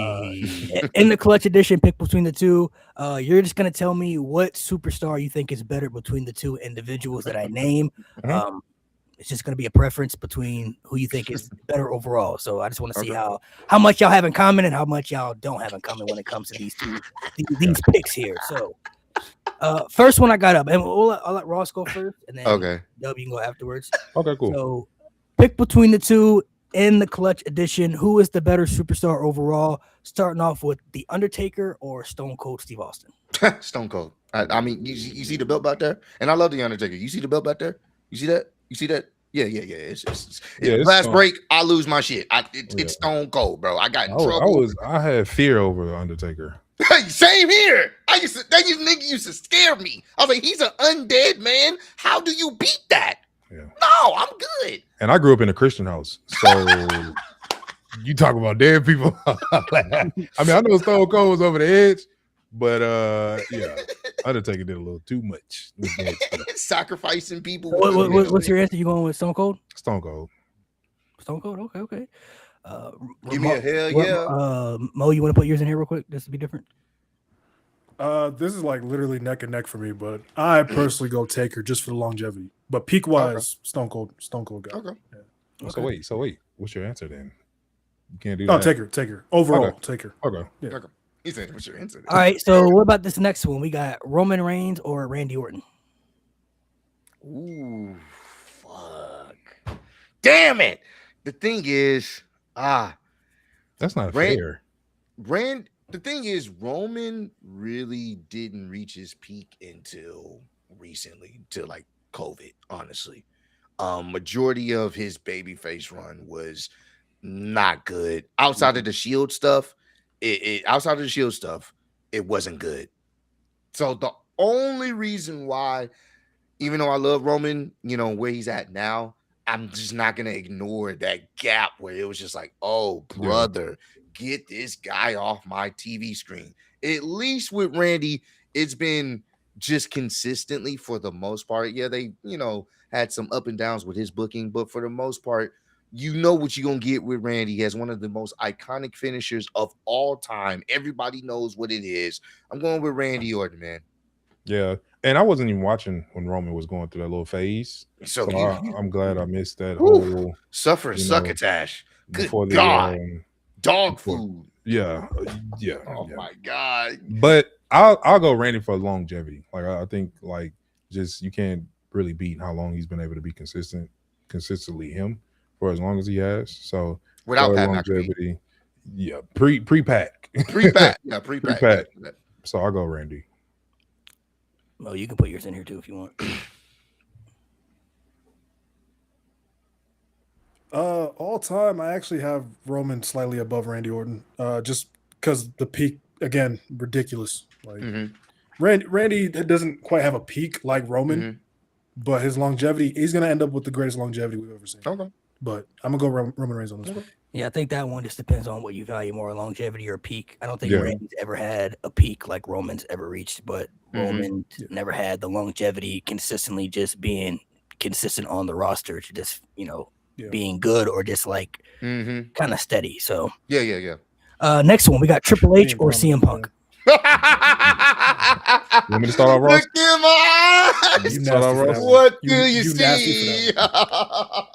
[SPEAKER 1] In the clutch edition, pick between the two. You're just gonna tell me what superstar you think is better between the two individuals that I name. It's just gonna be a preference between who you think is better overall. So I just want to see how much y'all have in common and how much y'all don't have in common when it comes to these picks here. So first one I got up, and I'll let Ross go first, and then
[SPEAKER 2] Okay.
[SPEAKER 1] Dub, you can go afterwards.
[SPEAKER 3] Okay, cool.
[SPEAKER 1] So pick between the two in the clutch edition. Who is the better superstar overall? Starting off with The Undertaker or Stone Cold Steve Austin?
[SPEAKER 2] Stone Cold. I mean, you see the belt back there, and I love the Undertaker. You see the belt back there? You see that? You see that? Yeah. It's last
[SPEAKER 3] Stone.
[SPEAKER 2] break. I lose my shit. It's Stone Cold, bro. I got in trouble.
[SPEAKER 3] I had fear over the Undertaker.
[SPEAKER 2] Same here. Nigga used to scare me. I was like, he's an undead man. How do you beat that?
[SPEAKER 3] Yeah.
[SPEAKER 2] No, I'm good.
[SPEAKER 3] And I grew up in a Christian house. So you talk about dead people. I mean, I know Stone Cold was over the edge, but yeah, Undertaker did a little too much with dead stuff.
[SPEAKER 2] Sacrificing people.
[SPEAKER 1] What's your answer? You going with Stone Cold?
[SPEAKER 3] Stone Cold.
[SPEAKER 1] Stone Cold. Okay.
[SPEAKER 2] Give me a hell yeah.
[SPEAKER 1] Mo, you want to put yours in here real quick? Just to be different.
[SPEAKER 4] This is like literally neck and neck for me, but I personally go Taker just for the longevity. But peak wise, Stone Cold guy.
[SPEAKER 2] Okay.
[SPEAKER 4] Yeah.
[SPEAKER 3] So wait. What's your answer then? You can't do
[SPEAKER 4] No,
[SPEAKER 3] that.
[SPEAKER 4] Taker. Overall,
[SPEAKER 3] Okay.
[SPEAKER 4] Taker.
[SPEAKER 3] Okay.
[SPEAKER 2] Okay. He said, what's your answer?
[SPEAKER 1] All right. So what about this next one? We got Roman Reigns or Randy Orton.
[SPEAKER 2] Ooh, fuck. Damn it. The thing is,
[SPEAKER 3] That's not
[SPEAKER 2] Ran-
[SPEAKER 3] fair.
[SPEAKER 2] the thing is, Roman really didn't reach his peak until recently, till like COVID, honestly. Majority of his babyface run was not good. Outside of the Shield stuff, it wasn't good. So the only reason why, even though I love Roman, where he's at now, I'm just not gonna ignore that gap where it was just like, oh brother, get this guy off my TV screen. At least with Randy, it's been just consistently for the most part. Yeah, they had some up and downs with his booking, but for the most part, you know what you're gonna get with Randy. He has one of the most iconic finishers of all time. Everybody knows what it is. I'm going with Randy Orton, man.
[SPEAKER 3] Yeah, and I wasn't even watching when Roman was going through that little phase,
[SPEAKER 2] So
[SPEAKER 3] so I'm glad I missed that
[SPEAKER 2] whew,
[SPEAKER 3] whole
[SPEAKER 2] suffer
[SPEAKER 3] you know,
[SPEAKER 2] succotash. Good
[SPEAKER 3] before the
[SPEAKER 2] God, dog
[SPEAKER 3] before-
[SPEAKER 2] food.
[SPEAKER 3] yeah.
[SPEAKER 2] Oh my God.
[SPEAKER 3] But I'll go Randy for longevity. Like I think like just you can't really beat how long he's been able to be consistently him for as long as he has. So
[SPEAKER 2] Without
[SPEAKER 3] for
[SPEAKER 2] Pat
[SPEAKER 3] longevity, yeah, pre-pack.
[SPEAKER 2] Pre-pack. Yeah, pre-pack.
[SPEAKER 3] Pre-pack. So I'll go Randy.
[SPEAKER 1] Oh, you can put yours in here too if you want.
[SPEAKER 4] All time, I actually have Roman slightly above Randy Orton. Just because the peak again, ridiculous. Like Randy doesn't quite have a peak like Roman, but his longevity, he's gonna end up with the greatest longevity we've ever seen.
[SPEAKER 2] Okay.
[SPEAKER 4] But I'm gonna go Roman Reigns on this one.
[SPEAKER 1] Yeah, I think that one just depends on what you value more, longevity or peak. I don't think
[SPEAKER 3] Yeah.
[SPEAKER 1] Randy's ever had a peak like Roman's ever reached, but Roman never had the longevity consistently just being consistent on the roster to just, being good or just like kind of steady. So
[SPEAKER 2] Yeah.
[SPEAKER 1] next one, we got Triple H
[SPEAKER 4] Being
[SPEAKER 1] or
[SPEAKER 4] prominent,
[SPEAKER 1] CM Punk.
[SPEAKER 3] You want me to start off, Ross?
[SPEAKER 2] Look in my eyes.
[SPEAKER 4] You
[SPEAKER 3] Start
[SPEAKER 4] nasty
[SPEAKER 3] off,
[SPEAKER 4] for
[SPEAKER 3] Ross?
[SPEAKER 4] that one.
[SPEAKER 2] What do you
[SPEAKER 4] you nasty
[SPEAKER 2] see?
[SPEAKER 4] for that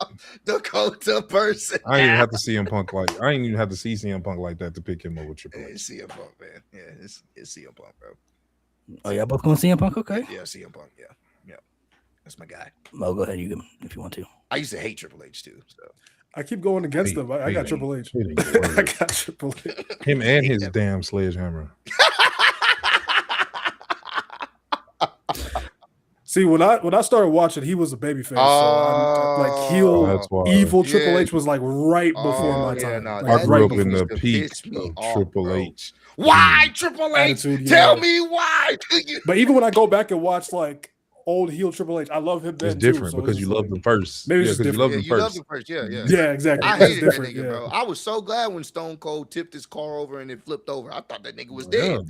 [SPEAKER 2] Dakota person.
[SPEAKER 3] I didn't even have to see CM Punk like I didn't even have to see CM Punk like that to pick him up with Triple H.
[SPEAKER 2] It's CM Punk, man. Yeah, it's CM Punk, bro.
[SPEAKER 1] Oh, y'all both going CM Punk? Okay.
[SPEAKER 2] Yeah, CM Punk. Yeah. That's my guy.
[SPEAKER 1] Well, go ahead, you can if you want to.
[SPEAKER 2] I used to hate Triple H too. So
[SPEAKER 4] I keep going against
[SPEAKER 3] Hey,
[SPEAKER 4] him. I
[SPEAKER 3] hey,
[SPEAKER 4] got
[SPEAKER 3] hey,
[SPEAKER 4] Triple H.
[SPEAKER 3] hey, hey,
[SPEAKER 4] I got Triple H.
[SPEAKER 3] Him and his damn sledgehammer.
[SPEAKER 4] See, when I started watching, he was a babyface. So I'm like heel,
[SPEAKER 3] That's why.
[SPEAKER 4] evil Triple
[SPEAKER 2] Yeah.
[SPEAKER 4] H was like right before my time.
[SPEAKER 2] no,
[SPEAKER 4] Like,
[SPEAKER 3] I
[SPEAKER 2] that
[SPEAKER 3] grew up
[SPEAKER 2] nigga
[SPEAKER 3] in the
[SPEAKER 2] used to
[SPEAKER 3] peak
[SPEAKER 2] piss me
[SPEAKER 3] of
[SPEAKER 2] off,
[SPEAKER 3] Triple
[SPEAKER 2] bro.
[SPEAKER 3] H.
[SPEAKER 2] Why Triple H?
[SPEAKER 4] Attitude,
[SPEAKER 2] Tell
[SPEAKER 4] yeah.
[SPEAKER 2] me why.
[SPEAKER 4] But even when I go back and watch like old heel Triple H, I love him then
[SPEAKER 3] It's different
[SPEAKER 4] too. So
[SPEAKER 3] because
[SPEAKER 4] it's
[SPEAKER 3] you
[SPEAKER 4] like,
[SPEAKER 3] loved him first.
[SPEAKER 4] maybe
[SPEAKER 3] Yeah,
[SPEAKER 4] it's
[SPEAKER 3] because
[SPEAKER 4] just
[SPEAKER 3] you loved
[SPEAKER 2] Yeah,
[SPEAKER 3] him
[SPEAKER 2] you loved
[SPEAKER 3] first.
[SPEAKER 2] him first. Yeah.
[SPEAKER 4] Yeah, exactly.
[SPEAKER 2] I
[SPEAKER 4] It's
[SPEAKER 2] hated that
[SPEAKER 4] different.
[SPEAKER 2] nigga,
[SPEAKER 4] Yeah.
[SPEAKER 2] bro. I was so glad when Stone Cold tipped his car over and it flipped over. I thought that nigga was
[SPEAKER 3] Yeah.
[SPEAKER 2] dead.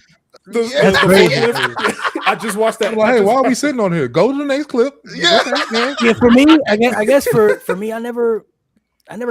[SPEAKER 4] The
[SPEAKER 3] crazy.
[SPEAKER 4] forklift, I just watched that.
[SPEAKER 3] I'm like,
[SPEAKER 4] I
[SPEAKER 3] hey,
[SPEAKER 4] just
[SPEAKER 3] why are we
[SPEAKER 4] watched-
[SPEAKER 3] sitting on here? Go to the next clip.
[SPEAKER 2] Yeah.
[SPEAKER 3] Okay, yeah.
[SPEAKER 1] Yeah, for me, I guess for me, I never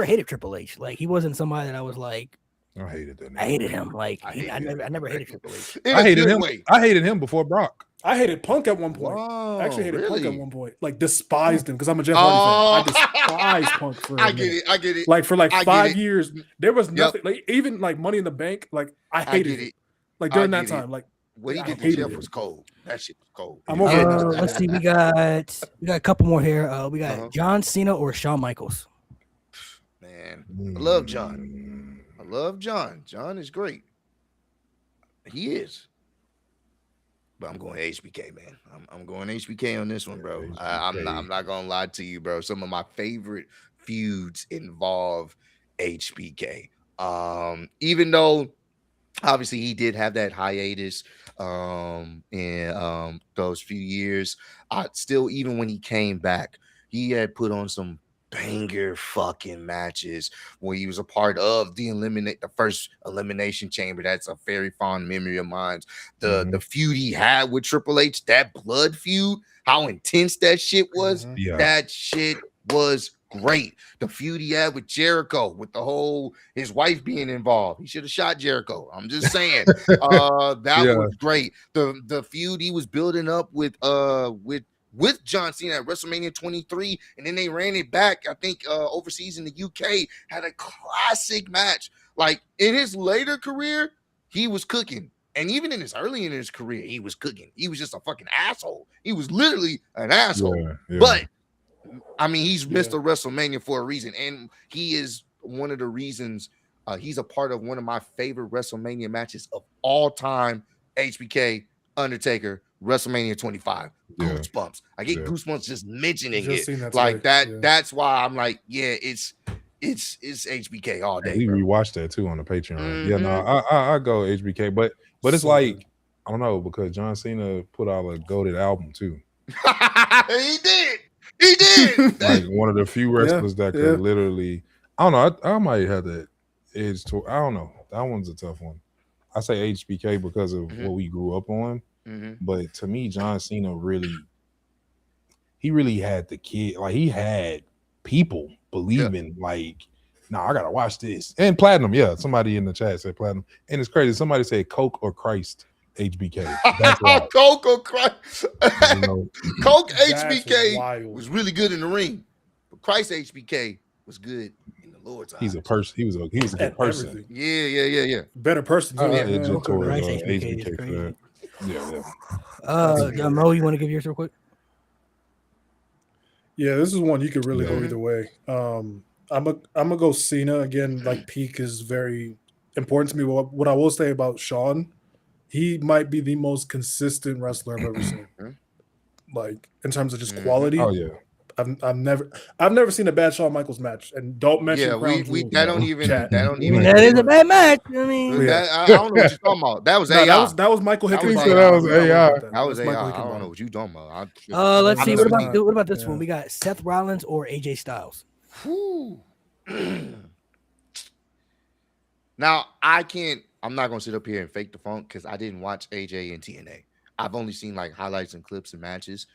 [SPEAKER 1] hated Triple H. Like he wasn't somebody that I was like
[SPEAKER 3] I hated that.
[SPEAKER 1] I hated him. Like
[SPEAKER 2] I
[SPEAKER 1] I
[SPEAKER 2] hated
[SPEAKER 1] never hated Triple H.
[SPEAKER 2] In
[SPEAKER 3] I
[SPEAKER 2] a
[SPEAKER 3] hated
[SPEAKER 2] good
[SPEAKER 3] him.
[SPEAKER 2] way.
[SPEAKER 3] I hated him before Brock.
[SPEAKER 4] I hated Punk at one point.
[SPEAKER 2] Wow,
[SPEAKER 4] I actually hated Punk
[SPEAKER 2] really?
[SPEAKER 4] at one point. Like despised him because I'm a Jeff Hardy fan. I despised Punk for a
[SPEAKER 2] I
[SPEAKER 4] minute.
[SPEAKER 2] get it.
[SPEAKER 4] Like for like
[SPEAKER 2] I get
[SPEAKER 4] 5
[SPEAKER 2] it.
[SPEAKER 4] years, there was nothing. Like even like Money in the Bank, like I
[SPEAKER 2] I
[SPEAKER 4] hated
[SPEAKER 2] get
[SPEAKER 4] it.
[SPEAKER 2] it.
[SPEAKER 4] Like
[SPEAKER 2] I
[SPEAKER 4] during that
[SPEAKER 2] get it.
[SPEAKER 4] time, like
[SPEAKER 2] What he
[SPEAKER 4] I
[SPEAKER 2] did to
[SPEAKER 4] hated
[SPEAKER 2] Jeff
[SPEAKER 4] it.
[SPEAKER 2] was cold. That shit was cold.
[SPEAKER 4] I'm over it now.
[SPEAKER 1] Let's see. We got a couple more here. We got
[SPEAKER 2] Uh-huh.
[SPEAKER 1] John Cena or Shawn Michaels.
[SPEAKER 2] Man, I love John. I love John. John is great. He is. But I'm going HBK, man. I'm going HBK on this one, bro. I'm not gonna lie to you, bro. Some of my favorite feuds involve HBK. Even though obviously he did have that hiatus in those few years, I still, even when he came back, he had put on some banger fucking matches when he was a part of the first elimination chamber. That's a very fond memory of mine. The feud he had with Triple H, that blood feud, how intense that shit was.
[SPEAKER 3] Yeah.
[SPEAKER 2] That shit was great. The feud he had with Jericho, with the whole his wife being involved. He should have shot Jericho. I'm just saying. That was great. The feud he was building up with John Cena at WrestleMania 23, and then they ran it back, I think, overseas in the UK, had a classic match. Like in his later career, he was cooking. And even in his career, he was cooking. He was just a fucking asshole. He was literally an asshole.
[SPEAKER 3] Yeah.
[SPEAKER 2] But I mean, he's Mr. WrestleMania for a reason, and he is one of the reasons. He's a part of one of my favorite WrestleMania matches of all time. HBK, Undertaker, WrestleMania 25. Goosebumps. I get goosebumps just mentioning
[SPEAKER 4] Just seen
[SPEAKER 2] it.
[SPEAKER 4] that
[SPEAKER 2] Like
[SPEAKER 4] today.
[SPEAKER 2] that.
[SPEAKER 4] Yeah.
[SPEAKER 2] That's why I'm like, yeah, it's HBK all day.
[SPEAKER 3] We
[SPEAKER 2] bro.
[SPEAKER 3] rewatched that too on the Patreon. Yeah, no,
[SPEAKER 2] Mhm.
[SPEAKER 3] I go HBK, but it's
[SPEAKER 4] So
[SPEAKER 3] like
[SPEAKER 4] good.
[SPEAKER 3] I don't know because John Cena put out a goated album too.
[SPEAKER 2] He did. He did.
[SPEAKER 3] Like one of the few wrestlers that
[SPEAKER 4] yeah.
[SPEAKER 3] could literally. I don't know. I might have that edge to. I don't know. That one's a tough one. I say HBK because of what we grew up on, but to me, John Cena really had the kid. Like he had people believing. Like, nah, I gotta watch this. And Platinum, yeah. Somebody in the chat said Platinum, and it's crazy. Somebody said Coke or Christ. HBK. That's right.
[SPEAKER 2] Coke or Christ.
[SPEAKER 3] You know,
[SPEAKER 2] Coke
[SPEAKER 4] That's
[SPEAKER 2] HBK
[SPEAKER 4] wild.
[SPEAKER 2] was really good in the ring, but Christ HBK was good in the Lord's eyes.
[SPEAKER 3] he's a person. He was a good
[SPEAKER 4] At
[SPEAKER 3] person.
[SPEAKER 4] everything.
[SPEAKER 2] Yeah.
[SPEAKER 4] Better person too.
[SPEAKER 3] I
[SPEAKER 4] Yeah.
[SPEAKER 3] edge it towards
[SPEAKER 1] Christ, HBK is
[SPEAKER 3] HBK for
[SPEAKER 1] crazy.
[SPEAKER 3] that. Yeah.
[SPEAKER 1] Mo, you want to give yours real quick?
[SPEAKER 4] Yeah, this is one you could really go
[SPEAKER 2] Yeah.
[SPEAKER 4] either way. I'm gonna go Cena again. Like peak is very important to me. What I will say about Sean, he might be the most consistent wrestler I've ever seen. Like in terms of just quality.
[SPEAKER 3] Oh yeah.
[SPEAKER 4] I've never seen a bad Shawn Michaels match. And don't mention
[SPEAKER 2] Yeah,
[SPEAKER 4] Crown
[SPEAKER 2] we
[SPEAKER 4] Jewel.
[SPEAKER 2] that don't even
[SPEAKER 4] Chat.
[SPEAKER 2] that don't
[SPEAKER 1] I mean,
[SPEAKER 2] even.
[SPEAKER 1] that is a bad match. I mean,
[SPEAKER 4] Yeah.
[SPEAKER 2] I don't know what you're talking about. That was
[SPEAKER 4] No,
[SPEAKER 2] AI.
[SPEAKER 4] that was Michael
[SPEAKER 2] That was
[SPEAKER 4] Hickenbottom.
[SPEAKER 2] AI.
[SPEAKER 3] That was
[SPEAKER 4] I'm not worried
[SPEAKER 3] AI.
[SPEAKER 4] about
[SPEAKER 2] That was
[SPEAKER 4] That's
[SPEAKER 2] AI.
[SPEAKER 4] Michael
[SPEAKER 2] I don't know
[SPEAKER 4] Hickenbottom.
[SPEAKER 2] what you talking about.
[SPEAKER 1] let's see.
[SPEAKER 4] That's
[SPEAKER 1] What
[SPEAKER 4] not-
[SPEAKER 1] about this
[SPEAKER 4] yeah.
[SPEAKER 1] one? We got Seth Rollins or AJ Styles.
[SPEAKER 2] Whew. Now I'm not gonna sit up here and fake the funk because I didn't watch AJ and TNA. I've only seen like highlights and clips and matches.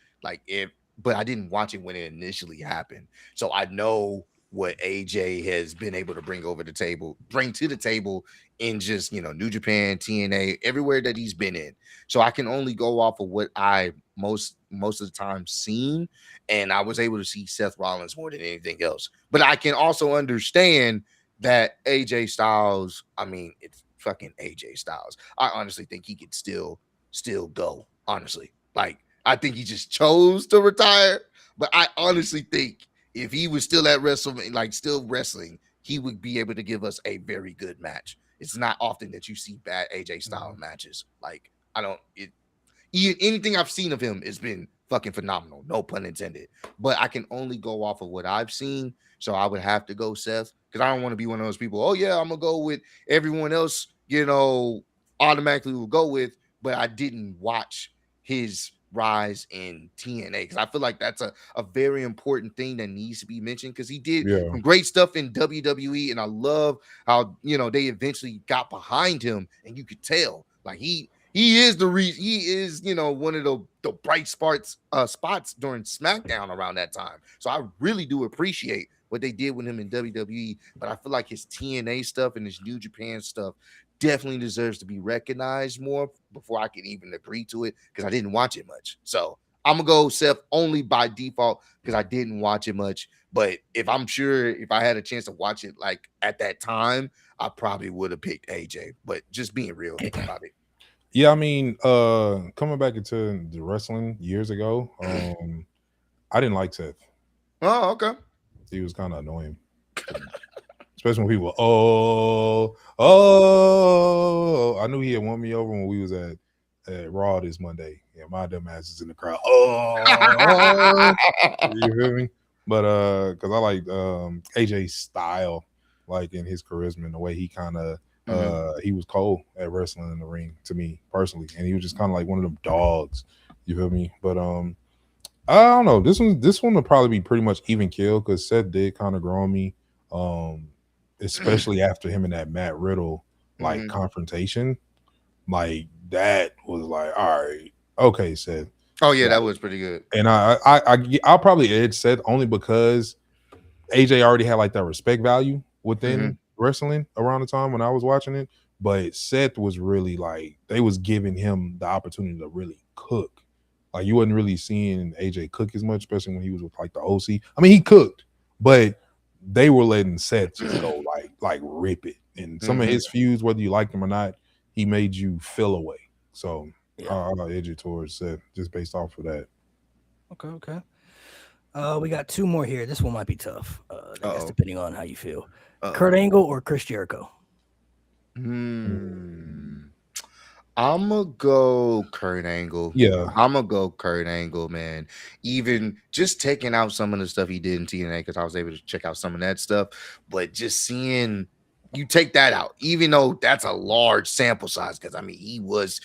[SPEAKER 2] But I didn't watch it when it initially happened. So I know what AJ has been able to bring to the table in just New Japan, TNA, everywhere that he's been in. So I can only go off of what I most of the time seen, and I was able to see Seth Rollins more than anything else. But I can also understand that AJ Styles, I mean, it's fucking AJ Styles. I honestly think he could still go, honestly. Like, I think he just chose to retire, but I honestly think if he was still at WrestleMania, like still wrestling, he would be able to give us a very good match. It's not often that you see bad AJ style matches. Like, anything I've seen of him has been fucking phenomenal. No pun intended. But I can only go off of what I've seen. So I would have to go Seth because I don't want to be one of those people. Oh, yeah, I'm going to go with everyone else, automatically will go with. But I didn't watch his rise in TNA because I feel like that's a very important thing that needs to be mentioned because he did some great stuff in WWE. And I love how, they eventually got behind him and you could tell like he is the reason. He is, one of the bright spots during SmackDown around that time. So I really do appreciate what they did with him in WWE. But I feel like his TNA stuff and his New Japan stuff definitely deserves to be recognized more before I can even agree to it because I didn't watch it much. So I'm gonna go Seth only by default because I didn't watch it much. But if I had a chance to watch it like at that time, I probably would have picked AJ. But just being real about it.
[SPEAKER 3] Yeah, I mean, coming back into the wrestling years ago, I didn't like Seth.
[SPEAKER 2] Oh, okay.
[SPEAKER 3] He was kind of annoying, especially when people. I knew he had won me over when we was at Raw this Monday. Yeah, my dumb ass is in the crowd. You feel me? But because I like AJ's style, like in his charisma and the way he kind of. He was cold at wrestling in the ring to me personally, and he was just kind of like one of them dogs. You feel me? But I don't know. This one will probably be pretty much even kill because Seth did kind of grow on me, especially after him and that Matt Riddle confrontation. Like that was like, all right, okay, Seth.
[SPEAKER 2] Oh yeah, that was pretty good.
[SPEAKER 3] And I'll probably edge Seth only because AJ already had like that respect value within wrestling around the time when I was watching it, but Seth was really like they was giving him the opportunity to really cook. Like you wasn't really seeing AJ cook as much, especially when he was with like the OC. I mean, he cooked, but they were letting Seth just go like rip it. And some of his feuds, whether you liked him or not, he made you feel away. So I'll edge it towards Seth just based off of that.
[SPEAKER 1] Okay. We got two more here. This one might be tough. I guess depending on how you feel. Kurt Angle or Chris Jericho?
[SPEAKER 2] I'm gonna go Kurt Angle.
[SPEAKER 3] Yeah.
[SPEAKER 2] I'm gonna go Kurt Angle, man. Even just taking out some of the stuff he did in TNA because I was able to check out some of that stuff, but just seeing you take that out, even though that's a large sample size, because I mean he was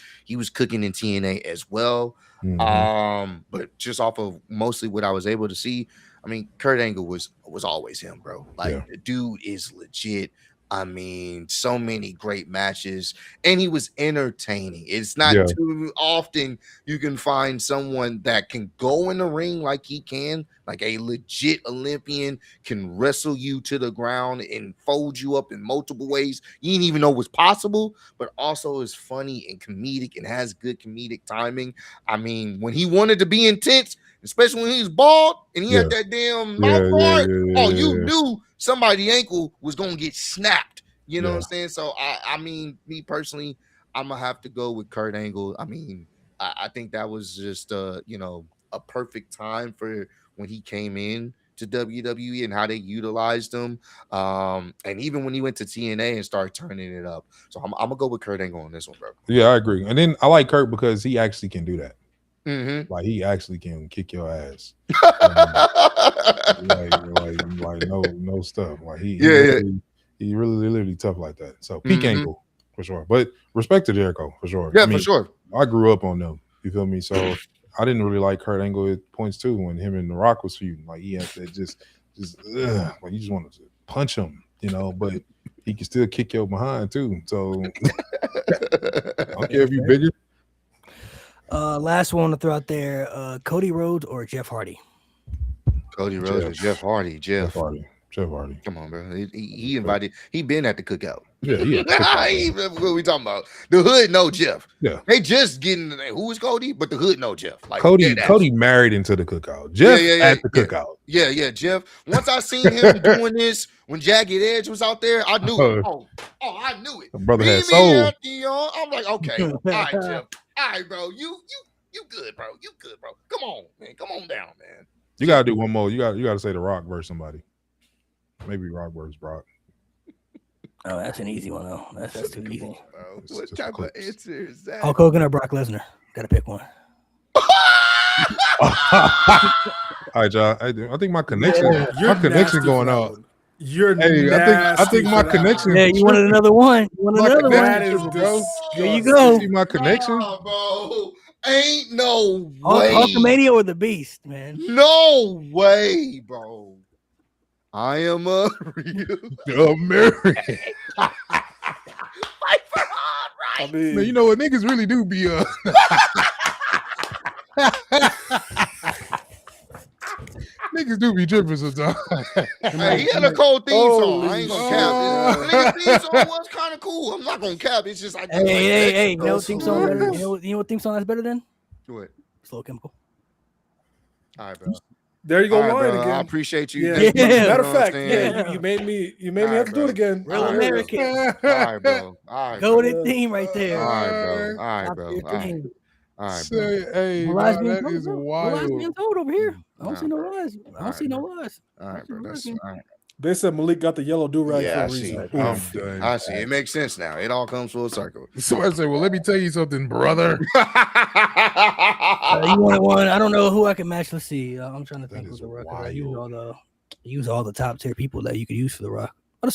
[SPEAKER 2] cooking in TNA as well. But just off of mostly what I was able to see, I mean, Kurt Angle was always him, bro. Like
[SPEAKER 3] Yeah.
[SPEAKER 2] the dude is legit. I mean, so many great matches, and he was entertaining. It's not
[SPEAKER 3] Yeah.
[SPEAKER 2] too often you can find someone that can go in the ring like he can, like a legit Olympian can wrestle you to the ground and fold you up in multiple ways you didn't even know was possible, but also is funny and comedic and has good comedic timing. I mean, when he wanted to be intense, especially when he was bald and he had that damn mouth guard, you knew somebody's ankle was gonna get snapped. You know what I'm saying? So I mean, me personally, I'm gonna have to go with Kurt Angle. I mean, I think that was just you know, a perfect time for when he came in to WWE and how they utilized him. And even when he went to TNA and started turning it up. So I'm gonna go with Kurt Angle on this one, bro.
[SPEAKER 3] Yeah, I agree. And then I like Kurt because he actually can do that.
[SPEAKER 2] Mm-hmm.
[SPEAKER 3] Like he actually can kick your ass. like no stuff. Like he really tough like that. So peak Angle for sure. But respect to Jericho for sure.
[SPEAKER 2] Yeah,
[SPEAKER 3] I mean,
[SPEAKER 2] for sure.
[SPEAKER 3] I grew up on them. You feel me? So I didn't really like Kurt Angle at points too when him and The Rock was feuding. Like he had that just like you just wanted to punch him, you know, but he can still kick your behind too. So I don't care if you bigger.
[SPEAKER 1] Last one to throw out there, Cody Rhodes or Jeff Hardy?
[SPEAKER 2] Cody Rhodes or Jeff Hardy. Jeff
[SPEAKER 3] Hardy.
[SPEAKER 2] Come on, bro. He invited. He been at the cookout.
[SPEAKER 3] Yeah.
[SPEAKER 2] What are we talking about? The hood know Jeff.
[SPEAKER 3] Yeah.
[SPEAKER 2] They just getting who is Cody, but the hood know Jeff. Like
[SPEAKER 3] Cody married into the cookout. Jeff at the cookout.
[SPEAKER 2] Yeah. Jeff. Once I seen him doing this when Jagged Edge was out there, I knew it. I knew it.
[SPEAKER 3] Brother had soul.
[SPEAKER 2] I'm like, okay, all right, Jeff. All right, bro. You good, bro. You good, bro. Come on, man. Come on down, man.
[SPEAKER 3] You gotta do one more. You gotta say The Rock versus somebody. Maybe Rock versus Brock.
[SPEAKER 1] Oh, that's an easy one though. That's too easy.
[SPEAKER 2] Bro. What type of answer is that?
[SPEAKER 1] Hulk Hogan or Brock Lesnar? Gotta pick one.
[SPEAKER 3] All right, y'all. I think my connection going out.
[SPEAKER 4] You're
[SPEAKER 3] I think my connection.
[SPEAKER 1] Yeah, you wanted another one. You wanted another one.
[SPEAKER 3] Bro.
[SPEAKER 1] There you go.
[SPEAKER 3] See my connection,
[SPEAKER 2] bro. Ain't no way.
[SPEAKER 1] Hulkamania or the Beast, man.
[SPEAKER 2] No way, bro. I am a real
[SPEAKER 3] American.
[SPEAKER 2] Fight for hard right.
[SPEAKER 4] I mean,
[SPEAKER 3] Man, you know what niggas really do be niggas do be tripping sometimes.
[SPEAKER 2] Hey, he had a cold theme song. I ain't gonna cap it. His theme song was kind of cool. I'm not gonna cap. It's just like
[SPEAKER 1] Hey, you know what theme song better? You know what theme song that's better than?
[SPEAKER 2] What?
[SPEAKER 1] Slow Chemical.
[SPEAKER 2] All right, bro.
[SPEAKER 4] there you go,
[SPEAKER 2] All right,
[SPEAKER 4] Lauren
[SPEAKER 2] bro.
[SPEAKER 4] again.
[SPEAKER 2] I appreciate you.
[SPEAKER 4] Yeah. Matter of
[SPEAKER 2] You know what
[SPEAKER 4] fact,
[SPEAKER 2] I'm saying?
[SPEAKER 4] you made me
[SPEAKER 2] All
[SPEAKER 4] have to do
[SPEAKER 2] right,
[SPEAKER 4] it again.
[SPEAKER 1] Real
[SPEAKER 2] All right,
[SPEAKER 1] American.
[SPEAKER 2] All right, bro. All right,
[SPEAKER 1] Go
[SPEAKER 2] bro.
[SPEAKER 1] to theme right there.
[SPEAKER 2] All right, bro. All right,
[SPEAKER 1] Top
[SPEAKER 2] bro.
[SPEAKER 1] tier
[SPEAKER 2] All right.
[SPEAKER 1] theme.
[SPEAKER 2] All right, bro.
[SPEAKER 3] Say, hey,
[SPEAKER 1] No lies
[SPEAKER 3] nah,
[SPEAKER 1] being
[SPEAKER 3] that
[SPEAKER 1] told,
[SPEAKER 3] is
[SPEAKER 1] bro. No lies being
[SPEAKER 3] wild.
[SPEAKER 1] told over here. I don't
[SPEAKER 2] Nah,
[SPEAKER 1] see no
[SPEAKER 2] bro.
[SPEAKER 1] lies. I don't see no lies.
[SPEAKER 2] All right, bro. That's all right.
[SPEAKER 4] They said Malik got the yellow do-rag
[SPEAKER 2] Yeah, I
[SPEAKER 4] for a
[SPEAKER 2] see.
[SPEAKER 4] reason.
[SPEAKER 3] I'm
[SPEAKER 4] Oof.
[SPEAKER 3] done.
[SPEAKER 2] I see. It makes sense now. It all comes full circle.
[SPEAKER 3] So I say, well, let me tell you something, brother.
[SPEAKER 1] You wanted one. I don't know who I can match. Let's see. I'm trying to think
[SPEAKER 3] That
[SPEAKER 1] of
[SPEAKER 3] is
[SPEAKER 1] the Rock.
[SPEAKER 3] wild.
[SPEAKER 1] Use all the top tier people that you could use for the Rock. Let's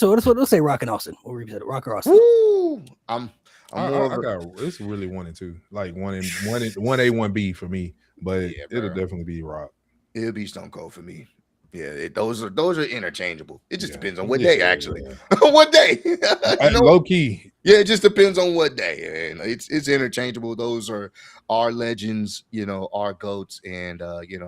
[SPEAKER 1] say Rock and Austin. What were you saying? Rock or Austin?
[SPEAKER 2] Woo! I'm more
[SPEAKER 3] I
[SPEAKER 2] of a,
[SPEAKER 3] got it's really 1 and 2, like 1A, 1B for me, but
[SPEAKER 2] Yeah,
[SPEAKER 3] it'll
[SPEAKER 2] bro.
[SPEAKER 3] definitely be Rock.
[SPEAKER 2] it'll be Stone Cold for me. Yeah, those are interchangeable. It just
[SPEAKER 3] Yeah.
[SPEAKER 2] depends on what
[SPEAKER 3] Yeah,
[SPEAKER 2] day,
[SPEAKER 3] yeah,
[SPEAKER 2] actually.
[SPEAKER 3] yeah.
[SPEAKER 2] What day? You know?
[SPEAKER 3] Low key.
[SPEAKER 2] Yeah, it just depends on what day. And it's interchangeable. Those are our legends, our goats. And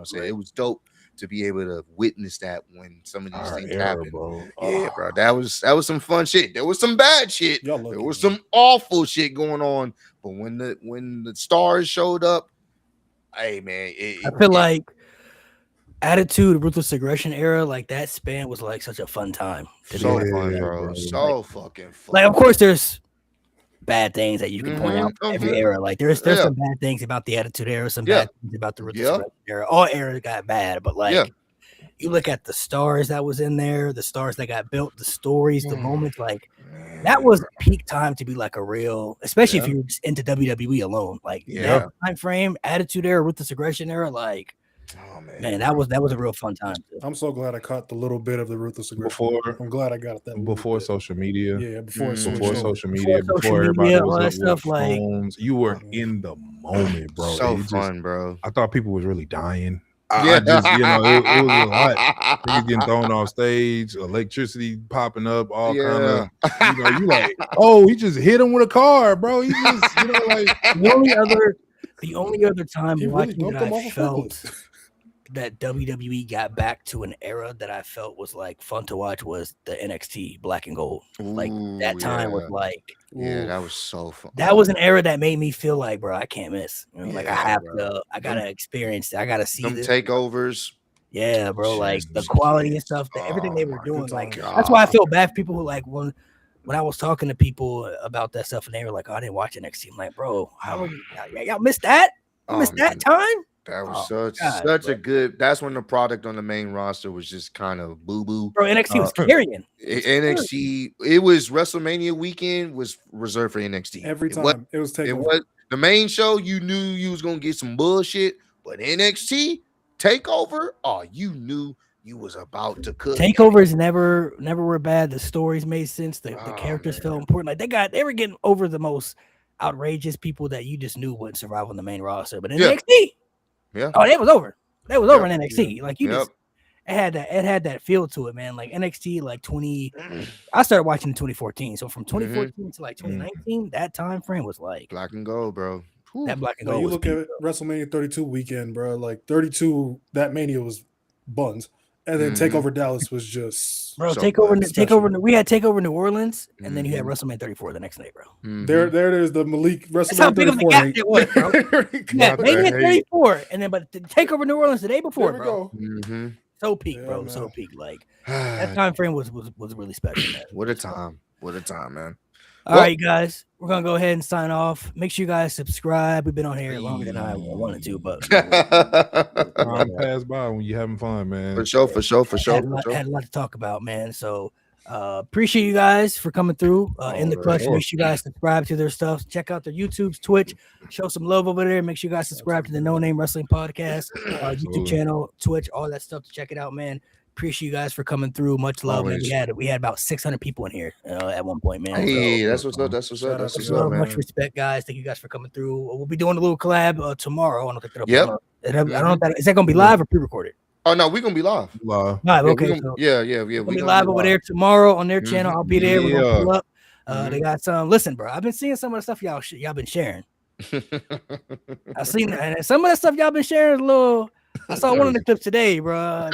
[SPEAKER 2] so it was dope to be able to witness that when some of these
[SPEAKER 3] Our
[SPEAKER 2] things
[SPEAKER 3] era,
[SPEAKER 2] happen.
[SPEAKER 3] bro.
[SPEAKER 2] Yeah, bro. That was some fun shit. There was some bad shit.
[SPEAKER 4] Y'all lucky,
[SPEAKER 2] There was
[SPEAKER 4] man.
[SPEAKER 2] some awful shit going on. But when the stars showed up, hey man,
[SPEAKER 1] I feel like Attitude, Ruthless Aggression era, like that span was like such a fun time.
[SPEAKER 2] so
[SPEAKER 3] Yeah,
[SPEAKER 2] fun, bro.
[SPEAKER 3] bro.
[SPEAKER 2] So fucking fun.
[SPEAKER 1] Like, of course, there's bad things that you can point out
[SPEAKER 2] Mhm,
[SPEAKER 1] every
[SPEAKER 2] mhm.
[SPEAKER 1] era. Like, there's
[SPEAKER 2] Yeah.
[SPEAKER 1] some bad things about the Attitude era, some
[SPEAKER 2] Yeah.
[SPEAKER 1] bad things about the Ruthless
[SPEAKER 2] Yeah.
[SPEAKER 1] Aggression era. All eras got bad, but like,
[SPEAKER 2] Yeah.
[SPEAKER 1] you look at the stars that was in there, the stars that got built, the stories, the
[SPEAKER 2] Mm.
[SPEAKER 1] moments, like that was peak time to be like a real, especially if
[SPEAKER 2] Yeah.
[SPEAKER 1] you're just into WWE alone. Like
[SPEAKER 2] Yeah.
[SPEAKER 1] that time frame, Attitude era, Ruthless Aggression era, like
[SPEAKER 2] Oh
[SPEAKER 1] man, that was a real fun time. Too.
[SPEAKER 4] I'm so glad I caught the little bit of the Ruthless Aggression.
[SPEAKER 3] Before-
[SPEAKER 4] I'm glad I got that. little
[SPEAKER 3] Before
[SPEAKER 4] bit.
[SPEAKER 3] social media.
[SPEAKER 4] Yeah, before
[SPEAKER 2] Mhm.
[SPEAKER 4] switched
[SPEAKER 3] Before
[SPEAKER 4] over.
[SPEAKER 3] social media,
[SPEAKER 1] social
[SPEAKER 3] before everybody
[SPEAKER 1] media,
[SPEAKER 3] was
[SPEAKER 1] all
[SPEAKER 3] up
[SPEAKER 1] that stuff,
[SPEAKER 3] with
[SPEAKER 1] like-
[SPEAKER 3] phones, you were in the moment, bro.
[SPEAKER 2] So
[SPEAKER 3] It just,
[SPEAKER 2] fun, bro.
[SPEAKER 3] I thought people was really dying.
[SPEAKER 2] Yeah.
[SPEAKER 3] I just, it was a lot. Niggas getting thrown off stage, electricity popping up, all kind of, you like, oh, he just hit him with a car, bro. He just, like
[SPEAKER 1] the only other time
[SPEAKER 4] He really
[SPEAKER 1] watching
[SPEAKER 4] dumped
[SPEAKER 1] that
[SPEAKER 4] him
[SPEAKER 1] I
[SPEAKER 4] off a
[SPEAKER 1] felt
[SPEAKER 4] forklift.
[SPEAKER 1] that WWE got back to an era that I felt was like fun to watch was the NXT Black and Gold. Like that time was like,
[SPEAKER 2] that was so fun.
[SPEAKER 1] that was an era that made me feel like, bro, I can't miss. Like I have
[SPEAKER 2] bro.
[SPEAKER 1] to, I gotta experience it. I gotta see
[SPEAKER 2] Them
[SPEAKER 1] this.
[SPEAKER 2] takeovers.
[SPEAKER 1] Yeah, bro. Like the
[SPEAKER 2] Just
[SPEAKER 1] quality and
[SPEAKER 2] kids.
[SPEAKER 1] stuff, everything they were
[SPEAKER 2] my
[SPEAKER 1] doing.
[SPEAKER 4] good
[SPEAKER 1] Like
[SPEAKER 4] times.
[SPEAKER 1] that's why I feel bad for people who like when I was talking to people about that stuff and they were like, "Oh, I didn't watch NXT." I'm like, bro, how would y'all missed that? You missed that time?
[SPEAKER 2] That was
[SPEAKER 1] God,
[SPEAKER 2] a good. That's when the product on the main roster was just kind of boo boo.
[SPEAKER 1] Bro, NXT was carrying.
[SPEAKER 2] NXT. It was WrestleMania weekend was reserved for NXT
[SPEAKER 4] Every time it was taken.
[SPEAKER 2] It was the main show. You knew you was gonna get some bullshit, but NXT takeover. Oh, you knew you was about to cook.
[SPEAKER 1] Takeovers never were bad. The stories made sense. The characters felt important. Like they were getting over the most outrageous people that you just knew wouldn't survive on the main roster. But in NXT, it was over. That was over in NXT. Like you just it had that feel to it, man. Like NXT, like 20. I started watching in 2014. So from 2014 to like 2019, that time frame was like
[SPEAKER 2] Black and Gold, bro.
[SPEAKER 1] That Black and Gold.
[SPEAKER 4] You look at WrestleMania 32 weekend, bro. Like 32, that Mania was buns. And then Takeover Dallas was just
[SPEAKER 1] Takeover. We had Takeover New Orleans, and then you had WrestleMania 34 the next day, bro.
[SPEAKER 4] There it is. The Malik WrestleMania.
[SPEAKER 1] That's how big of a gap it was, bro. Yeah, Mania 34, and then but the Takeover New Orleans the day before, bro. So peak, bro. Man. So peak. Like that time frame was really special, man.
[SPEAKER 2] What a time! What a time, man.
[SPEAKER 1] All right, guys, we're gonna go ahead and sign off. Make sure you guys subscribe. We've been on here longer than I wanted to, but
[SPEAKER 3] time pass by when you're having fun, man.
[SPEAKER 2] For sure.
[SPEAKER 1] Had a lot to talk about, man. So appreciate you guys for coming through in the clutch. Make sure you guys subscribe to their stuff. Check out their YouTube's, Twitch. Show some love over there. Make sure you guys subscribe to the No Name Wrestling Podcast, YouTube channel, Twitch, all that stuff to check it out, man. Appreciate you guys for coming through. Much love, man. We had about 600 people in here at one point, man.
[SPEAKER 2] Hey, that's what's up. That's what's up, man.
[SPEAKER 1] Much respect, guys. Thank you guys for coming through. We'll be doing a little collab tomorrow. I want to pick it up.
[SPEAKER 2] Yep.
[SPEAKER 1] I don't know if that is that gonna be live or pre-recorded.
[SPEAKER 2] Oh no, we're gonna be live.
[SPEAKER 1] Live. Okay.
[SPEAKER 2] We're
[SPEAKER 1] gonna be live over there tomorrow on their channel. I'll be there. We're gonna pull up. They got some. Listen, bro. I've been seeing some of the stuff y'all been sharing. I've seen that, and some of the stuff y'all been sharing is a little. I saw one of the clips today, bro.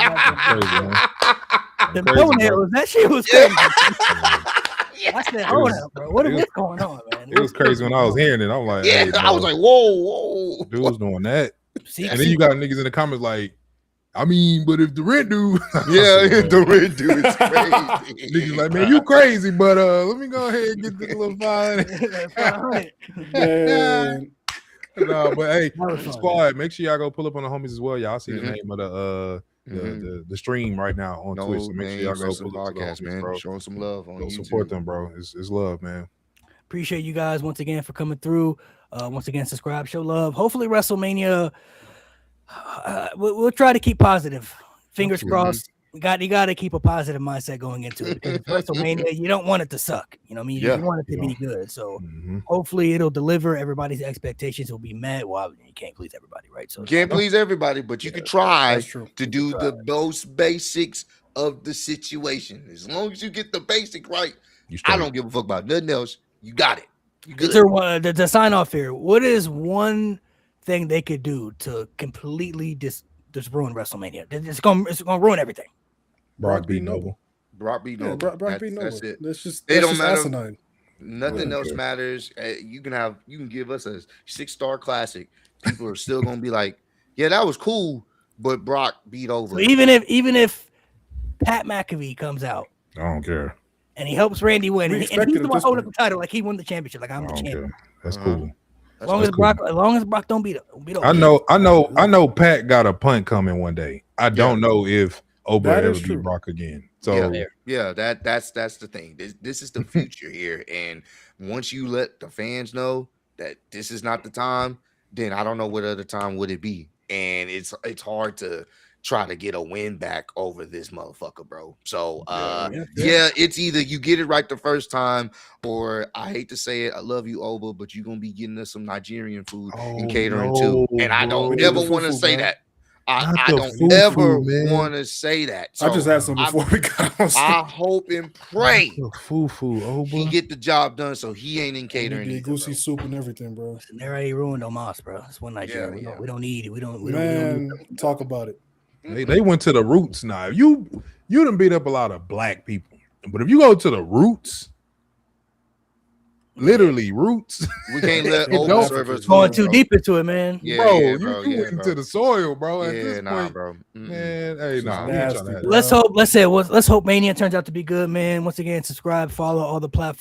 [SPEAKER 1] The toenails, that shit was crazy. I said, hold up, bro. What is going on, man?
[SPEAKER 3] It was crazy when I was hearing it. I'm like, hey,
[SPEAKER 2] I was like, whoa.
[SPEAKER 3] Dude was doing that. And then you got niggas in the comments like, I mean, but if the red dude,
[SPEAKER 2] the red dude is crazy.
[SPEAKER 3] Niggas like, man, you crazy, but let me go ahead and get this little 500. No, but hey, squad, make sure y'all go pull up on the homies as well. Y'all see the name of the stream right now on Twitch. So make sure y'all go pull up to the homies,
[SPEAKER 2] man.
[SPEAKER 3] bro.
[SPEAKER 2] Showing some love on YouTube.
[SPEAKER 3] Support them, bro. It's love, man.
[SPEAKER 1] Appreciate you guys once again for coming through. Once again, subscribe, show love. Hopefully, WrestleMania. We'll try to keep positive. Fingers crossed. You got to keep a positive mindset going into it because WrestleMania, you don't want it to suck. You know what I mean? You want it to be good. So hopefully it'll deliver. Everybody's expectations will be met. Well, you can't please everybody, right? So
[SPEAKER 2] you can't please everybody, but you can try to do the most basics of the situation. As long as you get the basic right, I don't give a fuck about nothing else. You got it. You good.
[SPEAKER 1] To sign off here, what is one thing they could do to completely just ruin WrestleMania? It's gonna ruin everything.
[SPEAKER 3] Brock beat Noble.
[SPEAKER 2] Brock beat Noble.
[SPEAKER 4] Brock beat Noble.
[SPEAKER 2] That's it.
[SPEAKER 4] That's
[SPEAKER 2] don't
[SPEAKER 4] just
[SPEAKER 2] matter.
[SPEAKER 4] asinine.
[SPEAKER 2] Nothing else matters. You can give us a 6-star classic. People are still gonna be like, yeah, that was cool, but Brock beat over.
[SPEAKER 1] So even if Pat McAfee comes out,
[SPEAKER 3] I don't care,
[SPEAKER 1] and he helps Randy win, and he's the one holding up the title, like he won the championship, like I'm the champion.
[SPEAKER 3] That's cool.
[SPEAKER 1] As long as Brock don't beat him.
[SPEAKER 3] I know Pat got a punt coming one day. I don't know if Oba ever beat Brock again. So
[SPEAKER 2] that's the thing. This is the future here. And once you let the fans know that this is not the time, then I don't know what other time would it be. And it's hard to try to get a win back over this motherfucker, bro. So
[SPEAKER 1] Yeah.
[SPEAKER 2] it's either you get it right the first time, or I hate to say it, I love you, Oba, but you're gonna be getting us some Nigerian food and catering too. And I don't
[SPEAKER 4] We need
[SPEAKER 2] ever
[SPEAKER 4] the
[SPEAKER 2] want to
[SPEAKER 4] fufu,
[SPEAKER 2] say
[SPEAKER 4] bro.
[SPEAKER 2] that.
[SPEAKER 3] Not
[SPEAKER 2] I
[SPEAKER 3] the
[SPEAKER 2] don't
[SPEAKER 3] fufu,
[SPEAKER 2] ever
[SPEAKER 3] man.
[SPEAKER 2] want to say that. So
[SPEAKER 4] I just had some before we got on stage.
[SPEAKER 2] I hope and pray
[SPEAKER 3] The fufu, Oba.
[SPEAKER 2] he get the job done, so he ain't in
[SPEAKER 4] And
[SPEAKER 2] catering
[SPEAKER 4] we
[SPEAKER 2] either,
[SPEAKER 4] did goosey
[SPEAKER 2] bro.
[SPEAKER 4] soup and everything, bro.
[SPEAKER 1] Listen, they already ruined Omas, bro. It's one Nigeria.
[SPEAKER 2] Yeah,
[SPEAKER 1] We don't need it. We don't need
[SPEAKER 4] Man, talk about it.
[SPEAKER 3] They went to the roots now. You done beat up a lot of black people, but if you go to the roots, literally roots,
[SPEAKER 2] We can't let
[SPEAKER 3] It
[SPEAKER 2] Oba
[SPEAKER 3] don't-
[SPEAKER 2] serve us
[SPEAKER 1] going
[SPEAKER 2] food,
[SPEAKER 1] too
[SPEAKER 2] bro.
[SPEAKER 1] deep into it, man.
[SPEAKER 2] Yeah,
[SPEAKER 3] bro,
[SPEAKER 2] yeah,
[SPEAKER 3] you
[SPEAKER 2] bro.
[SPEAKER 3] went
[SPEAKER 2] Yeah,
[SPEAKER 3] into
[SPEAKER 2] bro.
[SPEAKER 3] the soil, bro. At
[SPEAKER 2] Yeah,
[SPEAKER 3] this
[SPEAKER 2] nah,
[SPEAKER 3] point,
[SPEAKER 2] bro.
[SPEAKER 3] man, hey,
[SPEAKER 2] It's
[SPEAKER 3] nah,
[SPEAKER 2] just
[SPEAKER 3] we ain't
[SPEAKER 4] nasty,
[SPEAKER 3] trying to have
[SPEAKER 4] bro.
[SPEAKER 3] that.
[SPEAKER 1] Let's hope Mania turns out to be good, man. Once again, subscribe, follow all the platforms.